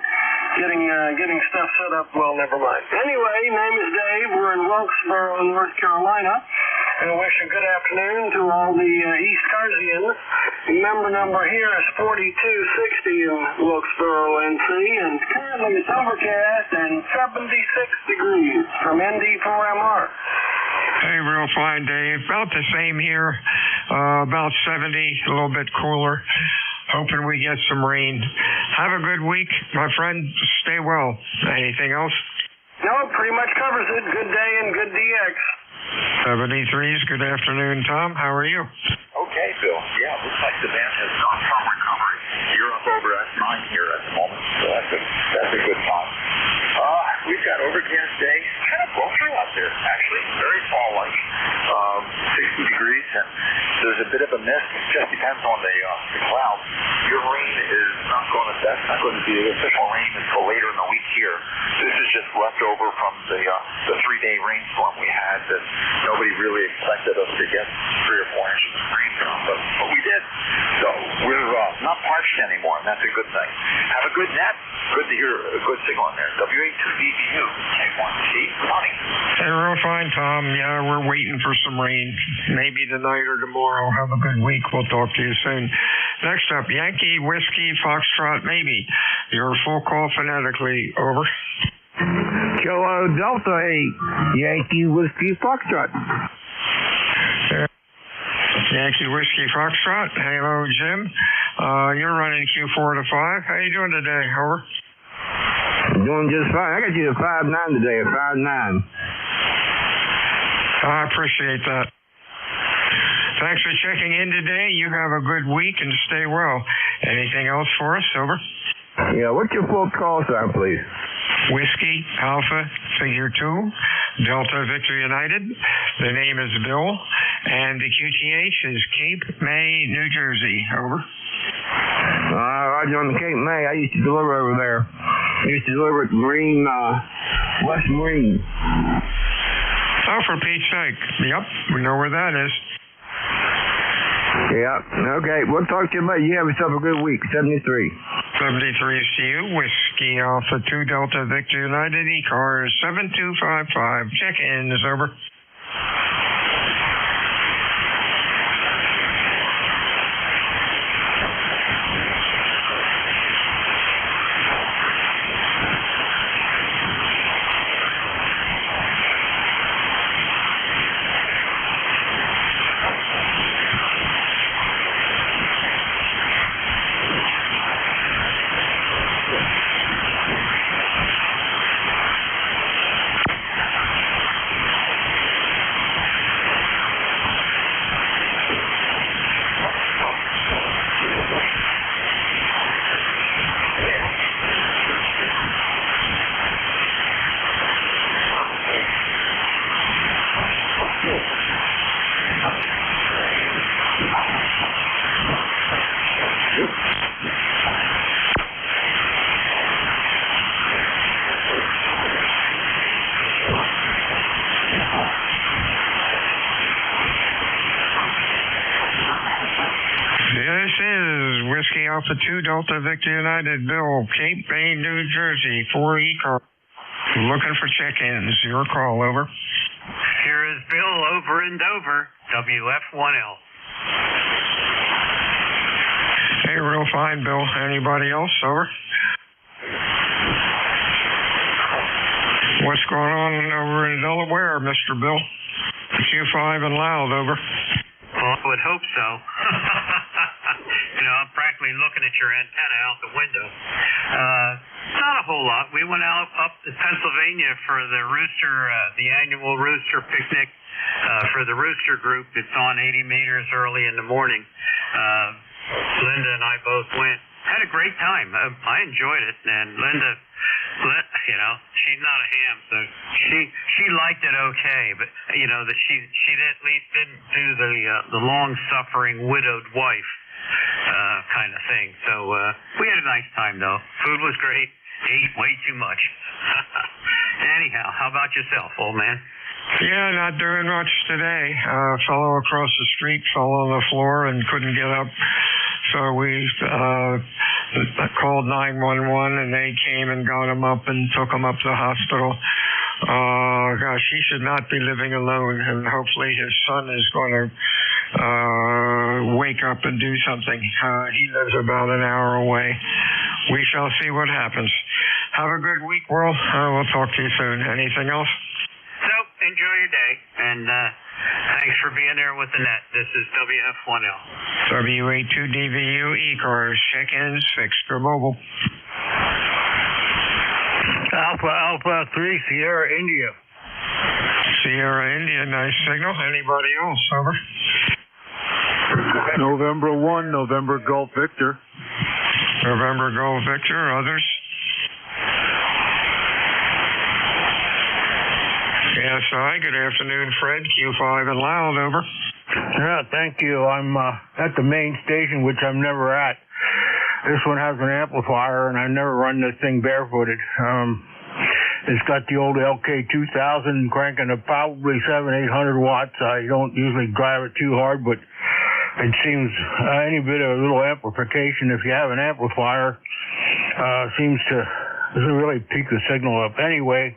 Getting stuff set up. Well, never mind. Anyway, name is Dave. We're in Wilkesboro, North Carolina. And I wish a good afternoon to all the East Carsians. Member number here is 4260 in Wilkesboro, NC. And currently it's overcast and 76 degrees from ND4MR.
Hey, real fine, Dave. About the same here. About 70, a little bit cooler. Hoping we get some rain. Have a good week, my friend. Stay well. Anything else?
No, pretty much covers it. Good day and good DX.
73's, good afternoon, Tom. How are you?
Okay, Bill. Yeah, looks like the band has gone from recovery. You're up over S9 here at the moment, so that's a good sign. We've got overcast day, kind of sultry out there, actually, very fall-like. 60 degrees, and there's a bit of a mist. It just depends on the clouds. Your rain is that's not going to be the official rain until later in the week here. This is just leftover from the 3-day rainstorm we had that nobody really expected us to get 3 or 4 inches of rain from, but we did. So we're not parched anymore, and that's a good thing. Have a good net. Good to hear a good signal in there. WA2DBU, K1C, Tony.
Hey, real fine, Tom. Yeah, we're waiting for some rain. Maybe tonight or tomorrow. Have a good week. We'll talk to you soon. Next up, Yankee Whiskey Foxtrot Maybe. Your full call phonetically. Over.
Kilo Delta 8, Yankee Whiskey Foxtrot.
Yankee Whiskey Foxtrot. Hello, Jim. You're running Q4 to 5. How you doing today? Over.
Doing just fine. I got you at 5-9 today, at 5-9.
I appreciate that. Thanks for checking in today. You have a good week and stay well. Anything else for us? Over.
Yeah, what's your full call sign, please?
Whiskey Alpha Figure 2, Delta Victor United. The name is Bill, and the QTH is Cape May, New Jersey. Over.
Roger on the Cape May. I used to deliver over there. I used to deliver at Marine, West Marine.
Oh, for Pete's sake. Yep, we know where that is.
Yeah, okay. We'll talk to you later. You have yourself a good week. 73.
73 to you. Whiskey Alpha 2 Delta Victor United. ECARS 7255. Check-in is over. Whiskey Alpha 2 Delta Victor United. Bill, Cape May, New Jersey, 4 ECARS. Looking for check-ins. Your call, over.
Here is Bill over in Dover, WF1L.
Hey, real fine, Bill. Anybody else? Over. What's going on over in Delaware, Mr. Bill? Q5 and loud, over.
Well, I would hope so. I'm practically looking at your antenna out the window. Not a whole lot. We went out up to Pennsylvania for the rooster, the annual rooster picnic for the rooster group. It's on 80 meters early in the morning. Linda and I both went. Had a great time. I enjoyed it, and Linda, she's not a ham, so she liked it okay, but that she at least didn't do the long-suffering widowed wife kind of thing. So we had a nice time, though. Food was great. Ate way too much. Anyhow, how about yourself, old man?
Yeah, not doing much today. Fellow across the street fell on the floor and couldn't get up. So we called 911, and they came and got him up and took him up to the hospital. Gosh, he should not be living alone, and hopefully his son is going to wake up and do something. He lives about an hour away. We shall see what happens. Have a good week, world. We'll talk to you soon. Anything else?
Nope. Enjoy your day, and thanks for being there with the net. This is WF1L.
WA2DVU ECARS. Check-ins fixed for mobile.
Alpha 3 Sierra India.
Sierra India, nice signal. Anybody else? Over.
November 1, November Golf Victor.
November Golf Victor. Others? KSI, good afternoon, Fred. Q5 and loud, over.
Yeah, thank you. I'm at the main station, which I'm never at. This one has an amplifier, and I never run this thing barefooted. It's got the old LK2000 cranking at probably 700-800 watts. I don't usually drive it too hard, but it seems any bit of a little amplification, if you have an amplifier, seems to really peak the signal up. Anyway,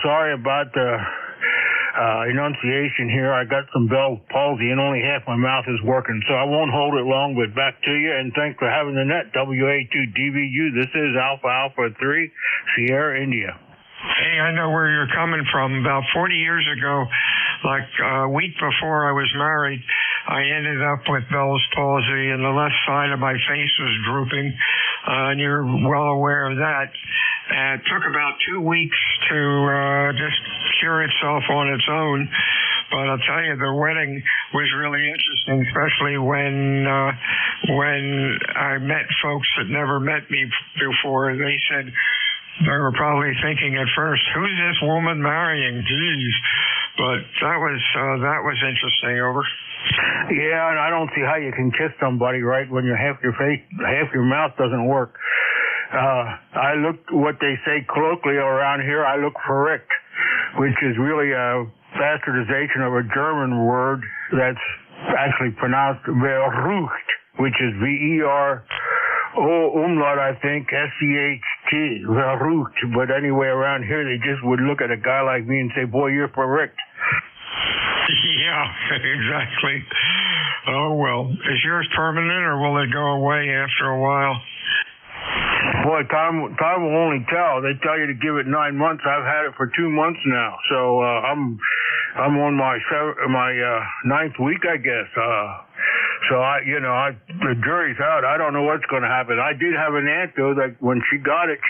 sorry about the enunciation here. I got some Bell's palsy and only half my mouth is working, so I won't hold it long, but back to you, and thanks for having the net. WA2DVU, this is Alpha 3, Sierra India.
Hey, I know where you're coming from. About 40 years ago, like a week before I was married, I ended up with Bell's palsy, and the left side of my face was drooping, and you're well aware of that. And it took about 2 weeks to just cure itself on its own. But I'll tell you, the wedding was really interesting, especially when I met folks that never met me before. They said they were probably thinking at first, "Who's this woman marrying?" Geez. But that was interesting. Over.
Yeah, and I don't see how you can kiss somebody right when half your mouth doesn't work. I look what they say colloquially around here. I look verrückt, which is really a bastardization of a German word that's actually pronounced verrucht, which is V-E-R-O umlaut, I think, S-C-H-T, verrucht. But anyway, around here they just would look at a guy like me and say, "Boy, you're verrückt."
Yeah, exactly. Oh, well. Is yours permanent, or will it go away after a while?
Boy, time will only tell. They tell you to give it 9 months. I've had it for 2 months now, so I'm on my 9th week, I guess. So the jury's out. I don't know what's going to happen. I did have an aunt though that when she got it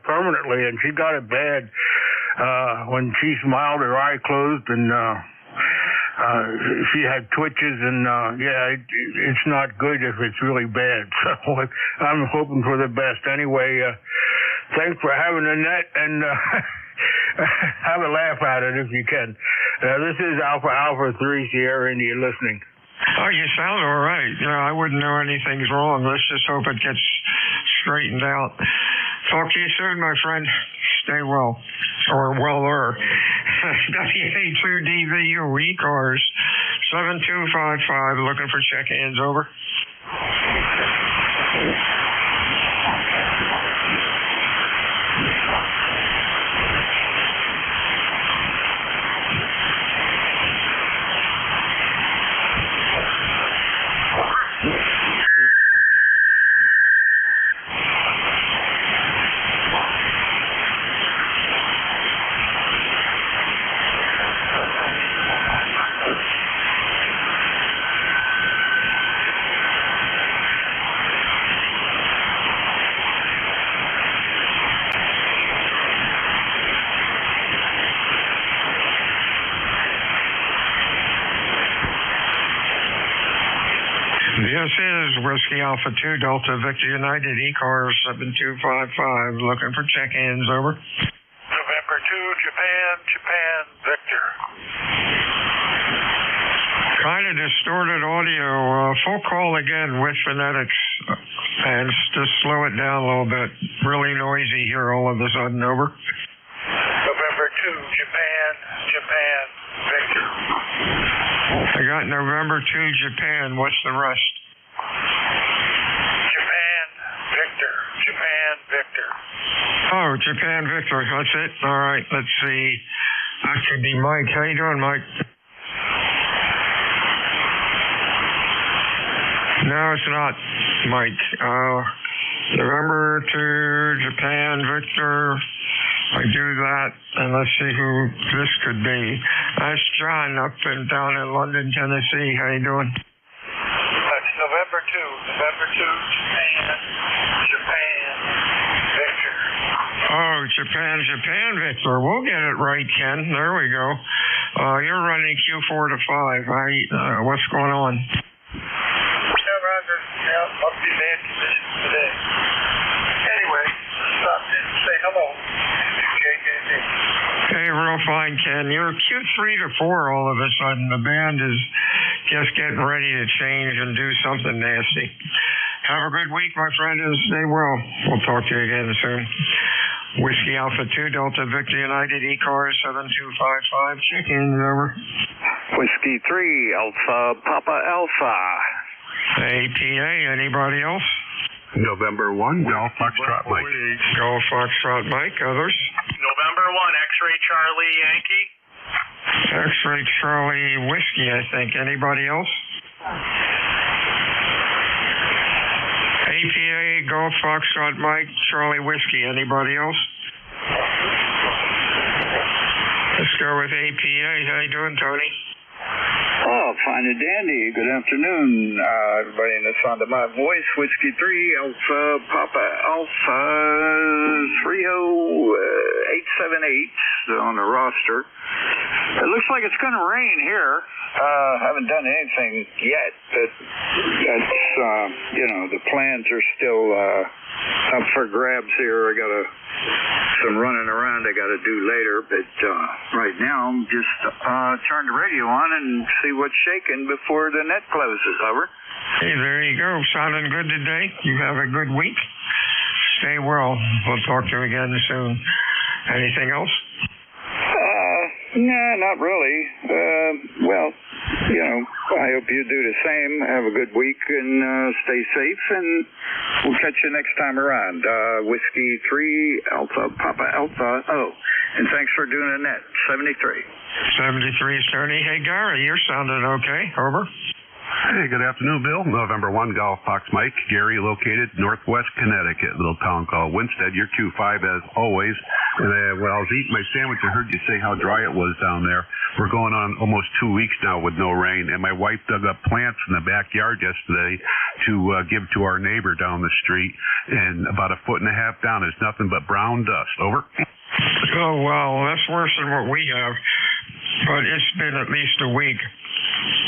permanently, and she got it bad. When she smiled, her eye closed, and she had twitches, and it's not good if it's really bad. So I'm hoping for the best. Anyway, thanks for having the net, and have a laugh at it if you can. This is Alpha 3 Sierra India listening.
Oh, you sound all right. I wouldn't know anything's wrong. Let's just hope it gets straightened out. Talk to you soon, my friend. Stay well. Or weller. WA2DVU, ECARS, 7255, looking for check-ins, over. This is Whiskey Alpha 2 Delta Victor United, ECARS 7255, looking for check-ins, over.
November 2, Japan, Victor.
Kind of distorted audio. Full call again with phonetics, and just slow it down a little bit. Really noisy here all of a sudden, over.
November 2, Japan, Victor.
I got November 2, Japan. What's the rest?
Japan, Victor.
Oh, Japan, Victor. That's it? All right, let's see. That could be Mike. How you doing, Mike? No, it's not Mike. November 2, Japan, Victor. I do that, and let's see who this could be. That's John up and down in London, Tennessee. How you doing?
That's November 2, Japan, Victor.
Oh, Japan, Victor. We'll get it right, Ken. There we go. You're running Q4 to 5. What's going on?
Must be bad conditions today. Anyway, stop in and say hello.
Hey, real fine, Ken. You're Q3 to 4 all of a sudden. The band is just getting ready to change and do something nasty. Have a good week, my friend, and stay well. We'll talk to you again soon. Whiskey Alpha 2 Delta Victor United ECARS 7255. Check-in, over.
Whiskey 3 Alpha Papa Alpha.
APA, anybody else?
November 1, Golf Foxtrot Mike.
Golf Foxtrot Mike, others?
November 1, X-Ray Charlie Yankee.
X-Ray Charlie Whiskey, I think. Anybody else? APA, Golf Foxtrot Mike, Charlie Whiskey. Anybody else? Let's go with APA. How you doing, Tony?
Oh, fine and dandy. Good afternoon, everybody in the sound of my voice. Whiskey 3 Alpha Papa Alpha 30878 on the roster. It looks like it's going to rain here. Haven't done anything yet, but that's, the plans are still up for grabs here. I got some running around I got to do later, but right now I'm just turn the radio on and see what's shaking before the net closes. Over.
Hey, there you go. Sounding good today. You have a good week. Stay well. We'll talk to you again soon. Anything else?
No, not really. Well, I hope you do the same. Have a good week and stay safe, and we'll catch you next time around. Whiskey 3 Alpha Papa Alpha. Oh, and thanks for doing the net. 73.
73, Tony. Hey, Gary, you're sounding okay. Over.
Hey, good afternoon, Bill. November 1, Golf Fox Mike. Gary, located northwest Connecticut, little town called Winstead. You're Q5 as always. And when I was eating my sandwich, I heard you say how dry it was down there. We're going on almost 2 weeks now with no rain. And my wife dug up plants in the backyard yesterday to give to our neighbor down the street. And about 1.5 feet down is nothing but brown dust. Over.
Oh, well, that's worse than what we have. But it's been at least a week.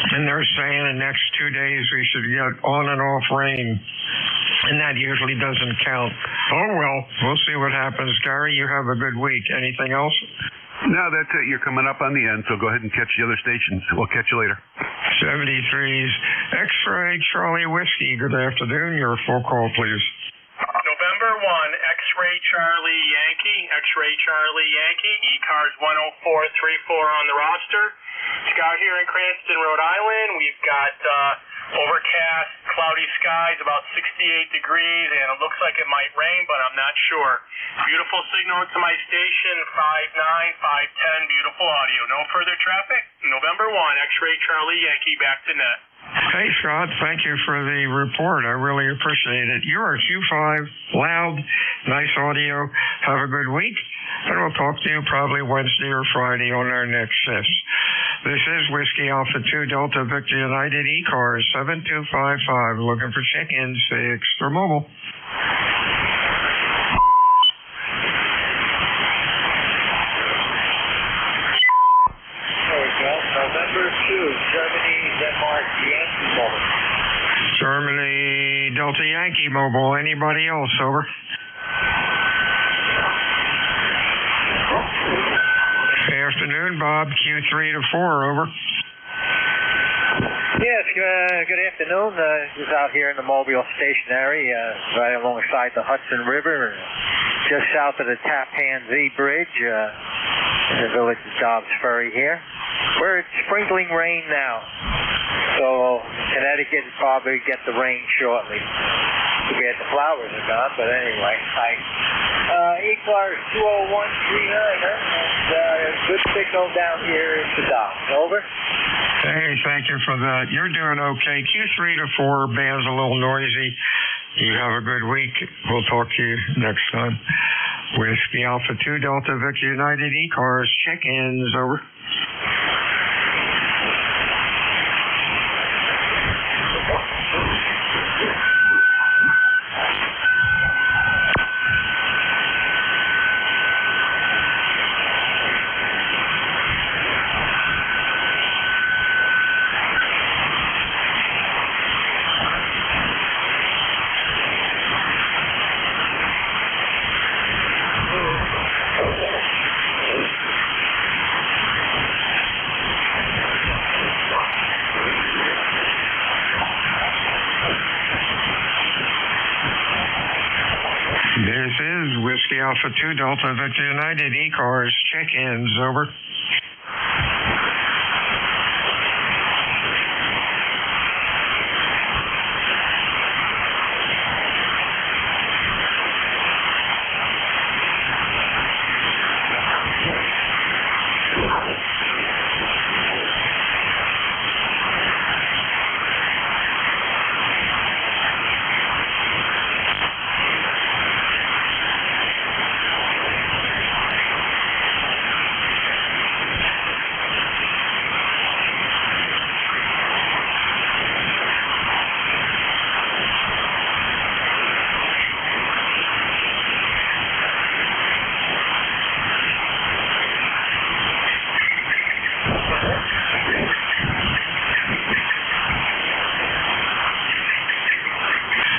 And they're saying the next 2 days we should get on and off rain. And that usually doesn't count. Oh, well, we'll see what happens. Gary, you have a good week. Anything else?
No, that's it. You're coming up on the end, so go ahead and catch the other stations. We'll catch you later.
73's X-Ray Charlie Whiskey. Good afternoon. Your full call, please.
November 1, X-Ray Charlie Yankee. X-Ray Charlie Yankee. ECARS 10434 on the roster. Scott here in Cranston, Rhode Island. We've got overcast, cloudy skies, about 68 degrees, and it looks like it might rain, but I'm not sure. Beautiful signal to my station, 59, 510, beautiful audio. No further traffic. November 1, X-Ray Charlie Yankee, back to net.
Hey, Scott, thank you for the report. I really appreciate it. You are Q5, loud, nice audio. Have a good week, and we'll talk to you probably Wednesday or Friday on our next shift. This is Whiskey Alpha 2 Delta Victor United ECARS 7255. Looking for check-ins. Stay extra mobile.
There we go. November 2, Germany, Denmark, Yankee Mobile.
Germany, Delta Yankee Mobile. Anybody else? Over. Afternoon, Bob. Q3 to 4. Over.
Yes, good afternoon. Just out here in the Mobile Station area, right alongside the Hudson River, just south of the Tappan Z Bridge, in the village of Dobbs Ferry here. We're sprinkling rain now, so Connecticut will probably get the rain shortly. We had the flowers or not, but anyway, hi. ECARS 20139, and good signal down here to Dobbs. Over.
Hey, thank you for that. You're doing okay. Q3 to 4, band's a little noisy. You have a good week. We'll talk to you next time. Whiskey Alpha 2 Delta Victor United ECARS. Check-ins. Over. Alpha 2 Delta Victor United ECARS check-ins, over.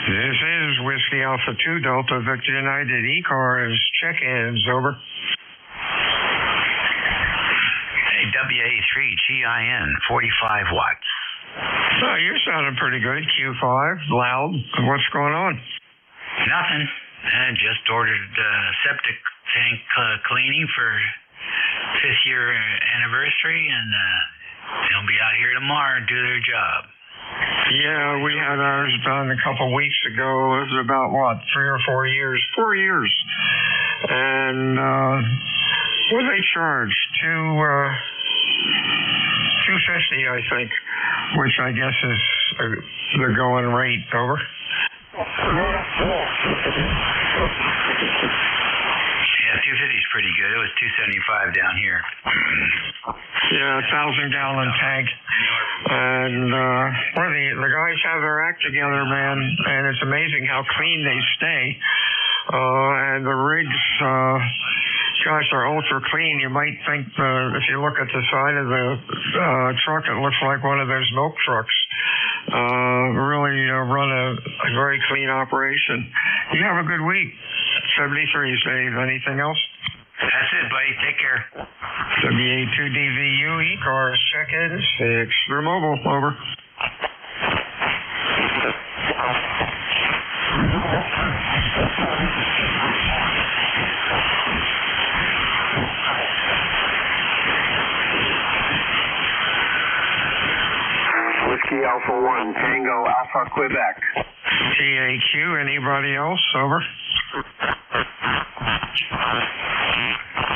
This is Whiskey Alpha 2 Delta Victor United ECARS check-ins, over.
Hey, WA3GIN, 45 watts.
Oh, you're sounding pretty good. Q5, loud. What's going on?
Nothing. I just ordered septic tank cleaning for 5th year anniversary, and they'll be out here tomorrow and do their job.
Yeah, we had ours done a couple weeks ago. It was about, 3 or 4 years? 4 years. And what do they charge? $250, I think, which I guess is the going rate, over.
Yeah, 250 is pretty good. It was 275 down here.
Yeah, 1,000-gallon tank. And the guys have their act together, man, and it's amazing how clean they stay. And the rigs, gosh, are ultra clean. You might think if you look at the side of the truck, it looks like one of those milk trucks. Really run a very clean operation. You have a good week. 73, Dave. Anything else?
That's it, buddy. Take care.
WA2DVU ECARS check-ins. Extra mobile, over.
Whiskey Alpha 1, Tango Alpha Quebec.
TAQ, anybody else? Over.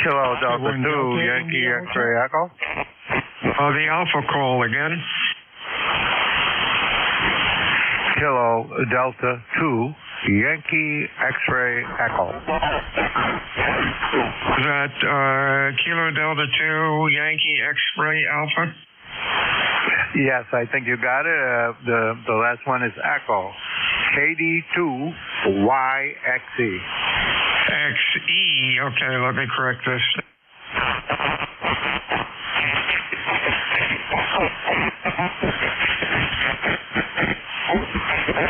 Kilo Delta 2, Yankee X-Ray Echo.
The Alpha call again.
Kilo Delta 2, Yankee X-Ray Echo.
Is that Kilo Delta 2, Yankee X-Ray Alpha?
Yes, I think you got it. The last one is Echo. KD2YXE.
XE. Okay, let me correct this.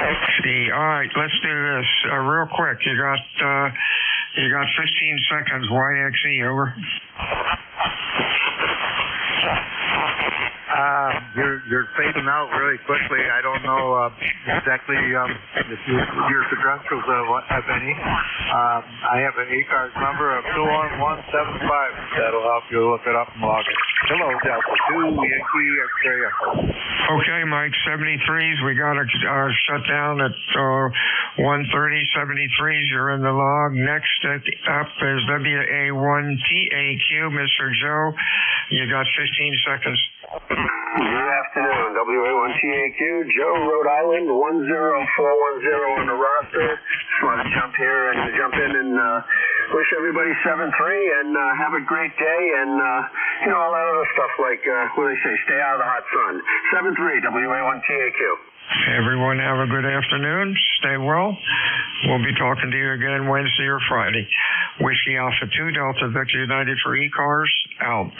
XE. All right, let's do this real quick. You got 15 seconds. YXE. Over.
You're fading out really quickly. I don't know exactly if your credentials have any. I have an ECARS number of 21175. That'll help you look it up and log it. Hello, Delta 2, Yankee X-Ray Echo.
Okay, Mike, 73s. We got a shutdown at 1:30. 73s, you're in the log. Next up is WA1TAQ, Mr. Joe. You got 15 seconds.
Good afternoon, WA1TAQ, Joe, Rhode Island, 10410 on the roster. Just want to jump in and wish everybody 7-3 and have a great day and, all that other stuff like, what do they say, stay out of the hot sun. 7-3, WA1TAQ.
Everyone have a good afternoon. Stay well. We'll be talking to you again Wednesday or Friday. Whiskey Alpha 2, Delta Victor United for ECARS, out.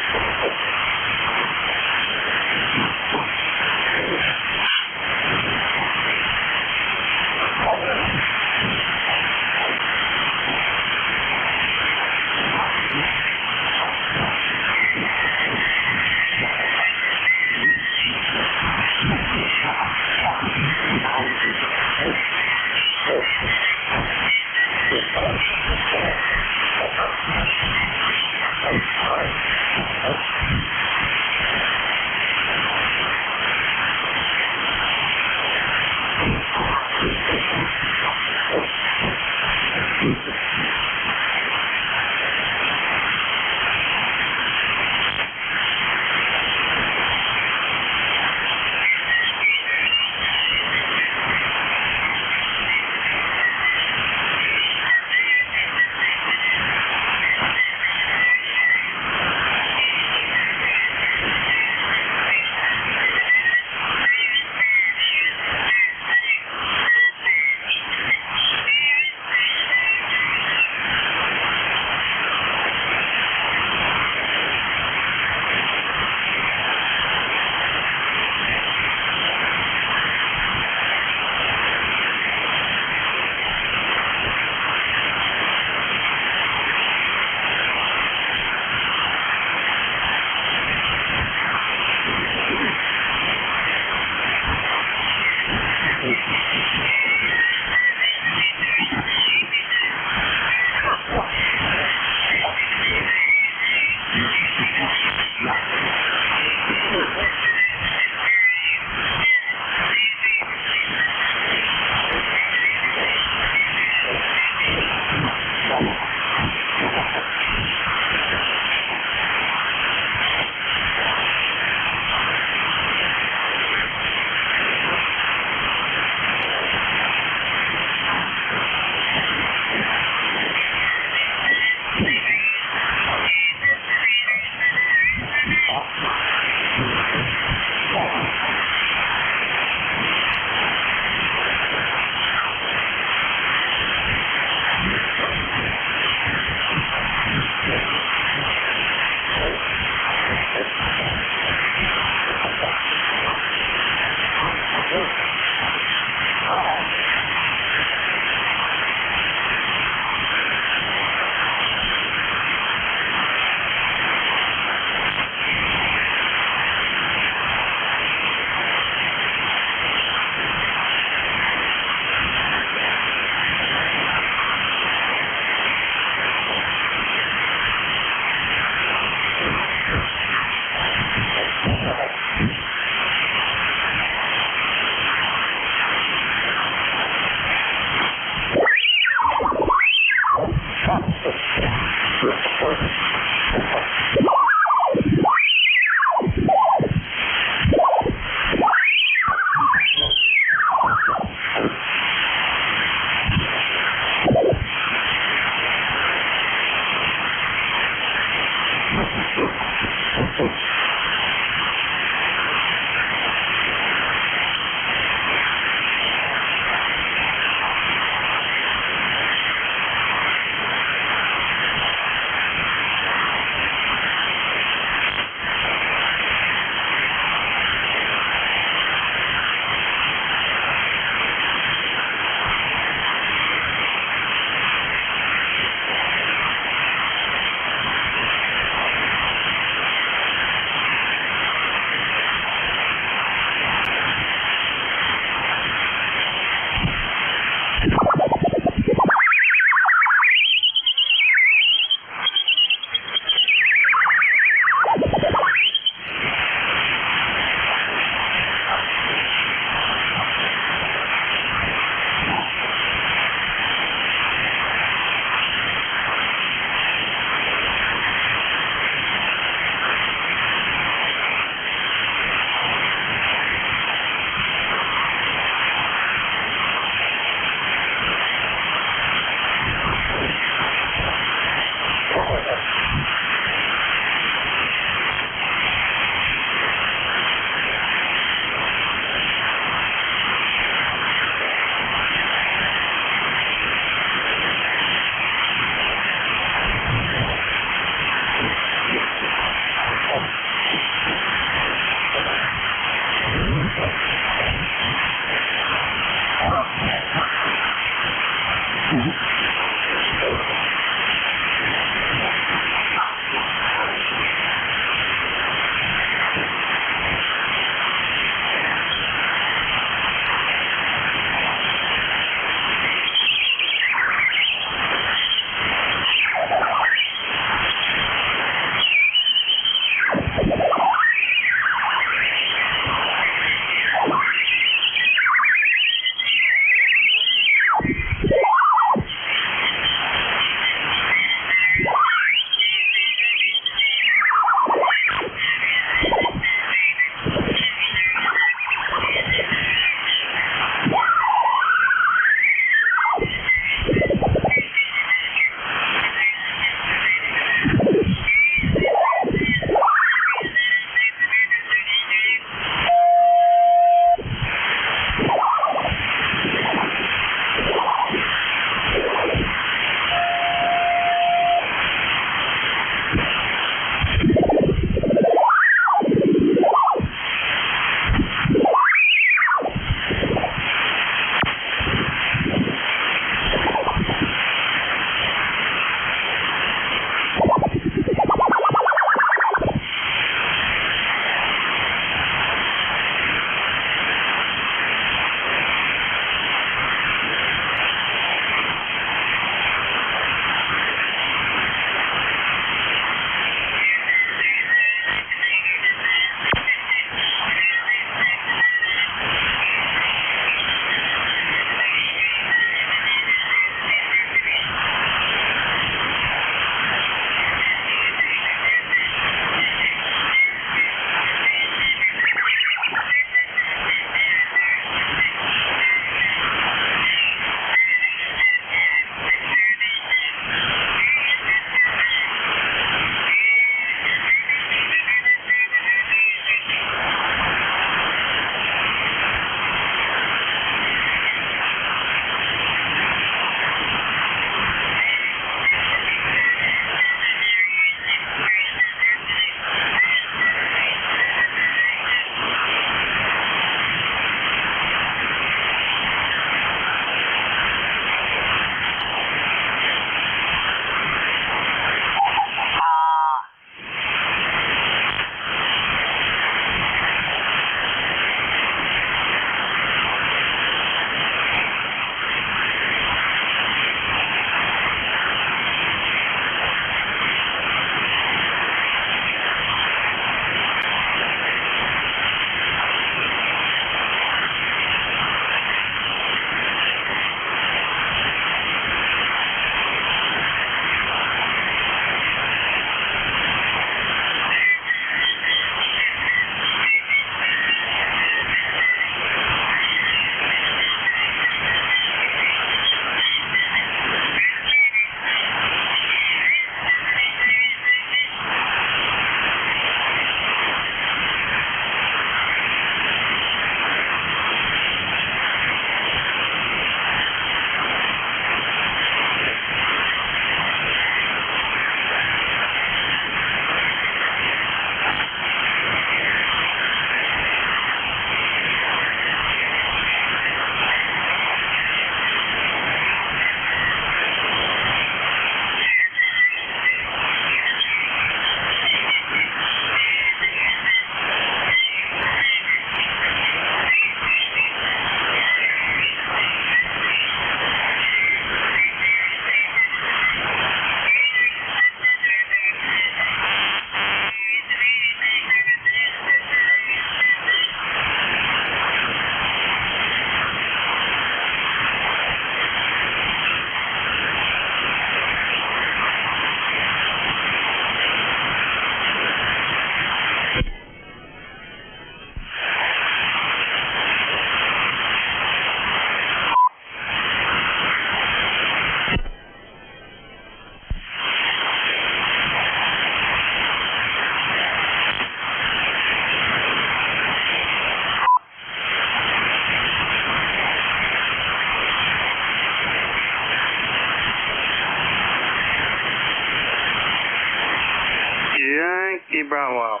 Whiskey Bravo.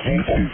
You too.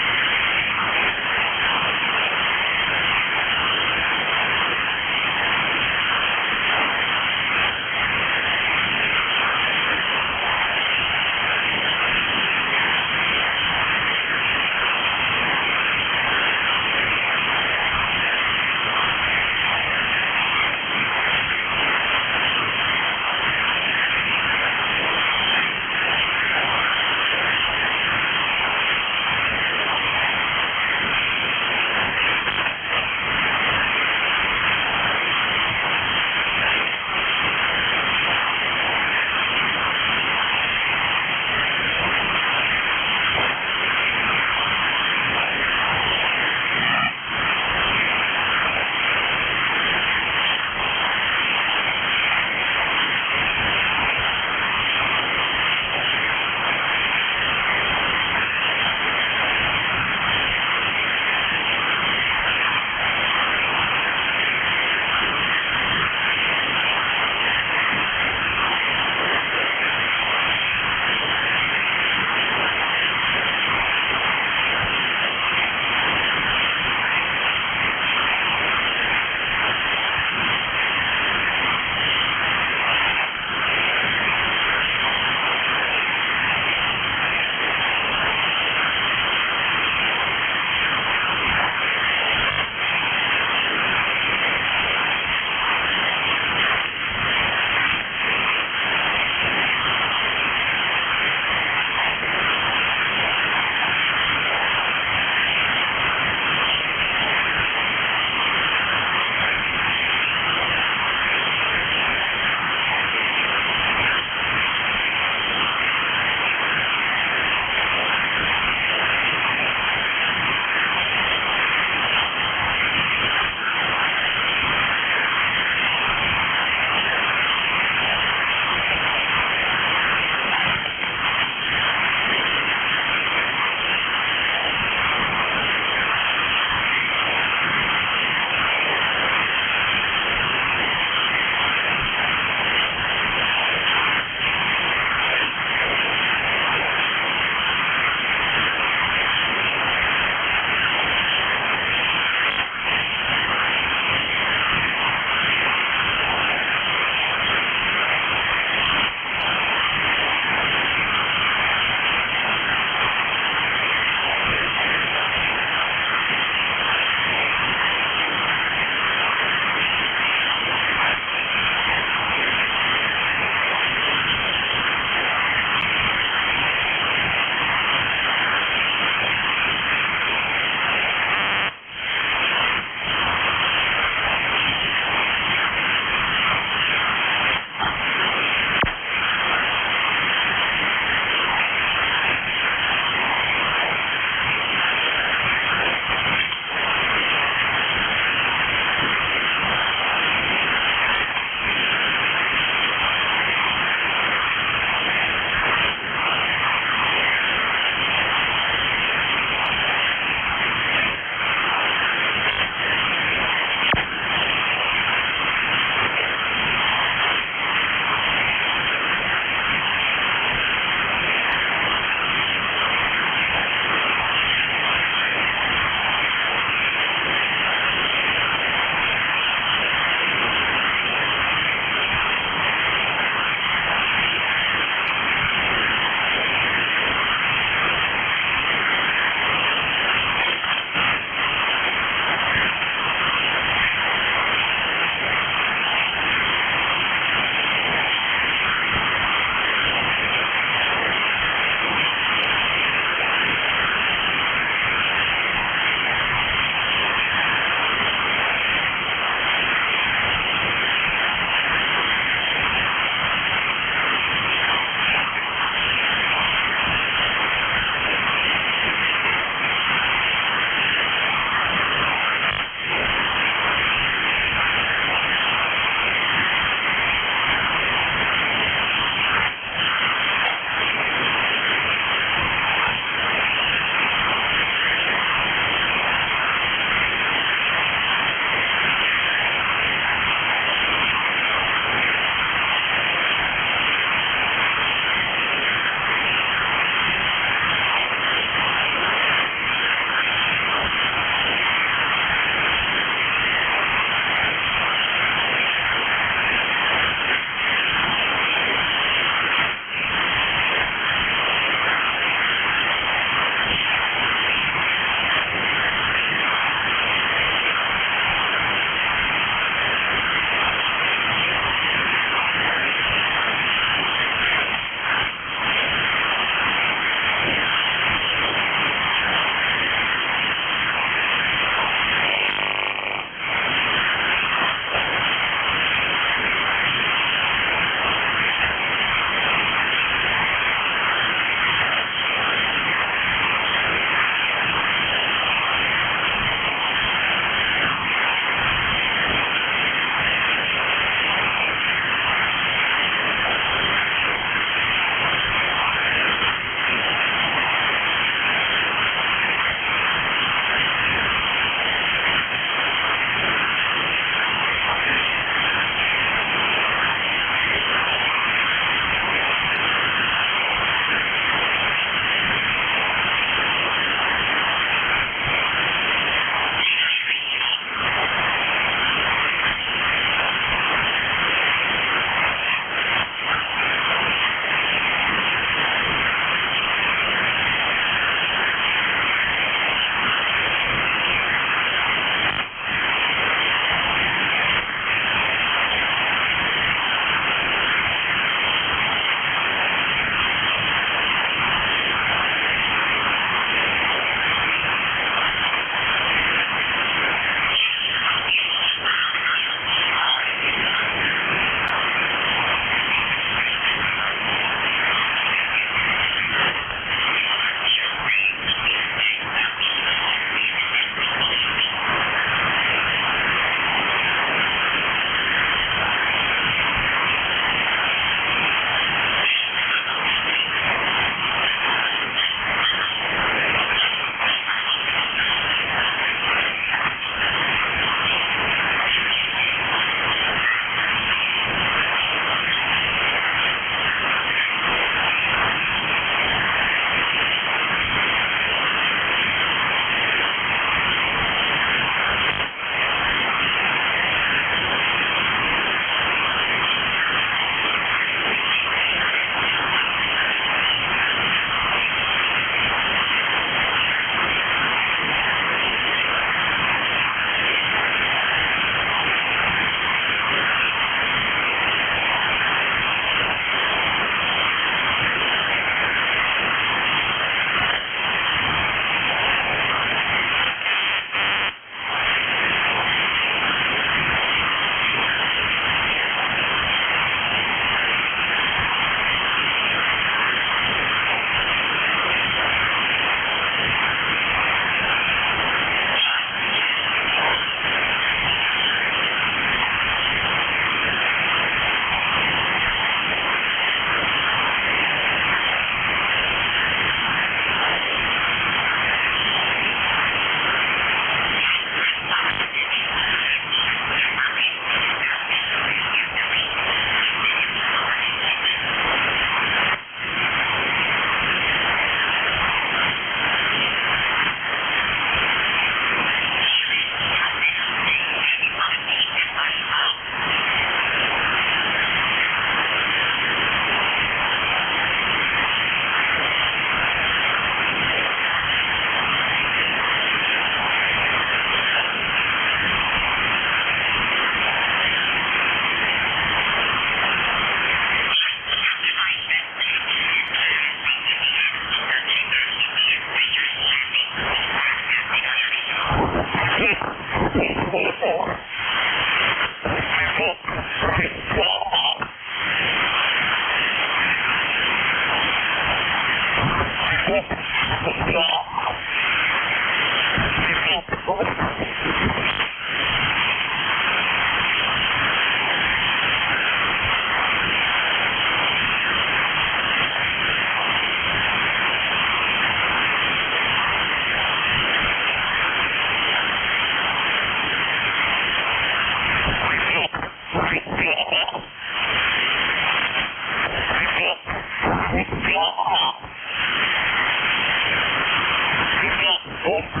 Wonderful.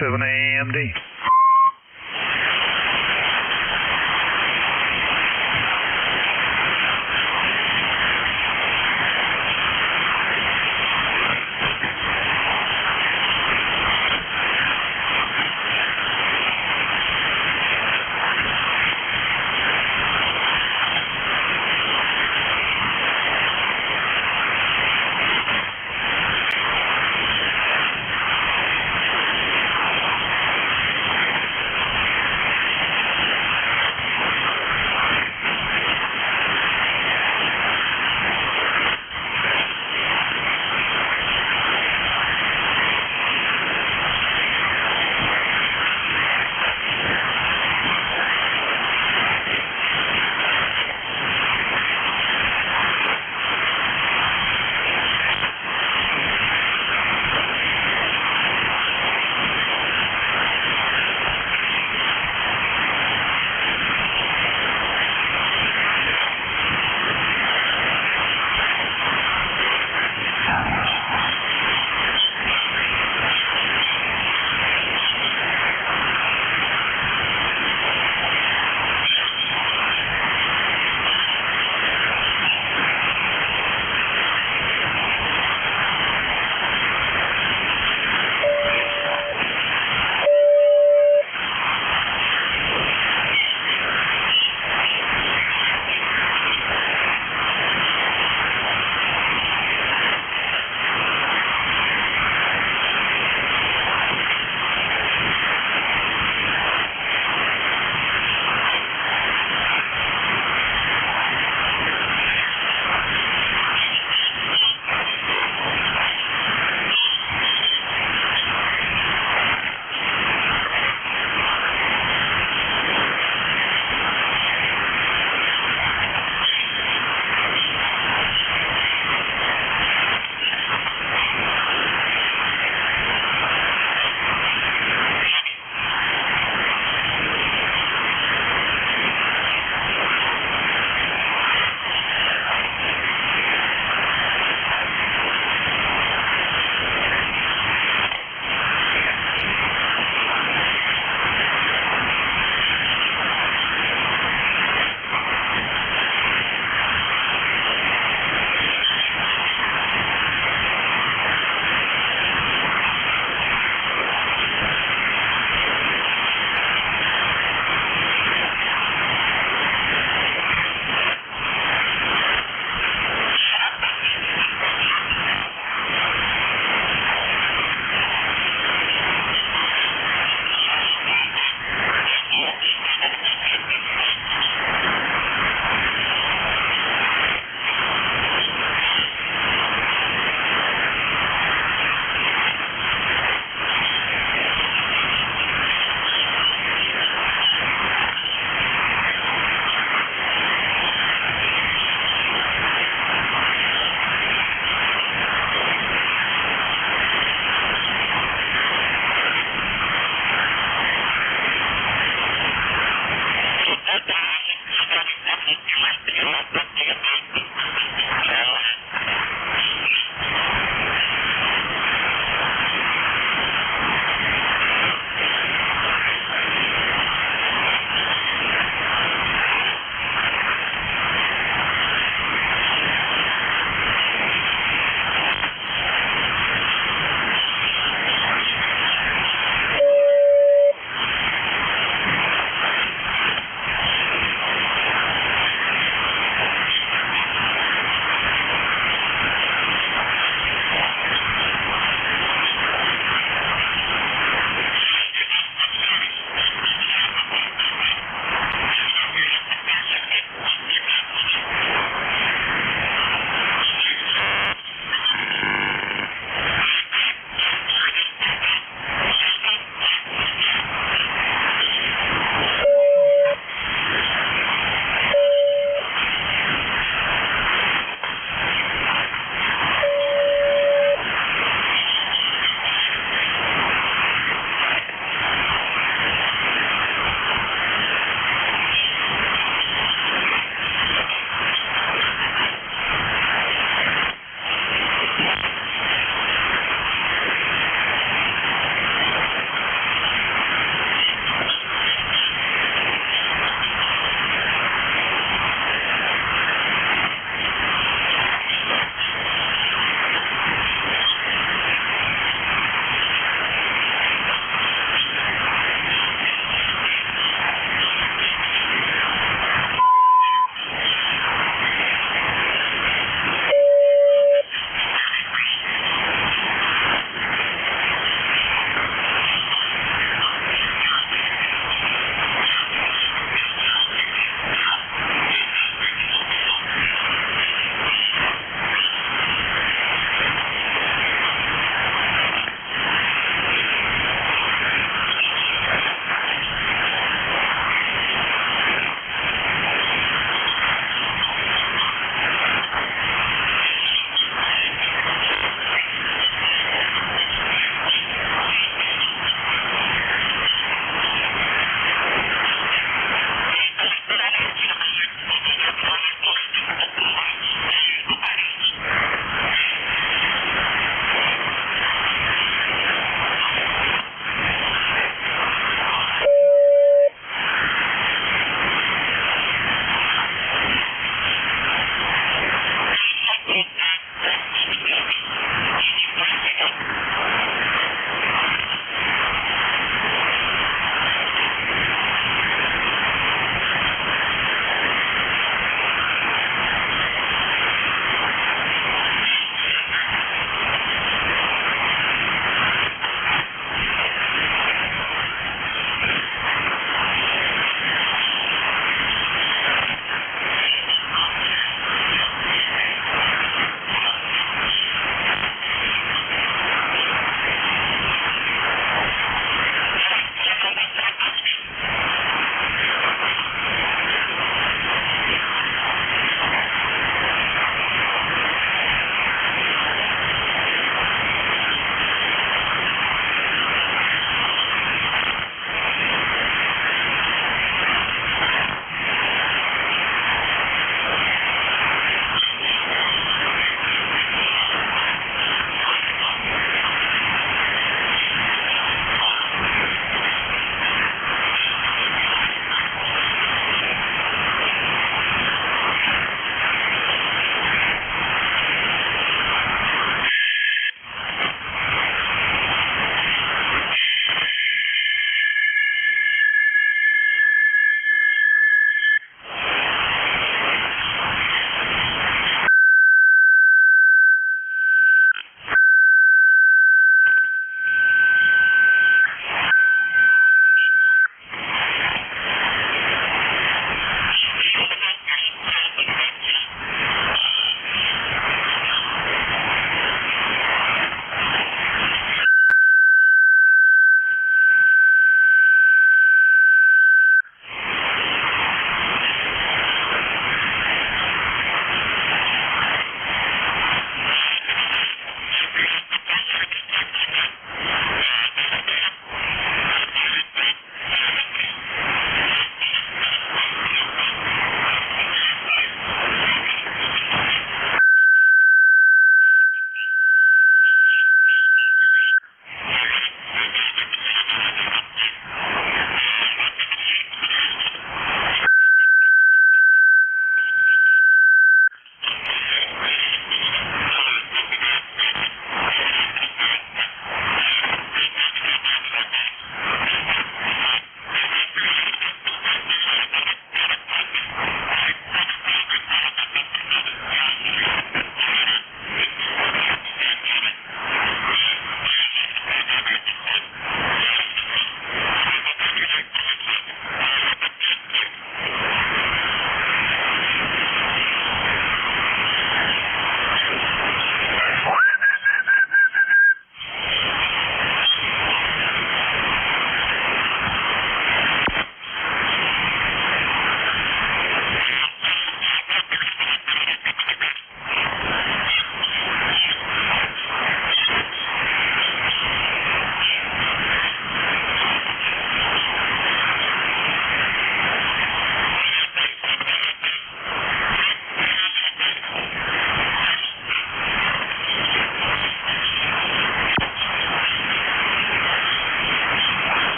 7AMD.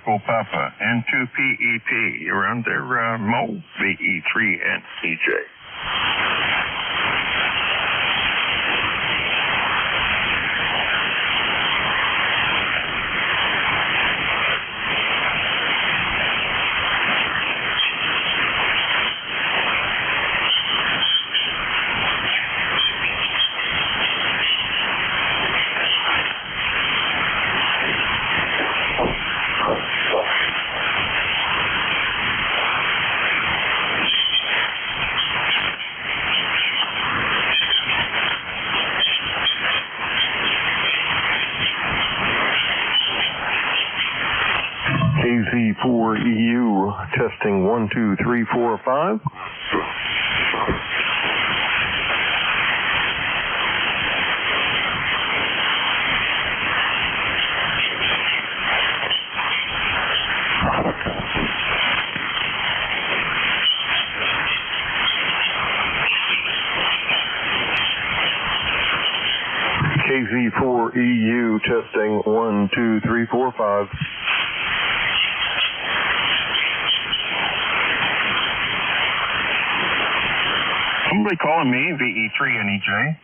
Echo Papa, N2PEP. You're on there, Mo, VE3 and EJ.
KZ4EU, testing 1, 2, 3, 4, 5. KZ4EU, testing 1, 2, 3, 4, 5.
Somebody calling me, VE3 and EJ.